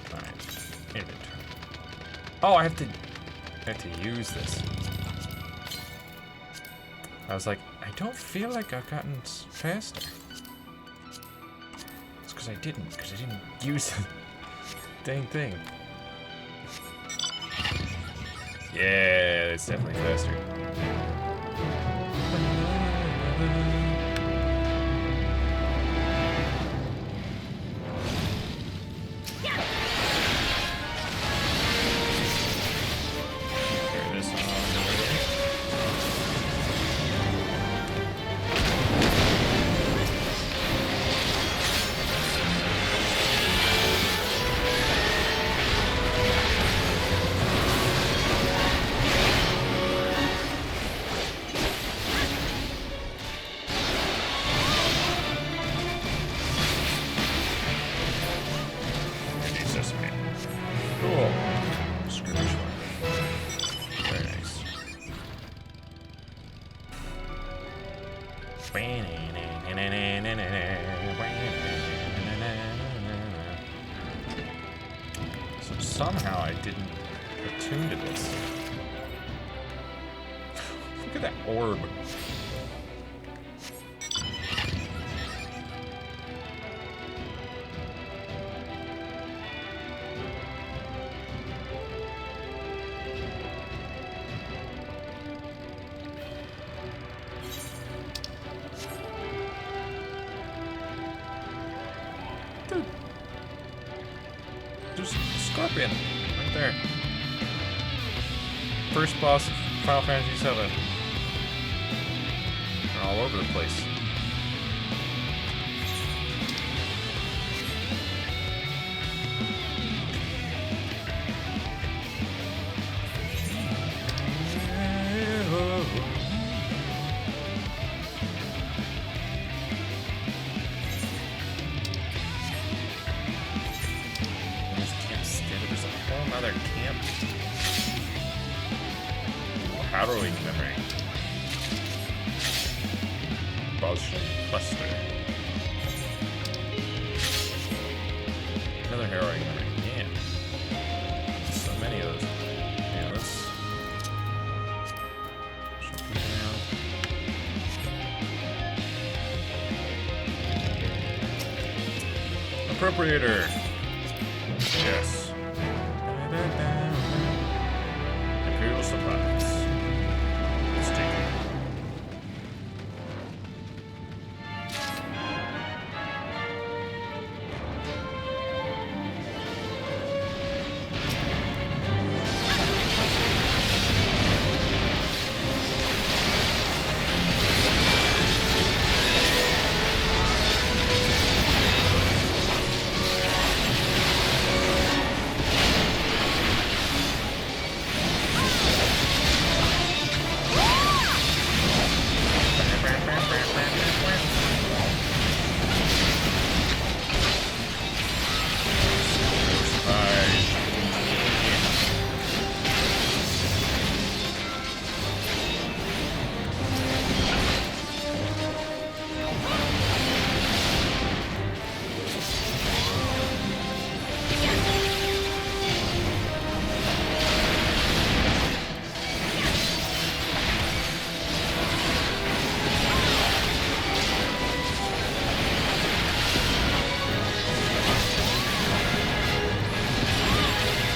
A: Fine. Inventory. Oh, I have to use this. I was like, I don't feel like I've gotten faster. It's because I didn't use the dang thing. Yeah, it's definitely faster. Carry this on. Cool. Skirmish weapon. Very nice. So somehow I didn't attune to this. Look at that orb. Dude. There's a scorpion right there. First boss of Final Fantasy VII. They're all over the place. Another camp. Harrowing memory. Buster. Another harrowing memory. Yeah. So many of those. Yeah, let's shuffle down. Appropriator. Yes. Imperial supplies. Let's take it.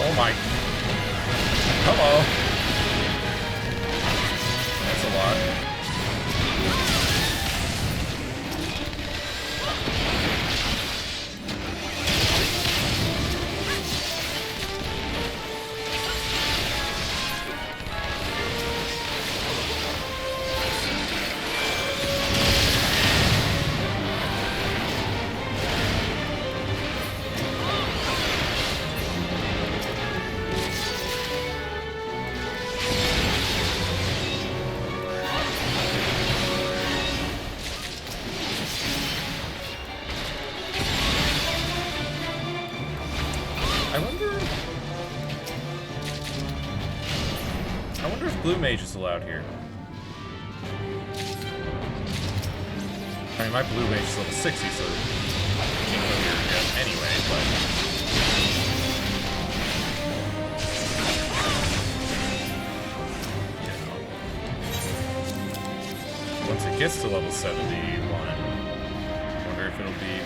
A: Oh my. Hello. That's a lot. I wonder if Blue Mage is allowed here. I mean, my Blue Mage is level 60, so I can't go here again anyway, but... Once it gets to level 71, I wonder if it'll be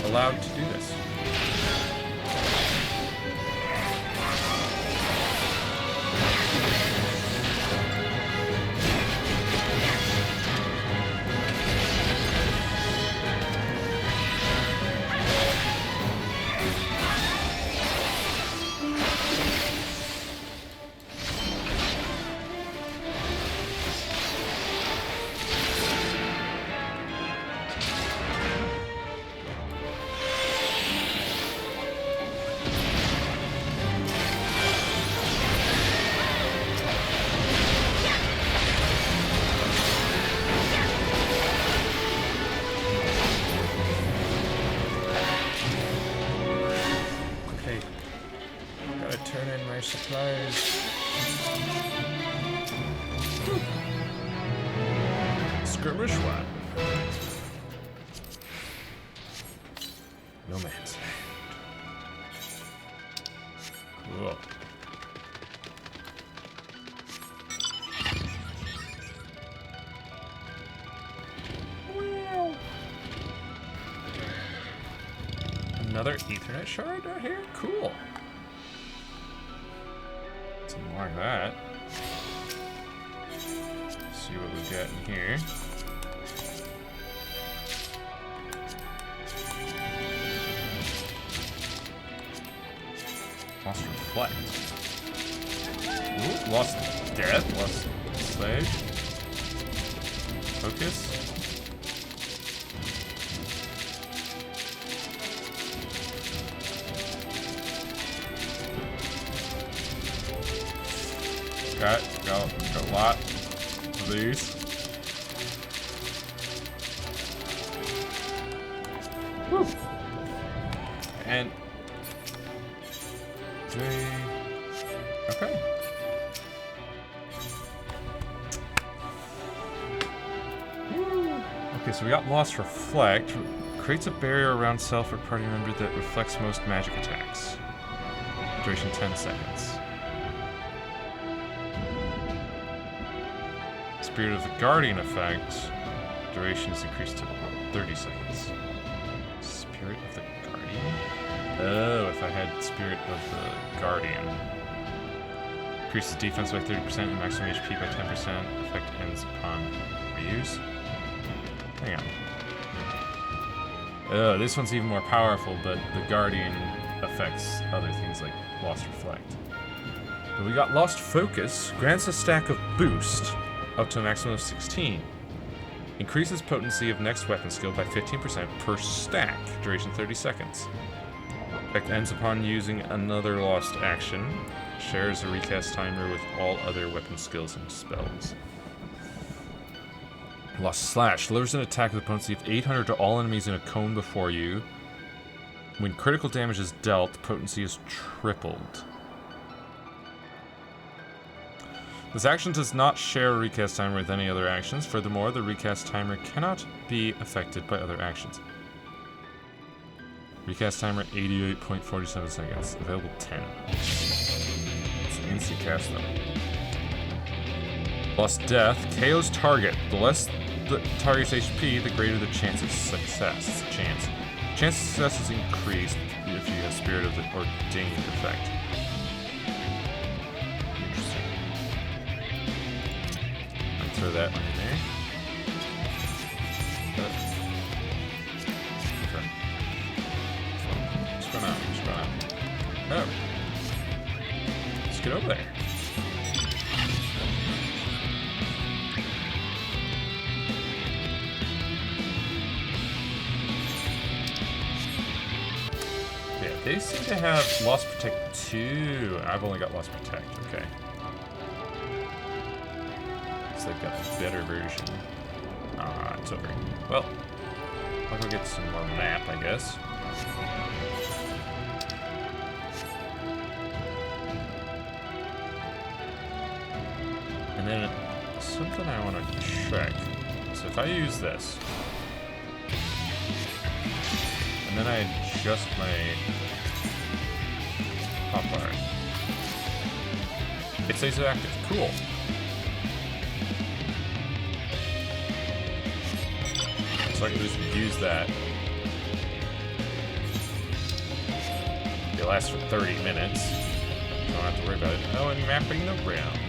A: allowed to do this. Supplies. Skirmish one. No man's land. Cool. Another Ethernet shard right here? Cool. Some more of that. See what we got in here. Lost Reflect. Ooh, lost Death, lost Slave. Focus. Got a lot of these. Woo. And 3. Okay. Okay, so we got Lost Reflect. Creates a barrier around self or party member that reflects most magic attacks. Duration 10 seconds. Spirit of the Guardian effect. Duration is increased to 30 seconds. Spirit of the Guardian. Oh, if I had Spirit of the Guardian. Increases defense by 30% and maximum HP by 10%. Effect ends upon reuse. Hang on. Oh, this one's even more powerful, but the Guardian affects other things like Lost Reflect. But we got Lost Focus. Grants a stack of boost up to a maximum of 16. Increases potency of next weapon skill by 15% per stack. Duration 30 seconds. Effect ends upon using another lost action. Shares a recast timer with all other weapon skills and spells. Lost Slash delivers an attack with a potency of 800 to all enemies in a cone before you. When critical damage is dealt, potency is tripled. This action does not share a recast timer with any other actions. Furthermore, the recast timer cannot be affected by other actions. Recast timer 88.47 seconds. Available 10. It's an instant cast though. Lost Death KOs target. The less the target's HP, the greater the chance of success. Chance of success is increased if you have Spirit of the Ordained effect. Interesting. I'll throw that one in there. What's going on? Oh. Let's get over there. Yeah, they seem to have Lost Protect 2. I've only got Lost Protect, okay. So they've got a better version. Ah, it's over. Well, I'll go get some more map, I guess. And then something I want to check. So if I use this, and then I adjust my hotbar, it stays active. Cool. So I can just use that. It lasts for 30 minutes. Don't have to worry about it. Oh, and mapping the round.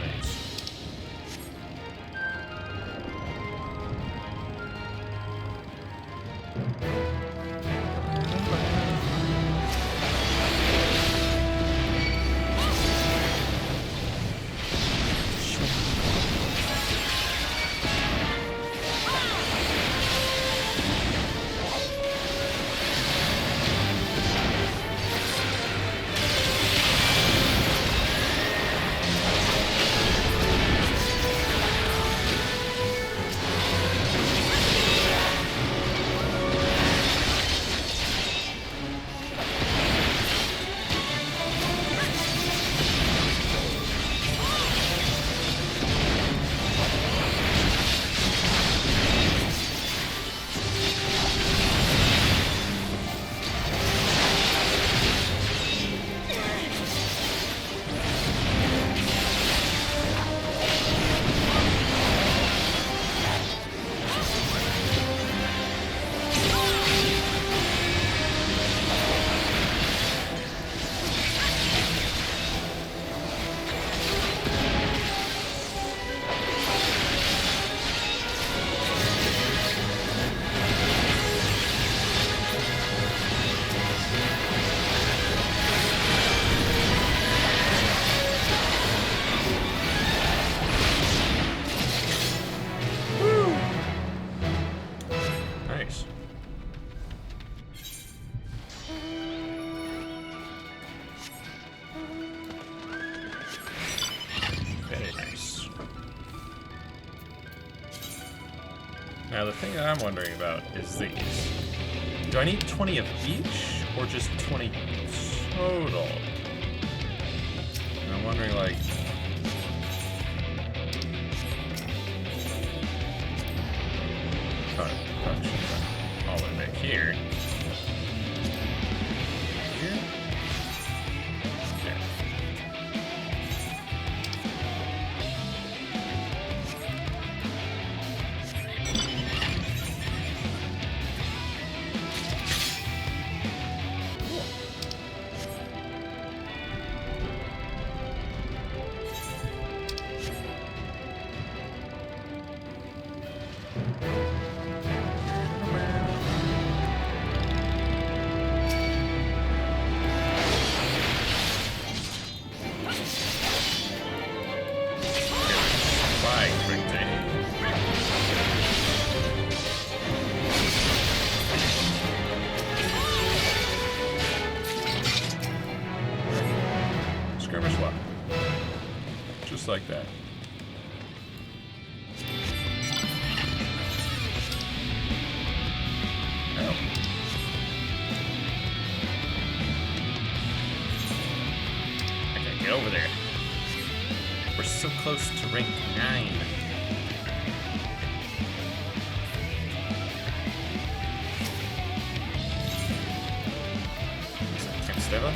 A: Nice. Now the thing that I'm wondering about is these. Do I need 20 of each, or just 20 total? And I'm wondering, like... all the way back here. Here? There. Skirmish weapon. Just like that. Oh. Okay, get over there. We're so close to rank 9. Is that Camp Steva?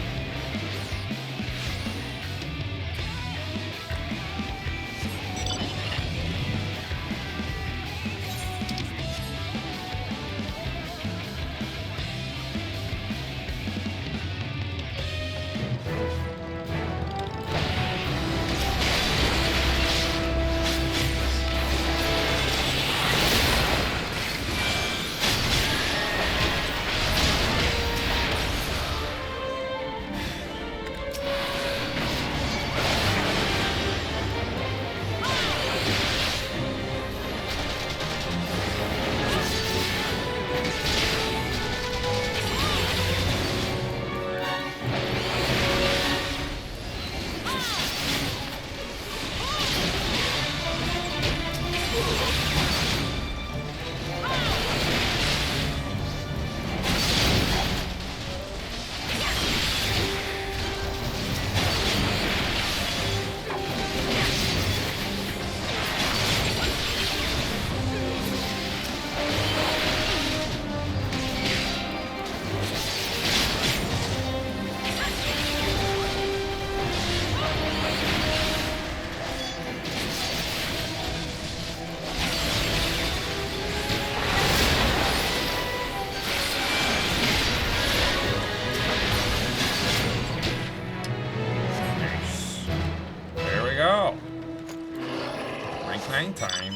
A: Time.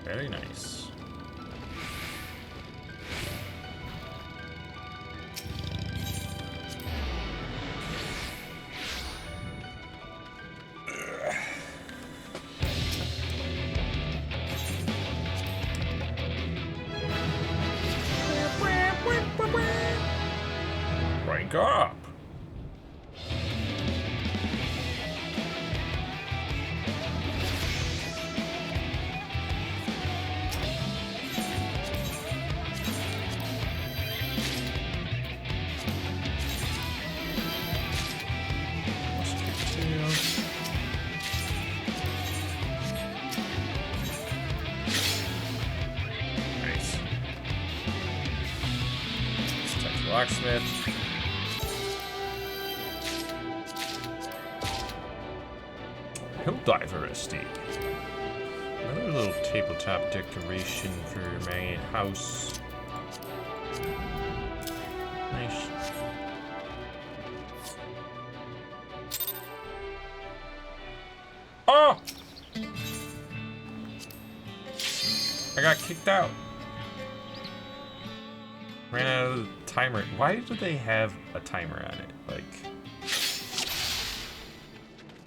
A: Very nice. Rank up. Nice. Let's touch Locksmith. Hill Diver SD. Another little tabletop decoration for my house. Nice. Oh! I got kicked out. Ran out of the timer. Why do they have a timer on it? Like,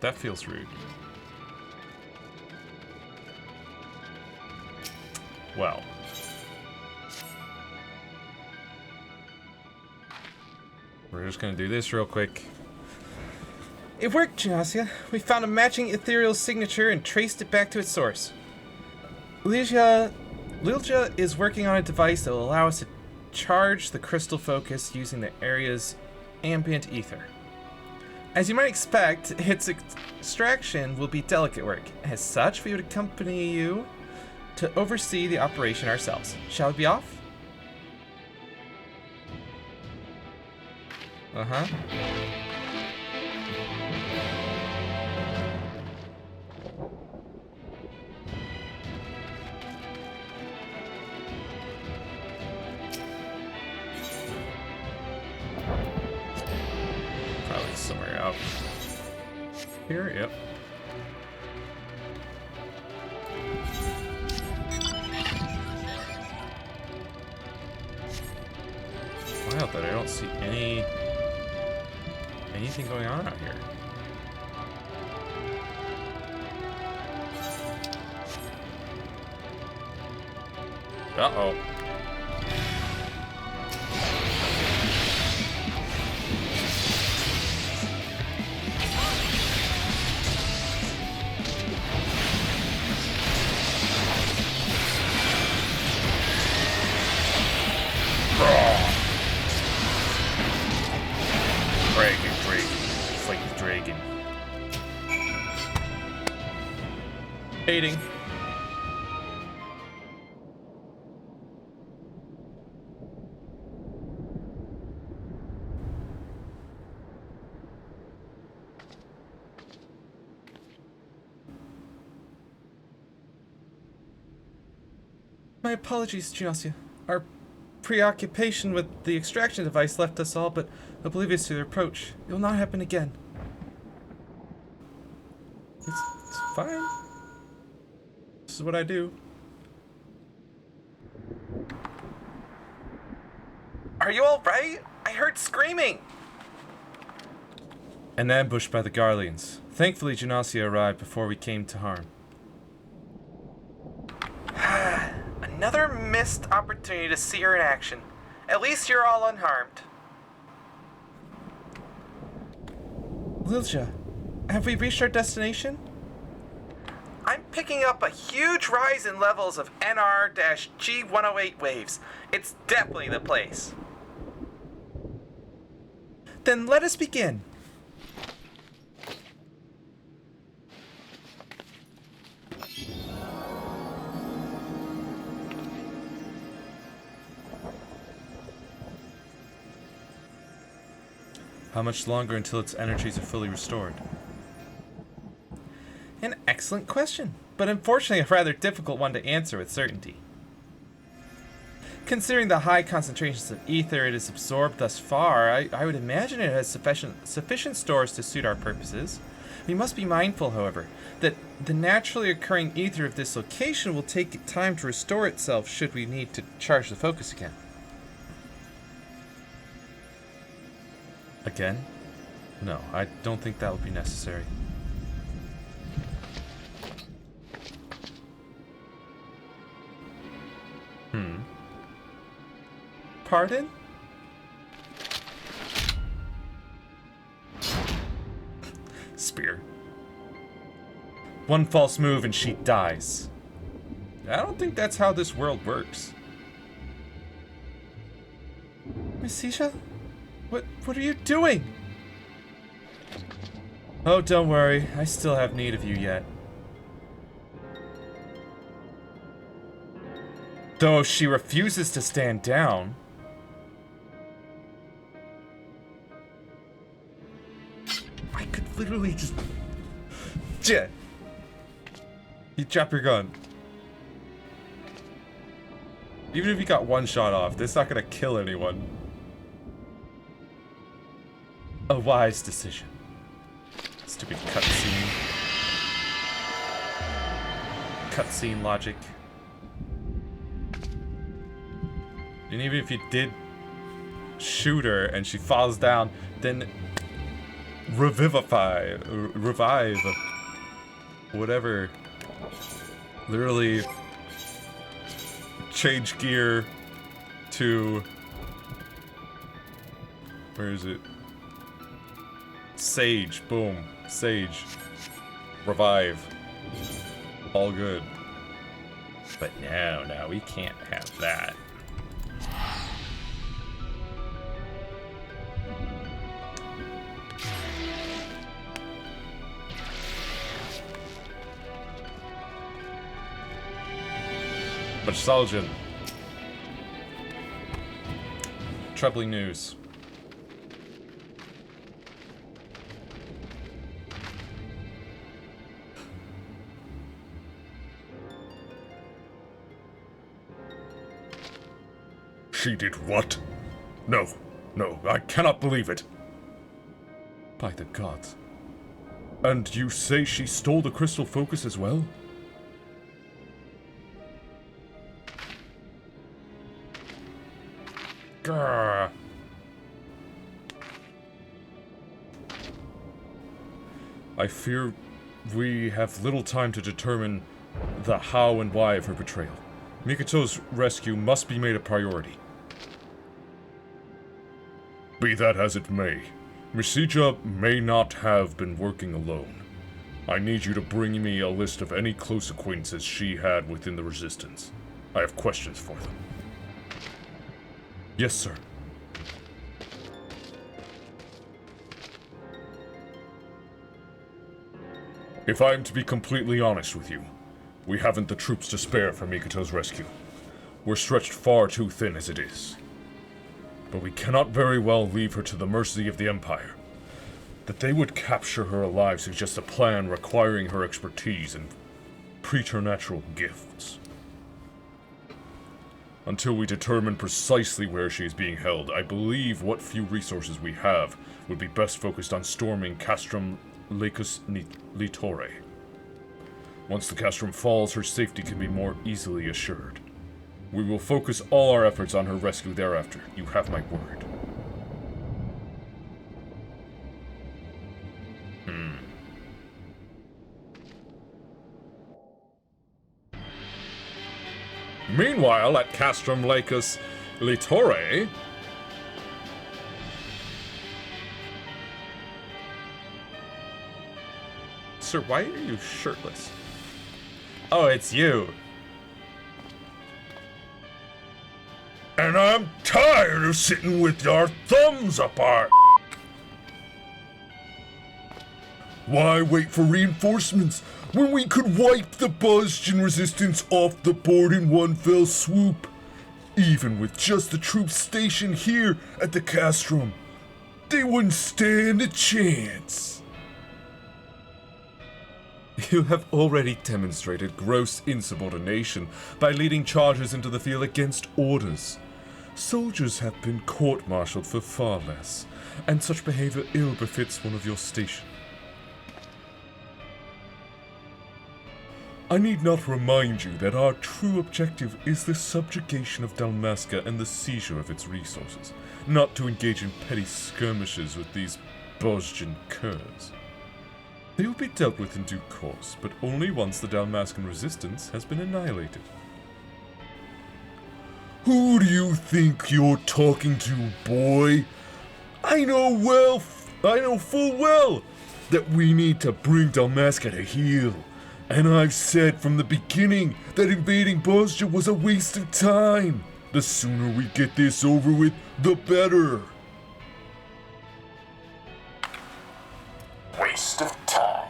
A: that feels rude. Well. We're just gonna do this real quick.
B: It worked, Janasia. We found a matching ethereal signature and traced it back to its source. Lilja is working on a device that will allow us to charge the crystal focus using the area's ambient ether. As you might expect, its extraction will be delicate work. As such, we would accompany you to oversee the operation ourselves. Shall we be off? Uh-huh.
A: Probably somewhere out. here? Yep. Wild that I don't see anything going on out here. Uh-oh. Fight the dragon. Baiting.
B: My apologies, Geonosia. Our preoccupation with the extraction device left us all but oblivious to their approach. It will not happen again.
A: It's fine. This is what I do.
B: Are you alright? I heard screaming!
A: And ambushed by the Garleans. Thankfully, Geonosia arrived before we came to harm.
B: Another missed opportunity to see her in action. At least you're all unharmed. Lilja, have we reached our destination? I'm picking up a huge rise in levels of NR-G108 waves. It's definitely the place. Then let us begin.
A: How much longer until its energies are fully restored?
B: An excellent question, but unfortunately a rather difficult one to answer with certainty. Considering the high concentrations of ether it has absorbed thus far, I would imagine it has sufficient stores to suit our purposes. We must be mindful, however, that the naturally occurring ether of this location will take time to restore itself should we need to charge the focus again.
A: Again? No, I don't think that would be necessary.
B: Pardon?
A: Spear. One false move and she dies. I don't think that's how this world works.
B: Missisha? What are you doing?
A: Oh, don't worry. I still have need of you yet. Though if she refuses to stand down...
B: I could literally just...
A: Jet! You drop your gun. Even if you got one shot off, that's not gonna kill anyone. A wise decision. Stupid cutscene. Cutscene logic. And even if you did shoot her and she falls down, then revive, whatever. Literally change gear to, where is it? Sage, boom, Sage, revive, all good. But no, we can't have that. But Saljin. Troubling news.
C: She did what? No, I cannot believe it.
A: By the gods.
C: And you say she stole the crystal focus as well? Grr. I fear we have little time to determine the how and why of her betrayal. Mikoto's rescue must be made a priority.
D: Be that as it may, Misija may not have been working alone. I need you to bring me a list of any close acquaintances she had within the Resistance. I have questions for them.
C: Yes, sir.
D: If I am to be completely honest with you, we haven't the troops to spare for Mikoto's rescue. We're stretched far too thin as it is. But we cannot very well leave her to the mercy of the Empire. That they would capture her alive suggests a plan requiring her expertise and preternatural gifts. Until we determine precisely where she is being held, I believe what few resources we have would be best focused on storming Castrum Lacus Litore. Once the castrum falls, her safety can be more easily assured. We will focus all our efforts on her rescue thereafter. You have my word. Meanwhile, at Castrum Lacus Litore,
A: Sir, why are you shirtless? Oh, it's you.
D: and I'm tired of sitting with our thumbs up our. Why wait for reinforcements when we could wipe the Buzjan resistance off the board in one fell swoop? Even with just the troops stationed here at the Castrum, they wouldn't stand a chance.
C: You have already demonstrated gross insubordination by leading charges into the field against orders. Soldiers have been court-martialed for far less, and such behavior ill befits one of your station. I need not remind you that our true objective is the subjugation of Dalmasca and the seizure of its resources, not to engage in petty skirmishes with these Bozjan curs. They will be dealt with in due course, but only once the Dalmascan resistance has been annihilated.
D: Who do you think you're talking to, boy? I know full well that we need to bring Dalmasca to heel. And I've said from the beginning that invading Bozja was a waste of time. The sooner we get this over with, the better.
G: Waste of time.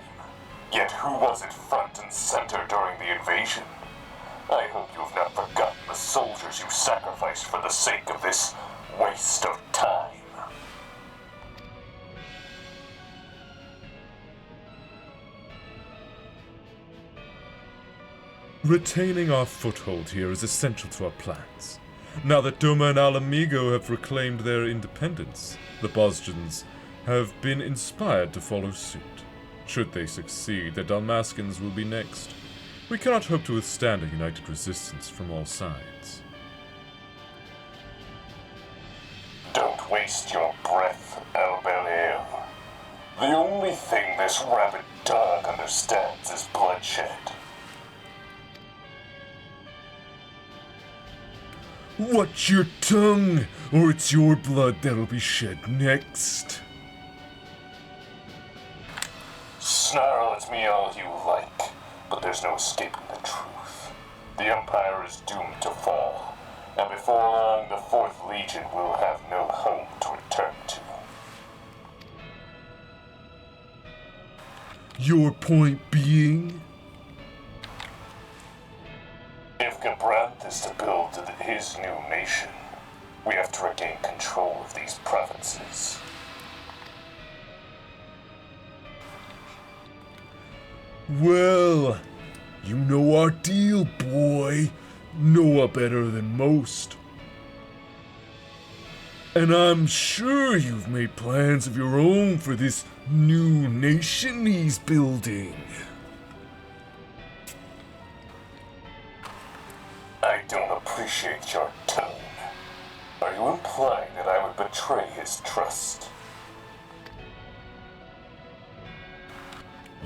G: Yet who was it front and center during the invasion? I hope you have not forgotten the soldiers you sacrificed for the sake of this waste of time.
C: Retaining our foothold here is essential to our plans. Now that Doma and Alamigo have reclaimed their independence, the Bozjans have been inspired to follow suit. Should they succeed, the Dalmascans will be next. We cannot hope to withstand a united resistance from all sides.
G: Don't waste your breath, Albelair. The only thing this rabid dog understands is bloodshed.
D: Watch your tongue, or it's your blood that'll be shed next.
G: Snarl at me all you like, but there's no escaping the truth. The Empire is doomed to fall, and before long the Fourth Legion will have no home to return to.
D: Your point being?
G: If Gabranth is to build his new nation, we have to regain control of these provinces.
D: Well, you know our deal, boy. Noah better than most.
C: And I'm sure you've made plans of your own for this new nation he's building.
G: I don't appreciate your tone. Are you implying that I would betray his trust?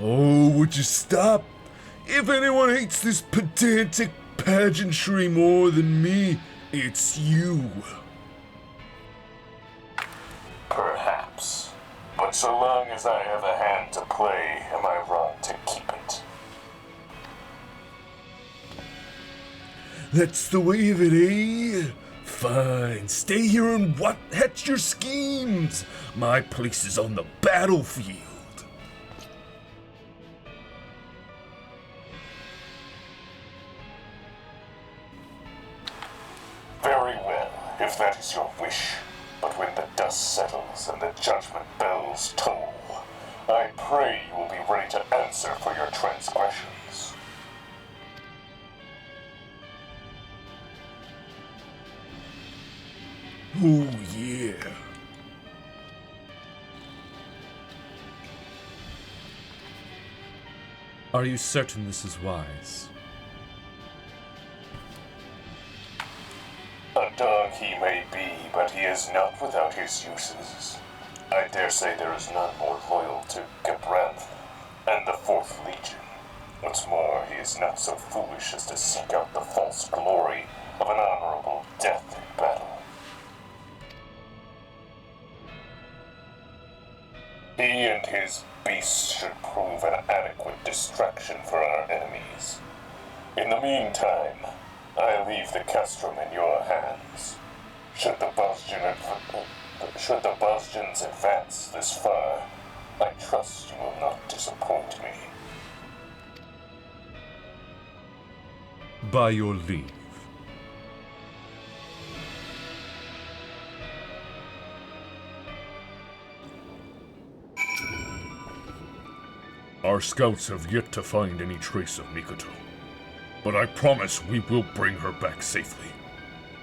C: Oh, would you stop? If anyone hates this pedantic pageantry more than me, it's you.
G: Perhaps. But so long as I have a hand to play, am I wrong to keep it?
C: That's the way of it, eh? Fine, stay here and hatch your schemes. My place is on the battlefield.
G: Very well, if that is your wish. But when the dust settles and the judgment bells toll, I pray you will be ready to answer for your transgressions.
C: Oh, yeah.
A: Are you certain this is wise?
G: A dog he may be, but he is not without his uses. I dare say there is none more loyal to Gebranth and the Fourth Legion. What's more, he is not so foolish as to seek out the false glory of an honorable death in battle. He and his beasts should prove an adequate distraction for our enemies. In the meantime, I leave the castrum in your hands. Should the Bosjans advance this far, I trust you will not disappoint me.
A: By your leave.
C: Our scouts have yet to find any trace of Mikoto, but I promise we will bring her back safely.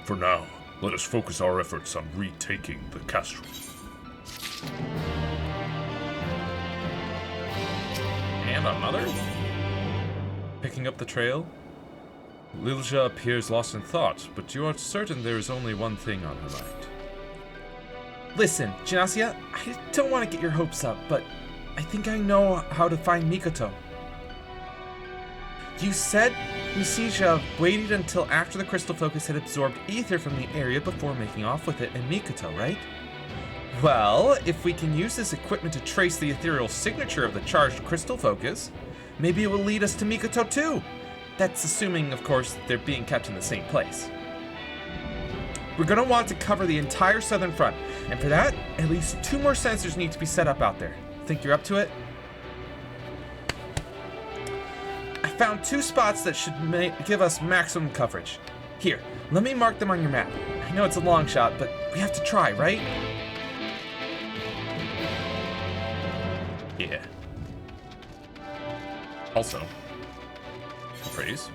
C: For now, let us focus our efforts on retaking the castrum.
A: And a mother? Picking up the trail? Lilja appears lost in thought, but you are certain there is only one thing on her mind.
B: Listen, Jinasia, I don't want to get your hopes up, but I think I know how to find Mikoto. You said Musija waited until after the crystal focus had absorbed ether from the area before making off with it and Mikoto, right? Well, if we can use this equipment to trace the ethereal signature of the charged crystal focus, maybe it will lead us to Mikoto too. That's assuming, of course, that they're being kept in the same place. We're gonna want to cover the entire southern front, and for that, at least 2 more sensors need to be set up out there. Think you're up to it? I found 2 spots that should give us maximum coverage. Here, let me mark them on your map. I know it's a long shot, but we have to try, right?
A: Yeah. Also, praise.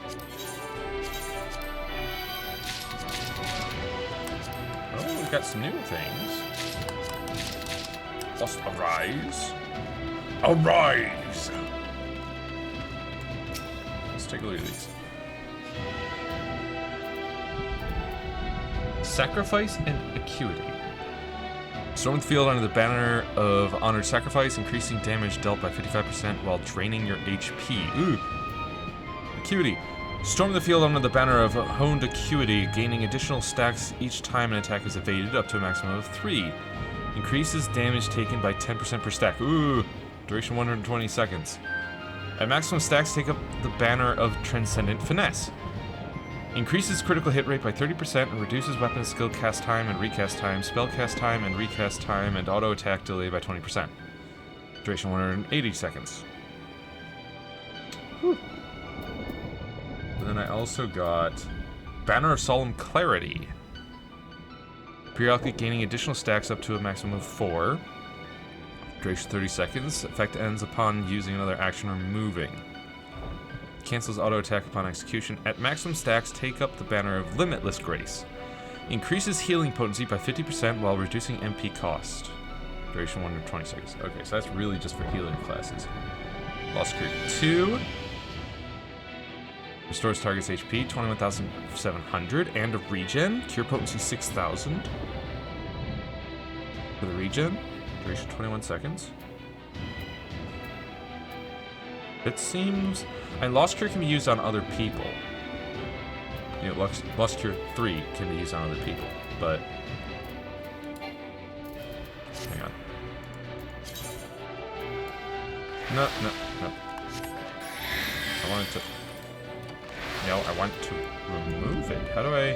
A: Oh, we've got some new things. Plus, arise.
C: Arise!
A: Let's take a look at these. Sacrifice and Acuity. Storm the field under the banner of Honored Sacrifice, increasing damage dealt by 55% while draining your HP. Ooh. Acuity. Storm the field under the banner of Honed Acuity, gaining additional stacks each time an attack is evaded, up to a maximum of 3. Increases damage taken by 10% per stack. Ooh. Duration 120 seconds. At maximum stacks, take up the banner of Transcendent Finesse. Increases critical hit rate by 30% and reduces weapon skill cast time and recast time, spell cast time and recast time, and auto attack delay by 20%. Duration 180 seconds. Whew. And then I also got Banner of Solemn Clarity. Periodically gaining additional stacks up to a maximum of 4. Duration 30 seconds. Effect ends upon using another action or moving. Cancels auto attack upon execution. At maximum stacks, take up the banner of Limitless Grace. Increases healing potency by 50% while reducing MP cost. Duration 1 to 20 seconds. Okay, so that's really just for healing classes. Lost Cure 2. Restores target's HP 21,700 and a regen. Cure potency 6,000. For the regen. Duration 21 seconds. It seems... And Lost Cure can be used on other people. You know, Lost Cure 3 can be used on other people, but... Hang on. No. I wanted to... No, I want to remove it. How do I...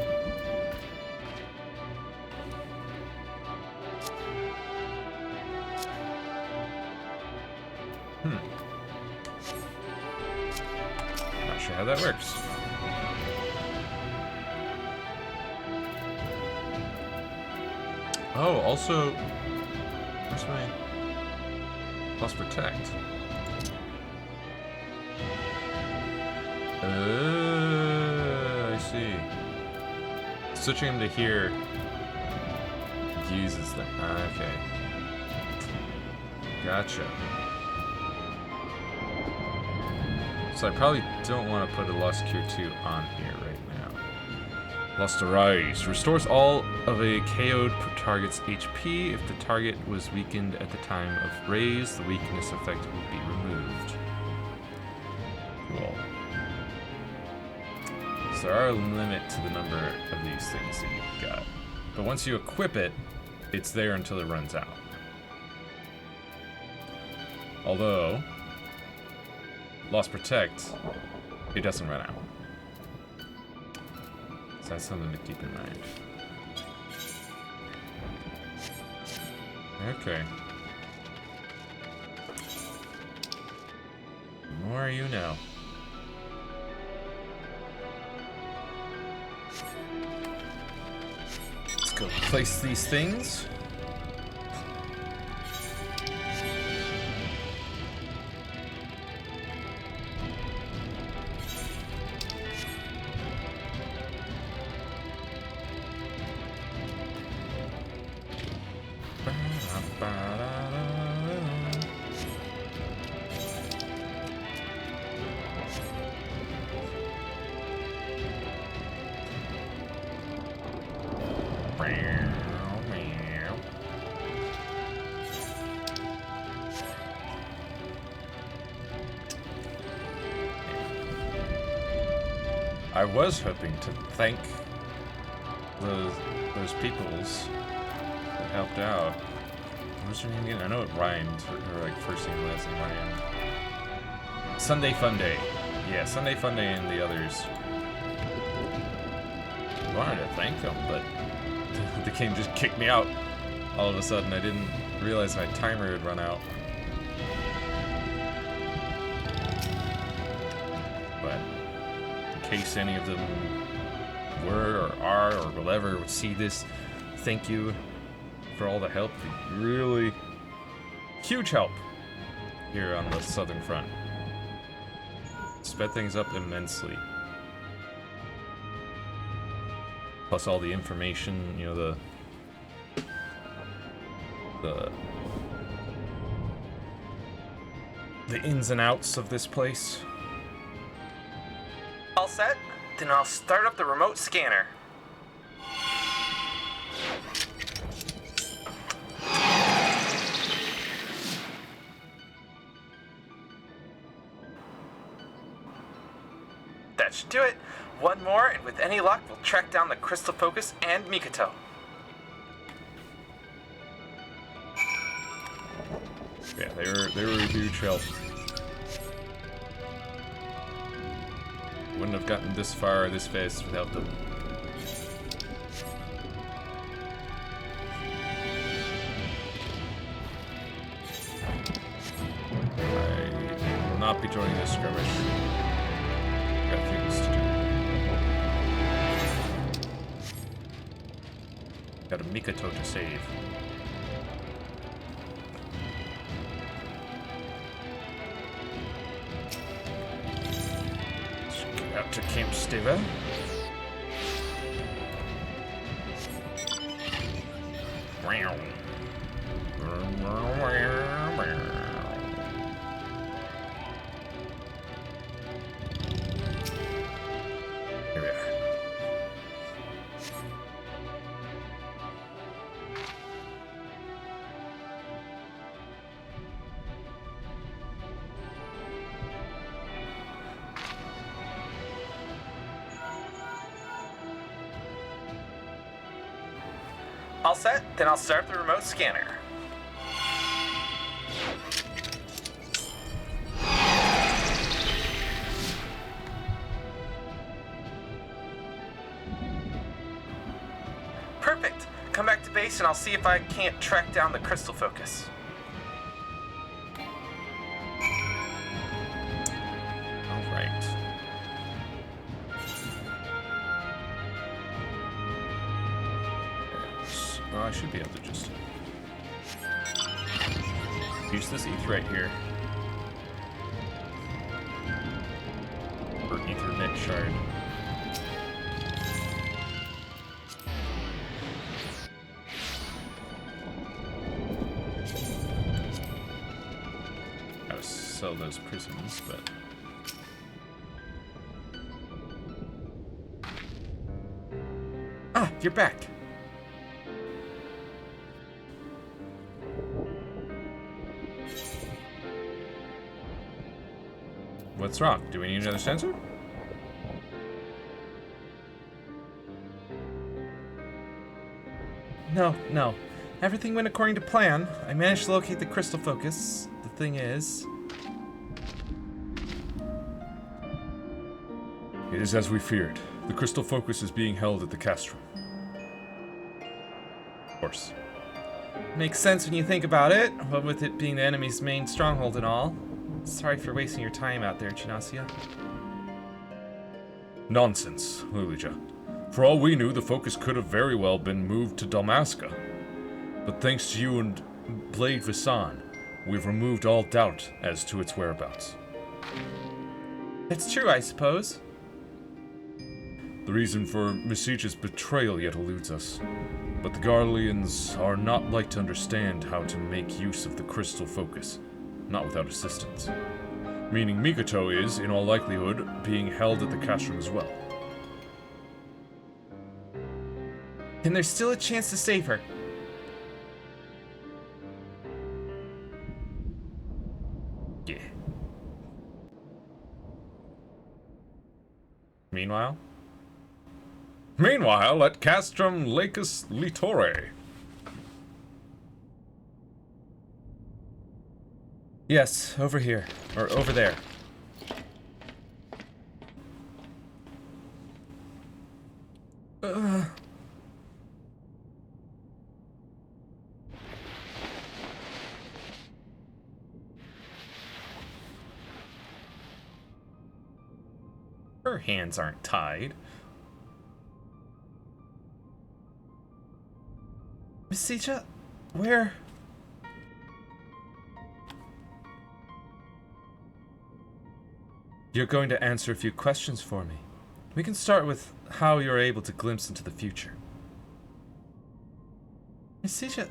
A: Not sure how that works. Oh, also... Where's my... Lost Protect? I see. Switching him to here uses them. Okay. Gotcha. So I probably don't want to put a Lost Cure 2 on here right now. Lost Arise. Restores all of a KO'd target's HP. If the target was weakened at the time of raise, the weakness effect will be removed. Cool. So there are a limit to the number of these things that you've got. But once you equip it, it's there until it runs out. Although, Lost Protect, it doesn't run out. So that's something to keep in mind. Okay. The more you know. Let's go place these things. I was hoping to thank those peoples that helped out. What was her name again? I know it rhymed. Her like first name, last name rhymed. Sunday Funday. Yeah, Sunday Funday and the others. I wanted to thank them, but the game just kicked me out all of a sudden. I didn't realize my timer had run out. But in case any of them were or are or will ever see this, thank you for all the help. Really huge help here on the Southern Front. Sped things up immensely. Plus all the information, you know, the ins and outs of this place.
B: All set? Then I'll start up the remote scanner. That should do it. One more, and with any luck, we'll track down the Crystal Focus and Mikoto.
A: Yeah, they were a huge help. Wouldn't have gotten this far, this fast without them. I will not be joining this skirmish. Got things to do. Got a Mikoto to save. Let's get out to Camp Steva. Here we are.
B: All set? Then I'll start the remote scanner. Perfect. Come back to base and I'll see if I can't track down the crystal focus.
A: All right. Well, I should be able to just use this ether right here. Or Ethernet shard. I would sell those prisms, but
B: Ah, you're back.
A: what's wrong? Do we need another sensor?
B: No. Everything went according to plan. I managed to locate the crystal focus. The thing is...
C: It is as we feared. The crystal focus is being held at the castrum.
A: Of course.
B: Makes sense when you think about it, what with it being the enemy's main stronghold and all. Sorry for wasting your time out there, Chinasia.
C: Nonsense, Lilija. For all we knew, the focus could have very well been moved to Dalmasca. But thanks to you and Blade Visan, we've removed all doubt as to its whereabouts.
B: It's true, I suppose.
C: The reason for Misija's betrayal yet eludes us. But the Garleans are not like to understand how to make use of the crystal focus, not without assistance. Meaning Mikoto is, in all likelihood, being held at the castrum as well.
B: And there's still a chance to save her.
A: Yeah. Meanwhile,
C: At Castrum Lacus Litore.
B: Yes, over here. Or over there.
A: her hands aren't tied.
B: Misija, where? You're going to answer a few questions for me. We can start with how you're able to glimpse into the future. Misija,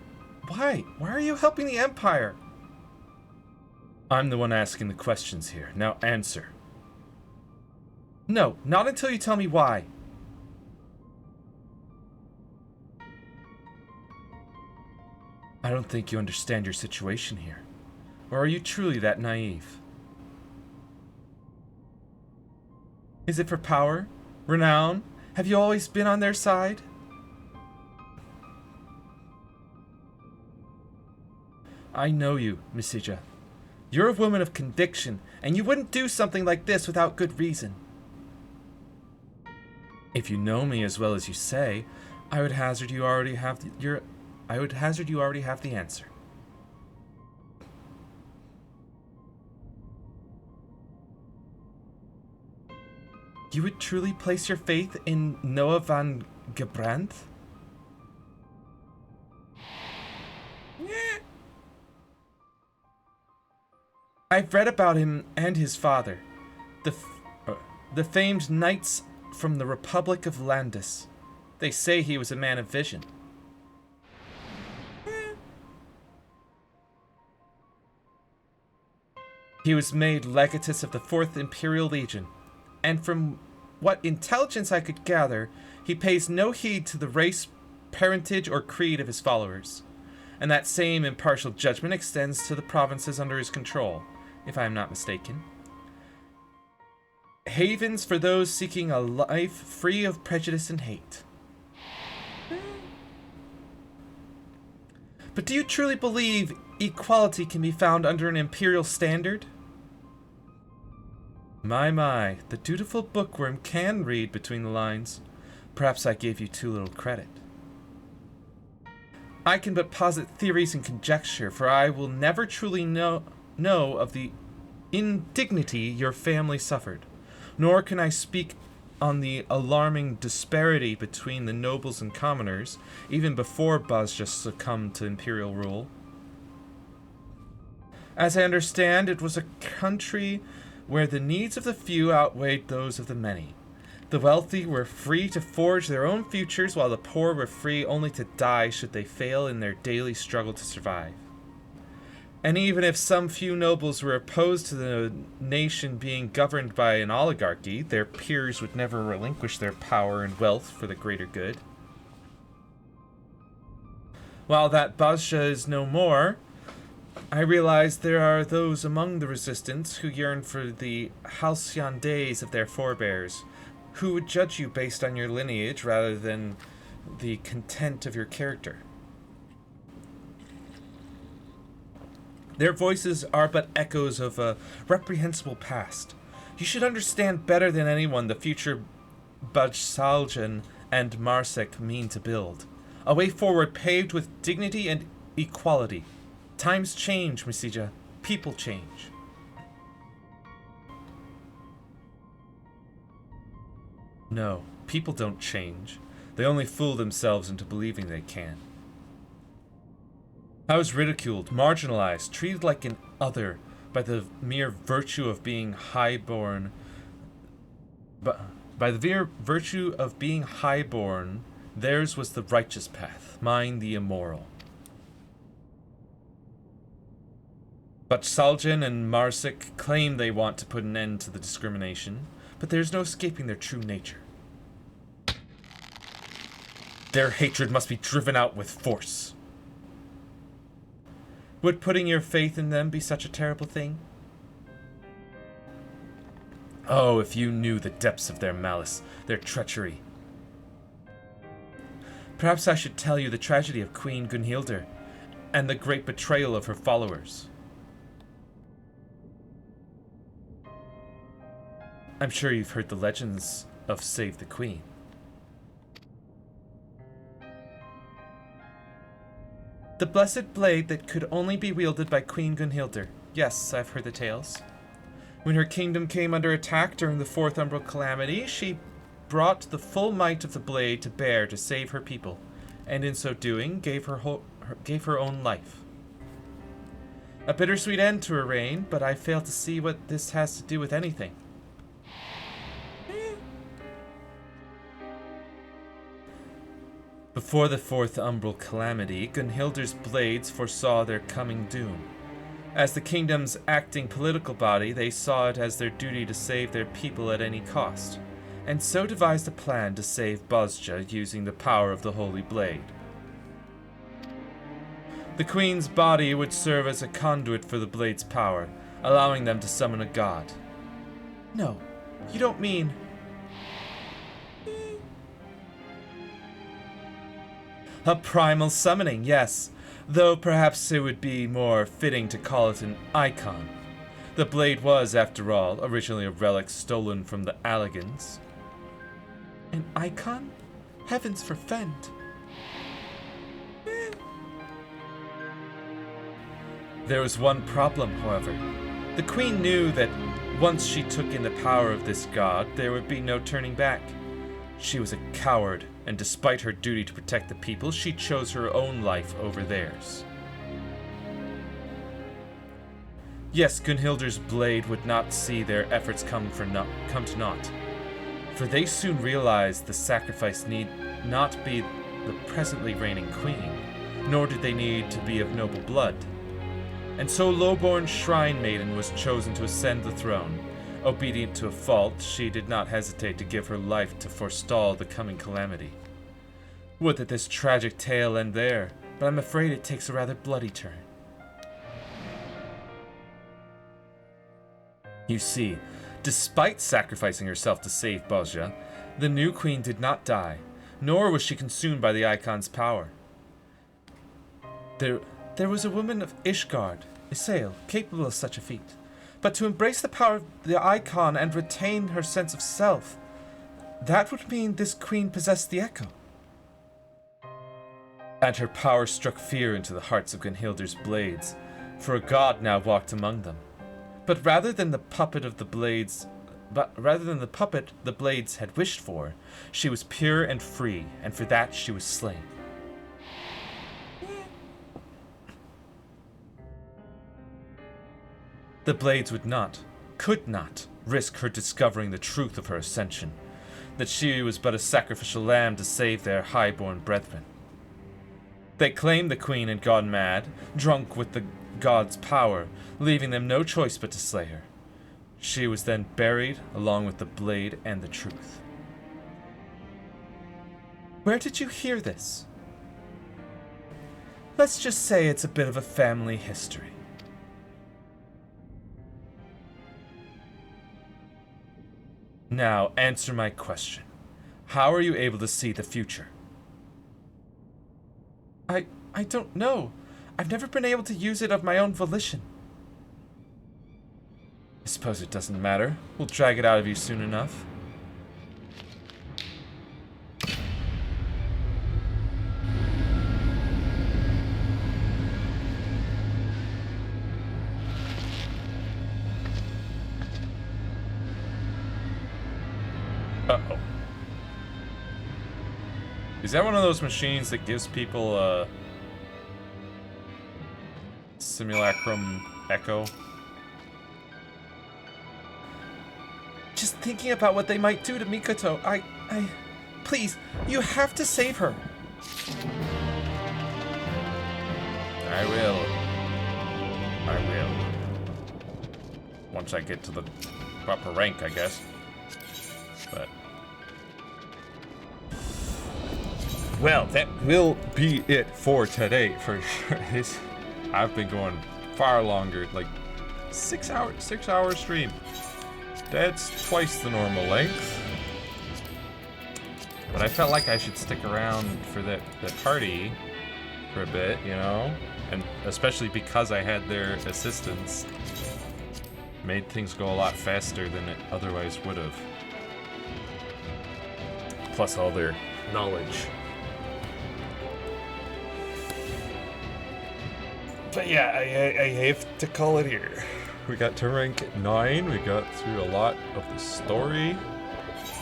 B: why? Why are you helping the Empire? I'm the one asking the questions here. Now answer. No, not until you tell me why. I don't think you understand your situation here. Or are you truly that naive? Is it for power? Renown? Have you always been on their side? I know you, Misija. You're a woman of conviction, and you wouldn't do something like this without good reason. If you know me as well as you say, I would hazard you already have the answer. You would truly place your faith in Noah van Gebrandt? I've read about him and his father, the famed knights from the Republic of Landis. They say he was a man of vision. He was made legatus of the 4th Imperial Legion, and from what intelligence I could gather, he pays no heed to the race, parentage, or creed of his followers. And that same impartial judgment extends to the provinces under his control, if I am not mistaken. Havens for those seeking a life free of prejudice and hate. But do you truly believe equality can be found under an imperial standard? My, the dutiful bookworm can read between the lines. Perhaps I gave you too little credit. I can but posit theories and conjecture, for I will never truly know of the indignity your family suffered, nor can I speak on the alarming disparity between the nobles and commoners, even before Buzja succumbed to imperial rule. As I understand, it was a country where the needs of the few outweighed those of the many. The wealthy were free to forge their own futures, while the poor were free only to die should they fail in their daily struggle to survive. And even if some few nobles were opposed to the nation being governed by an oligarchy, their peers would never relinquish their power and wealth for the greater good. While that Buzja is no more, I realize there are those among the resistance who yearn for the halcyon days of their forebears, who would judge you based on your lineage rather than the content of your character. Their voices are but echoes of a reprehensible past. You should understand better than anyone the future Bajsaljan and Marsek mean to build. A way forward paved with dignity and equality. Times change, Misija. People change. No, people don't change. They only fool themselves into believing they can. I was ridiculed, marginalized, treated like an other by the mere virtue of being highborn. By the mere virtue of being highborn, theirs was the righteous path, mine the immoral. But Saljan and Marsik claim they want to put an end to the discrimination, but there's no escaping their true nature. Their hatred must be driven out with force. Would putting your faith in them be such a terrible thing? Oh, if you knew the depths of their malice, their treachery. Perhaps I should tell you the tragedy of Queen Gunhildr and the great betrayal of her followers. I'm sure you've heard the legends of Save the Queen. The blessed blade that could only be wielded by Queen Gunhildr. Yes, I've heard the tales. When her kingdom came under attack during the 4th Umbral Calamity, she brought the full might of the blade to bear to save her people, and in so doing gave her own life. A bittersweet end to her reign, but I fail to see what this has to do with anything. Before the 4th Umbral Calamity, Gunhildr's blades foresaw their coming doom. As the kingdom's acting political body, they saw it as their duty to save their people at any cost, and so devised a plan to save Buzja using the power of the Holy Blade. The Queen's body would serve as a conduit for the Blade's power, allowing them to summon a god. No, you don't mean... A primal summoning, yes, though perhaps it would be more fitting to call it an icon. The blade was, after all, originally a relic stolen from the Alligans. An icon? Heavens forfend. There was one problem, however. The Queen knew that once she took in the power of this god, there would be no turning back. She was a coward, and despite her duty to protect the people, she chose her own life over theirs. Yes, Gunhildr's blade would not see their efforts come to naught, for they soon realized the sacrifice need not be the presently reigning queen, nor did they need to be of noble blood. And so Lowborn's Shrine Maiden was chosen to ascend the throne. Obedient to a fault, she did not hesitate to give her life to forestall the coming calamity. Would that this tragic tale end there, but I'm afraid it takes a rather bloody turn. You see, despite sacrificing herself to save Bozja, the new queen did not die, nor was she consumed by the Icon's power. There was a woman of Ishgard, Isael, capable of such a feat. But to embrace the power of the Icon and retain her sense of self, that would mean this queen possessed the Echo. And her power struck fear into the hearts of Gunhildr's blades, for a god now walked among them. But rather than the puppet the blades had wished for, she was pure and free, and for that she was slain. The blades could not, risk her discovering the truth of her ascension, that she was but a sacrificial lamb to save their highborn brethren. They claimed the queen had gone mad, drunk with the god's power, leaving them no choice but to slay her. She was then buried along with the blade and the truth. Where did you hear this? Let's just say it's a bit of a family history. Now, answer my question. How are you able to see the future? I don't know. I've never been able to use it of my own volition. I suppose it doesn't matter. We'll drag it out of you soon enough. Uh-oh. Is that one of those machines that gives people a simulacrum echo? Just thinking about what they might do to Mikoto, please, you have to save her. I will. Once I get to the proper rank, I guess. But well, that will be it for today, for sure. I've been going far longer, like 6 hour stream. That's twice the normal length. But I felt like I should stick around for that party for a bit, you know? And especially because I had their assistance, made things go a lot faster than it otherwise would have. Plus all their knowledge. But yeah, I have to call it here. We got to rank 9. We got through a lot of the story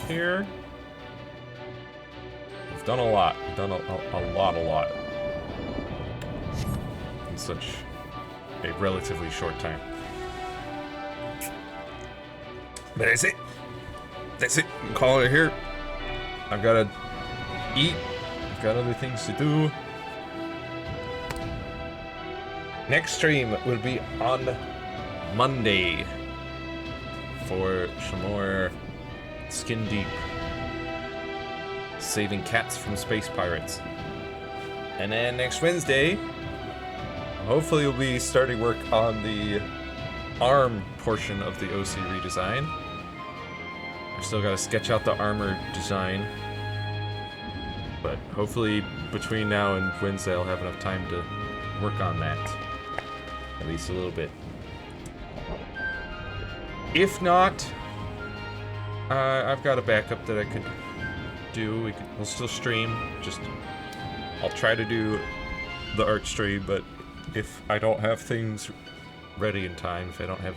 B: here. We've done a lot. We've done a lot. In such a relatively short time. But that's it. That's it. I'm calling it here. I've got to eat. I've got other things to do. Next stream will be on Monday for some more Skin Deep. Saving cats from space pirates. And then next Wednesday, hopefully we'll be starting work on the arm portion of the OC redesign. I've still got to sketch out the armor design. But hopefully between now and Wednesday I'll have enough time to work on that. At least a little bit. If not, I've got a backup that I could do. We'll still stream. I'll try to do the art stream, but if I don't have things ready in time, if I don't have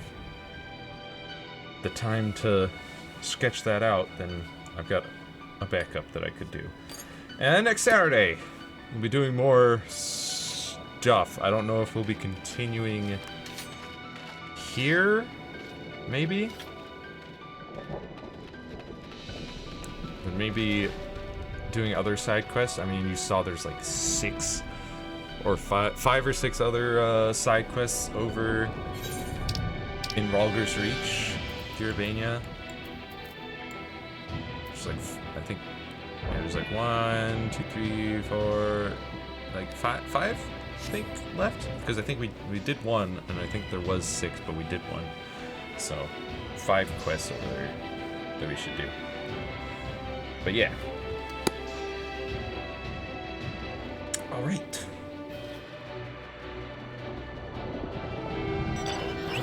B: the time to sketch that out, then I've got a backup that I could do. And next Saturday, we'll be doing more stuff. I don't know if we'll be continuing here, maybe? But maybe doing other side quests. I mean, you saw there's like 6
A: or five or six other side quests over in Rhalgr's Reach, Dirabania. There's like, I think, yeah, there's like 1, 2, 3, 4, like five, I think, left. Because I think we did one, and I think there was 6, but we did one. So 5 quests over there that we should do. But yeah. All right.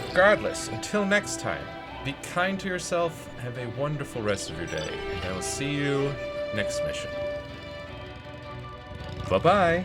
A: Regardless, until next time, be kind to yourself, have a wonderful rest of your day, and I will see you next mission. Bye-bye.